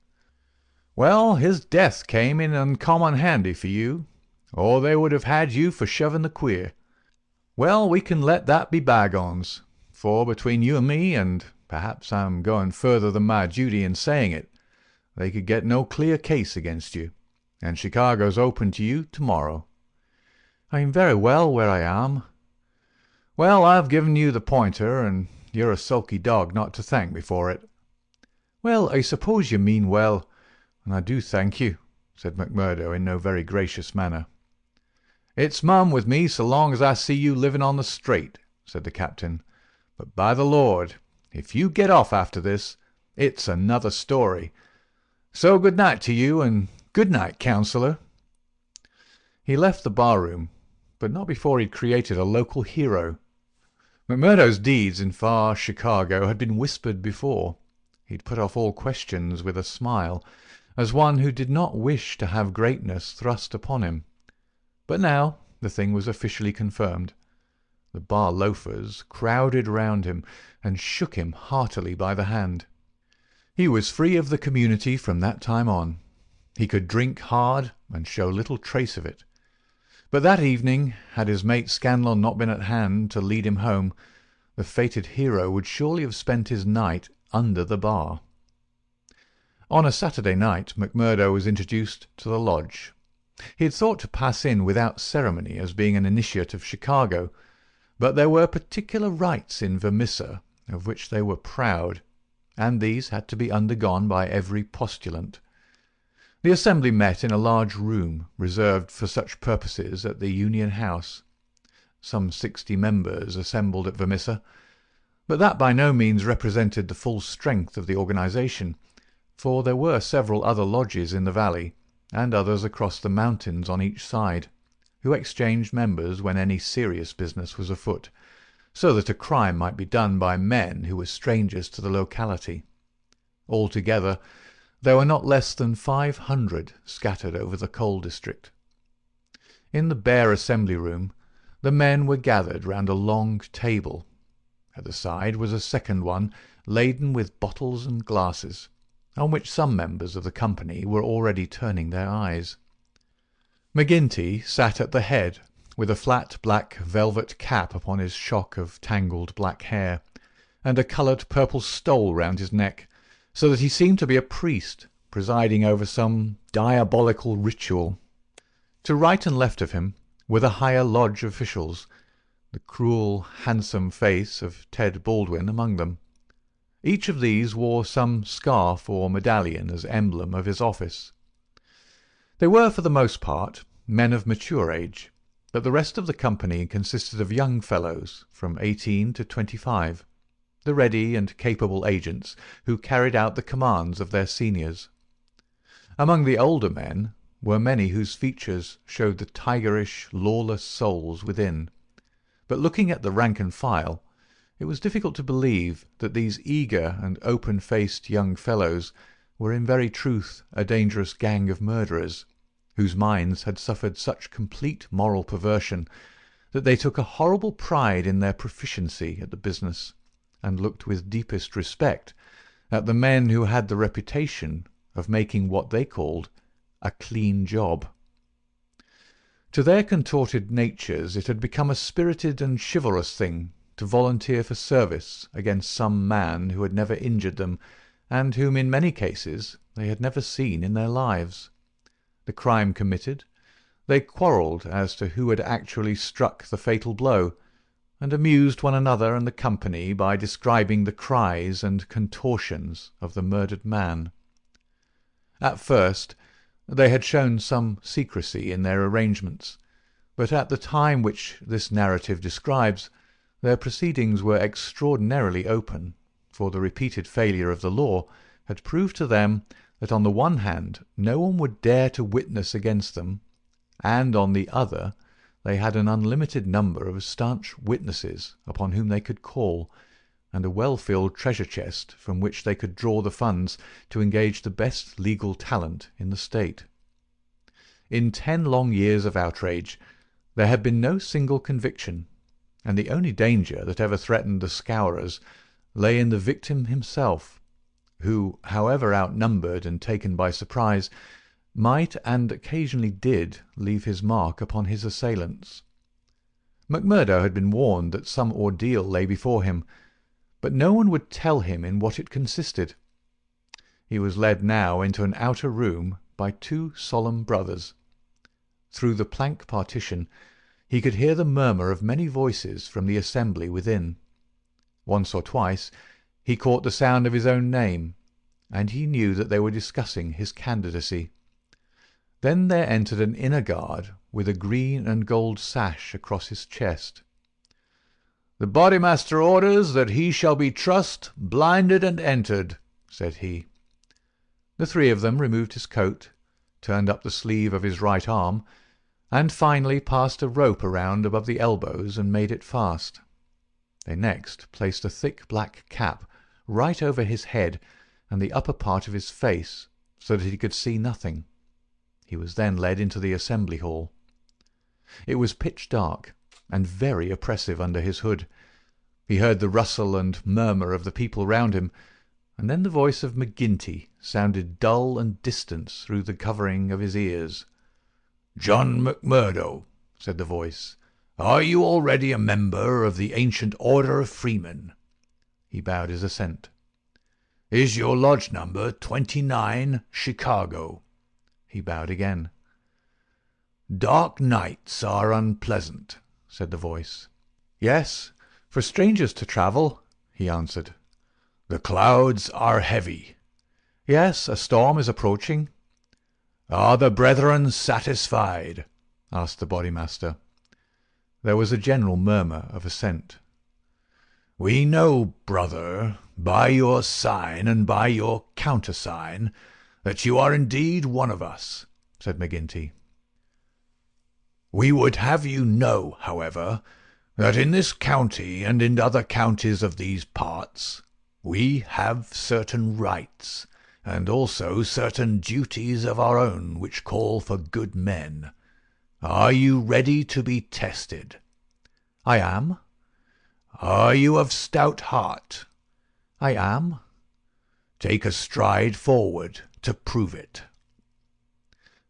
Well, his death came in uncommon handy for you, or they would have had you for shoving the queer. Well, we can let that be bygones, for between you and me, and perhaps I'm going further than my duty in saying it, they could get no clear case against you, and Chicago's open to you tomorrow." "I'm very well where I am." "Well, I've given you the pointer, and you're a sulky dog not to thank me for it." "Well, I suppose you mean well, and I do thank you," said McMurdo in no very gracious manner. "It's mum with me so long as I see you living on the straight," said the captain. "But by the Lord, if you get off after this, it's another story. So good night to you, and good night, councillor." He left the bar-room, but not before he'd created a local hero. McMurdo's deeds in far Chicago had been whispered before. He'd put off all questions with a smile, as one who did not wish to have greatness thrust upon him. But now the thing was officially confirmed. The bar loafers crowded round him and shook him heartily by the hand. He was free of the community from that time on. He could drink hard and show little trace of it. But that evening, had his mate Scanlon not been at hand to lead him home, the fated hero would surely have spent his night under the bar. On a Saturday night McMurdo was introduced to the lodge. He had thought to pass in without ceremony as being an initiate of Chicago, but there were particular rites in Vermissa of which they were proud, and these had to be undergone by every postulant. The assembly met in a large room reserved for such purposes at the Union House. Some 60 members assembled at Vermissa, but that by no means represented the full strength of the organisation, for there were several other lodges in the valley, and others across the mountains on each side, who exchanged members when any serious business was afoot, so that a crime might be done by men who were strangers to the locality. Altogether, there were not less than 500 scattered over the coal district. In the bare assembly room, the men were gathered round a long table. At the side was a second one, laden with bottles and glasses, on which some members of the company were already turning their eyes. McGinty sat at the head, with a flat black velvet cap upon his shock of tangled black hair, and a coloured purple stole round his neck, so that he seemed to be a priest presiding over some diabolical ritual. To right and left of him were the higher lodge officials, the cruel, handsome face of Ted Baldwin among them. Each of these wore some scarf or medallion as emblem of his office. They were, for the most part, men of mature age, but the rest of the company consisted of young fellows from 18 to 25, the ready and capable agents who carried out the commands of their seniors. Among the older men were many whose features showed the tigerish, lawless souls within, but looking at the rank and file, it was difficult to believe that these eager and open-faced young fellows were in very truth a dangerous gang of murderers, whose minds had suffered such complete moral perversion that they took a horrible pride in their proficiency at the business, and looked with deepest respect at the men who had the reputation of making what they called a clean job. To their contorted natures it had become a spirited and chivalrous thing to volunteer for service against some man who had never injured them, and whom in many cases they had never seen in their lives. The crime committed, they quarrelled as to who had actually struck the fatal blow, and amused one another and the company by describing the cries and contortions of the murdered man. At first they had shown some secrecy in their arrangements, but at the time which this narrative describes, their proceedings were extraordinarily open, for the repeated failure of the law had proved to them that on the one hand no one would dare to witness against them, and on the other they had an unlimited number of staunch witnesses upon whom they could call, and a well-filled treasure chest from which they could draw the funds to engage the best legal talent in the state. In 10 long years of outrage there had been no single conviction, and the only danger that ever threatened the Scowrers lay in the victim himself, who, however outnumbered and taken by surprise, might and occasionally did leave his mark upon his assailants. MacMurdo had been warned that some ordeal lay before him, but no one would tell him in what it consisted. He was led now into an outer room by 2 solemn brothers. Through the plank partition he could hear the murmur of many voices from the assembly within. Once or twice he caught the sound of his own name, and he knew that they were discussing his candidacy. Then there entered an inner guard with a green and gold sash across his chest. "The Bodymaster orders that he shall be trussed, blinded, and entered," said he. The 3 of them removed his coat, turned up the sleeve of his right arm, and finally passed a rope around above the elbows and made it fast. They next placed a thick black cap right over his head and the upper part of his face, so that he could see nothing. He was then led into the assembly hall. It was pitch dark, and very oppressive under his hood. He heard the rustle and murmur of the people round him, and then the voice of McGinty sounded dull and distant through the covering of his ears. "John McMurdo," said the voice, "are you already a member of the ancient order of freemen?" He bowed his assent. "Is your lodge number 29, Chicago?" He bowed again. "Dark nights are unpleasant," said the voice. "Yes, for strangers to travel," he answered. "The clouds are heavy." "Yes, a storm is approaching." "Are the brethren satisfied?" asked the Bodymaster. There was a general murmur of assent. "We know, brother, by your sign and by your countersign, that you are indeed one of us," said McGinty. "We would have you know, however, that in this county and in other counties of these parts we have certain rights, and also certain duties of our own which call for good men. Are you ready to be tested?" "I am." "Are you of stout heart?" "I am." "Take a stride forward to prove it."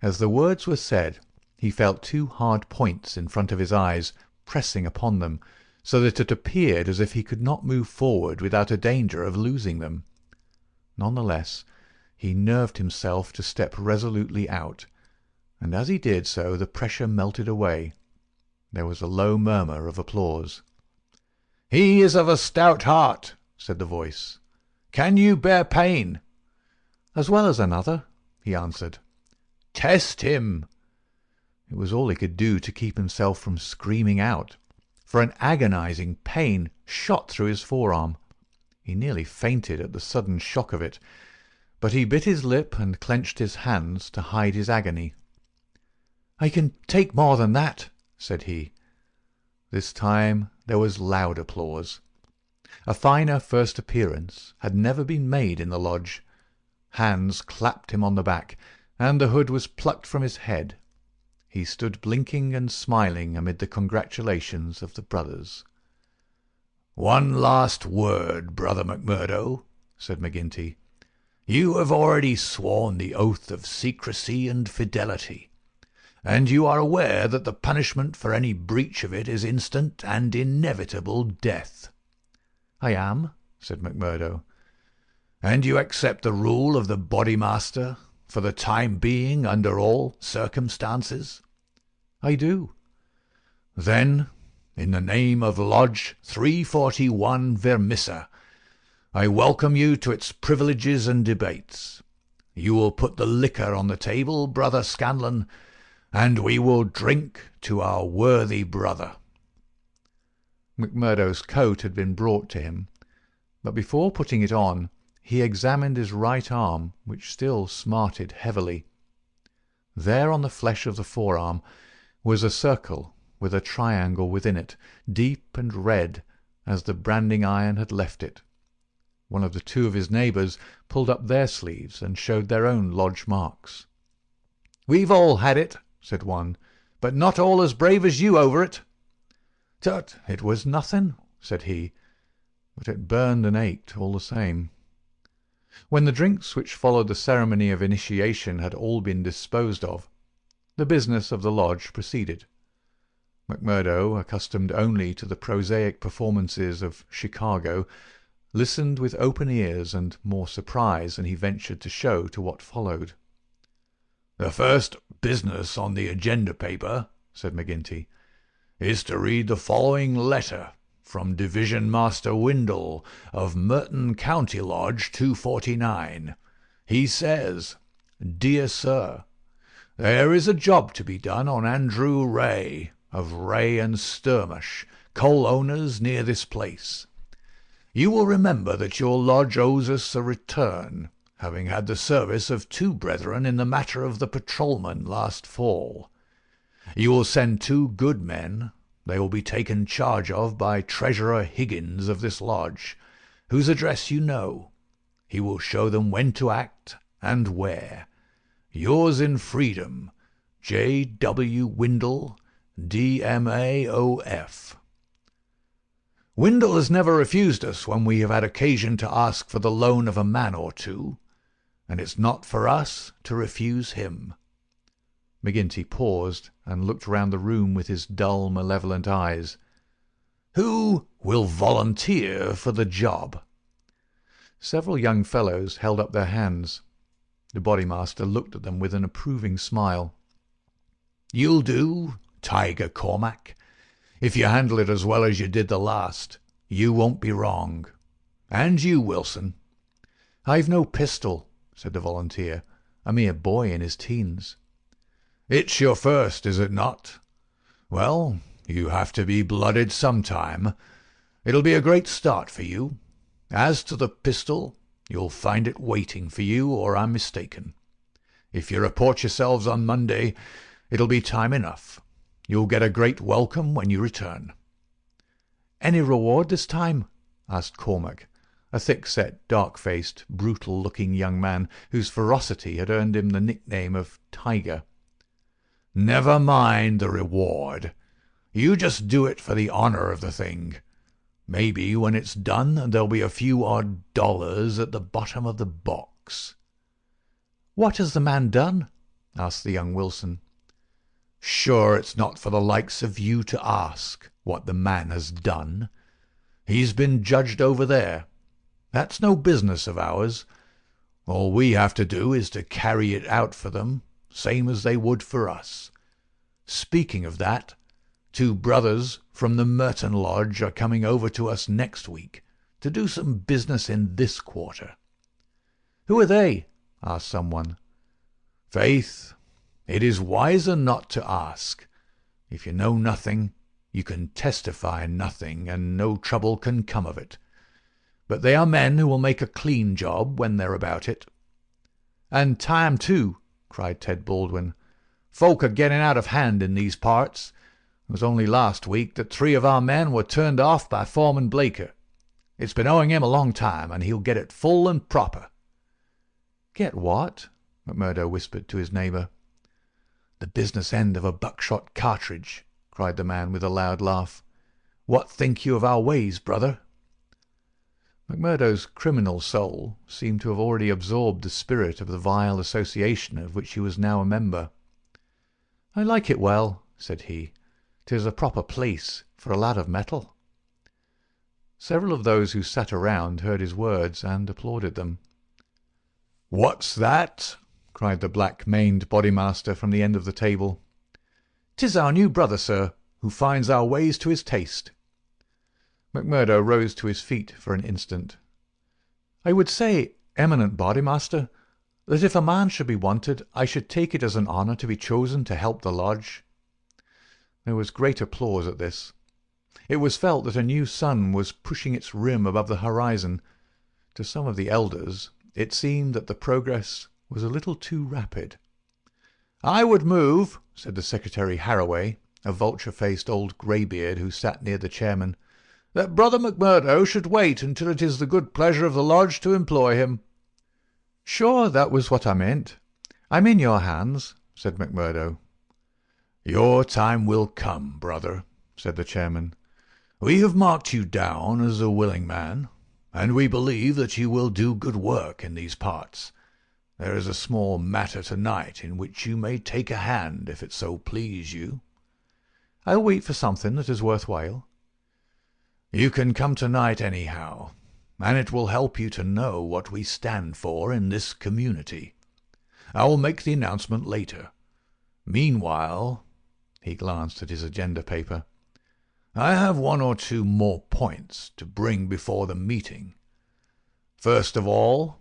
As the words were said, he felt two hard points in front of his eyes, pressing upon them, so that it appeared as if he could not move forward without a danger of losing them. None the less, he nerved himself to step resolutely out, and as he did so the pressure melted away. There was a low murmur of applause. "He is of a stout heart," said the voice. "Can you bear pain?" "As well as another," he answered. "Test him." It was all he could do to keep himself from screaming out, for an agonizing pain shot through his forearm. He nearly fainted at the sudden shock of it, but he bit his lip and clenched his hands to hide his agony. "I can take more than that," said he. This time there was loud applause. A finer first appearance had never been made in the lodge. Hands clapped him on the back, and the hood was plucked from his head. He stood blinking and smiling amid the congratulations of the brothers. "One last word, Brother McMurdo," said McGinty. "You have already sworn the oath of secrecy and fidelity, and you are aware that the punishment for any breach of it is instant and inevitable death." "I am," said McMurdo. "And you accept the rule of the Bodymaster, for the time being, under all circumstances?" "I do." "Then, in the name of Lodge 341 Vermissa, I welcome you to its privileges and debates. You will put the liquor on the table, Brother Scanlon, and we will drink to our worthy brother." McMurdo's coat had been brought to him, but before putting it on he examined his right arm, which still smarted heavily. There on the flesh of the forearm was a circle with a triangle within it, deep and red as the branding iron had left it. One of the two of his neighbours pulled up their sleeves and showed their own lodge marks. "We've all had it," said one, "but not all as brave as you over it." "Tut, it was nothing," said he, but it burned and ached all the same. When the drinks which followed the ceremony of initiation had all been disposed of, the business of the lodge proceeded. McMurdo, accustomed only to the prosaic performances of Chicago, listened with open ears and more surprise than he ventured to show to what followed. "The first business on the agenda paper," said McGinty, "is to read the following letter from Division Master Windle of Merton County Lodge 249. He says, 'Dear Sir, there is a job to be done on Andrew Ray, of Ray and Sturmish, coal owners near this place. You will remember that your lodge owes us a return, having had the service of two brethren in the matter of the patrolman last fall. You will send 2 good men. They will be taken charge of by Treasurer Higgins of this lodge, whose address you know. He will show them when to act and where. Yours in freedom, J. W. Windle, D.M.A.O.F. Windle has never refused us when we have had occasion to ask for the loan of a man or two, and it's not for us to refuse him." McGinty paused and looked round the room with his dull, malevolent eyes. "Who will volunteer for the job?" Several young fellows held up their hands. The Bodymaster looked at them with an approving smile. "You'll do, Tiger Cormac. If you handle it as well as you did the last, you won't be wrong. And you, Wilson." "I've no pistol," said the volunteer. a mere boy in his teens. "It's your first, is it not? Well, you have to be blooded sometime. It'll be a great start for you. As to the pistol, you'll find it waiting for you, or I'm mistaken. If you report yourselves on Monday, it'll be time enough. You'll get a great welcome when you return." "Any reward this time?" asked Cormac, a thick-set, dark-faced, brutal-looking young man whose ferocity had earned him the nickname of Tiger. "Never mind the reward. You just do it for the honour of the thing. Maybe when it's done there'll be a few odd dollars at the bottom of the box." "What has the man done?" asked the young Wilson. "Sure it's not for the likes of you to ask what the man has done. He's been judged over there. That's no business of ours. All we have to do is to carry it out for them, same as they would for us. Speaking of that, 2 brothers from the Merton Lodge are coming over to us next week to do some business in this quarter." "Who are they?" asked someone. "Faith, it is wiser not to ask. If you know nothing, you can testify nothing, and no trouble can come of it. But they are men who will make a clean job when they're about it." "And time, too," cried Ted Baldwin. "Folk are getting out of hand in these parts. It was only last week that 3 of our men were turned off by Foreman Blaker. It's been owing him a long time, and he'll get it full and proper." "Get what?" McMurdo whispered to his neighbour. "The business end of a buckshot cartridge," cried the man with a loud laugh. "What think you of our ways, brother?" McMurdo's criminal soul seemed to have already absorbed the spirit of the vile association of which he was now a member. "I like it well," said he. "'Tis a proper place for a lad of mettle." Several of those who sat around heard his words and applauded them. "What's that?" cried the black-maned Bodymaster from the end of the table. "'Tis our new brother, sir, who finds our ways to his taste." McMurdo rose to his feet for an instant. "I would say, eminent Bodymaster, that if a man should be wanted, I should take it as an honour to be chosen to help the lodge." There was great applause at this. It was felt that a new sun was pushing its rim above the horizon. To some of the elders it seemed that the progress was a little too rapid. "I would move," said the Secretary Harraway, a vulture-faced old greybeard who sat near the chairman, "that Brother McMurdo should wait until it is the good pleasure of the lodge to employ him." "Sure, that was what I meant. I'm in your hands," said McMurdo. "Your time will come, brother," said the chairman. "We have marked you down as a willing man, and we believe that you will do good work in these parts. There is a small matter tonight in which you may take a hand, if it so please you." "I'll wait for something that is worthwhile." "You can come tonight anyhow, and it will help you to know what we stand for in this community. I will make the announcement later. Meanwhile," he glanced at his agenda paper, "I have 1 or 2 more points to bring before the meeting. First of all,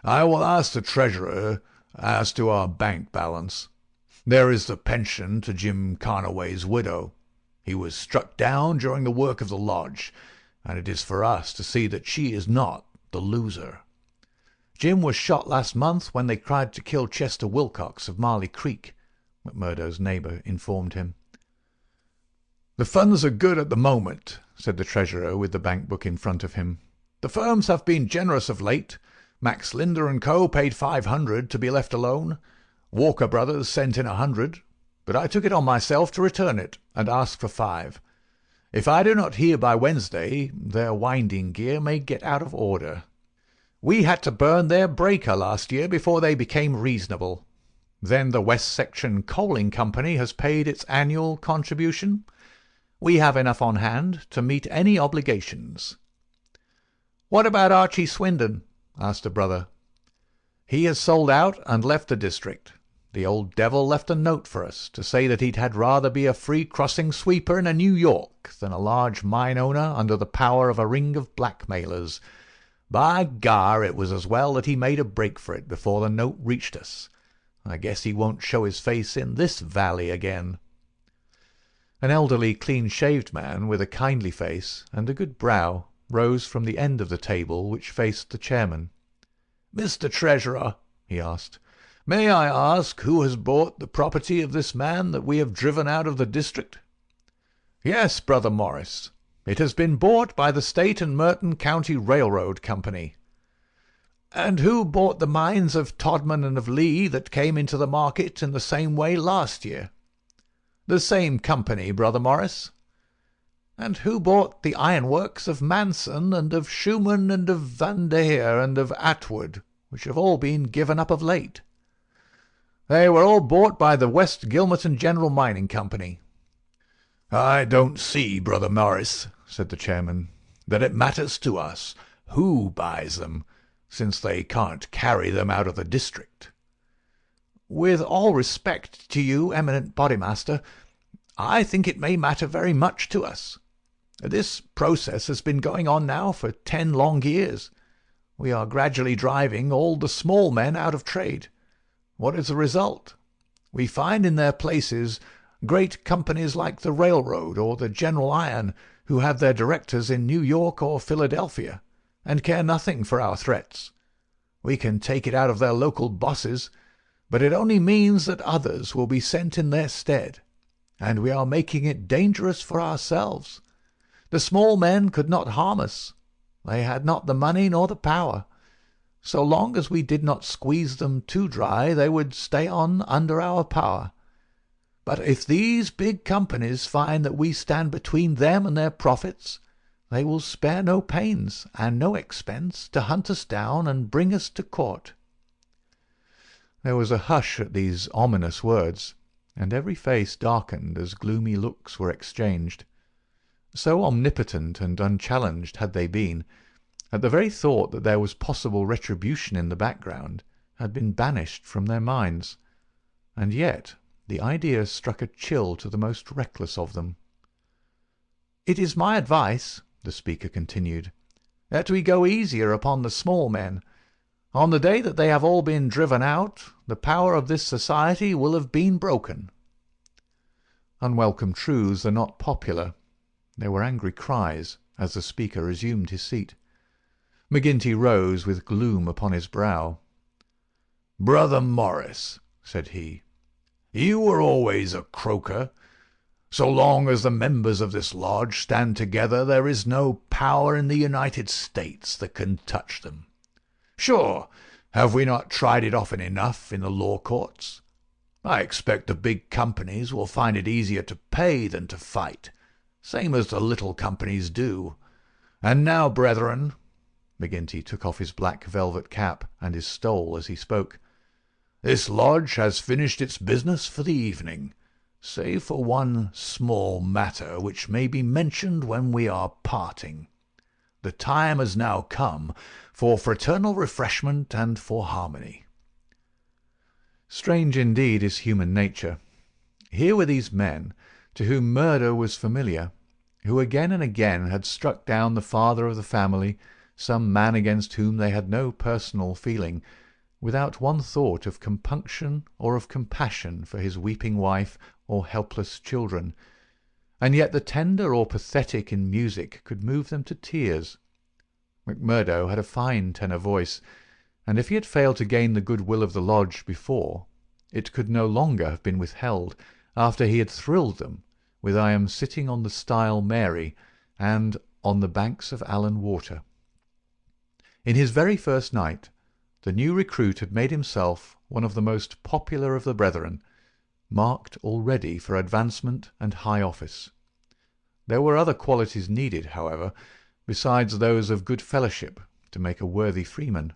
I will ask the treasurer as to our bank balance. There is the pension to Jim Carnaway's widow. He was struck down during the work of the lodge, and it is for us to see that she is not the loser. "Jim was shot last month when they tried to kill Chester Wilcox of Marley Creek," McMurdo's neighbour informed him. "The funds are good at the moment," said the treasurer with the bank book in front of him. "The firms have been generous of late. Max Linder and Co. paid $500 to be left alone. Walker Brothers sent in $100, but I took it on myself to return it and ask for $5. If I do not hear by Wednesday, their winding gear may get out of order. We had to burn their breaker last year before they became reasonable. Then the West Section Coaling Company has paid its annual contribution. We have enough on hand to meet any obligations." "What about Archie Swindon?" asked a brother. "He has sold out and left the district. The old devil left a note for us to say that he'd had rather be a free crossing sweeper in a New York than a large mine owner under the power of a ring of blackmailers. By gar, it was as well that he made a break for it before the note reached us. I guess he won't show his face in this valley again." An elderly, clean-shaved man with a kindly face and a good brow rose from the end of the table which faced the chairman. "Mr. Treasurer," he asked, "may I ask who has bought the property of this man that we have driven out of the district?" "Yes, Brother Morris. It has been bought by the State and Merton County Railroad Company." "And who bought the mines of Todman and of Lee that came into the market in the same way last year?" "The same company, Brother Morris." "And who bought the ironworks of Manson and of Schumann and of Vandeer and of Atwood, which have all been given up of late?" "They were all bought by the West Gilmerton General Mining Company." "I don't see, Brother Morris," said the chairman, "that it matters to us who buys them, since they can't carry them out of the district." "With all respect to you, eminent Bodymaster, I think it may matter very much to us. This process has been going on now for 10 long years. We are gradually driving all the small men out of trade. What is the result? We find in their places great companies like the Railroad or the General Iron, who have their directors in New York or Philadelphia, and care nothing for our threats. We can take it out of their local bosses, but it only means that others will be sent in their stead, and we are making it dangerous for ourselves. The small men could not harm us. They had not the money nor the power. So long as we did not squeeze them too dry, they would stay on under our power. But if these big companies find that we stand between them and their profits, they will spare no pains and no expense to hunt us down and bring us to court." There was a hush at these ominous words, and every face darkened as gloomy looks were exchanged. So omnipotent and unchallenged had they been, that the very thought that there was possible retribution in the background had been banished from their minds, and yet the idea struck a chill to the most reckless of them. "It is my advice," the speaker continued, "that we go easier upon the small men. On the day that they have all been driven out, the power of this society will have been broken." Unwelcome truths are not popular. There were angry cries as the speaker resumed his seat. McGinty rose with gloom upon his brow. "Brother Morris," said he, "you were always a croaker. So long as the members of this lodge stand together, there is no power in the United States that can touch them. Sure, have we not tried it often enough in the law courts? I expect the big companies will find it easier to pay than to fight, same as the little companies do. And now, brethren," McGinty took off his black velvet cap and his stole as he spoke, "this lodge has finished its business for the evening, save for one small matter which may be mentioned when we are parting. The time has now come for fraternal refreshment and for harmony." Strange indeed is human nature. Here were these men, to whom murder was familiar, who again and again had struck down the father of the family, some man against whom they had no personal feeling, without one thought of compunction or of compassion for his weeping wife or helpless children, and yet the tender or pathetic in music could move them to tears. McMurdo had a fine tenor voice, and if he had failed to gain the good-will of the lodge before, it could no longer have been withheld after he had thrilled them with "I am sitting on the stile Mary" and "On the banks of Allan Water." In his very first night, the new recruit had made himself one of the most popular of the brethren, marked already for advancement and high office. There were other qualities needed, however, besides those of good fellowship, to make a worthy freeman,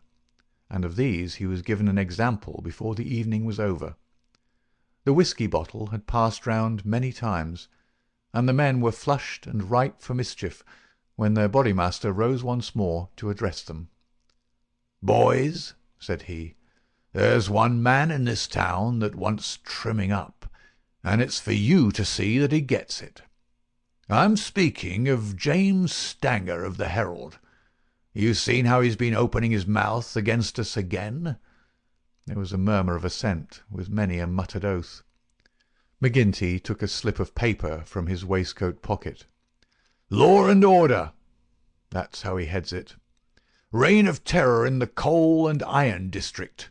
and of these he was given an example before the evening was over. The whisky bottle had passed round many times, and the men were flushed and ripe for mischief when their Bodymaster rose once more to address them. "Boys," said he, "there's one man in this town that wants trimming up, and it's for you to see that he gets it. I'm speaking of James Stanger of the Herald. You've seen how he's been opening his mouth against us again. There was a murmur of assent, with many a muttered oath. McGinty took a slip of paper from his waistcoat pocket. "Law and order." That's how he heads it. "Reign of terror in the coal and iron district.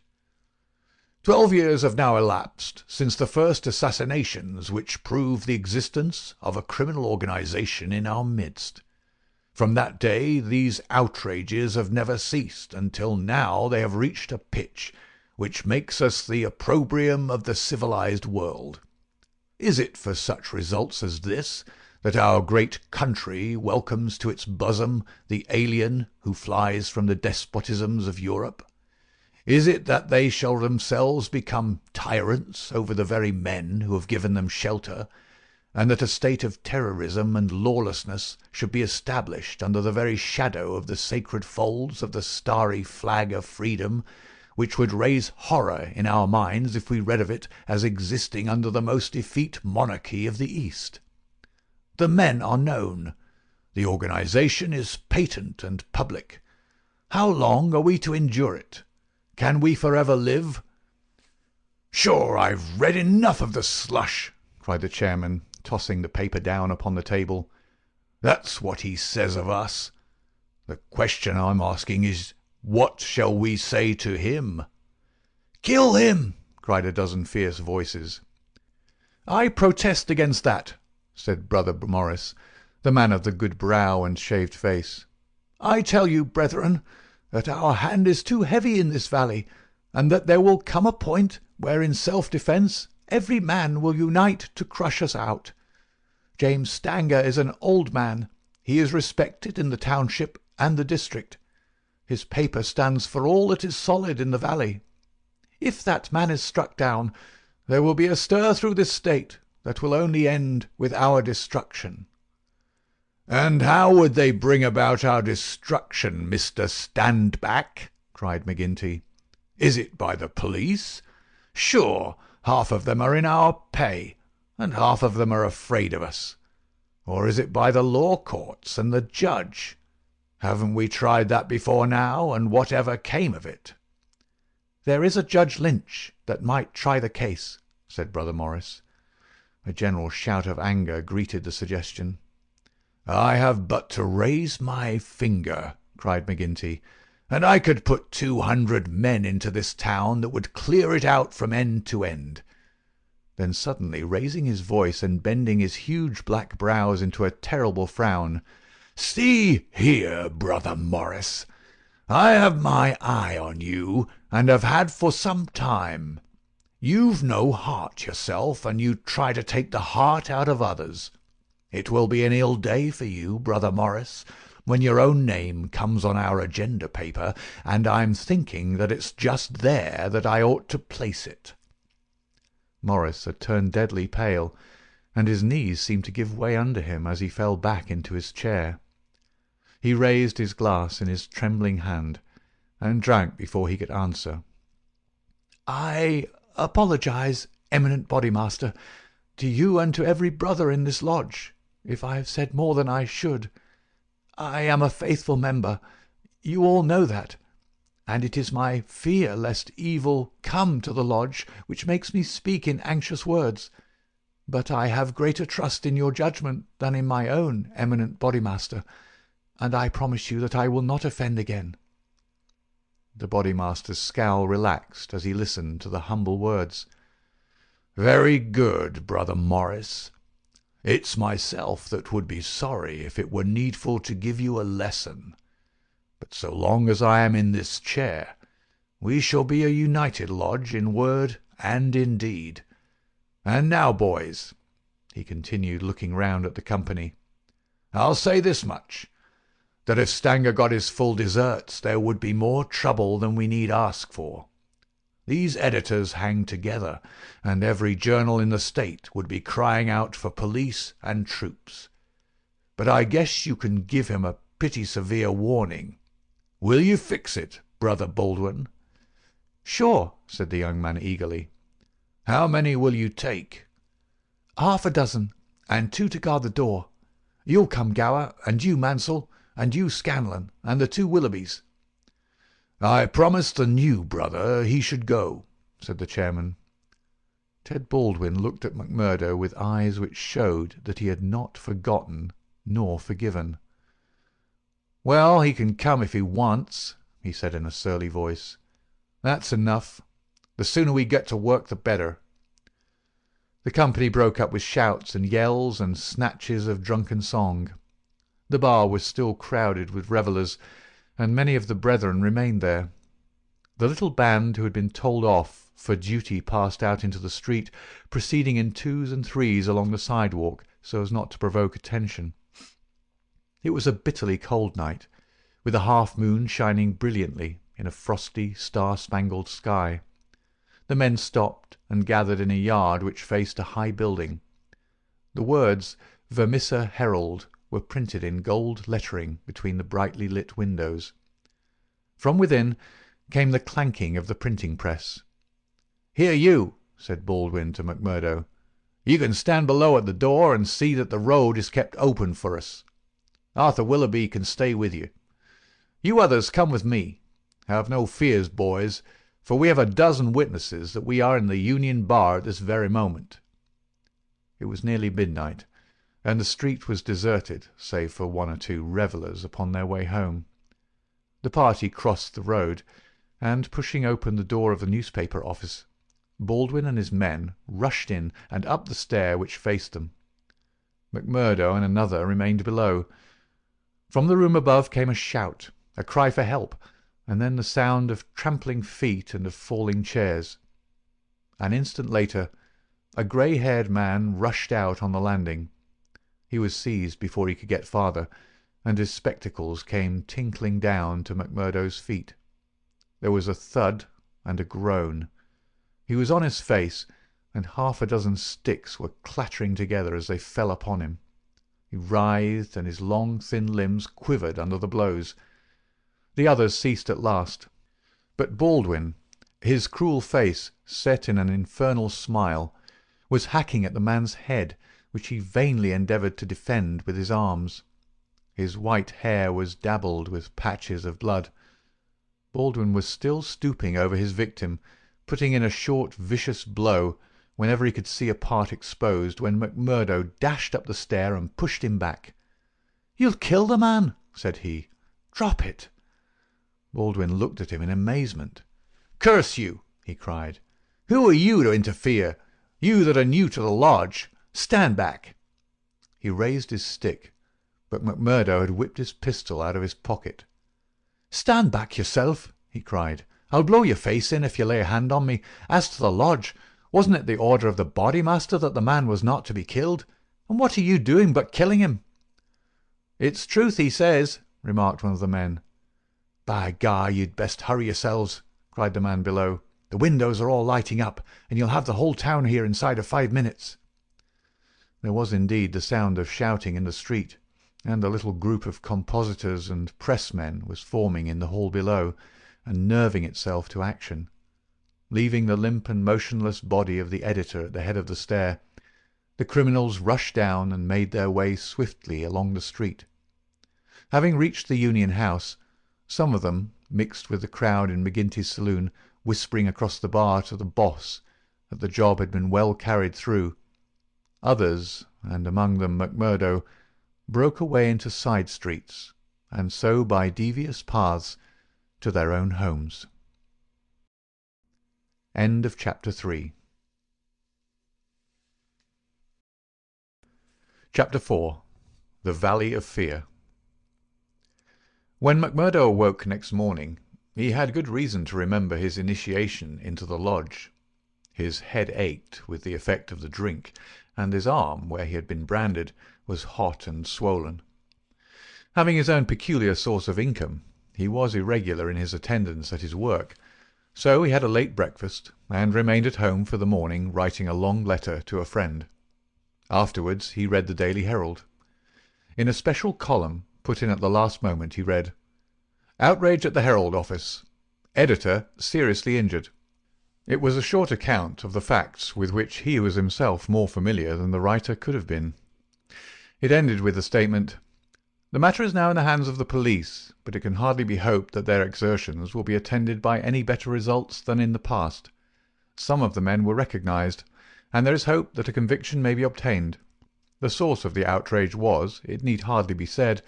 12 years have now elapsed since the first assassinations which prove the existence of a criminal organization in our midst. From that day these outrages have never ceased, until now they have reached a pitch which makes us the opprobrium of the civilized world. Is it for such results as this that our great country welcomes to its bosom the alien who flies from the despotisms of Europe? Is it that they shall themselves become tyrants over the very men who have given them shelter, and that a state of terrorism and lawlessness should be established under the very shadow of the sacred folds of the starry flag of freedom, which would raise horror in our minds if we read of it as existing under the most effete monarchy of the East? The men are known. The organization is patent and public. How long are we to endure it? Can we forever live?" "Sure, I've read enough of the slush," cried the chairman, tossing the paper down upon the table. "That's what he says of us. The question I'm asking is, what shall we say to him?" "Kill him!" cried a dozen fierce voices. "I protest against that," said Brother Morris, the man of the good brow and shaved face. "I tell you, brethren, that our hand is too heavy in this valley, and that there will come a point where in self-defence every man will unite to crush us out. James Stanger is an old man. He is respected in the township and the district. His paper stands for all that is solid in the valley. If that man is struck down, there will be a stir through this state that will only end with our destruction." "And how would they bring about our destruction, Mr. Standback?" cried McGinty. "Is it by the police? Sure, half of them are in our pay, and half of them are afraid of us. Or is it by the law courts and the judge? Haven't we tried that before now, and whatever came of it?" "There is a Judge Lynch that might try the case," said Brother Morris. A general shout of anger greeted the suggestion. "I have but to raise my finger," cried McGinty, "and I could put 200 men into this town that would clear it out from end to end." Then suddenly raising his voice and bending his huge black brows into a terrible frown, "See here, Brother Morris, I have my eye on you, and have had for some time. You've no heart yourself, and you try to take the heart out of others. It will be an ill day for you, Brother Morris, when your own name comes on our agenda paper, and I'm thinking that it's just there that I ought to place it." Morris had turned deadly pale, and his knees seemed to give way under him as he fell back into his chair. He raised his glass in his trembling hand, and drank before he could answer. "I apologize, eminent Bodymaster, to you and to every brother in this lodge, if I have said more than I should. I am a faithful member, you all know that, and it is my fear lest evil come to the lodge which makes me speak in anxious words. But I have greater trust in your judgment than in my own, eminent Bodymaster, and I promise you that I will not offend again." The Bodymaster's scowl relaxed as he listened to the humble words. "Very good, Brother Morris. It's myself that would be sorry if it were needful to give you a lesson. But so long as I am in this chair, we shall be a united lodge in word and in deed. And now, boys," he continued, looking round at the company, "I'll say this much, that if Stanger got his full deserts there would be more trouble than we need ask for. These editors hang together, and every journal in the state would be crying out for police and troops. But I guess you can give him a pretty severe warning. Will you fix it, Brother Baldwin?" "Sure," said the young man eagerly. "How many will you take?" "Half a dozen, and 2 to guard the door. You'll come, Gower, and you, Mansell, and you, Scanlon, and the 2 Willoughbys." "I promised the new brother he should go," said the chairman. Ted Baldwin looked at McMurdo with eyes which showed that he had not forgotten nor forgiven. "Well, he can come if he wants," he said in a surly voice. "That's enough. The sooner we get to work the better." The company broke up with shouts and yells and snatches of drunken song. The bar was still crowded with revellers, and many of the brethren remained there. The little band who had been told off for duty passed out into the street, proceeding in twos and threes along the sidewalk so as not to provoke attention. It was a bitterly cold night, with a half-moon shining brilliantly in a frosty, star-spangled sky. The men stopped and gathered in a yard which faced a high building. The words "Vermissa Herald" were printed in gold lettering between the brightly lit windows. From within came the clanking of the printing press. "Here you," said Baldwin to McMurdo. "You can stand below at the door and see that the road is kept open for us. Arthur Willoughby can stay with you. You others come with me. Have no fears, boys, for we have a dozen witnesses that we are in the Union Bar at this very moment." It was nearly midnight, and the street was deserted save for one or two revellers upon their way home. The party crossed the road, and, pushing open the door of the newspaper office, Baldwin and his men rushed in and up the stair which faced them. McMurdo and another remained below. From the room above came a shout, a cry for help, and then the sound of trampling feet and of falling chairs. An instant later, a grey-haired man rushed out on the landing. He was seized before he could get farther, and his spectacles came tinkling down to McMurdo's feet. There was a thud and a groan. He was on his face, and half a dozen sticks were clattering together as they fell upon him. He writhed, and his long, thin limbs quivered under the blows. The others ceased at last, but Baldwin, his cruel face set in an infernal smile, was hacking at the man's head, which he vainly endeavoured to defend with his arms. His white hair was dabbled with patches of blood. Baldwin was still stooping over his victim, putting in a short, vicious blow whenever he could see a part exposed, when McMurdo dashed up the stair and pushed him back. "You'll kill the man," said he. "Drop it." Baldwin looked at him in amazement. "Curse you!" he cried. "Who are you to interfere? You that are new to the lodge. Stand back." He raised his stick, but McMurdo had whipped his pistol out of his pocket. "Stand back yourself," he cried. "I'll blow your face in if you lay a hand on me. As to the lodge, wasn't it the order of the Bodymaster that the man was not to be killed? And what are you doing but killing him?" "It's truth he says," remarked one of the men. "By gar, you'd best hurry yourselves," cried the man below. "The windows are all lighting up, and you'll have the whole town here inside of 5 minutes." There was indeed the sound of shouting in the street, and a little group of compositors and pressmen was forming in the hall below, and nerving itself to action. Leaving the limp and motionless body of the editor at the head of the stair, the criminals rushed down and made their way swiftly along the street. Having reached the Union House, some of them, mixed with the crowd in McGinty's saloon, whispering across the bar to the boss that the job had been well carried through. Others, and among them McMurdo, broke away into side streets, and so by devious paths to their own homes. End of Chapter 3. Chapter 4. The Valley of Fear. When McMurdo awoke next morning, he had good reason to remember his initiation into the lodge. His head ached with the effect of the drink, and his arm, where he had been branded, was hot and swollen. Having his own peculiar source of income, he was irregular in his attendance at his work, so he had a late breakfast, and remained at home for the morning writing a long letter to a friend. Afterwards he read the Daily Herald. In a special column, put in at the last moment, he read, "Outrage at the Herald office. Editor seriously injured." It was a short account of the facts with which he was himself more familiar than the writer could have been. It ended with the statement, The matter is now in the hands of the police, but it can hardly be hoped that their exertions will be attended by any better results than in the past. Some of the men were recognised, and there is hope that a conviction may be obtained. The source of the outrage was, it need hardly be said,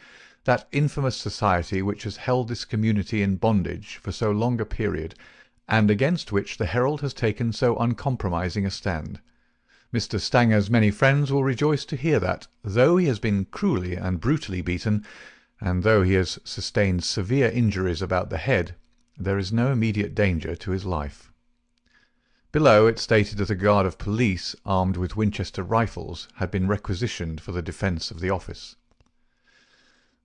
that infamous society which has held this community in bondage for so long a period, and against which the Herald has taken so uncompromising a stand. Mr. Stanger's many friends will rejoice to hear that, though he has been cruelly and brutally beaten, and though he has sustained severe injuries about the head, there is no immediate danger to his life. Below it stated that a guard of police, armed with Winchester rifles, had been requisitioned for the defence of the office.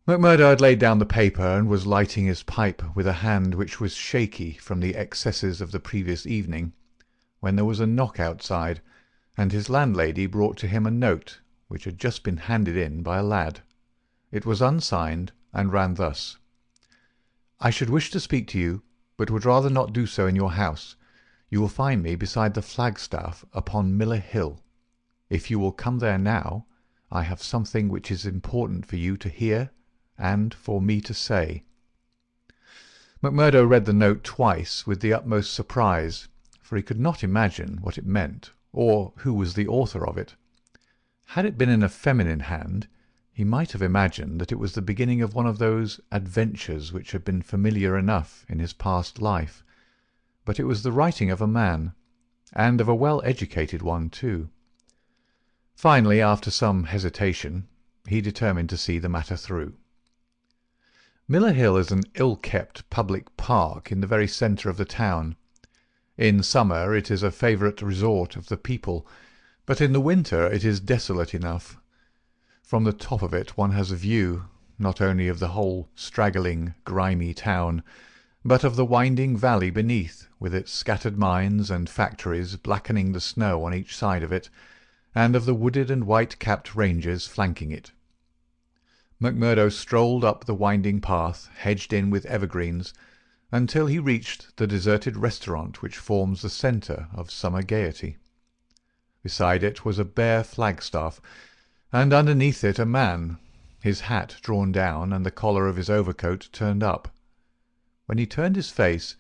McMurdo had laid down the paper and was lighting his pipe with a hand which was shaky from the excesses of the previous evening, when there was a knock outside, and his landlady brought to him a note which had just been handed in by a lad. It was unsigned, and ran thus: "I should wish to speak to you, but would rather not do so in your house. You will find me beside the flagstaff upon Miller Hill. If you will come there now, I have something which is important for you to hear and for me to say." McMurdo read the note twice with the utmost surprise, for he could not imagine what it meant, or who was the author of it. Had it been in a feminine hand, he might have imagined that it was the beginning of one of those adventures which had been familiar enough in his past life, but it was the writing of a man, and of a well-educated one too. Finally, after some hesitation, he determined to see the matter through. Miller Hill is an ill-kept public park in the very centre of the town. In summer it is a favourite resort of the people, but in the winter it is desolate enough. From the top of it one has a view, not only of the whole straggling, grimy town, but of the winding valley beneath, with its scattered mines and factories blackening the snow on each side of it, and of the wooded and white-capped ranges flanking it. McMurdo strolled up the winding path, hedged in with evergreens, until he reached the deserted restaurant which forms the centre of summer gaiety. Beside it was a bare flagstaff, and underneath it a man, his hat drawn down and the collar of his overcoat turned up. When he turned his face,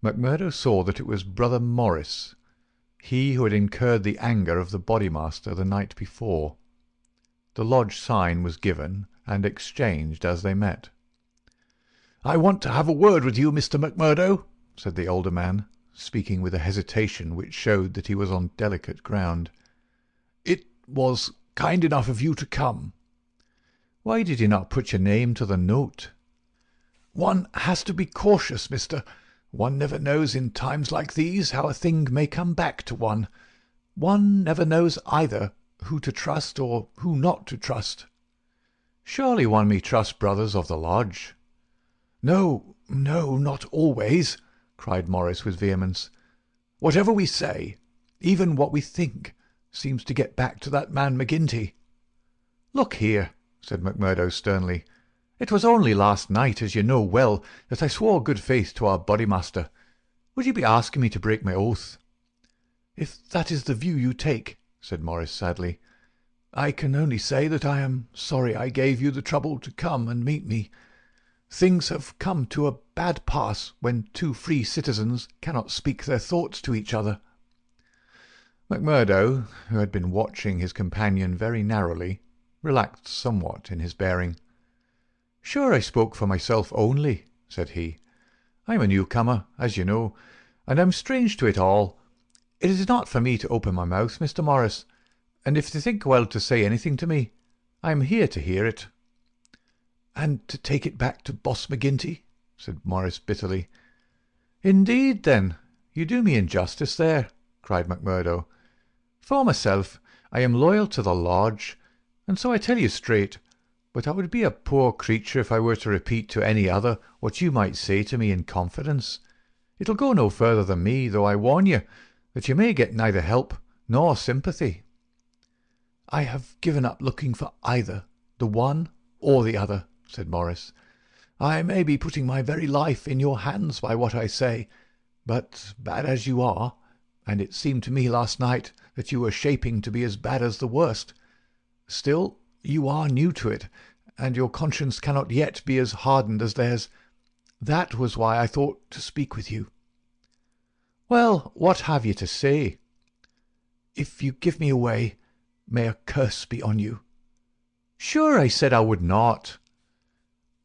McMurdo saw that it was Brother Morris, he who had incurred the anger of the Bodymaster the night before. The lodge sign was given and exchanged as they met. "I want to have a word with you, Mr. McMurdo," said the older man, speaking with a hesitation which showed that he was on delicate ground. "It was kind enough of you to come." "Why did you not put your name to the note?" "One has to be cautious, mister. One never knows in times like these how a thing may come back to one. One never knows either who to trust or who not to trust." "Surely one may trust brothers of the lodge." "No, no, not always," cried Morris with vehemence. "Whatever we say, even what we think, seems to get back to that man McGinty." "Look here," said McMurdo sternly, "it was only last night, as you know well, that I swore good faith to our Bodymaster. Would you be asking me to break my oath?" "If that is the view you take," said Morris sadly, "I can only say that I am sorry I gave you the trouble to come and meet me. Things have come to a bad pass when two free citizens cannot speak their thoughts to each other." McMurdo, who had been watching his companion very narrowly, relaxed somewhat in his bearing. "Sure I spoke for myself only," said he. "I'm a newcomer, as you know, and I'm strange to it all. It is not for me to open my mouth, Mr. Morris, and if you think well to say anything to me, I am here to hear it." "And to take it back to Boss McGinty?" said Morris bitterly. "Indeed, then, you do me injustice there," cried McMurdo. "For myself, I am loyal to the lodge, and so I tell you straight, but I would be a poor creature if I were to repeat to any other what you might say to me in confidence. It'll go no further than me, though I warn you that you may get neither help nor sympathy." "I have given up looking for either the one or the other," said Morris. "I may be putting my very life in your hands by what I say, but bad as you are, and it seemed to me last night that you were shaping to be as bad as the worst, still you are new to it, and your conscience cannot yet be as hardened as theirs. That was why I thought to speak with you." "Well, what have you to say?" "If you give me away, may a curse be on you." "Sure, I said I would not."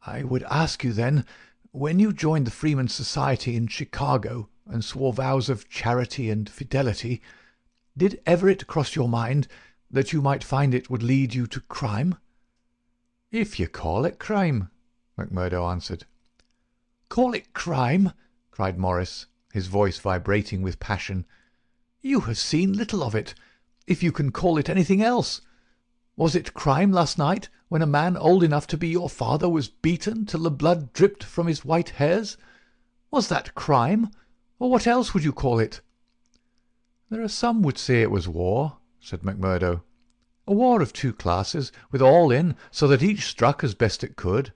"I would ask you then, when you joined the Freemen's Society in Chicago and swore vows of charity and fidelity, did ever it cross your mind that you might find it would lead you to crime?" "If you call it crime," McMurdo answered. "Call it crime!" cried Morris, his voice vibrating with passion. "You have seen little of it, if you can call it anything else. Was it crime last night, when a man old enough to be your father was beaten till the blood dripped from his white hairs? Was that crime, or what else would you call it?" "There are some would say it was war," said McMurdo. "A war of two classes, with all in, so that each struck as best it could."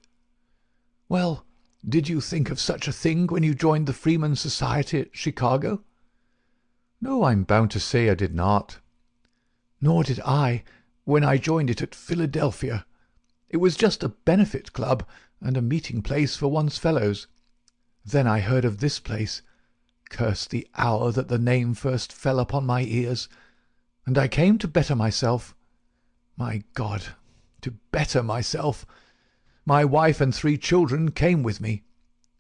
"Well, did you think of such a thing when you joined the Freemen's Society at Chicago?" "No, I'm bound to say I did not." "Nor did I, when I joined it at Philadelphia. It was just a benefit club and a meeting place for one's fellows. Then I heard of this place. Curse the hour that the name first fell upon my ears. And I came to better myself. My God, to better myself! My wife and 3 children came with me.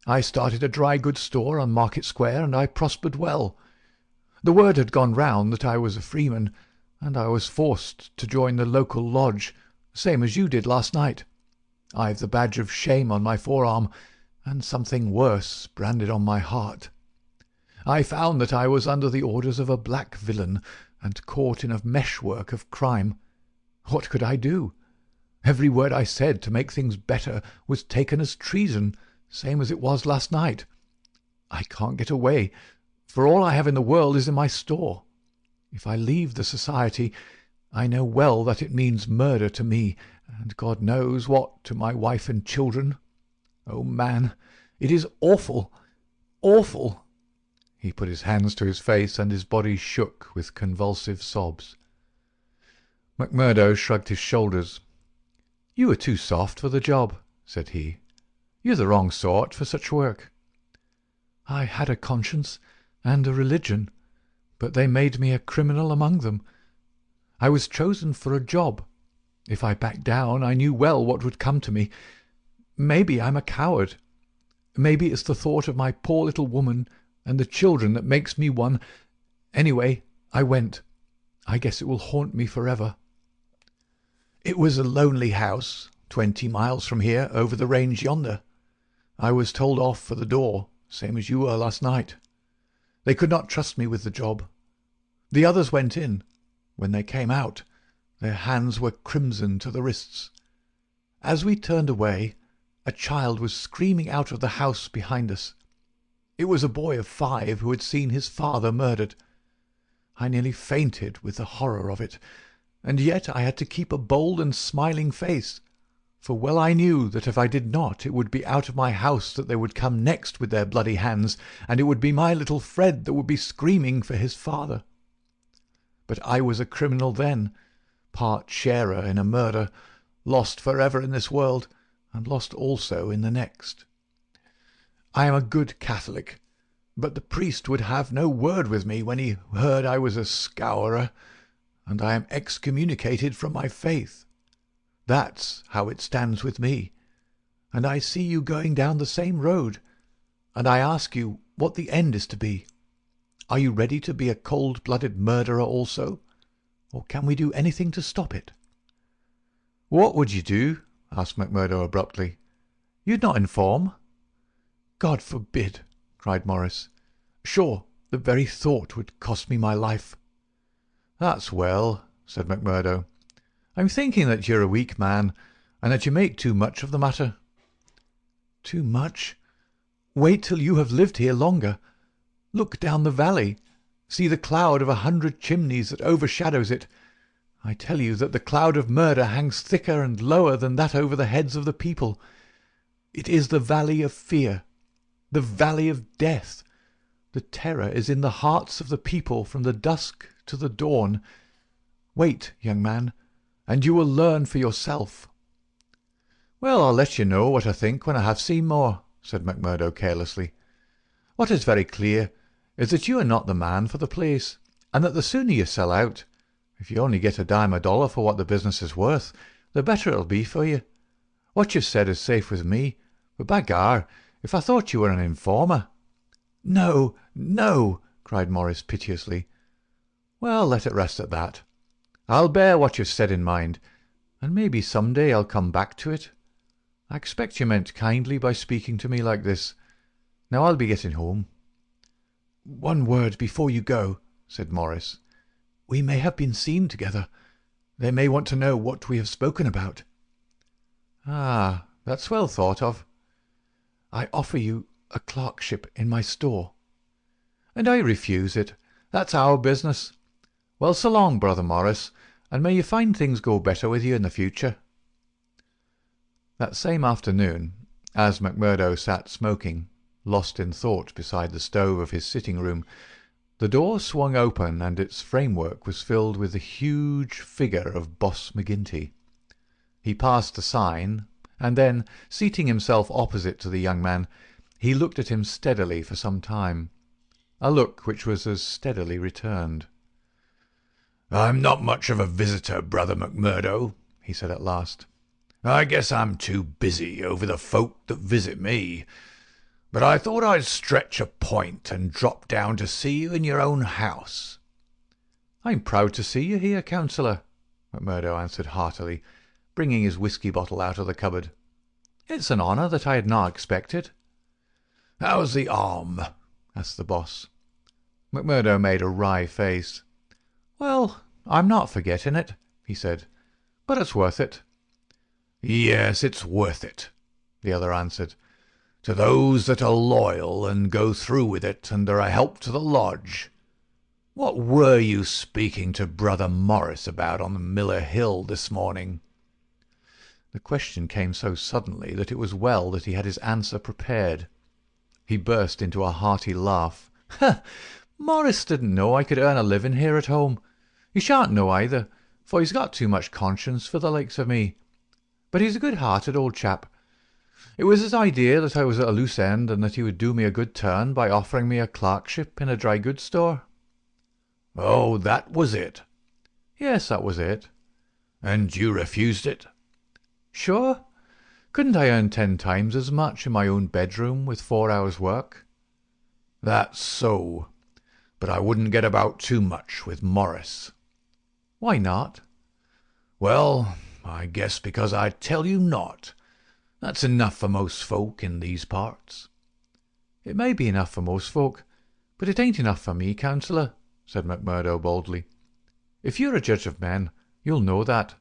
I started a dry goods store on Market Square, and I prospered well. The word had gone round that I was a freeman, and I was forced to join the local lodge, same as you did last night. I've the badge of shame on my forearm, and something worse branded on my heart. I found that I was under the orders of a black villain, and caught in a meshwork of crime. What could I do? Every word I said to make things better was taken as treason, same as it was last night. I can't get away, for all I have in the world is in my store. If I leave the society, I know well that it means murder to me, and God knows what to my wife and children. Oh, man, it is awful, awful!" He put his hands to his face, and his body shook with convulsive sobs. McMurdo shrugged his shoulders. "You are too soft for the job," said he. "You're the wrong sort for such work." "I had a conscience and a religion, but they made me a criminal among them. I was chosen for a job. If I backed down, I knew well what would come to me. Maybe I'm a coward. Maybe it's the thought of my poor little woman and the children that makes me one. Anyway, I went. I guess it will haunt me forever. It was a lonely house, 20 miles from here, over the range yonder. I was told off for the door, same as you were last night. They could not trust me with the job. The others went in. When they came out, their hands were crimson to the wrists. As we turned away, a child was screaming out of the house behind us. It was a boy of 5 who had seen his father murdered. I nearly fainted with the horror of it, and yet I had to keep a bold and smiling face, for well I knew that if I did not it would be out of my house that they would come next with their bloody hands, and it would be my little Fred that would be screaming for his father. But I was a criminal then, part sharer in a murder, lost forever in this world, and lost also in the next. I am a good Catholic, but the priest would have no word with me when he heard I was a Scowrer, and I am excommunicated from my faith. That's how it stands with me, and I see you going down the same road, and I ask you what the end is to be. Are you ready to be a cold-blooded murderer also, or can we do anything to stop it?" "What would you do?" asked McMurdo abruptly. "You'd not inform?" "God forbid!" cried Morris. "Sure, the very thought would cost me my life." "That's well," said McMurdo. "I'm thinking that you're a weak man, and that you make too much of the matter." "Too much? Wait till you have lived here longer. Look down the valley. See the cloud of 100 chimneys that overshadows it. I tell you that the cloud of murder hangs thicker and lower than that over the heads of the people. It is the valley of fear, the valley of death. The terror is in the hearts of the people from the dusk to the dawn. Wait, young man, and you will learn for yourself." "Well, I'll let you know what I think when I have seen more," said McMurdo carelessly. "What is very clear is that you are not the man for the place, and that the sooner you sell out, if you only get a dime a dollar for what the business is worth, the better it'll be for you. What you've said is safe with me, but by gar, if I thought you were an informer—" "No, no!" cried Morris piteously. "Well, let it rest at that. I'll bear what you've said in mind, and maybe some day I'll come back to it. I expect you meant kindly by speaking to me like this. Now I'll be getting home." "One word before you go," said Morris. "We may have been seen together. They may want to know what we have spoken about." "Ah, that's well thought of." "I offer you a clerkship in my store." "And I refuse it. That's our business. Well, so long, Brother Morris, and may you find things go better with you in the future." That same afternoon, as McMurdo sat smoking, lost in thought beside the stove of his sitting-room, the door swung open and its framework was filled with the huge figure of Boss McGinty. He passed the sign, and then, seating himself opposite to the young man, he looked at him steadily for some time, a look which was as steadily returned. "I'm not much of a visitor, Brother McMurdo," he said at last. "I guess I'm too busy over the folk that visit me. But I thought I'd stretch a point and drop down to see you in your own house." "I'm proud to see you here, Councillor," McMurdo answered heartily, bringing his whisky bottle out of the cupboard. "It's an honour that I had not expected." "How's the arm?" asked the boss. McMurdo made a wry face. "Well, I'm not forgetting it," he said, "but it's worth it." "Yes, it's worth it," the other answered, "to those that are loyal and go through with it and are a help to the lodge. What were you speaking to Brother Morris about on the Miller Hill this morning?" The question came so suddenly that it was well that he had his answer prepared. He burst into a hearty laugh. "Morris didn't know I could earn a living here at home. He shan't know either, for he's got too much conscience for the likes of me. But he's a good-hearted old chap. It was his idea that I was at a loose end and that he would do me a good turn by offering me a clerkship in a dry goods store." "Oh, that was it?" "Yes, that was it." "And you refused it?" "Sure. Couldn't I earn 10 times as much in my own bedroom with 4 hours' work?" "That's so. But I wouldn't get about too much with Morris." "Why not?" "Well, I guess because I tell you not. That's enough for most folk in these parts." "It may be enough for most folk, but it ain't enough for me, Councillor," said McMurdo boldly. "If you're a judge of men, you'll know that."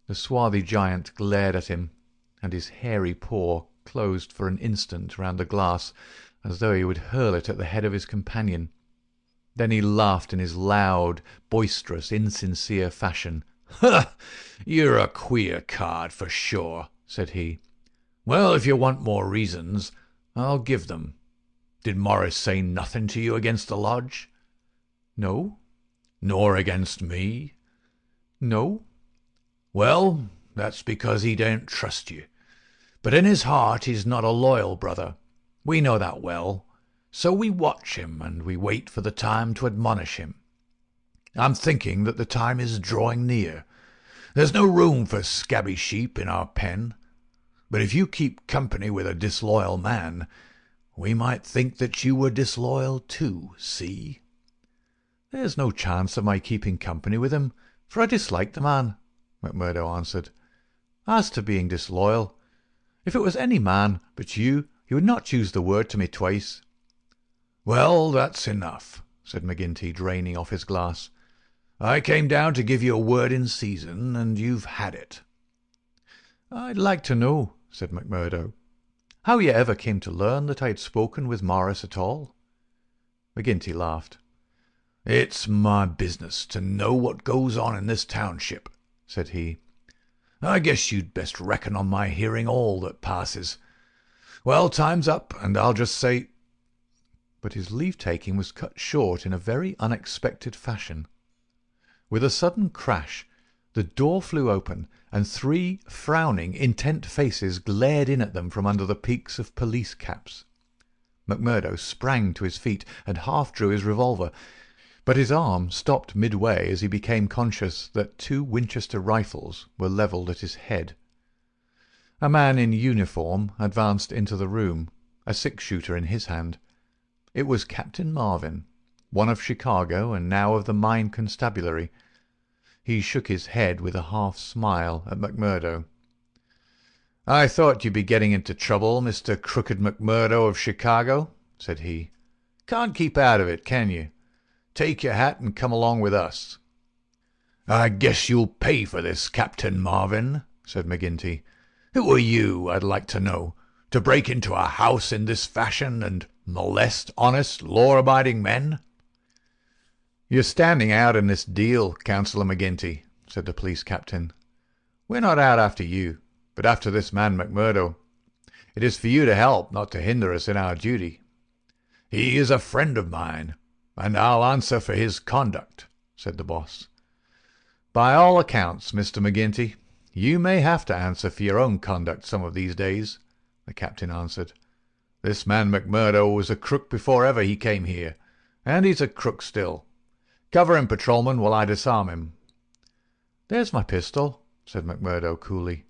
The swarthy giant glared at him, and his hairy paw closed for an instant round the glass, as though he would hurl it at the head of his companion. Then he laughed in his loud, boisterous, insincere fashion. "Ha! You're a queer card, for sure," said he. "Well, if you want more reasons, I'll give them. Did Morris say nothing to you against the lodge?" "No." "Nor against me?" "No." "Well, that's because he don't trust you. But in his heart he's not a loyal brother. We know that well. So we watch him, and we wait for the time to admonish him. I'm thinking that the time is drawing near. There's no room for scabby sheep in our pen. But if you keep company with a disloyal man, we might think that you were disloyal too, see?" "There's no chance of my keeping company with him, for I dislike the man," McMurdo answered. "As to being disloyal, if it was any man but you, he would not use the word to me twice." "Well, that's enough," said McGinty, draining off his glass. "I came down to give you a word in season, and you've had it." "I'd like to know," said McMurdo, "how you ever came to learn that I had spoken with Morris at all." McGinty laughed. "It's my business to know what goes on in this township," said he. "I guess you'd best reckon on my hearing all that passes. Well, time's up, and I'll just say—" But his leave-taking was cut short in a very unexpected fashion. With a sudden crash, The door flew open, and 3 frowning, intent faces glared in at them from under the peaks of police caps. McMurdo sprang to his feet and half drew his revolver, but his arm stopped midway as he became conscious that 2 Winchester rifles were levelled at his head. A man in uniform advanced into the room, a 6-shooter in his hand. It was Captain Marvin, one of Chicago and now of the Mine Constabulary. He shook his head with a half-smile at McMurdo. "I thought you'd be getting into trouble, Mr. Crooked McMurdo of Chicago," said he. "Can't keep out of it, can you? Take your hat and come along with us." "I guess you'll pay for this, Captain Marvin," said McGinty. "Who are you, I'd like to know, to break into a house in this fashion and molest honest, law-abiding men?" "You're standing out in this deal, Councillor McGinty," said the police captain. "We're not out after you, but after this man McMurdo. It is for you to help, not to hinder us in our duty." "He is a friend of mine, and I'll answer for his conduct," said the boss. "By all accounts, Mr. McGinty, you may have to answer for your own conduct some of these days," the captain answered. "This man McMurdo was a crook before ever he came here, and he's a crook still. Cover him, patrolman, while I disarm him." "There's my pistol," said McMurdo coolly.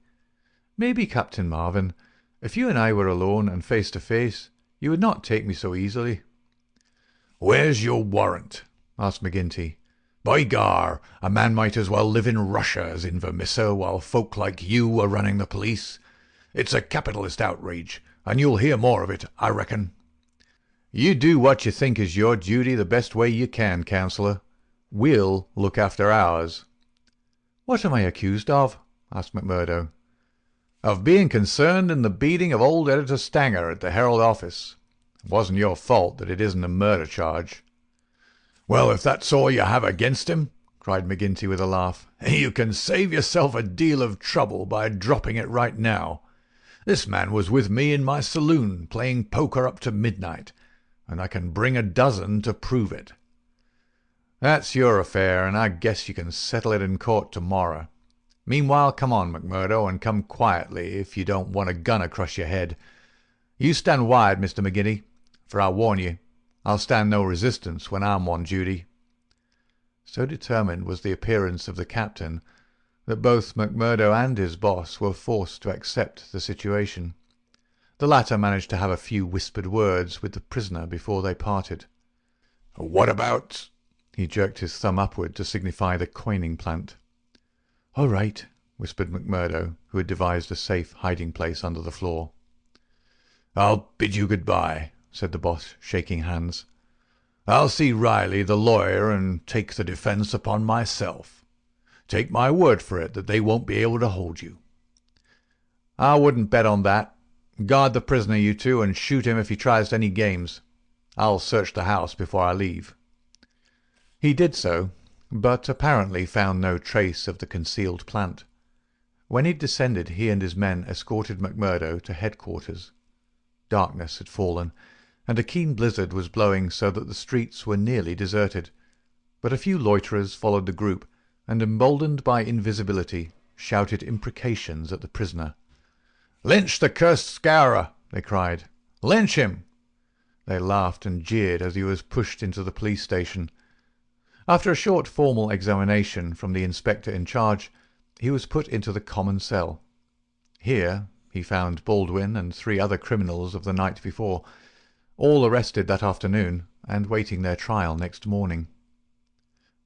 "Maybe, Captain Marvin, if you and I were alone and face to face, you would not take me so easily." "Where's your warrant?" asked McGinty. "By gar, a man might as well live in Russia as in Vermissa while folk like you are running the police. It's a capitalist outrage, and you'll hear more of it, I reckon." "You do what you think is your duty the best way you can, Councillor. We'll look after ours." "What am I accused of?" asked McMurdo. "Of being concerned in the beating of old Editor Stanger at the Herald office. It wasn't your fault that it isn't a murder charge." "Well, if that's all you have against him," cried McGinty with a laugh, "you can save yourself a deal of trouble by dropping it right now. This man was with me in my saloon playing poker up to midnight, and I can bring a dozen to prove it." "That's your affair, and I guess you can settle it in court tomorrow. Meanwhile, come on, McMurdo, and come quietly if you don't want a gun across your head. You stand wide, Mr. McGinty, for I warn you, I'll stand no resistance when I'm on duty." So determined was the appearance of the captain that both McMurdo and his boss were forced to accept the situation. The latter managed to have a few whispered words with the prisoner before they parted. "What about—" He jerked his thumb upward to signify the coining plant. "All right," whispered McMurdo, who had devised a safe hiding-place under the floor. "I'll bid you good-bye," said the boss, shaking hands. "I'll see Riley, the lawyer, and take the defence upon myself. Take my word for it that they won't be able to hold you." "I wouldn't bet on that. Guard the prisoner, you two, and shoot him if he tries any games. I'll search the house before I leave." He did so, but apparently found no trace of the concealed plant. When he descended, he and his men escorted McMurdo to headquarters. Darkness had fallen, and a keen blizzard was blowing so that the streets were nearly deserted, but a few loiterers followed the group, and, emboldened by invisibility, shouted imprecations at the prisoner. "Lynch the cursed Scowrer!" they cried. "Lynch him!" They laughed and jeered as he was pushed into the police station. After a short formal examination from the inspector in charge, he was put into the common cell. Here he found Baldwin and 3 other criminals of the night before, all arrested that afternoon and waiting their trial next morning.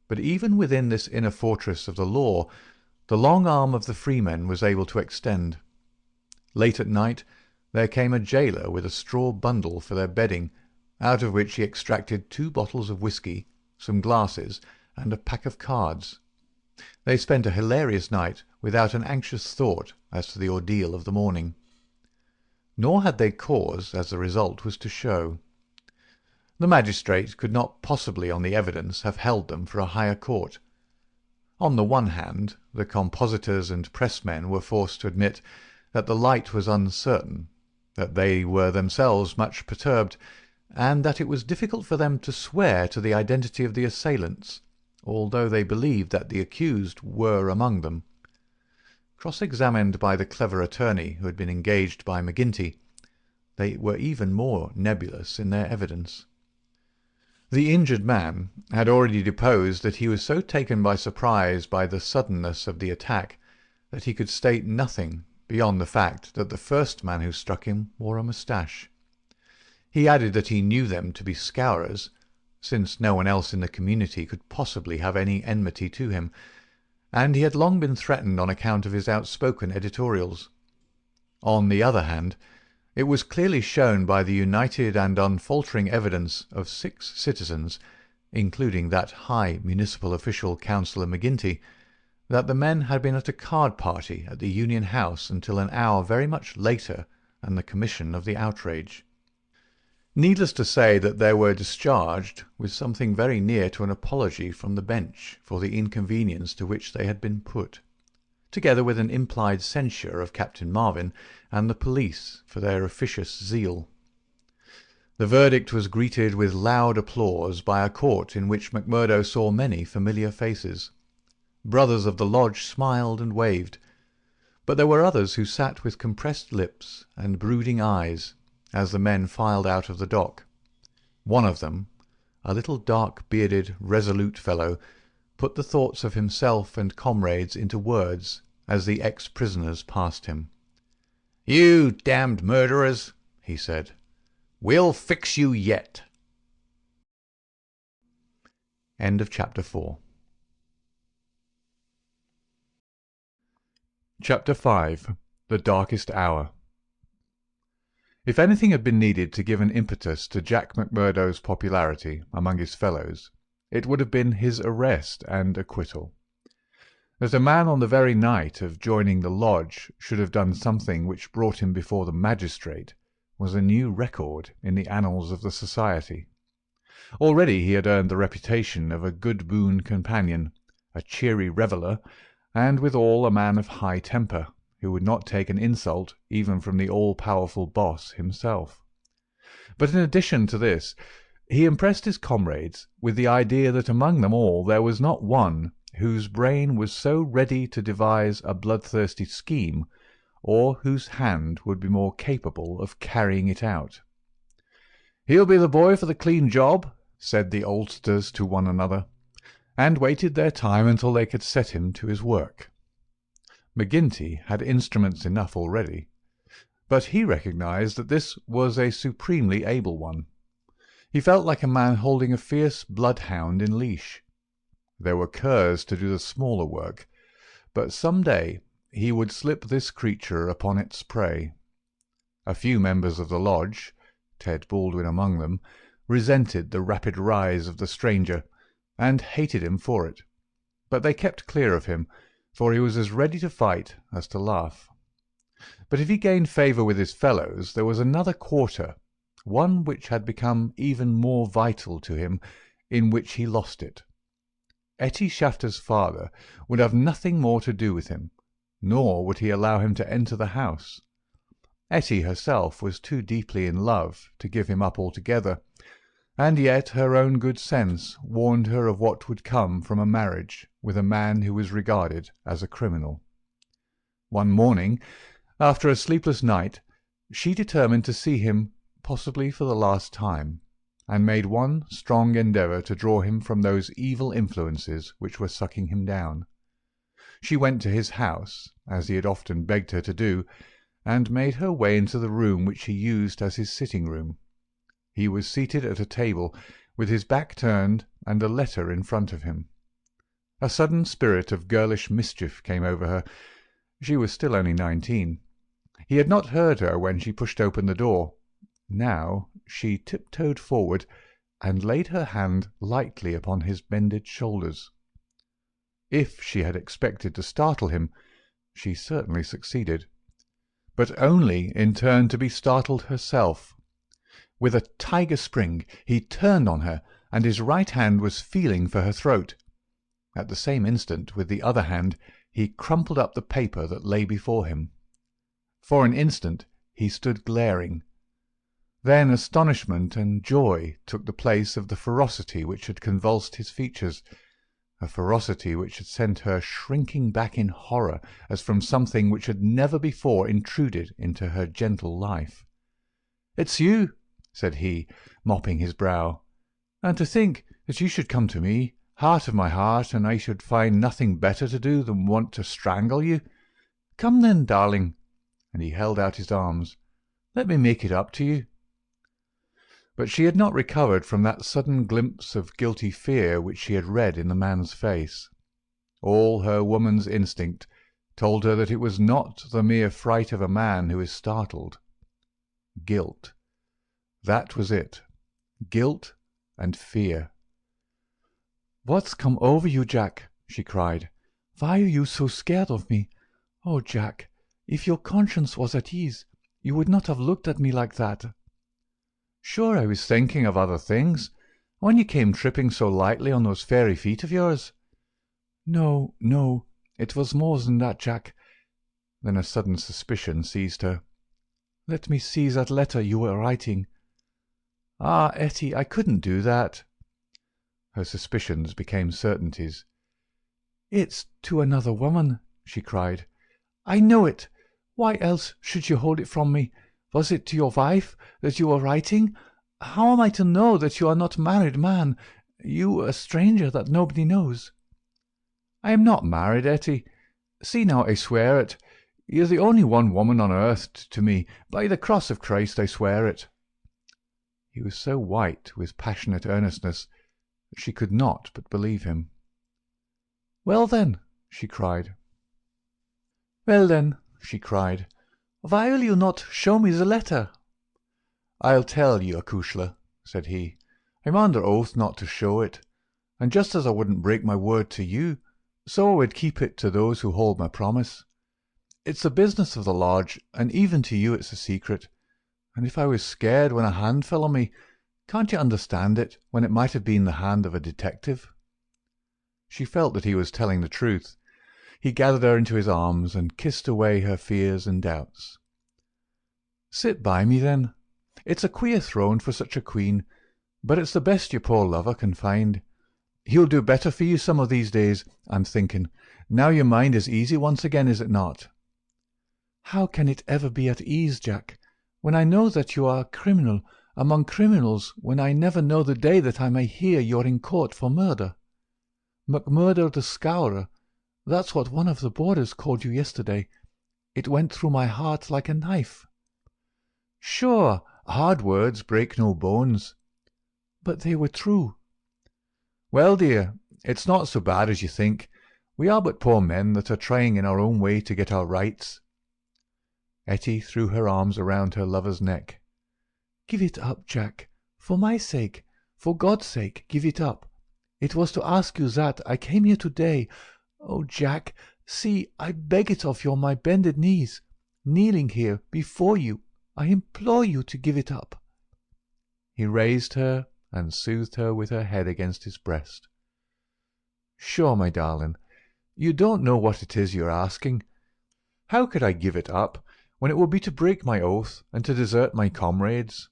But even within this inner fortress of the law, the long arm of the freemen was able to extend. Late at night there came a jailer with a straw bundle for their bedding, out of which he extracted 2 bottles of whisky, some glasses, and a pack of cards. They spent a hilarious night without an anxious thought as to the ordeal of the morning. Nor had they cause, as the result was to show. The magistrate could not possibly on the evidence have held them for a higher court. On the one hand, the compositors and pressmen were forced to admit that the light was uncertain, that they were themselves much perturbed, and that it was difficult for them to swear to the identity of the assailants, although they believed that the accused were among them. Cross-examined by the clever attorney who had been engaged by McGinty, they were even more nebulous in their evidence. The injured man had already deposed that he was so taken by surprise by the suddenness of the attack that he could state nothing beyond the fact that the first man who struck him wore a moustache. He added that he knew them to be Scowrers, since no one else in the community could possibly have any enmity to him, and he had long been threatened on account of his outspoken editorials. On the other hand, it was clearly shown by the united and unfaltering evidence of 6 citizens, including that high municipal official Councillor McGinty, that the men had been at a card party at the Union House until an hour very much later than the commission of the outrage. Needless to say that they were discharged with something very near to an apology from the bench for the inconvenience to which they had been put, together with an implied censure of Captain Marvin and the police for their officious zeal. The verdict was greeted with loud applause by a court in which McMurdo saw many familiar faces. Brothers of the lodge smiled and waved, but there were others who sat with compressed lips and brooding eyes as the men filed out of the dock. One of them, a little dark-bearded, resolute fellow, put the thoughts of himself and comrades into words as the ex-prisoners passed him. "You damned murderers," he said, "we'll fix you yet." End of Chapter 4. Chapter 5. The Darkest Hour. If anything had been needed to give an impetus to Jack McMurdo's popularity among his fellows, it would have been his arrest and acquittal. That a man on the very night of joining the lodge should have done something which brought him before the magistrate was a new record in the annals of the society. Already he had earned the reputation of a good boon companion, a cheery reveller, and withal a man of high temper, who would not take an insult even from the all-powerful boss himself. But in addition to this, he impressed his comrades with the idea that among them all there was not one whose brain was so ready to devise a bloodthirsty scheme, or whose hand would be more capable of carrying it out. "He'll be the boy for the clean job," said the oldsters to one another, and waited their time until they could set him to his work. McGinty had instruments enough already, but he recognized that this was a supremely able one. He felt like a man holding a fierce bloodhound in leash. There were curs to do the smaller work, but some day he would slip this creature upon its prey. A few members of the lodge, Ted Baldwin among them, resented the rapid rise of the stranger, and hated him for it, but they kept clear of him, for he was as ready to fight as to laugh. But if he gained favour with his fellows, there was another quarter, one which had become even more vital to him, in which he lost it. Etty Shafter's father would have nothing more to do with him, nor would he allow him to enter the house. Etty herself was too deeply in love to give him up altogether, and yet her own good sense warned her of what would come from a marriage with a man who was regarded as a criminal. One morning, after a sleepless night, she determined to see him, possibly for the last time, and made one strong endeavour to draw him from those evil influences which were sucking him down. She went to his house, as he had often begged her to do, and made her way into the room which he used as his sitting-room. He was seated at a table, with his back turned and a letter in front of him. A sudden spirit of girlish mischief came over her. She was still only 19. He had not heard her when she pushed open the door. Now she tiptoed forward and laid her hand lightly upon his bended shoulders. If she had expected to startle him, she certainly succeeded, but only in turn to be startled herself. With a tiger spring he turned on her, and his right hand was feeling for her throat. At the same instant, with the other hand, he crumpled up the paper that lay before him. For an instant he stood glaring. Then astonishment and joy took the place of the ferocity which had convulsed his features, a ferocity which had sent her shrinking back in horror as from something which had never before intruded into her gentle life. "It's you," said he, mopping his brow. "And to think that you should come to me, heart of my heart, and I should find nothing better to do than want to strangle you. Come then, darling," and he held out his arms. "Let me make it up to you." But she had not recovered from that sudden glimpse of guilty fear which she had read in the man's face. All her woman's instinct told her that it was not the mere fright of a man who is startled. Guilt. That was it. Guilt and fear. "What's come over you, Jack?" she cried. "Why are you so scared of me? Oh, Jack, if your conscience was at ease, you would not have looked at me like that." "Sure, I was thinking of other things, when you came tripping so lightly on those fairy feet of yours." "No, no, it was more than that, Jack." Then a sudden suspicion seized her. "Let me see that letter you were writing." "Ah, Etty, I couldn't do that." Her suspicions became certainties. "It's to another woman," she cried. "I know it. Why else should you hold it from me? Was it to your wife that you were writing? How am I to know that you are not married man, you a stranger that nobody knows?" "I am not married, Etty. See now, I swear it. You're the only one woman on earth to me. By the cross of Christ, I swear it." He was so white with passionate earnestness that she could not but believe him. "Well then," she cried. "Well then," she cried, "why will you not show me the letter?" "I'll tell you, acushla," said he. "I'm under oath not to show it, and just as I wouldn't break my word to you, so I would keep it to those who hold my promise. It's the business of the lodge, and even to you it's a secret, and if I was scared when a hand fell on me, can't you understand it when it might have been the hand of a detective?" She felt that he was telling the truth. He gathered her into his arms and kissed away her fears and doubts. "Sit by me, then. It's a queer throne for such a queen, but it's the best your poor lover can find. He'll do better for you some of these days, I'm thinking. Now your mind is easy once again, is it not?" "How can it ever be at ease, Jack, when I know that you are a criminal among criminals, when I never know the day that I may hear you're in court for murder? McMurdo the Scowrer, that's what one of the boarders called you yesterday. It went through my heart like a knife." "Sure, hard words break no bones." "But they were true." "Well, dear, it's not so bad as you think. We are but poor men that are trying in our own way to get our rights." Etty threw her arms around her lover's neck. "Give it up, Jack. For my sake, for God's sake, give it up. It was to ask you that I came here today. Oh, Jack, see, I beg it of you on my bended knees. Kneeling here before you, I implore you to give it up." He raised her and soothed her with her head against his breast. "Sure, my darling, you don't know what it is you're asking. How could I give it up when it would be to break my oath and to desert my comrades?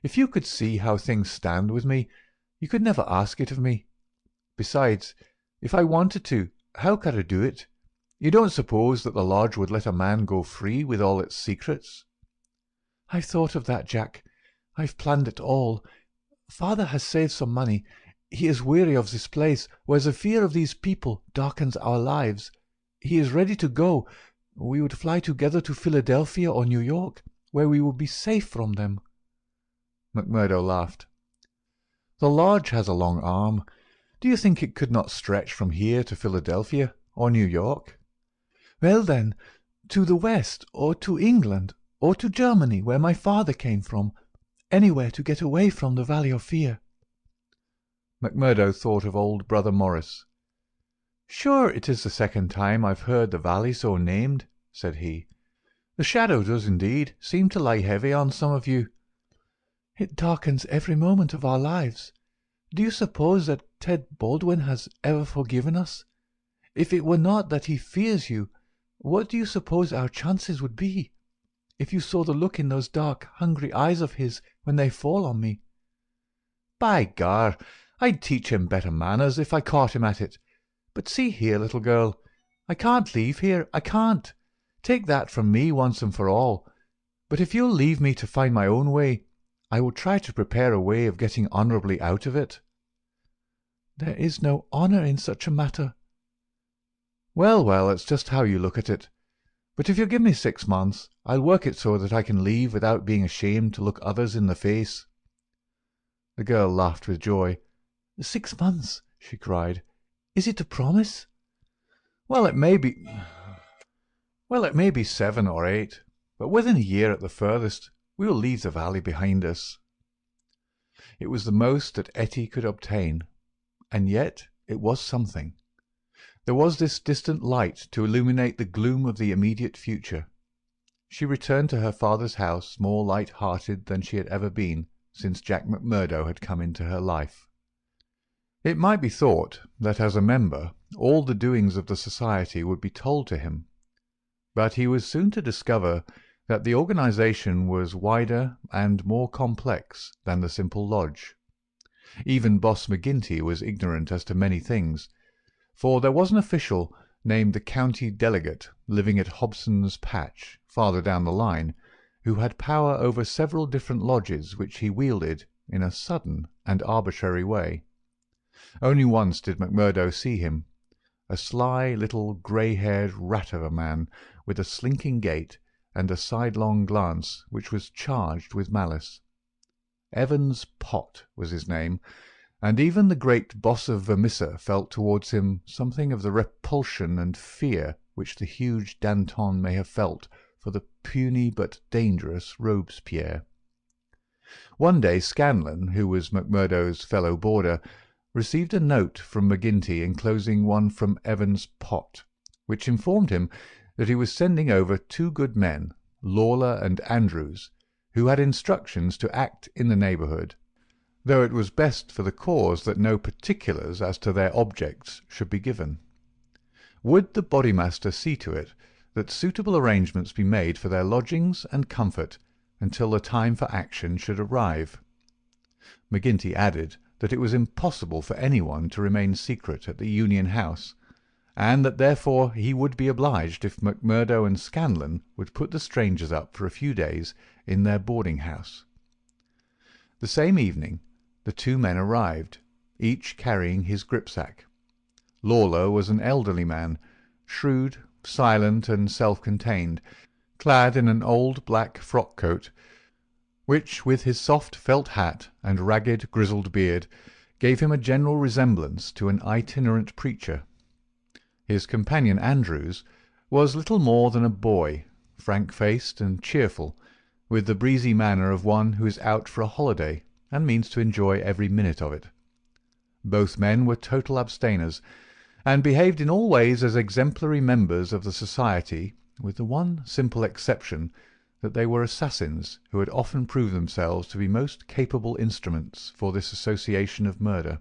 If you could see how things stand with me, you could never ask it of me. Besides, if I wanted to, how could I do it? You don't suppose that the lodge would let a man go free with all its secrets?" "I've thought of that, Jack. I've planned it all. Father has saved some money. He is weary of this place, where the fear of these people darkens our lives. He is ready to go. We would fly together to Philadelphia or New York, where we would be safe from them." McMurdo laughed. "The lodge has a long arm. Do you think it could not stretch from here to Philadelphia or New York?" "Well then, to the West, or to England, or to Germany, where my father came from. Anywhere to get away from the Valley of Fear." McMurdo thought of old Brother Morris. "Sure, it is the second time I've heard the valley so named," said he. "The shadow does indeed seem to lie heavy on some of you." "It darkens every moment of our lives. Do you suppose that Ted Baldwin has ever forgiven us? If it were not that he fears you, what do you suppose our chances would be? If you saw the look in those dark, hungry eyes of his when they fall on me." "By gar, I'd teach him better manners if I caught him at it. But see here, little girl, I can't leave here, I can't. Take that from me once and for all. But if you'll leave me to find my own way, I will try to prepare a way of getting honourably out of it." "There is no honour in such a matter." "Well, well, it's just how you look at it. But if you'll give me 6 months, I'll work it so that I can leave without being ashamed to look others in the face." The girl laughed with joy. "6 months!" she cried. "Is it a promise?" Well, it may be 7 or 8, but within a year at the furthest we will leave the valley behind us." It was the most that Etty could obtain, and yet it was something. There was this distant light to illuminate the gloom of the immediate future. She returned to her father's house more light-hearted than she had ever been since Jack McMurdo had come into her life. It might be thought that as a member all the doings of the society would be told to him, but he was soon to discover that the organisation was wider and more complex than the simple lodge. Even Boss McGinty was ignorant as to many things, for there was an official named the county delegate living at Hobson's Patch, farther down the line, who had power over several different lodges which he wielded in a sudden and arbitrary way. Only once did McMurdo see him, a sly little grey-haired rat of a man with a slinking gait and a sidelong glance which was charged with malice. Evans Pott was his name, and even the great boss of Vermissa felt towards him something of the repulsion and fear which the huge Danton may have felt for the puny but dangerous Robespierre. One day Scanlon, who was McMurdo's fellow boarder, received a note from McGinty enclosing one from Evans Pott, which informed him that he was sending over 2 good men, Lawler and Andrews, who had instructions to act in the neighbourhood, though it was best for the cause that no particulars as to their objects should be given. Would the Bodymaster see to it that suitable arrangements be made for their lodgings and comfort until the time for action should arrive? McGinty added that it was impossible for anyone to remain secret at the Union House, and that therefore he would be obliged if McMurdo and Scanlon would put the strangers up for a few days in their boarding-house. The same evening the 2 men arrived, each carrying his gripsack. Lawler was an elderly man, shrewd, silent, and self-contained, clad in an old black frock-coat, which, with his soft felt hat and ragged grizzled beard, gave him a general resemblance to an itinerant preacher. His companion Andrews was little more than a boy, frank-faced and cheerful, with the breezy manner of one who is out for a holiday and means to enjoy every minute of it. Both men were total abstainers, and behaved in all ways as exemplary members of the society, with the one simple exception that they were assassins who had often proved themselves to be most capable instruments for this association of murder.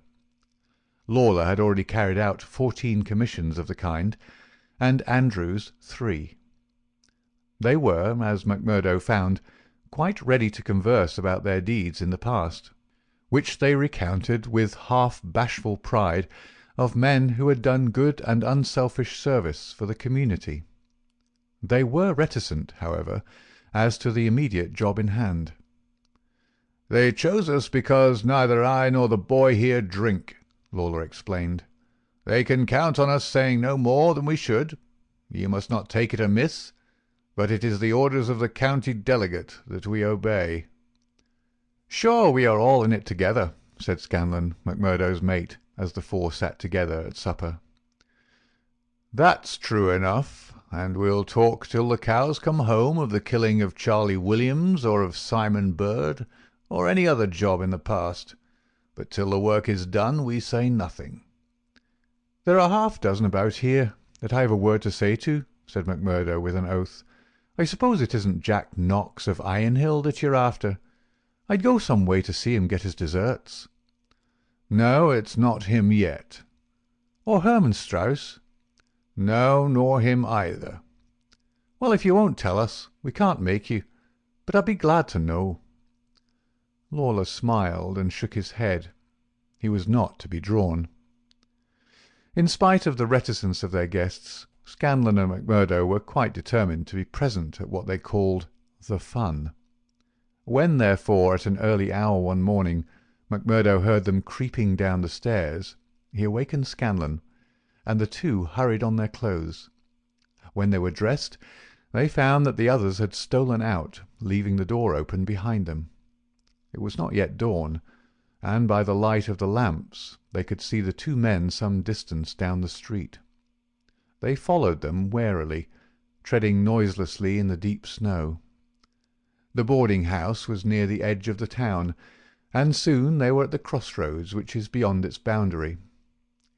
Lawler had already carried out 14 commissions of the kind, and Andrews 3. They were, as McMurdo found, quite ready to converse about their deeds in the past, which they recounted with half-bashful pride of men who had done good and unselfish service for the community. They were reticent, however, as to the immediate job in hand. "They chose us because neither I nor the boy here drink," Lawler explained. "They can count on us saying no more than we should. You must not take it amiss, but it is the orders of the county delegate that we obey." "Sure, we are all in it together," said Scanlon, McMurdo's mate, as the 4 sat together at supper. "That's true enough, and we'll talk till the cows come home of the killing of Charlie Williams or of Simon Bird or any other job in the past, but till the work is done we say nothing." "There are half dozen about here that I have a word to say to," said McMurdo with an oath. "I suppose it isn't Jack Knox of Ironhill that you're after? I'd go some way to see him get his deserts." "No, it's not him yet." "Or Herman Strauss?" "No, nor him either." "Well, if you won't tell us, we can't make you, but I'd be glad to know." Lawler smiled and shook his head. He was not to be drawn. In spite of the reticence of their guests, Scanlon and McMurdo were quite determined to be present at what they called the fun. When, therefore, at an early hour one morning, McMurdo heard them creeping down the stairs, he awakened Scanlon, and the two hurried on their clothes. When they were dressed, they found that the others had stolen out, leaving the door open behind them. It was not yet dawn, and by the light of the lamps they could see the two men some distance down the street. They followed them warily, treading noiselessly in the deep snow. The boarding-house was near the edge of the town, and soon they were at the crossroads which is beyond its boundary.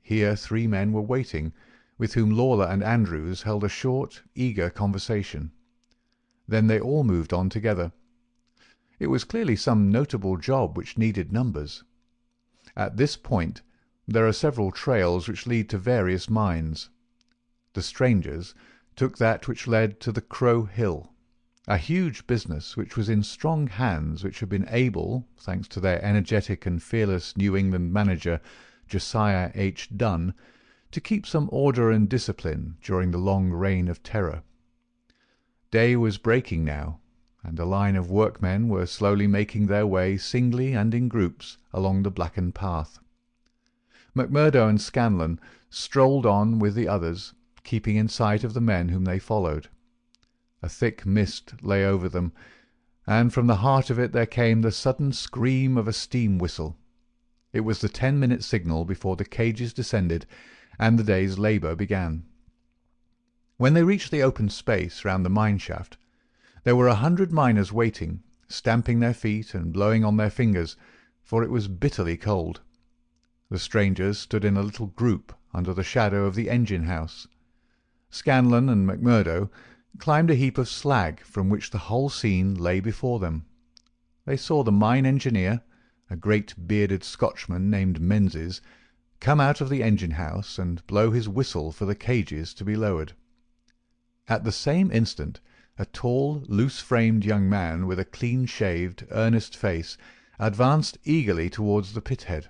Here 3 men were waiting, with whom Lawler and Andrews held a short, eager conversation. Then they all moved on together. It was clearly some notable job which needed numbers. At this point there are several trails which lead to various mines. The strangers took that which led to the Crow Hill, a huge business which was in strong hands which had been able, thanks to their energetic and fearless New England manager, Josiah H. Dunn, to keep some order and discipline during the long reign of terror. Day was breaking now, and a line of workmen were slowly making their way singly and in groups along the blackened path. McMurdo and Scanlon strolled on with the others, keeping in sight of the men whom they followed. A thick mist lay over them, and from the heart of it there came the sudden scream of a steam whistle. It was the 10-minute signal before the cages descended and the day's labour began. When they reached the open space round the mine shaft, there were 100 miners waiting, stamping their feet and blowing on their fingers, for it was bitterly cold. The strangers stood in a little group under the shadow of the engine-house. Scanlon and McMurdo climbed a heap of slag from which the whole scene lay before them. They saw the mine engineer, a great bearded Scotchman named Menzies, come out of the engine-house and blow his whistle for the cages to be lowered. At the same instant a tall, loose-framed young man with a clean-shaved, earnest face advanced eagerly towards the pit-head.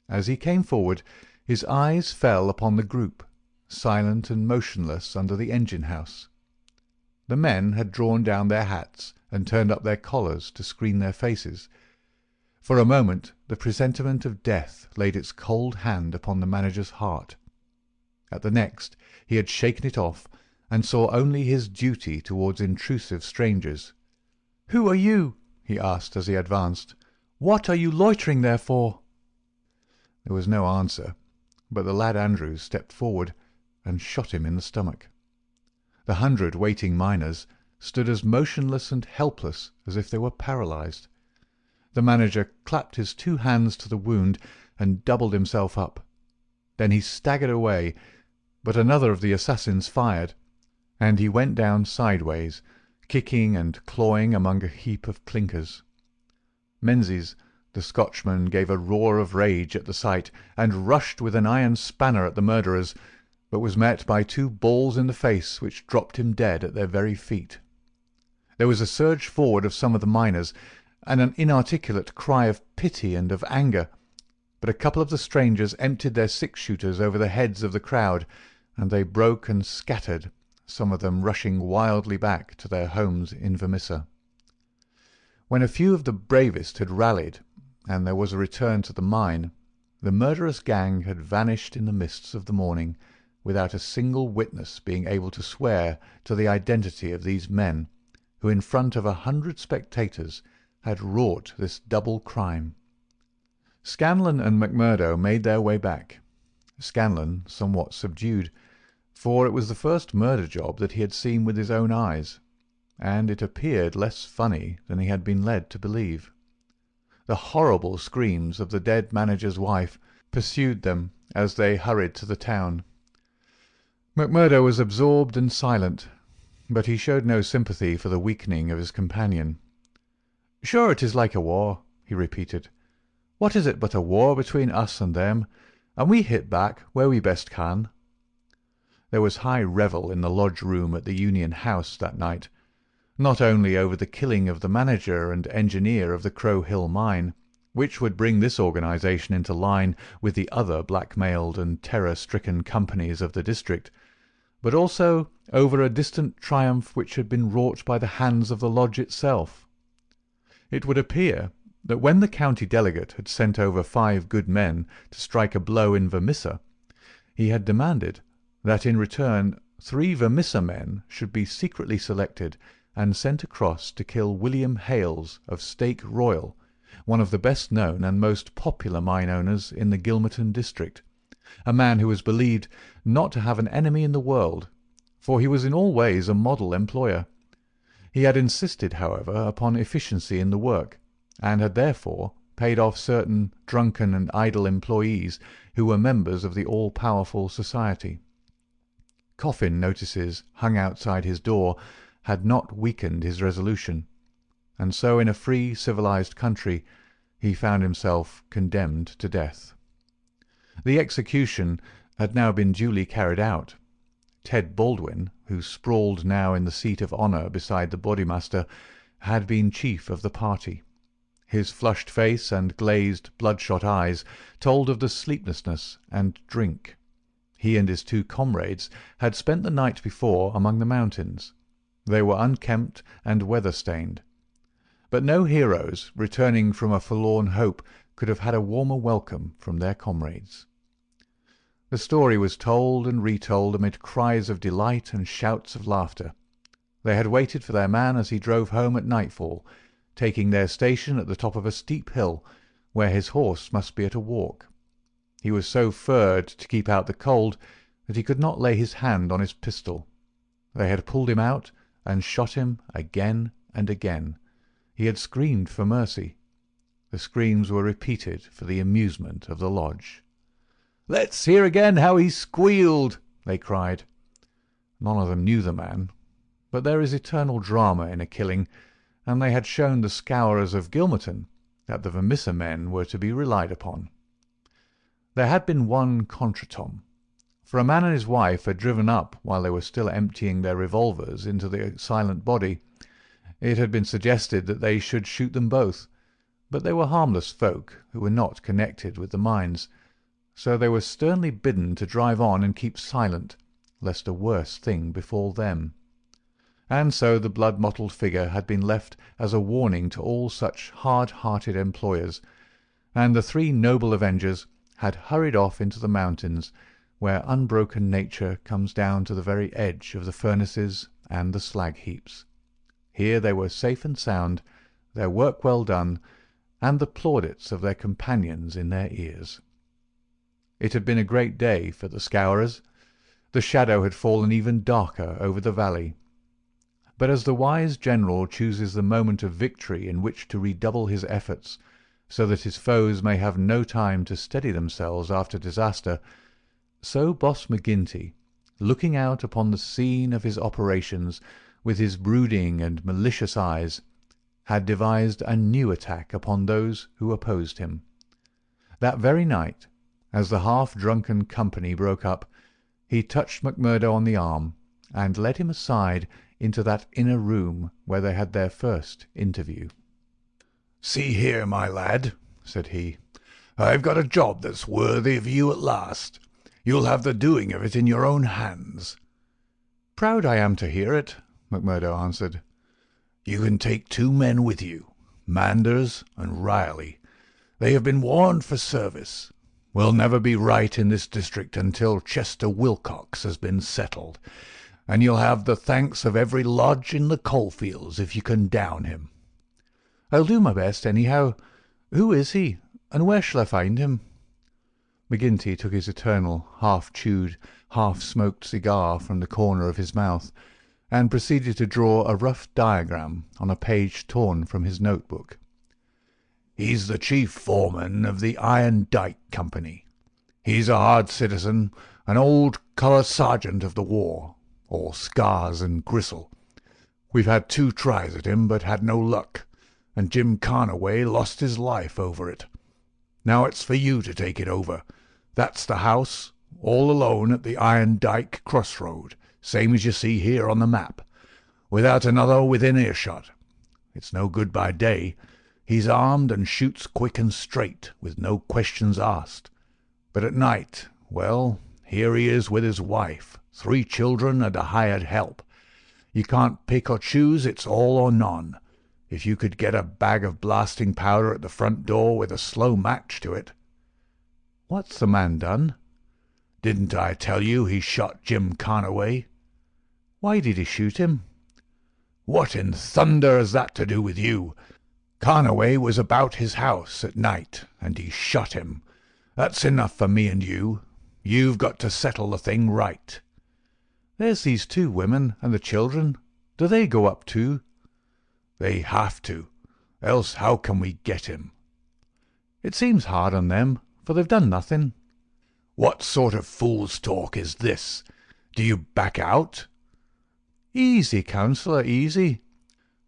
As he came forward, his eyes fell upon the group, silent and motionless under the engine-house. The men had drawn down their hats and turned up their collars to screen their faces. For a moment the presentiment of death laid its cold hand upon the manager's heart. At the next he had shaken it off, and saw only his duty towards intrusive strangers. "Who are you?" he asked as he advanced. "What are you loitering there for?" There was no answer, but the lad Andrews stepped forward and shot him in the stomach. The 100 waiting miners stood as motionless and helpless as if they were paralysed. The manager clapped his 2 hands to the wound and doubled himself up. Then he staggered away, but another of the assassins fired, and he went down sideways, kicking and clawing among a heap of clinkers. Menzies, the Scotchman, gave a roar of rage at the sight, and rushed with an iron spanner at the murderers, but was met by 2 balls in the face which dropped him dead at their very feet. There was a surge forward of some of the miners, and an inarticulate cry of pity and of anger, but a couple of the strangers emptied their 6-shooters over the heads of the crowd, and they broke and scattered, some of them rushing wildly back to their homes in Vermissa. When a few of the bravest had rallied, and there was a return to the mine, the murderous gang had vanished in the mists of the morning, without a single witness being able to swear to the identity of these men, who in front of 100 spectators had wrought this double crime. Scanlon and McMurdo made their way back, Scanlon somewhat subdued, for it was the first murder job that he had seen with his own eyes, and it appeared less funny than he had been led to believe. The horrible screams of the dead manager's wife pursued them as they hurried to the town. McMurdo was absorbed and silent, but he showed no sympathy for the weakening of his companion. "Sure it is like a war," he repeated. "What is it but a war between us and them, and we hit back where we best can." There was high revel in the lodge-room at the Union House that night, not only over the killing of the manager and engineer of the Crow Hill mine, which would bring this organisation into line with the other blackmailed and terror-stricken companies of the district, but also over a distant triumph which had been wrought by the hands of the lodge itself. It would appear that when the county delegate had sent over 5 good men to strike a blow in Vermissa, he had demanded that in return 3 Vermissa men should be secretly selected and sent across to kill William Hales of Stake Royal, one of the best known and most popular mine owners in the Gilmerton district, a man who was believed not to have an enemy in the world, for he was in all ways a model employer. He had insisted, however, upon efficiency in the work, and had therefore paid off certain drunken and idle employees who were members of the all-powerful society. Coffin notices hung outside his door had not weakened his resolution, and so in a free civilized country he found himself condemned to death. The execution had now been duly carried out. Ted Baldwin, who sprawled now in the seat of honour beside the Bodymaster, had been chief of the party. His flushed face and glazed, bloodshot eyes told of the sleeplessness and drink. He and his 2 comrades had spent the night before among the mountains. They were unkempt and weather-stained. But no heroes returning from a forlorn hope could have had a warmer welcome from their comrades. The story was told and retold amid cries of delight and shouts of laughter. They had waited for their man as he drove home at nightfall, taking their station at the top of a steep hill, where his horse must be at a walk. He was so furred to keep out the cold that he could not lay his hand on his pistol. They had pulled him out and shot him again and again. He had screamed for mercy. The screams were repeated for the amusement of the lodge. "Let's hear again how he squealed!" they cried. None of them knew the man, but there is eternal drama in a killing, and they had shown the Scowrers of Gilmerton that the Vermissa men were to be relied upon. There had been one contretemps, for a man and his wife had driven up while they were still emptying their revolvers into the silent body. It had been suggested that they should shoot them both, but they were harmless folk who were not connected with the mines, so they were sternly bidden to drive on and keep silent, lest a worse thing befall them. And so the blood-mottled figure had been left as a warning to all such hard-hearted employers, and the 3 noble avengers had hurried off into the mountains, where unbroken nature comes down to the very edge of the furnaces and the slag-heaps. Here they were safe and sound, their work well done, and the plaudits of their companions in their ears. It had been a great day for the Scowrers. The shadow had fallen even darker over the valley. But as the wise general chooses the moment of victory in which to redouble his efforts, so that his foes may have no time to steady themselves after disaster, so Boss McGinty, looking out upon the scene of his operations with his brooding and malicious eyes, had devised a new attack upon those who opposed him. That very night, as the half-drunken company broke up, he touched McMurdo on the arm and led him aside into that inner room where they had their first interview. "See here, my lad," said he, "I've got a job that's worthy of you at last. You'll have the doing of it in your own hands." "Proud I am to hear it," McMurdo answered. "You can take 2 men with you, Manders and Riley. They have been warned for service. We'll never be right in this district until Chester Wilcox has been settled, and you'll have the thanks of every lodge in the coalfields if you can down him." "I'll do my best, anyhow. Who is he, and where shall I find him?" McGinty took his eternal, half-chewed, half-smoked cigar from the corner of his mouth, and proceeded to draw a rough diagram on a page torn from his notebook. "He's the chief foreman of the Iron Dyke Company. He's a hard citizen, an old colour sergeant of the war, all scars and gristle. We've had 2 tries at him, but had no luck, and Jim Carnaway lost his life over it. Now it's for you to take it over. That's the house, all alone at the Iron Dyke crossroad, same as you see here on the map, without another within earshot. It's no good by day. He's armed and shoots quick and straight, with no questions asked. But at night, well, here he is with his wife, 3 children and a hired help. You can't pick or choose, it's all or none. If you could get a bag of blasting powder at the front door with a slow match to it." "What's the man done?" "Didn't I tell you he shot Jim Carnaway?" "Why did he shoot him?" "What in thunder has that to do with you? Carnaway was about his house at night, and he shot him. That's enough for me and you. You've got to settle the thing right." "There's these 2 women and the children. Do they go up too?" "They have to, else how can we get him?" "It seems hard on them, for they've done nothing." "What sort of fool's talk is this? Do you back out?" "Easy, counsellor, easy.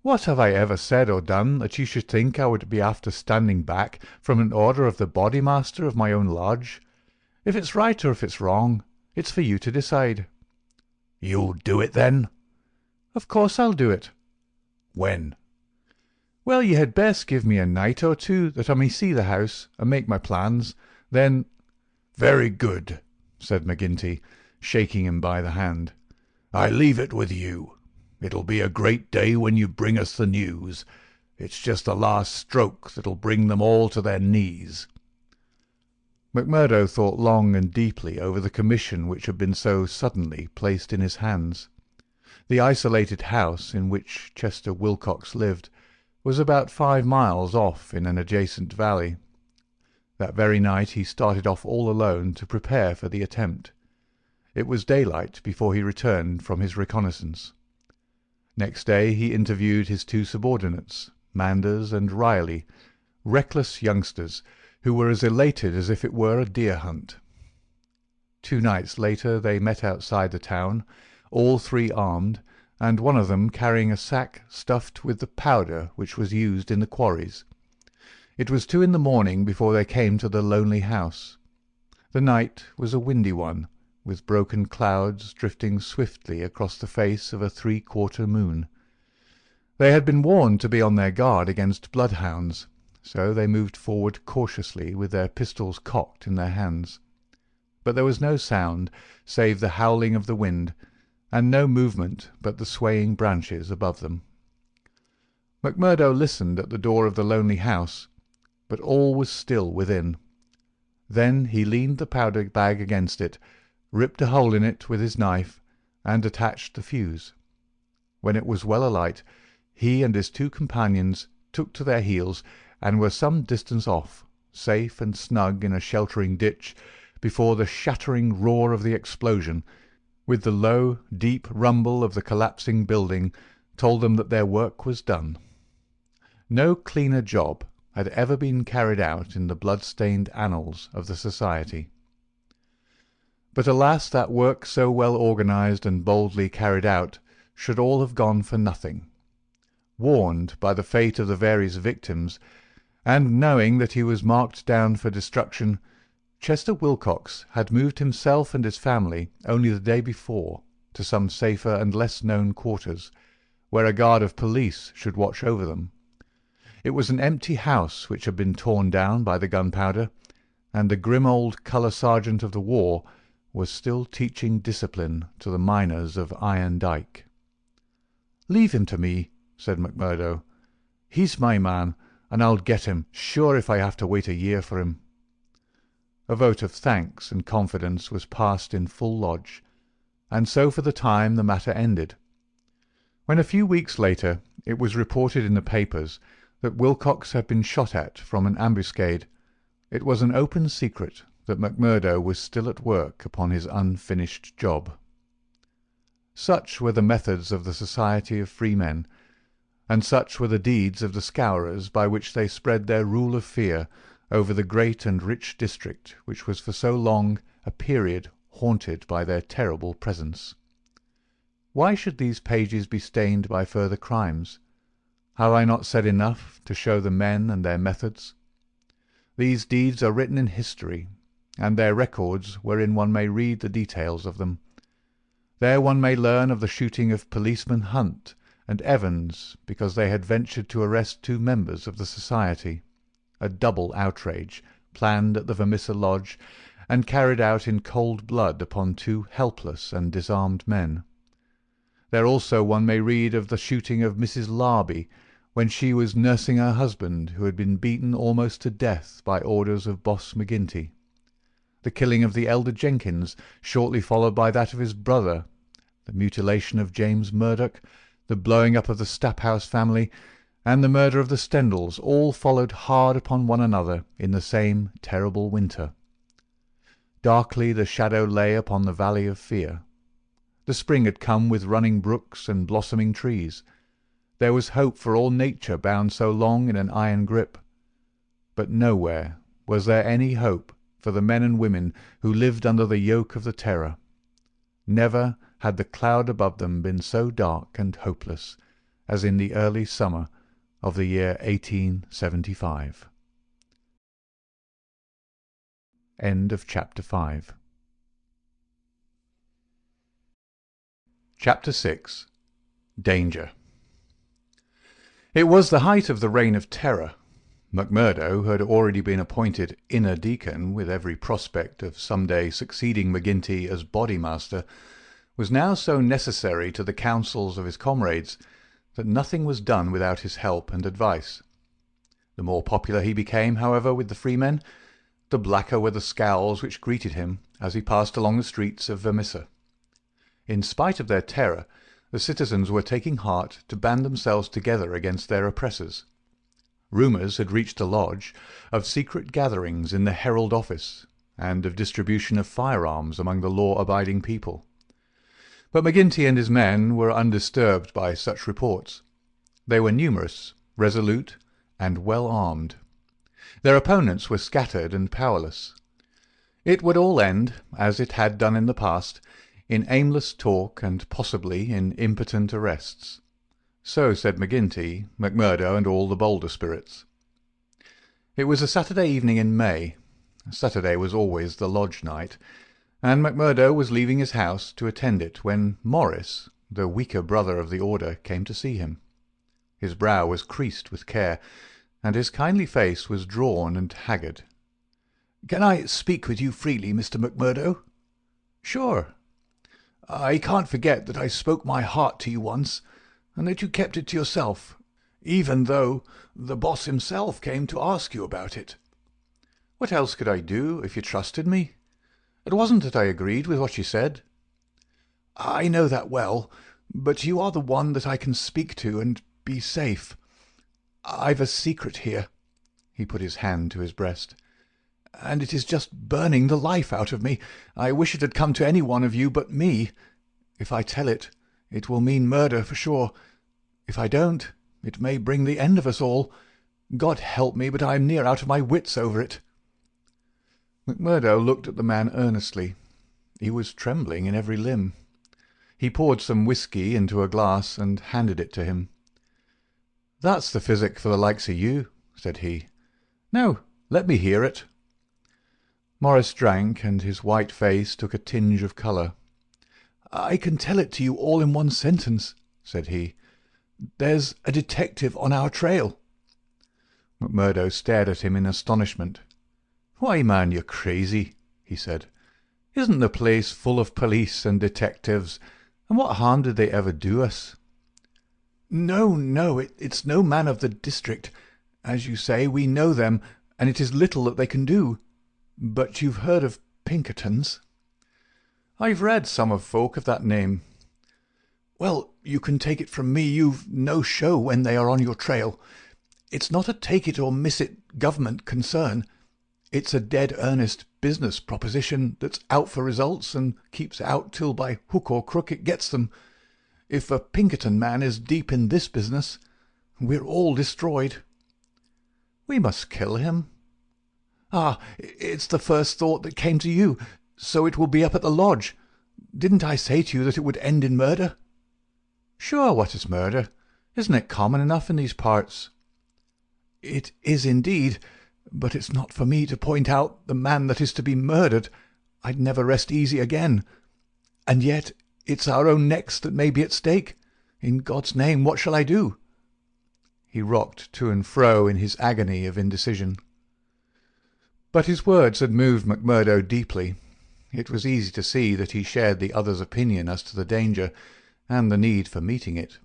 What have I ever said or done that you should think I would be after standing back from an order of the Bodymaster of my own lodge? If it's right or if it's wrong, it's for you to decide." "You'll do it, then?" "Of course I'll do it." "When?" "Well, you had best give me a night or 2 that I may see the house and make my plans. Then—" "Very good," said McGinty, shaking him by the hand. "I leave it with you. It'll be a great day when you bring us the news. It's just the last stroke that'll bring them all to their knees." McMurdo thought long and deeply over the commission which had been so suddenly placed in his hands. The isolated house in which Chester Wilcox lived was about 5 miles off in an adjacent valley. That very night he started off all alone to prepare for the attempt. It was daylight before he returned from his reconnaissance. Next day he interviewed his 2 subordinates, Manders and Riley, reckless youngsters who were as elated as if it were a deer hunt. 2 nights later they met outside the town, all 3 armed, and one of them carrying a sack stuffed with the powder which was used in the quarries. It was 2 in the morning before they came to the lonely house. The night was a windy one, with broken clouds drifting swiftly across the face of a 3/4 moon. They had been warned to be on their guard against bloodhounds, so they moved forward cautiously with their pistols cocked in their hands. But there was no sound save the howling of the wind, and no movement but the swaying branches above them. McMurdo listened at the door of the lonely house, but all was still within. Then he leaned the powder bag against it, ripped a hole in it with his knife, and attached the fuse. When it was well alight, he and his 2 companions took to their heels and were some distance off, safe and snug in a sheltering ditch, before the shattering roar of the explosion, with the low, deep rumble of the collapsing building, told them that their work was done. No cleaner job had ever been carried out in the blood-stained annals of the Society. But alas, that work so well organized and boldly carried out should all have gone for nothing. Warned by the fate of the various victims, and knowing that he was marked down for destruction, Chester Wilcox had moved himself and his family only the day before to some safer and less known quarters, where a guard of police should watch over them. It was an empty house which had been torn down by the gunpowder, and the grim old colour sergeant of the war was still teaching discipline to the miners of Iron Dyke. "Leave him to me," said McMurdo. "He's my man, and I'll get him, sure, if I have to wait a year for him." A vote of thanks and confidence was passed in full lodge, and so for the time the matter ended. When a few weeks later it was reported in the papers that Wilcox had been shot at from an ambuscade, it was an open secret that McMurdo was still at work upon his unfinished job. Such were the methods of the Society of Freemen, and such were the deeds of the Scowrers by which they spread their rule of fear over the great and rich district which was for so long a period haunted by their terrible presence. Why should these pages be stained by further crimes? Have I not said enough to show the men and their methods? These deeds are written in history, and their records wherein one may read the details of them. There one may learn of the shooting of policeman Hunt and Evans because they had ventured to arrest 2 members of the society, a double outrage planned at the Vermissa lodge and carried out in cold blood upon 2 helpless and disarmed men. There also one may read of the shooting of Mrs. Larby when she was nursing her husband, who had been beaten almost to death by orders of Boss McGinty, the killing of the elder Jenkins, shortly followed by that of his brother, the mutilation of James Murdoch, the blowing up of the Staphouse family, and the murder of the Stendals, all followed hard upon one another in the same terrible winter. Darkly the shadow lay upon the valley of fear. The spring had come with running brooks and blossoming trees. There was hope for all nature bound so long in an iron grip. But nowhere was there any hope for the men and women who lived under the yoke of the terror. Never had the cloud above them been so dark and hopeless as in the early summer of the year 1875. End of Chapter 5. Chapter 6. Danger. It was the height of the Reign of Terror. MacMurdo, who had already been appointed inner deacon with every prospect of some day succeeding McGinty as Bodymaster, was now so necessary to the counsels of his comrades that nothing was done without his help and advice. The more popular he became, however, with the freemen, the blacker were the scowls which greeted him as he passed along the streets of Vermissa. In spite of their terror, the citizens were taking heart to band themselves together against their oppressors. Rumours had reached the lodge of secret gatherings in the Herald office, and of distribution of firearms among the law-abiding people. But McGinty and his men were undisturbed by such reports. They were numerous, resolute, and well armed. Their opponents were scattered and powerless. It would all end, as it had done in the past, in aimless talk and possibly in impotent arrests. So said McGinty, MacMurdo, and all the bolder spirits. It was a Saturday evening in May. Saturday was always the lodge night, and MacMurdo was leaving his house to attend it when Morris, the weaker brother of the order, came to see him. His brow was creased with care, and his kindly face was drawn and haggard. "Can I speak with you freely, Mr. MacMurdo?" "Sure." "I can't forget that I spoke my heart to you once, and that you kept it to yourself, even though the boss himself came to ask you about it." "What else could I do, if you trusted me? It wasn't that I agreed with what you said." "I know that well, but you are the one that I can speak to and be safe. I've a secret here." He put his hand to his breast. "And it is just burning the life out of me. I wish it had come to any one of you but me. If I tell it, it will mean murder for sure. If I don't, it may bring the end of us all. God help me, but I am near out of my wits over it." MacMurdo looked at the man earnestly. He was trembling in every limb. He poured some whisky into a glass and handed it to him. "That's the physic for the likes of you," said he. "Now, let me hear it." Morris drank, and his white face took a tinge of colour. "I can tell it to you all in one sentence," said he. "There's a detective on our trail." MacMurdo stared at him in astonishment. "Why, man, you're crazy," he said. "Isn't the place full of police and detectives, and what harm did they ever do us?" No, it's no man of the district. As you say, we know them, and it is little that they can do. But you've heard of Pinkertons?" "I've read some of folk of that name." "Well, you can take it from me you've no show when they are on your trail. It's not a take-it-or-miss-it government concern. It's a dead-earnest business proposition that's out for results and keeps out till by hook or crook it gets them. If a Pinkerton man is deep in this business, we're all destroyed." "We must kill him." "Ah, it's the first thought that came to you, so it will be up at the lodge. Didn't I say to you that it would end in murder?" "Sure, what is murder? Isn't it common enough in these parts?" "It is indeed, but it's not for me to point out the man that is to be murdered. I'd never rest easy again. And yet it's our own necks that may be at stake. In God's name, what shall I do?" He rocked to and fro in his agony of indecision. But his words had moved McMurdo deeply. It was easy to see that he shared the other's opinion as to the danger and the need for meeting it.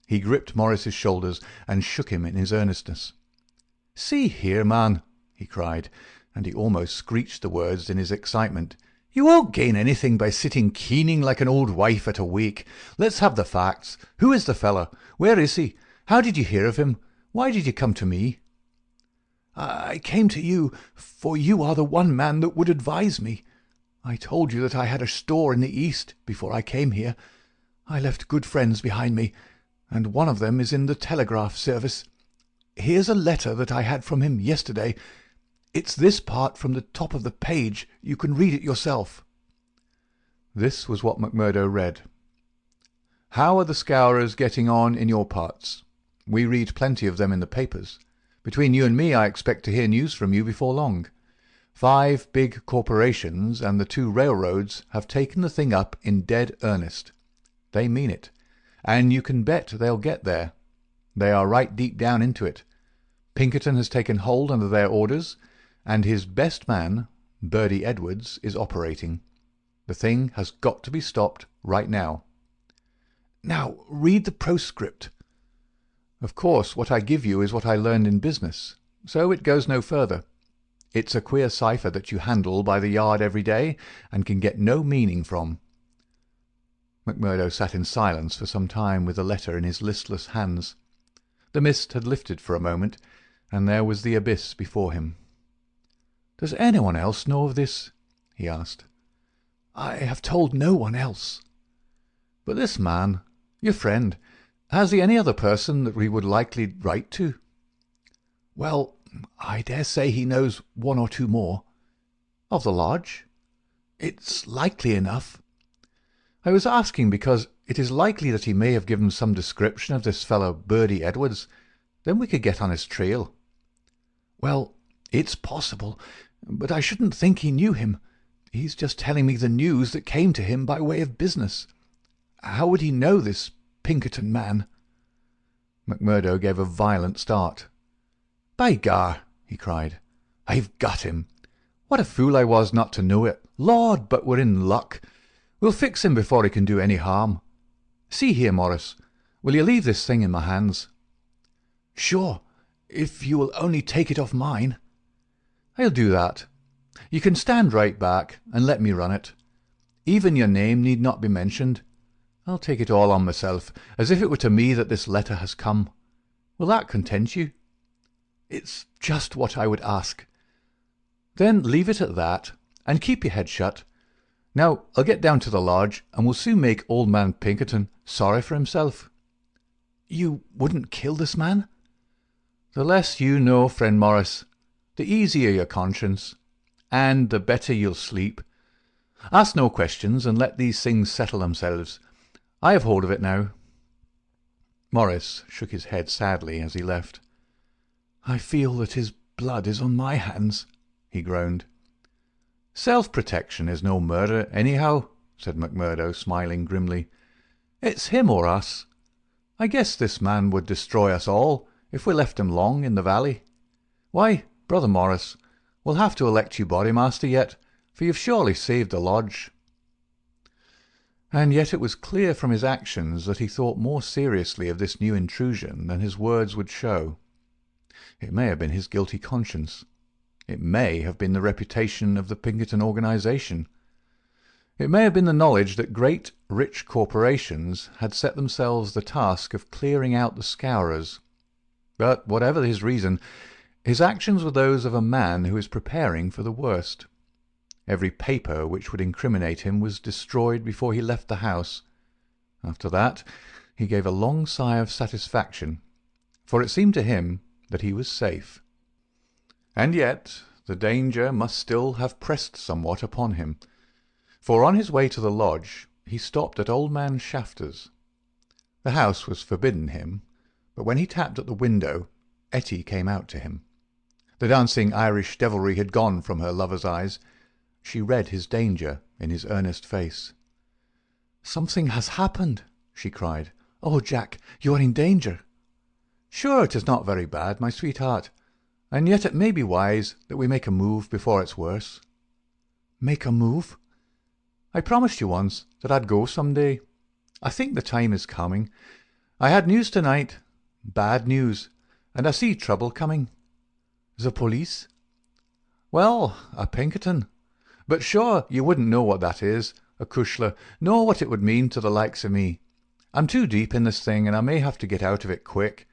He gripped Morris's shoulders and shook him in his earnestness. "See here, man," he cried, and he almost screeched the words in his excitement. "You won't gain anything by sitting keening like an old wife at a wake. Let's have the facts. Who is the fellow? Where is he? How did you hear of him? Why did you come to me?" "I came to you, for you are the one man that would advise me. I told you that I had a store in the East before I came here. I left good friends behind me, and one of them is in the telegraph service. Here's a letter that I had from him yesterday. It's this part from the top of the page. You can read it yourself." This was what McMurdo read. "How are the Scowrers getting on in your parts? We read plenty of them in the papers. Between you and me, I expect to hear news from you before long. 5 big corporations and the 2 railroads have taken the thing up in dead earnest. They mean it, and you can bet they'll get there. They are right deep down into it. Pinkerton has taken hold under their orders, and his best man, Birdy Edwards, is operating. The thing has got to be stopped right now." "Now read the postscript." "Of course, what I give you is what I learned in business, so it goes no further. It's a queer cipher that you handle by the yard every day and can get no meaning from." McMurdo sat in silence for some time with the letter in his listless hands. The mist had lifted for a moment, and there was the abyss before him. "Does anyone else know of this?" he asked. "I have told no one else." "But this man, your friend, has he any other person that we would likely write to?" "Well, I dare say he knows 1 or 2 more." "Of the lodge?" "It's likely enough." "I was asking because it is likely that he may have given some description of this fellow Birdy Edwards. Then we could get on his trail." "Well, it's possible, but I shouldn't think he knew him. He's just telling me the news that came to him by way of business. How would he know this Pinkerton man?" McMurdo gave a violent start. "By gar!" he cried. "I've got him. What a fool I was not to know it. Lord, but we're in luck. We'll fix him before he can do any harm. See here, Morris, will you leave this thing in my hands?" "Sure, if you will only take it off mine." "I'll do that. You can stand right back and let me run it. Even your name need not be mentioned. I'll take it all on myself, as if it were to me that this letter has come. Will that content you?" "It's just what I would ask." "Then leave it at that, and keep your head shut. Now I'll get down to the lodge, and we'll soon make old man Pinkerton sorry for himself." "You wouldn't kill this man?" "The less you know, friend Morris, the easier your conscience, and the better you'll sleep. Ask no questions, and let these things settle themselves. I have hold of it now." Morris shook his head sadly as he left. "I feel that his blood is on my hands," he groaned. "Self-protection is no murder, anyhow," said McMurdo, smiling grimly. "It's him or us. I guess this man would destroy us all if we left him long in the valley. Why, Brother Morris, we'll have to elect you Bodymaster yet, for you've surely saved the lodge." And yet it was clear from his actions that he thought more seriously of this new intrusion than his words would show. It may have been his guilty conscience. It may have been the reputation of the Pinkerton organization. It may have been the knowledge that great, rich corporations had set themselves the task of clearing out the Scowrers. But whatever his reason, his actions were those of a man who is preparing for the worst. Every paper which would incriminate him was destroyed before he left the house. After that he gave a long sigh of satisfaction, for it seemed to him that he was safe. And yet the danger must still have pressed somewhat upon him, for on his way to the lodge he stopped at old man Shafter's. The house was forbidden him, but when he tapped at the window, Etty came out to him. The dancing Irish devilry had gone from her lover's eyes. She read his danger in his earnest face. "Something has happened," she cried. Oh, Jack, you are in danger." "Sure, it is not very bad, my sweetheart, and yet it may be wise that we make a move before it's worse." "Make a move?" "I promised you once that I'd go some day. I think the time is coming. I had news tonight, bad news, and I see trouble coming." "The police?" "Well, a Pinkerton. But sure, you wouldn't know what that is, a cushla, nor what it would mean to the likes of me. I'm too deep in this thing, and I may have to get out of it quick.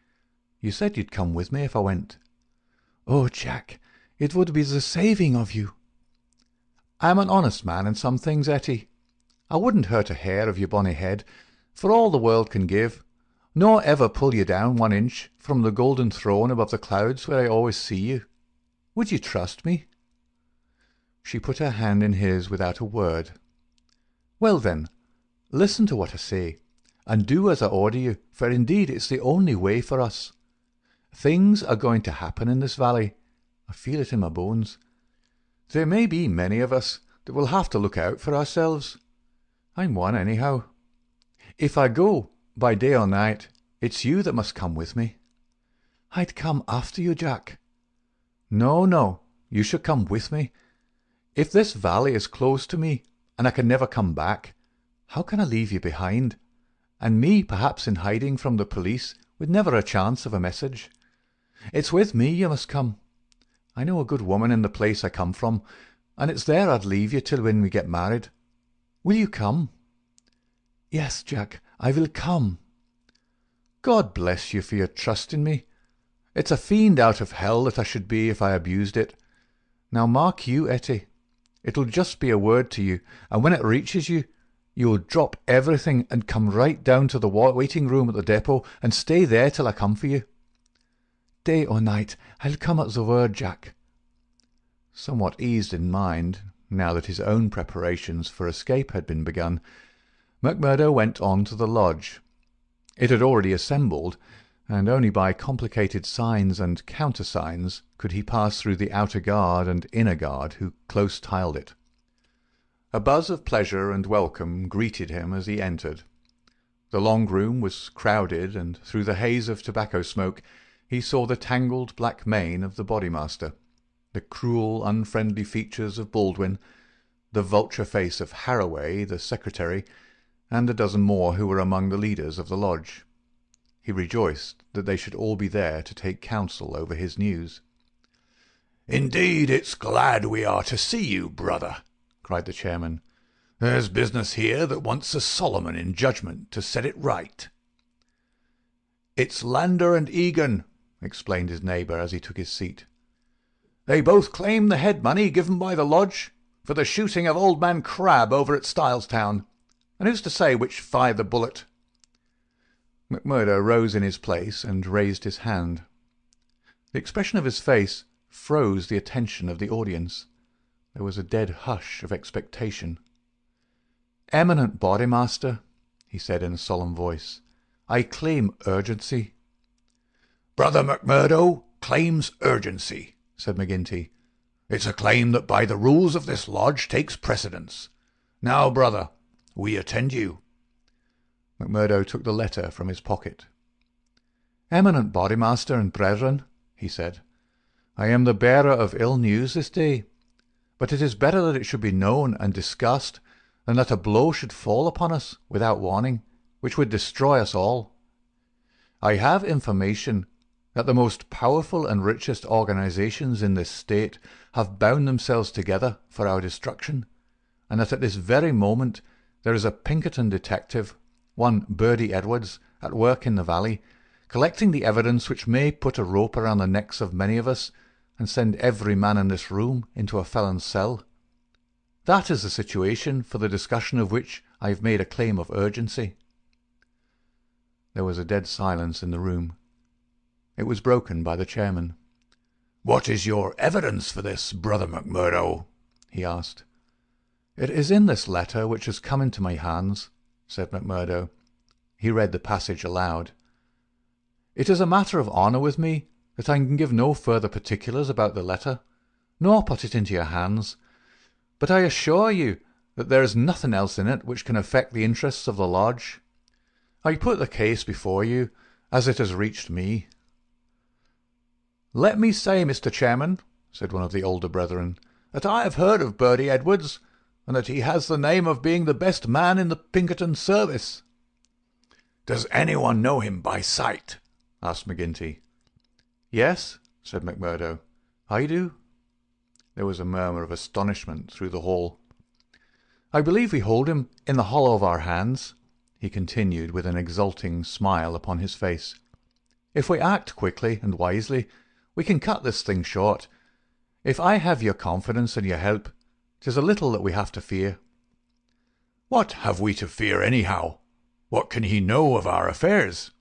You said you'd come with me if I went." "Oh, Jack, it would be the saving of you." "I'm an honest man in some things, Etty. I wouldn't hurt a hair of your bonny head for all the world can give, nor ever pull you down 1 inch from the golden throne above the clouds where I always see you. Would you trust me?" She put her hand in his without a word. "Well then, listen to what I say, and do as I order you, for indeed it's the only way for us. Things are going to happen in this valley. I feel it in my bones. There may be many of us that will have to look out for ourselves. I'm one, anyhow. If I go, by day or night, it's you that must come with me." "I'd come after you, Jack." "No, no, you should come with me. If this valley is closed to me, and I can never come back, how can I leave you behind? And me perhaps in hiding from the police, with never a chance of a message. It's with me you must come. I know a good woman in the place I come from, and it's there I'd leave you till when we get married. Will you come?" "Yes, Jack, I will come." "God bless you for your trust in me. It's a fiend out of hell that I should be if I abused it. Now mark you, Etty, it'll just be a word to you, and when it reaches you, you'll drop everything and come right down to the waiting room at the depot and stay there till I come for you." "Day or night, I'll come at the word, Jack." Somewhat eased in mind, now that his own preparations for escape had been begun, McMurdo went on to the lodge. It had already assembled, and only by complicated signs and countersigns could he pass through the outer guard and inner guard who close-tiled it. A buzz of pleasure and welcome greeted him as he entered. The long room was crowded, and through the haze of tobacco smoke he saw the tangled black mane of the Bodymaster, the cruel, unfriendly features of Baldwin, the vulture face of Harroway, the secretary, and a dozen more who were among the leaders of the lodge. He rejoiced that they should all be there to take counsel over his news. "Indeed, it's glad we are to see you, brother," cried the chairman. "There's business here that wants a Solomon in judgment to set it right." "It's Lander and Egan," explained his neighbour as he took his seat. "They both claim the head money given by the lodge for the shooting of old man Crabbe over at Stylestown, and who's to say which fired the bullet?" McMurdo rose in his place and raised his hand. The expression of his face froze the attention of the audience. There was a dead hush of expectation. "Eminent Bodymaster," he said in a solemn voice, "I claim urgency." "Brother McMurdo claims urgency," said McGinty. "It's a claim that by the rules of this lodge takes precedence. Now, brother, we attend you." McMurdo took the letter from his pocket. "Eminent Bodymaster and brethren," he said, "I am the bearer of ill news this day, but it is better that it should be known and discussed than that a blow should fall upon us without warning, which would destroy us all. I have information that the most powerful and richest organizations in this state have bound themselves together for our destruction, and that at this very moment there is a Pinkerton detective, one Birdy Edwards, at work in the valley, collecting the evidence which may put a rope around the necks of many of us and send every man in this room into a felon's cell. That is the situation for the discussion of which I have made a claim of urgency." There was a dead silence in the room. It was broken by the chairman. "What is your evidence for this, Brother McMurdo?" he asked. "It is in this letter which has come into my hands," said McMurdo. He read the passage aloud. "It is a matter of honour with me that I can give no further particulars about the letter, nor put it into your hands, but I assure you that there is nothing else in it which can affect the interests of the lodge. I put the case before you, as it has reached me. Let me say, Mr. Chairman, said one of the older brethren, that I have heard of Birdy Edwards, and that he has the name of being the best man in the Pinkerton service. Does anyone know him by sight? Asked McGinty. Yes, said McMurdo. I do. There was a murmur of astonishment through the hall. I believe we hold him in the hollow of our hands, he continued with an exulting smile upon his face. If we act quickly and wisely, we can cut this thing short. If I have your confidence and your help, 'tis a little that we have to fear. What have we to fear anyhow? What can he know of our affairs?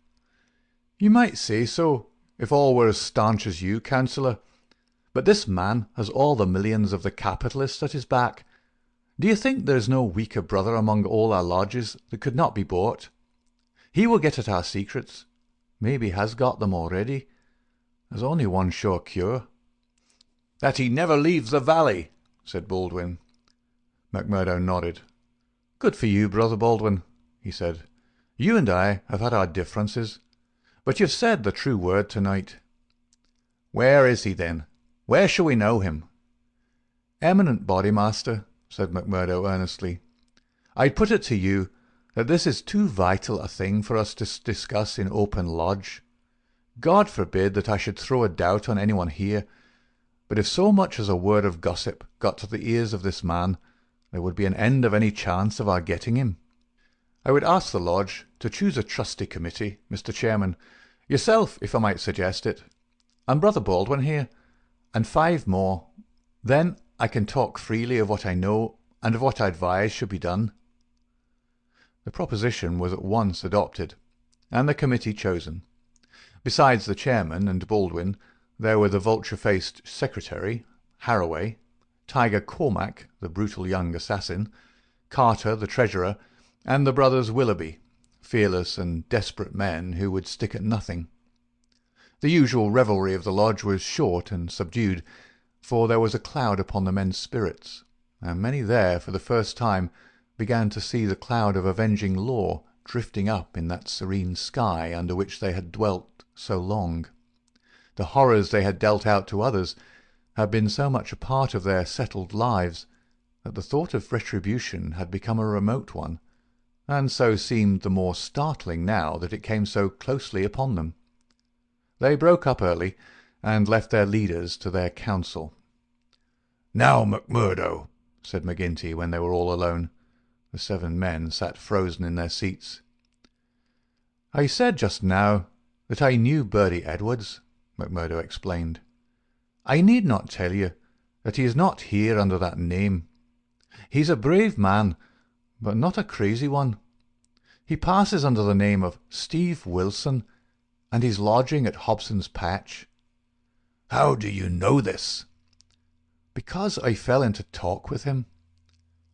You might say so, if all were as staunch as you, Councillor. But this man has all the millions of the capitalists at his back. Do you think there is no weaker brother among all our lodges that could not be bought? He will get at our secrets. Maybe has got them already. There's only one sure cure. That he never leaves the valley, said Baldwin. McMurdo nodded. Good for you, Brother Baldwin, he said. You and I have had our differences, but you've said the true word tonight. Where is he, then? Where shall we know him? Eminent Bodymaster, said McMurdo earnestly, I put it to you that this is too vital a thing for us to discuss in open lodge. God forbid that I should throw a doubt on anyone here, but if so much as a word of gossip got to the ears of this man, there would be an end of any chance of our getting him. I would ask the lodge to choose a trusty committee, Mr. Chairman, yourself, if I might suggest it, and Brother Baldwin here, and 5 more. Then I can talk freely of what I know and of what I advise should be done. The proposition was at once adopted, and the committee chosen. Besides the chairman and Baldwin, there were the vulture-faced secretary, Harroway, Tiger Cormac, the brutal young assassin, Carter, the treasurer, and the brothers Willoughby, fearless and desperate men who would stick at nothing. The usual revelry of the lodge was short and subdued, for there was a cloud upon the men's spirits, and many there, for the first time, began to see the cloud of avenging law drifting up in that serene sky under which they had dwelt so long. The horrors they had dealt out to others had been so much a part of their settled lives that the thought of retribution had become a remote one, and so seemed the more startling now that it came so closely upon them. They broke up early, and left their leaders to their counsel. "Now, McMurdo," said McGinty when they were all alone. The 7 men sat frozen in their seats. "I said just now that I knew Birdy Edwards," McMurdo explained. "I need not tell you that he is not here under that name. He's a brave man, but not a crazy one. He passes under the name of Steve Wilson, and he's lodging at Hobson's Patch." "How do you know this?" "Because I fell into talk with him.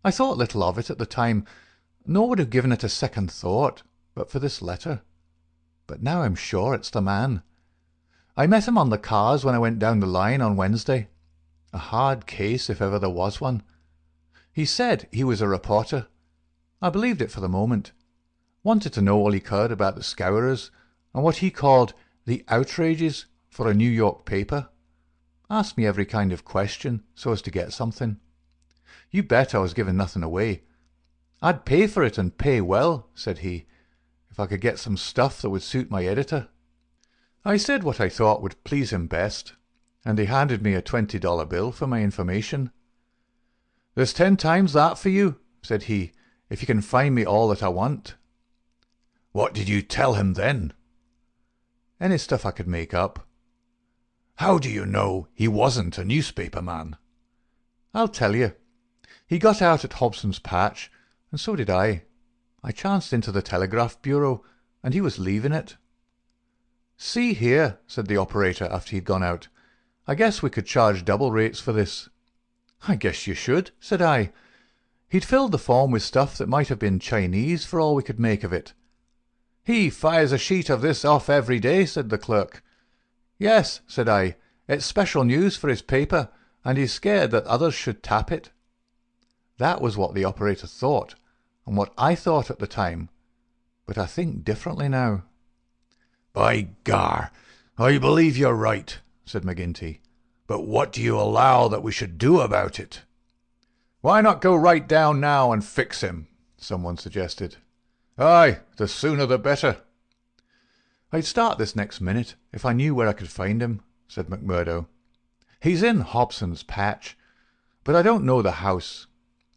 I thought little of it at the time, nor would have given it a second thought but for this letter. But now I'm sure it's the man. I met him on the cars when I went down the line on Wednesday. A hard case if ever there was one. He said he was a reporter. I believed it for the moment. Wanted to know all he could about the Scowrers and what he called the outrages for a New York paper. Asked me every kind of question so as to get something. You bet I was giving nothing away. I'd pay for it and pay well, said he, if I could get some stuff that would suit my editor. I said what I thought would please him best, and he handed me a $20 bill for my information. "There's 10 times that for you," said he, "if you can find me all that I want." "What did you tell him then?" "Any stuff I could make up." "How do you know he wasn't a newspaper man?" "I'll tell you. He got out at Hobson's Patch, and so did I. I chanced into the telegraph bureau, and he was leaving it. "See here," said the operator after he'd gone out, "I guess we could charge double rates for this." "I guess you should," said I. "He'd filled the form with stuff that might have been Chinese for all we could make of it." "He fires a sheet of this off every day," said the clerk. "Yes," said I, "it's special news for his paper, and he's scared that others should tap it." That was what the operator thought, and what I thought at the time. but I think differently now." "By gar, I believe you're right," said McGinty. "But what do you allow that we should do about it?" "Why not go right down now and fix him?" someone suggested. "Aye, the sooner the better." "I'd start this next minute if I knew where I could find him," said McMurdo. "He's in Hobson's Patch, but I don't know the house.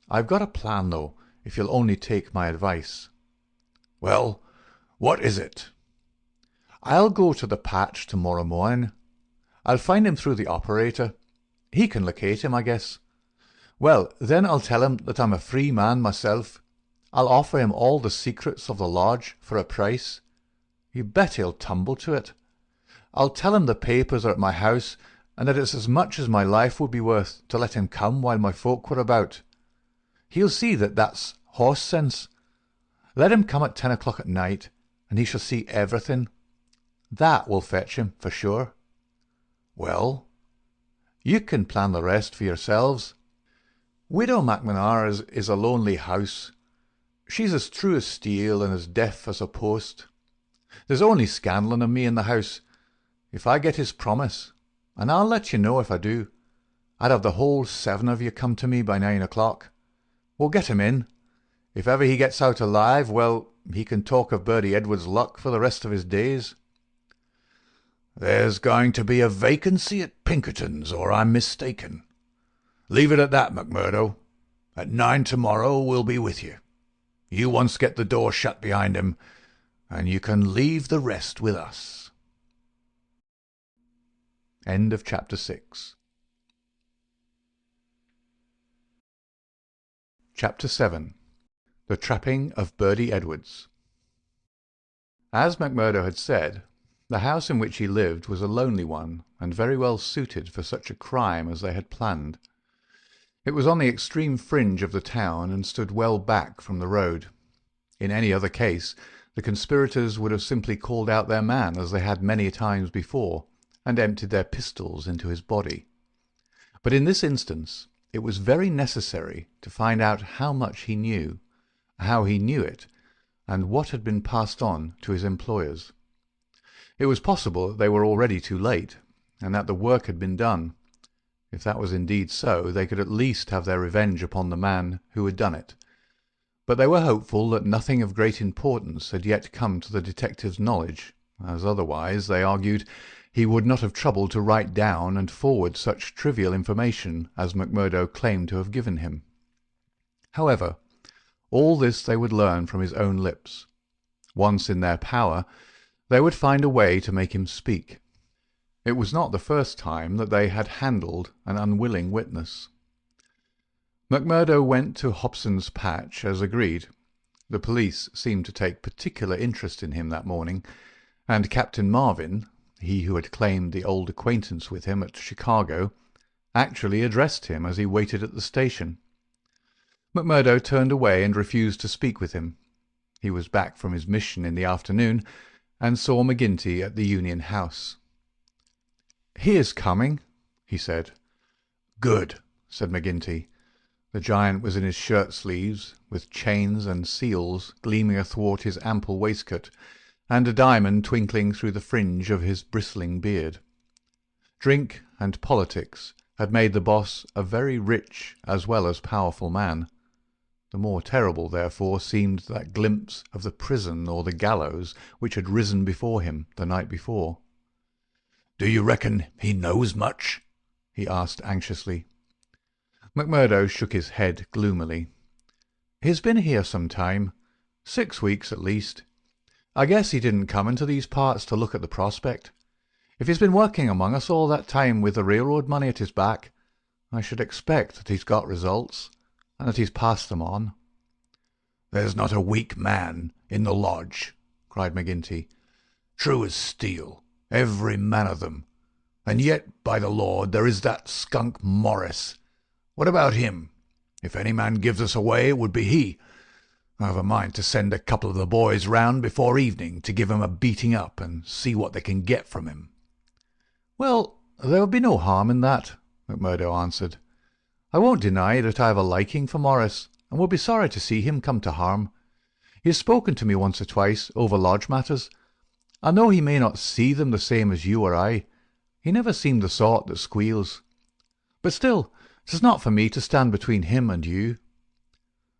I've got a plan, though, if you'll only take my advice." "Well, what is it?" "I'll go to the patch tomorrow morning. I'll find him through the operator. He can locate him, I guess. Well, then I'll tell him that I'm a free man myself. I'll offer him all the secrets of the lodge for a price. You bet he'll tumble to it. I'll tell him the papers are at my house, and that it's as much as my life would be worth to let him come while my folk were about. He'll see that that's horse sense. Let him come at 10 o'clock at night, and he shall see everything. That will fetch him, for sure." "Well?" "You can plan the rest for yourselves. Widow MacManara's is a lonely house. She's as true as steel and as deaf as a post. There's only Scanlon and me in the house. If I get his promise, and I'll let you know if I do, I'd have the whole 7 of you come to me by 9 o'clock. We'll get him in. If ever he gets out alive, well, he can talk of Birdy Edwards' luck for the rest of his days." "There's going to be a vacancy at Pinkerton's, or I'm mistaken. Leave it at that, McMurdo. At 9 tomorrow we'll be with you. You once get the door shut behind him, and you can leave the rest with us." End of chapter 6. Chapter 7. The Trapping of Birdy Edwards. As McMurdo had said, the house in which he lived was a lonely one, and very well suited for such a crime as they had planned. It was on the extreme fringe of the town, and stood well back from the road. In any other case, the conspirators would have simply called out their man, as they had many times before, and emptied their pistols into his body. But in this instance, it was very necessary to find out how much he knew, how he knew it, and what had been passed on to his employers. It was possible that they were already too late, and that the work had been done. If that was indeed so, they could at least have their revenge upon the man who had done it. But they were hopeful that nothing of great importance had yet come to the detective's knowledge, as otherwise, they argued, he would not have troubled to write down and forward such trivial information as McMurdo claimed to have given him. However, all this they would learn from his own lips. Once in their power, they would find a way to make him speak. It was not the first time that they had handled an unwilling witness. McMurdo went to Hobson's Patch as agreed. The police seemed to take particular interest in him that morning, and Captain Marvin, he who had claimed the old acquaintance with him at Chicago, actually addressed him as he waited at the station. McMurdo turned away and refused to speak with him. He was back from his mission in the afternoon, and saw McGinty at the Union House. "He is coming," he said. "Good," said McGinty. The giant was in his shirt-sleeves, with chains and seals gleaming athwart his ample waistcoat, and a diamond twinkling through the fringe of his bristling beard. Drink and politics had made the boss a very rich as well as powerful man. The more terrible, therefore, seemed that glimpse of the prison or the gallows which had risen before him the night before. "Do you reckon he knows much?" he asked anxiously. McMurdo shook his head gloomily. "He's been here some time, 6 weeks at least. I guess he didn't come into these parts to look at the prospect. If he's been working among us all that time with the railroad money at his back, I should expect that he's got results, and that he's passed them on." "There's not a weak man in the lodge," cried McGinty. "True as steel, every man of them. And yet, by the Lord, there is that skunk Morris. What about him? If any man gives us away, it would be he. I've a mind to send a couple of the boys round before evening to give him a beating up and see what they can get from him." "Well, there would be no harm in that," McMurdo answered. "I won't deny that I have a liking for Morris, and would be sorry to see him come to harm. He has spoken to me once or twice over lodge matters. I know he may not see them the same as you or I. He never seemed the sort that squeals. But still, 'tis not for me to stand between him and you."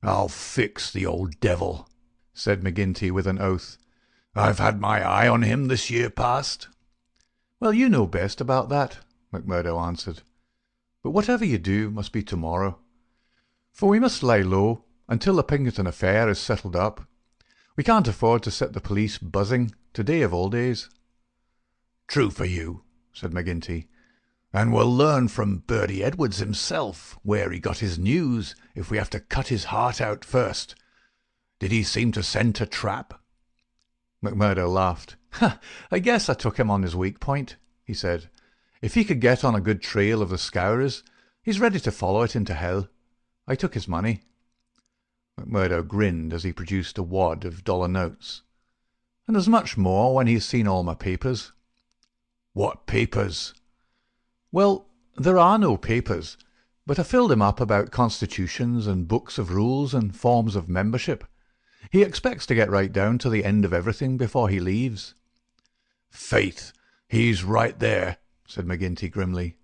"I'll fix the old devil," said McGinty with an oath. "I've had my eye on him this year past." "Well, you know best about that," McMurdo answered. "But whatever you do must be tomorrow. For we must lie low until the Pinkerton affair is settled up. We can't afford to set the police buzzing today of all days." "True for you," said McGinty. "And we'll learn from Birdy Edwards himself where he got his news if we have to cut his heart out first. Did he seem to scent a trap?" McMurdo laughed. "I guess I took him on his weak point," he said. "If he could get on a good trail of the Scowrers, he's ready to follow it into hell. I took his money." McMurdo grinned as he produced a wad of dollar notes. "And there's much more when he's seen all my papers." "What papers?" "Well, there are no papers, but I filled him up about constitutions and books of rules and forms of membership. He expects to get right down to the end of everything before he leaves." "Faith, he's right there," said McGinty grimly.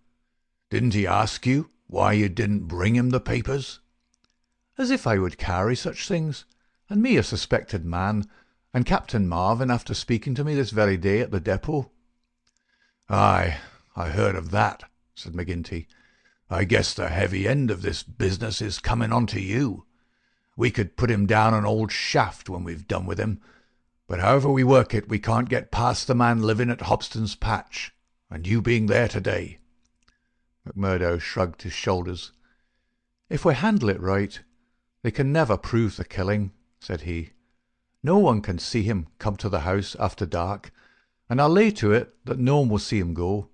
"Didn't he ask you why you didn't bring him the papers?" "As if I would carry such things, and me a suspected man, and Captain Marvin after speaking to me this very day at the depot." "Aye, I heard of that," said McGinty. "I guess the heavy end of this business is coming on to you. We could put him down an old shaft when we've done with him, but however we work it, we can't get past the man living at Hobston's Patch, and you being there today." McMurdo shrugged his shoulders. "If we handle it right, they can never prove the killing," said he. "No one can see him come to the house after dark, and I'll lay to it that no one will see him go.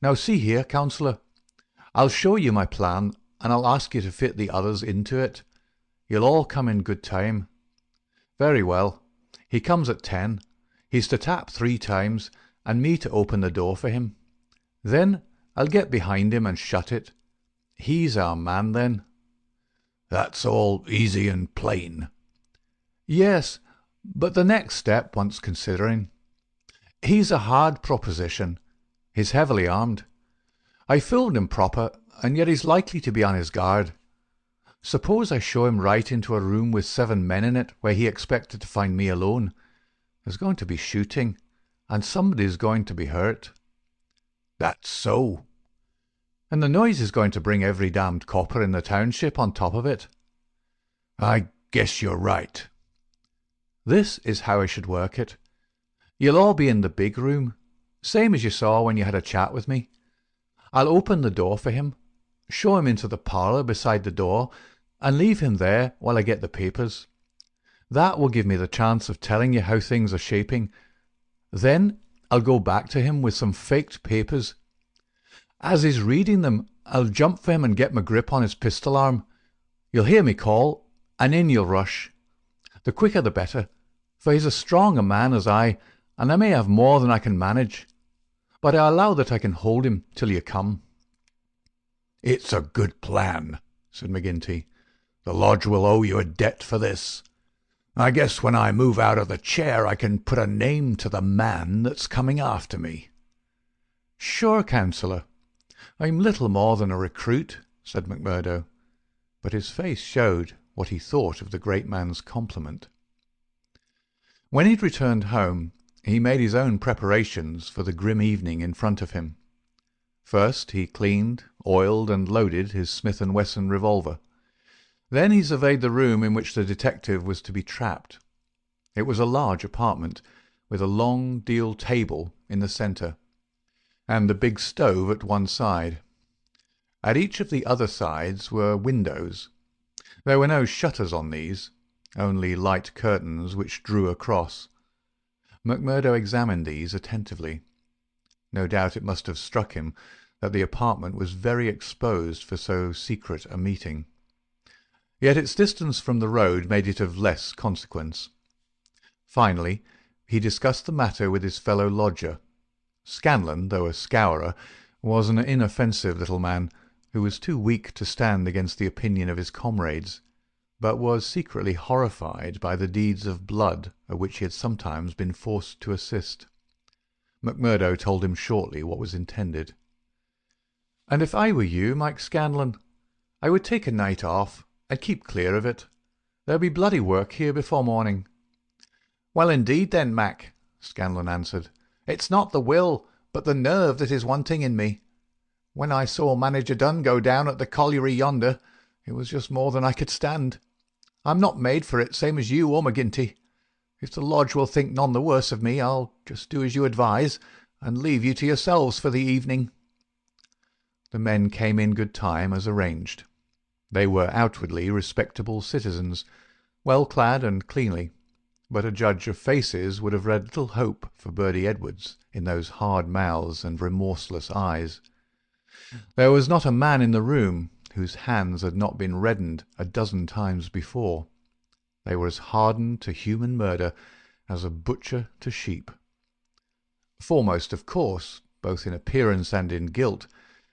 Now see here, counsellor, I'll show you my plan, and I'll ask you to fit the others into it. You'll all come in good time. Very well. He comes at 10. He's to tap 3 times, and me to open the door for him. Then I'll get behind him and shut it. He's our man then." "That's all easy and plain." "Yes, but the next step wants considering. He's a hard proposition. He's heavily armed. I filled him proper, and yet he's likely to be on his guard. Suppose I show him right into a room with 7 men in it where he expected to find me alone. There's going to be shooting, and somebody's going to be hurt." "That's so." "And the noise is going to bring every damned copper in the township on top of it." "I guess you're right." "This is how I should work it. You'll all be in the big room, same as you saw when you had a chat with me. I'll open the door for him, show him into the parlour beside the door, and leave him there while I get the papers. That will give me the chance of telling you how things are shaping. Then I'll go back to him with some faked papers. As he's reading them, I'll jump for him and get my grip on his pistol arm. You'll hear me call, and in you'll rush. The quicker the better, for he's as strong a man as I, and I may have more than I can manage. But I allow that I can hold him till you come." "It's a good plan," said McGinty. "The lodge will owe you a debt for this. I guess when I move out of the chair I can put a name to the man that's coming after me." "Sure, counsellor. I'm little more than a recruit," said McMurdo, but his face showed what he thought of the great man's compliment. When he'd returned home, he made his own preparations for the grim evening in front of him. First he cleaned, oiled, and loaded his Smith & Wesson revolver. Then he surveyed the room in which the detective was to be trapped. It was a large apartment, with a long deal table in the centre, and a big stove at one side. At each of the other sides were windows. There were no shutters on these, only light curtains which drew across. McMurdo examined these attentively. No doubt it must have struck him that the apartment was very exposed for so secret a meeting. Yet its distance from the road made it of less consequence. Finally, he discussed the matter with his fellow lodger. Scanlan, though a Scowrer, was an inoffensive little man who was too weak to stand against the opinion of his comrades, but was secretly horrified by the deeds of blood at which he had sometimes been forced to assist. McMurdo told him shortly what was intended. "And if I were you, Mike Scanlon, I would take a night off and keep clear of it. There'll be bloody work here before morning." "Well, indeed then, Mac," Scanlon answered. "It's not the will, but the nerve that is wanting in me. When I saw Manager Dunn go down at the colliery yonder, it was just more than I could stand. I'm not made for it, same as you or McGinty. If the lodge will think none the worse of me, I'll just do as you advise, and leave you to yourselves for the evening." The men came in good time, as arranged. They were outwardly respectable citizens, well clad and cleanly, but a judge of faces would have read little hope for Birdy Edwards in those hard mouths and remorseless eyes. There was not a man in the room whose hands had not been reddened a dozen times before. They were as hardened to human murder as a butcher to sheep. Foremost, of course, both in appearance and in guilt,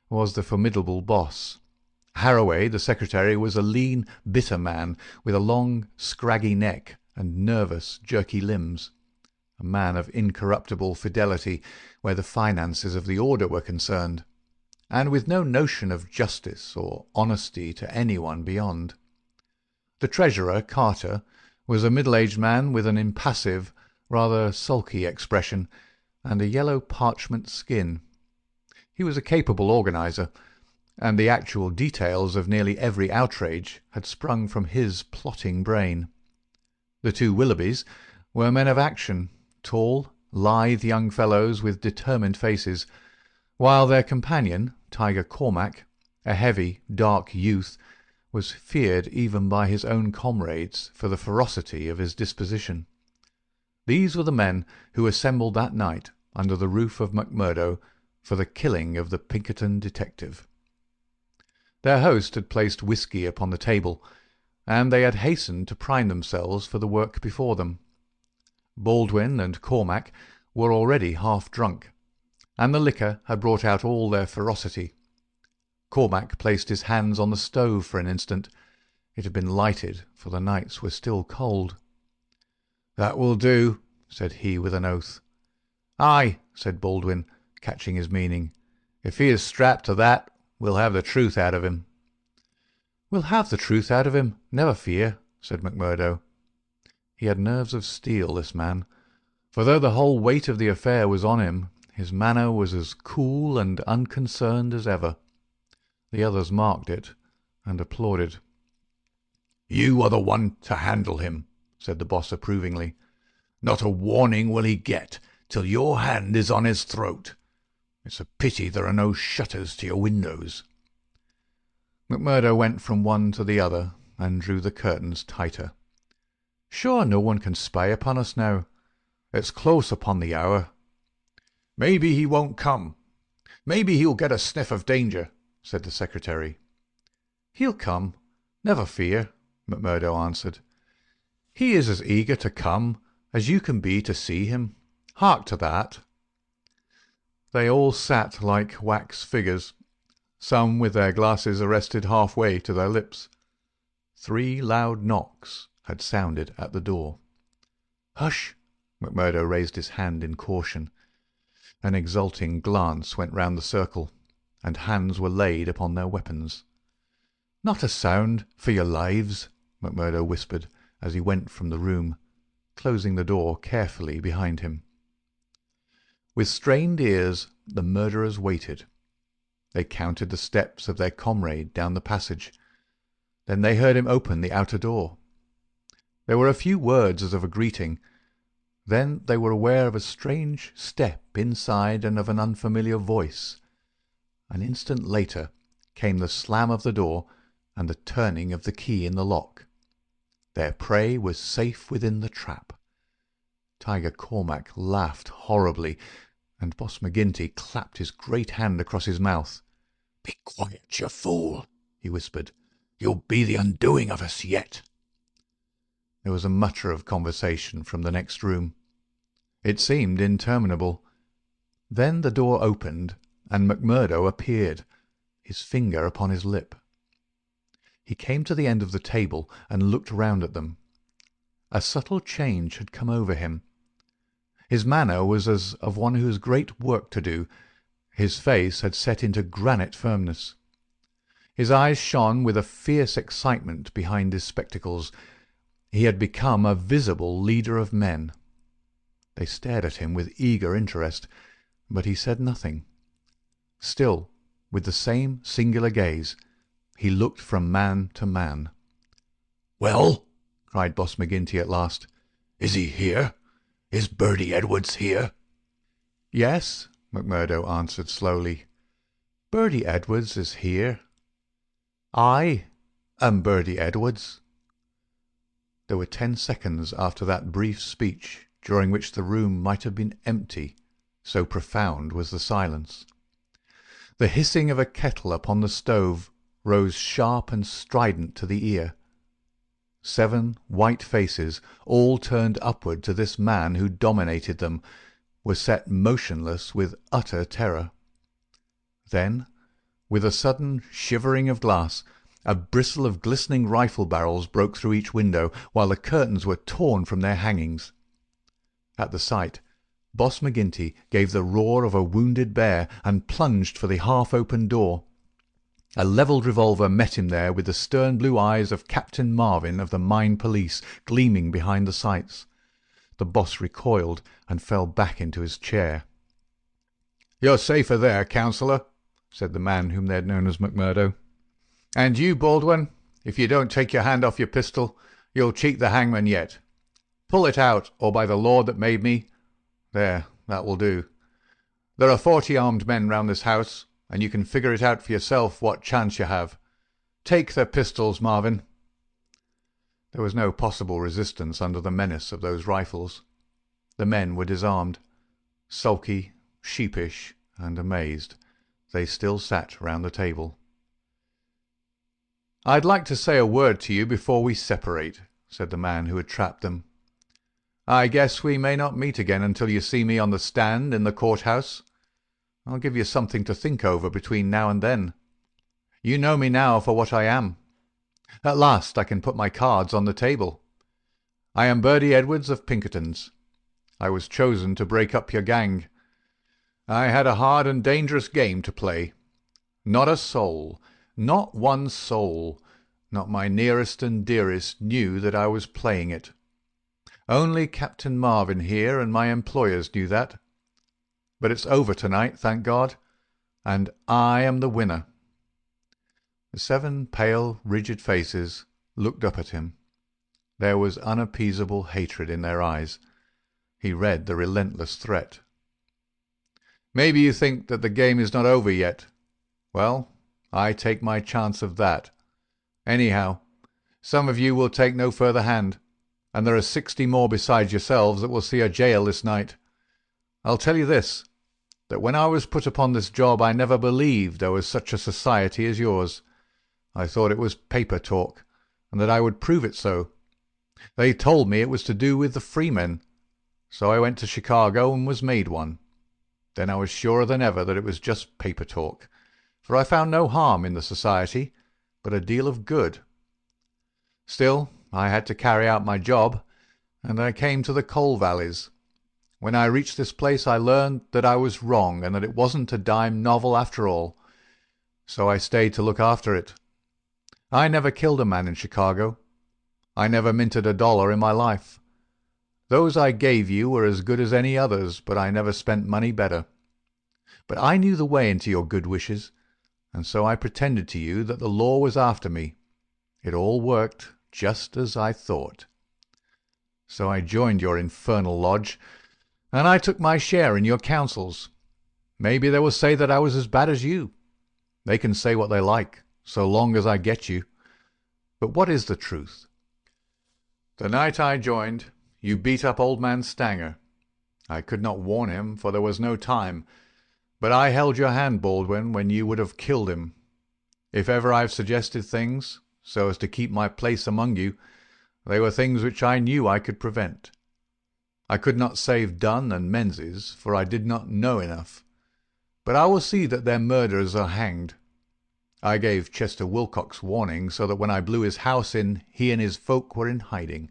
was the formidable boss. Harroway, the secretary, was a lean, bitter man with a long, scraggy neck and nervous, jerky limbs, a man of incorruptible fidelity where the finances of the order were concerned, and with no notion of justice or honesty to anyone beyond. The treasurer, Carter, was a middle-aged man with an impassive, rather sulky expression and a yellow parchment skin. He was a capable organizer, and the actual details of nearly every outrage had sprung from his plotting brain. The two Willoughbys were men of action, tall, lithe young fellows with determined faces, while their companion, Tiger Cormac, a heavy, dark youth, was feared even by his own comrades for the ferocity of his disposition. These were the men who assembled that night under the roof of McMurdo for the killing of the Pinkerton detective. Their host had placed whisky upon the table, and they had hastened to prime themselves for the work before them. Baldwin and Cormac were already half drunk, and the liquor had brought out all their ferocity. Cormac placed his hands on the stove for an instant. It had been lighted, for the nights were still cold. "That will do," said he with an oath. "Aye," said Baldwin, catching his meaning. "If he is strapped to that, we'll have the truth out of him." "We'll have the truth out of him, never fear," said McMurdo. He had nerves of steel, this man, for though the whole weight of the affair was on him, his manner was as cool and unconcerned as ever. The others marked it and applauded. "You are the one to handle him," said the boss approvingly. "Not a warning will he get till your hand is on his throat. It's a pity there are no shutters to your windows." McMurdo went from one to the other and drew the curtains tighter. "Sure no one can spy upon us now. It's close upon the hour." "Maybe he won't come. Maybe he'll get a sniff of danger," said the secretary. "He'll come, never fear," McMurdo answered. "He is as eager to come as you can be to see him. Hark to that." They all sat like wax figures, some with their glasses arrested halfway to their lips. 3 loud knocks had sounded at the door. "Hush!" McMurdo raised his hand in caution. An exulting glance went round the circle, and hands were laid upon their weapons. "Not a sound, for your lives," McMurdo whispered as he went from the room, closing the door carefully behind him. With strained ears the murderers waited. They counted the steps of their comrade down the passage. Then they heard him open the outer door. There were a few words as of a greeting. Then they were aware of a strange step inside and of an unfamiliar voice. An instant later came the slam of the door and the turning of the key in the lock. Their prey was safe within the trap. Tiger Cormac laughed horribly, and Boss McGinty clapped his great hand across his mouth. "Be quiet, you fool," he whispered. "You'll be the undoing of us yet." There was a mutter of conversation from the next room. It seemed interminable. Then the door opened, and McMurdo appeared, his finger upon his lip. He came to the end of the table and looked round at them. A subtle change had come over him. His manner was as of one who has great work to do. His face had set into granite firmness. His eyes shone with a fierce excitement behind his spectacles. He had become a visible leader of men. They stared at him with eager interest, but he said nothing. Still, with the same singular gaze, he looked from man to man. "Well," cried Boss McGinty at last, "is he here? Is Birdy Edwards here?" "Yes," McMurdo answered slowly. "Birdy Edwards is here. I am Birdy Edwards." There were 10 seconds after that brief speech during which the room might have been empty, so profound was the silence. The hissing of a kettle upon the stove rose sharp and strident to the ear. 7 white faces, all turned upward to this man who dominated them, were set motionless with utter terror. Then, with a sudden shivering of glass, a bristle of glistening rifle barrels broke through each window, while the curtains were torn from their hangings. At the sight, Boss McGinty gave the roar of a wounded bear and plunged for the half-open door. A levelled revolver met him there, with the stern blue eyes of Captain Marvin of the Mine Police gleaming behind the sights. The boss recoiled and fell back into his chair. "You're safer there, councillor," said the man whom they had known as McMurdo. "And you, Baldwin, if you don't take your hand off your pistol, you'll cheat the hangman yet. Pull it out, or by the Lord that made me— There, that will do. There are 40 armed men round this house, and you can figure it out for yourself what chance you have. Take their pistols, Marvin." There was no possible resistance under the menace of those rifles. The men were disarmed. Sulky, sheepish, and amazed, they still sat round the table. "I'd like to say a word to you before we separate," said the man who had trapped them. "I guess we may not meet again until you see me on the stand in the courthouse. I'll give you something to think over between now and then. You know me now for what I am. At last I can put my cards on the table. I am Birdy Edwards of Pinkerton's. I was chosen to break up your gang. I had a hard and dangerous game to play. Not a soul, not one soul, not my nearest and dearest, knew that I was playing it. Only Captain Marvin here and my employers knew that. But it's over tonight, thank God, and I am the winner." The 7 pale, rigid faces looked up at him. There was unappeasable hatred in their eyes. He read the relentless threat. "Maybe you think that the game is not over yet. Well, I take my chance of that. Anyhow, some of you will take no further hand, and there are 60 more besides yourselves that will see a jail this night. I'll tell you this, that when I was put upon this job I never believed there was such a society as yours. I thought it was paper talk, and that I would prove it so. They told me it was to do with the freemen, so I went to Chicago and was made one. Then I was surer than ever that it was just paper talk, for I found no harm in the society, but a deal of good. Still, I had to carry out my job, and I came to the coal valleys. When I reached this place I learned that I was wrong, and that it wasn't a dime novel after all. So I stayed to look after it. I never killed a man in Chicago. I never minted $1 in my life. Those I gave you were as good as any others, but I never spent money better. But I knew the way into your good wishes, and so I pretended to you that the law was after me. It all worked just as I thought. So I joined your infernal lodge, and I took my share in your councils. Maybe they will say that I was as bad as you. They can say what they like, so long as I get you. But what is the truth? The night I joined, you beat up old man Stanger. I could not warn him, for there was no time, but I held your hand, Baldwin, when you would have killed him. If ever I've suggested things, so as to keep my place among you, they were things which I knew I could prevent. I could not save Dunn and Menzies, for I did not know enough. But I will see that their murderers are hanged. I gave Chester Wilcox warning, so that when I blew his house in, he and his folk were in hiding.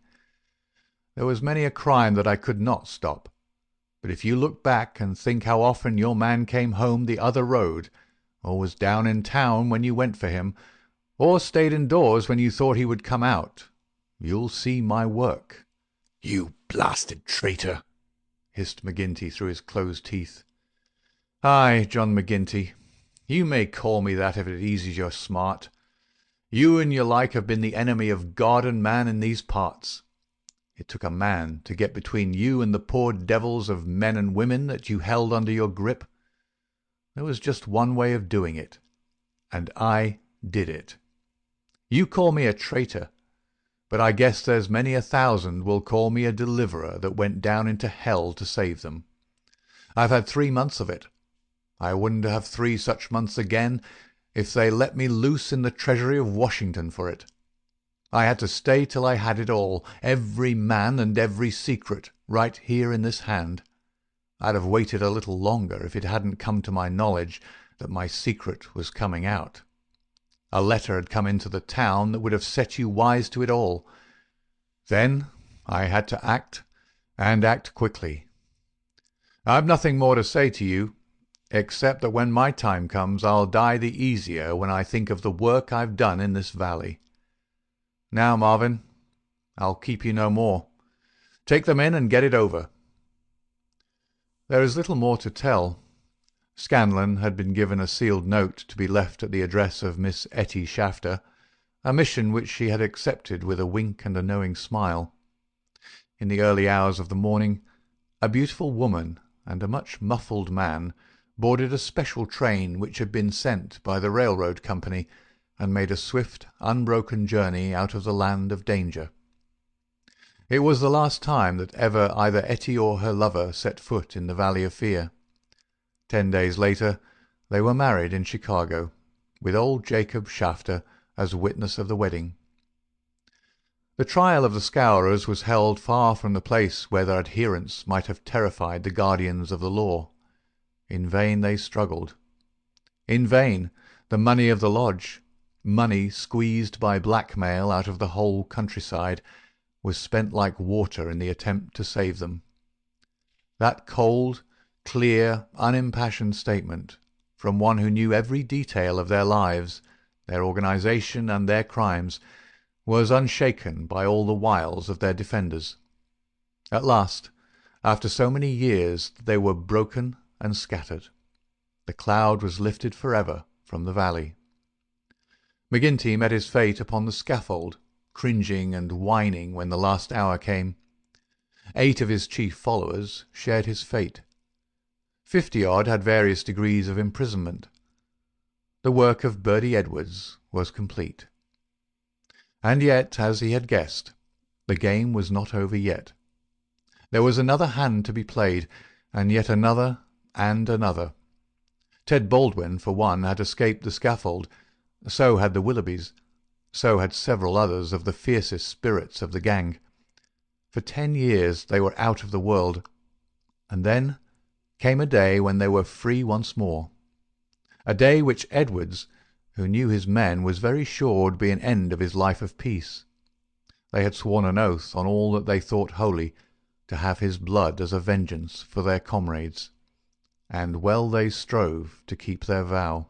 There was many a crime that I could not stop. But if you look back and think how often your man came home the other road, or was down in town when you went for him, or stayed indoors when you thought he would come out, you'll see my work." "You blasted traitor!" hissed McGinty through his closed teeth. "Aye, John McGinty, you may call me that if it eases your smart. You and your like have been the enemy of God and man in these parts. It took a man to get between you and the poor devils of men and women that you held under your grip. There was just one way of doing it, and I did it. You call me a traitor, but I guess there's many 1,000 will call me a deliverer that went down into hell to save them. I've had 3 months of it. I wouldn't have 3 such months again if they let me loose in the treasury of Washington for it. I had to stay till I had it all, every man and every secret, right here in this hand. I'd have waited a little longer if it hadn't come to my knowledge that my secret was coming out. A letter had come into the town that would have set you wise to it all. Then I had to act, and act quickly. I've nothing more to say to you, except that when my time comes I'll die the easier when I think of the work I've done in this valley. Now, Marvin, I'll keep you no more. Take them in and get it over." There is little more to tell. Scanlon had been given a sealed note to be left at the address of Miss Etty Shafter, a mission which she had accepted with a wink and a knowing smile. In the early hours of the morning, a beautiful woman and a much muffled man boarded a special train which had been sent by the railroad company, and made a swift, unbroken journey out of the land of danger. It was the last time that ever either Etty or her lover set foot in the Valley of Fear. 10 days later they were married in Chicago, with old Jacob Shafter as witness of the wedding. The trial of the Scowrers was held far from the place where their adherents might have terrified the guardians of the law. In vain they struggled. In vain the money of the lodge, money squeezed by blackmail out of the whole countryside, was spent like water in the attempt to save them. That cold, clear, unimpassioned statement, from one who knew every detail of their lives, their organization, and their crimes, was unshaken by all the wiles of their defenders. At last, after so many years, they were broken and scattered. The cloud was lifted forever from the valley. McGinty met his fate upon the scaffold, cringing and whining when the last hour came. 8 of his chief followers shared his fate. 50-odd had various degrees of imprisonment. The work of Birdy Edwards was complete. And yet, as he had guessed, the game was not over yet. There was another hand to be played, and yet another and another. Ted Baldwin, for one, had escaped the scaffold. So had the Willoughbys. So had several others of the fiercest spirits of the gang. For 10 years they were out of the world, and then came a day when they were free once more. A day which Edwards, who knew his men, was very sure would be an end of his life of peace. They had sworn an oath on all that they thought holy, to have his blood as a vengeance for their comrades, and well they strove to keep their vow.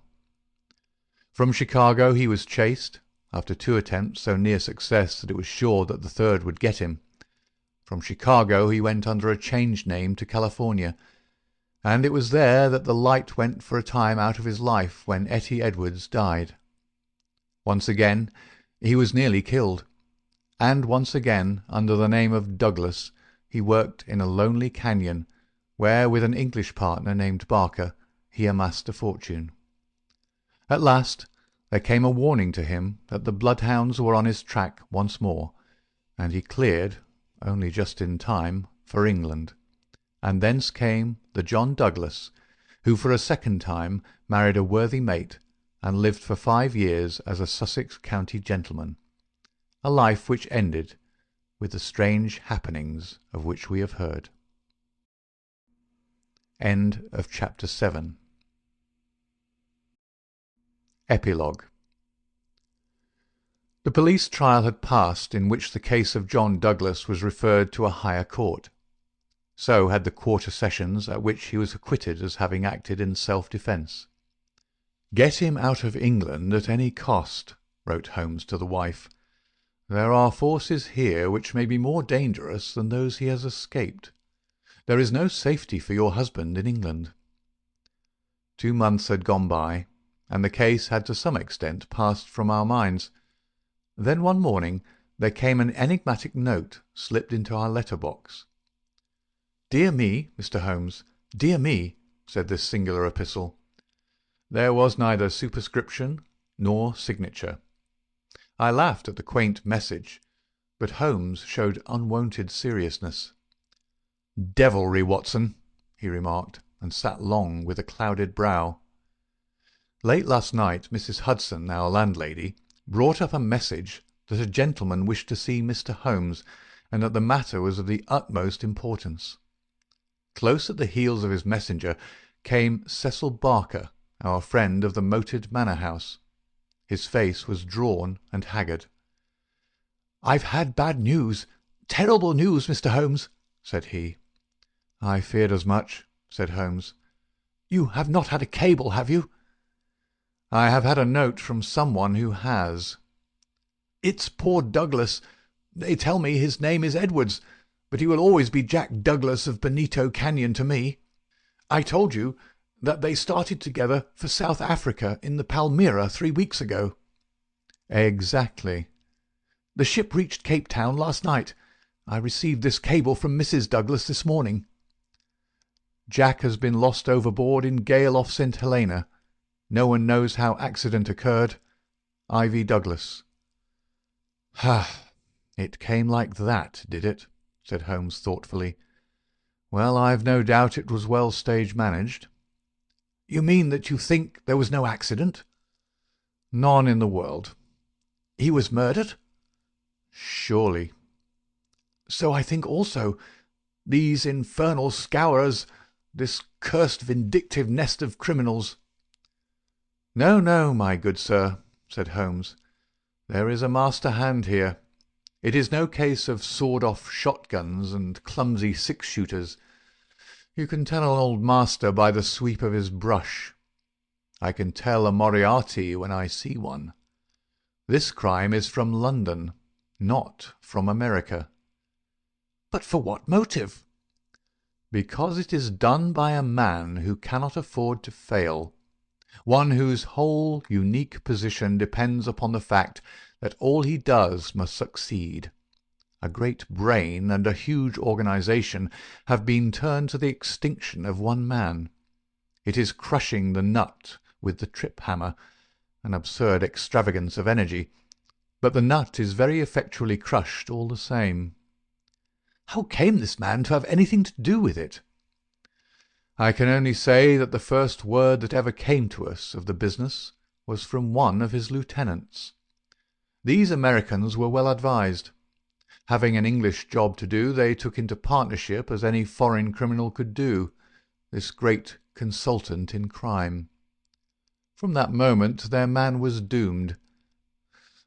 From Chicago he was chased, after 2 attempts so near success that it was sure that the third would get him. From Chicago he went under a changed name to California, and it was there that the light went for a time out of his life when Etty Edwards died. Once again he was nearly killed, and once again, under the name of Douglas, he worked in a lonely canyon, where with an English partner named Barker he amassed a fortune. At last there came a warning to him that the bloodhounds were on his track once more, and he cleared, only just in time, for England. And thence came the John Douglas, who for a second time married a worthy mate, and lived for 5 years as a Sussex county gentleman, a life which ended with the strange happenings of which we have heard. End of Chapter 7. Epilogue. The police trial had passed, in which the case of John Douglas was referred to a higher court. So had the quarter sessions, at which he was acquitted as having acted in self-defence. "Get him out of England at any cost," wrote Holmes to the wife. "There are forces here which may be more dangerous than those he has escaped. There is no safety for your husband in England." 2 months had gone by, and the case had to some extent passed from our minds. Then one morning there came an enigmatic note slipped into our letter-box. "Dear me, Mr. Holmes, dear me," said this singular epistle. There was neither superscription nor signature. I laughed at the quaint message, but Holmes showed unwonted seriousness. "Devilry, Watson," he remarked, and sat long with a clouded brow. Late last night Mrs. Hudson, our landlady, brought up a message that a gentleman wished to see Mr. Holmes, and that the matter was of the utmost importance. Close at the heels of his messenger came Cecil Barker, our friend of the moated manor-house. His face was drawn and haggard. "I've had bad news, terrible news, Mr. Holmes," said he. "I feared as much," said Holmes. "You have not had a cable, have you?" "I have had a note from someone who has." "It's poor Douglas. They tell me his name is Edwards, but he will always be Jack Douglas of Bonito Canyon to me. I told you that they started together for South Africa in the Palmyra 3 weeks ago." "Exactly." "The ship reached Cape Town last night. I received this cable from Mrs. Douglas this morning." "Jack has been lost overboard in gale off St. Helena. No one knows how accident occurred. Ivy Douglas." "Ha! It came like that, did it?" said Holmes thoughtfully. "Well, I've no doubt it was well stage-managed." "You mean that you think there was no accident?" "None in the world." "He was murdered?" "Surely." "So I think also. These infernal Scowrers, this cursed vindictive nest of criminals." "No, no, my good sir," said Holmes. "There is a master hand here. It is no case of sawed-off shotguns and clumsy six-shooters. You can tell an old master by the sweep of his brush. I can tell a Moriarty when I see one. This crime is from London, not from America." "But for what motive?" "Because it is done by a man who cannot afford to fail, one whose whole unique position depends upon the fact that all he does must succeed. A great brain and a huge organization have been turned to the extinction of one man. It is crushing the nut with the trip-hammer, an absurd extravagance of energy, but the nut is very effectually crushed all the same." "How came this man to have anything to do with it?" "I can only say that the first word that ever came to us of the business was from one of his lieutenants. These Americans were well advised. Having an English job to do, they took into partnership as any foreign criminal could do, this great consultant in crime. From that moment their man was doomed.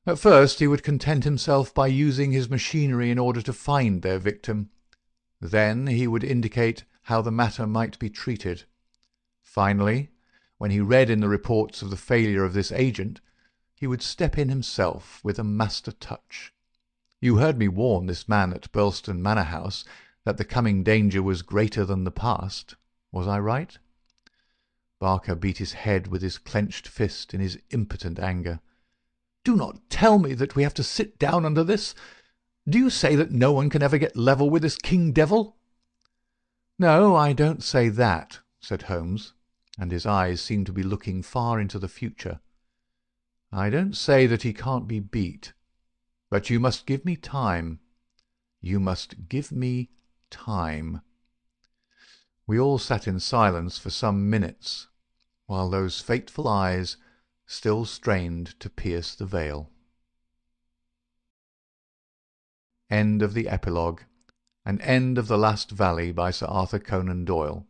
At first he would content himself by using his machinery in order to find their victim. Then he would indicate how the matter might be treated. Finally, when he read in the reports of the failure of this agent, he would step in himself with a master touch. You heard me warn this man at Birlstone Manor House that the coming danger was greater than the past. Was I right?" Barker beat his head with his clenched fist in his impotent anger. "Do not tell me that we have to sit down under this. Do you say that no one can ever get level with this king devil?" "No, I don't say that," said Holmes, and his eyes seemed to be looking far into the future. "I don't say that he can't be beat. But you must give me time. You must give me time." We all sat in silence for some minutes, while those fateful eyes still strained to pierce the veil. End of the Epilogue, and end of The Last Valley by Sir Arthur Conan Doyle.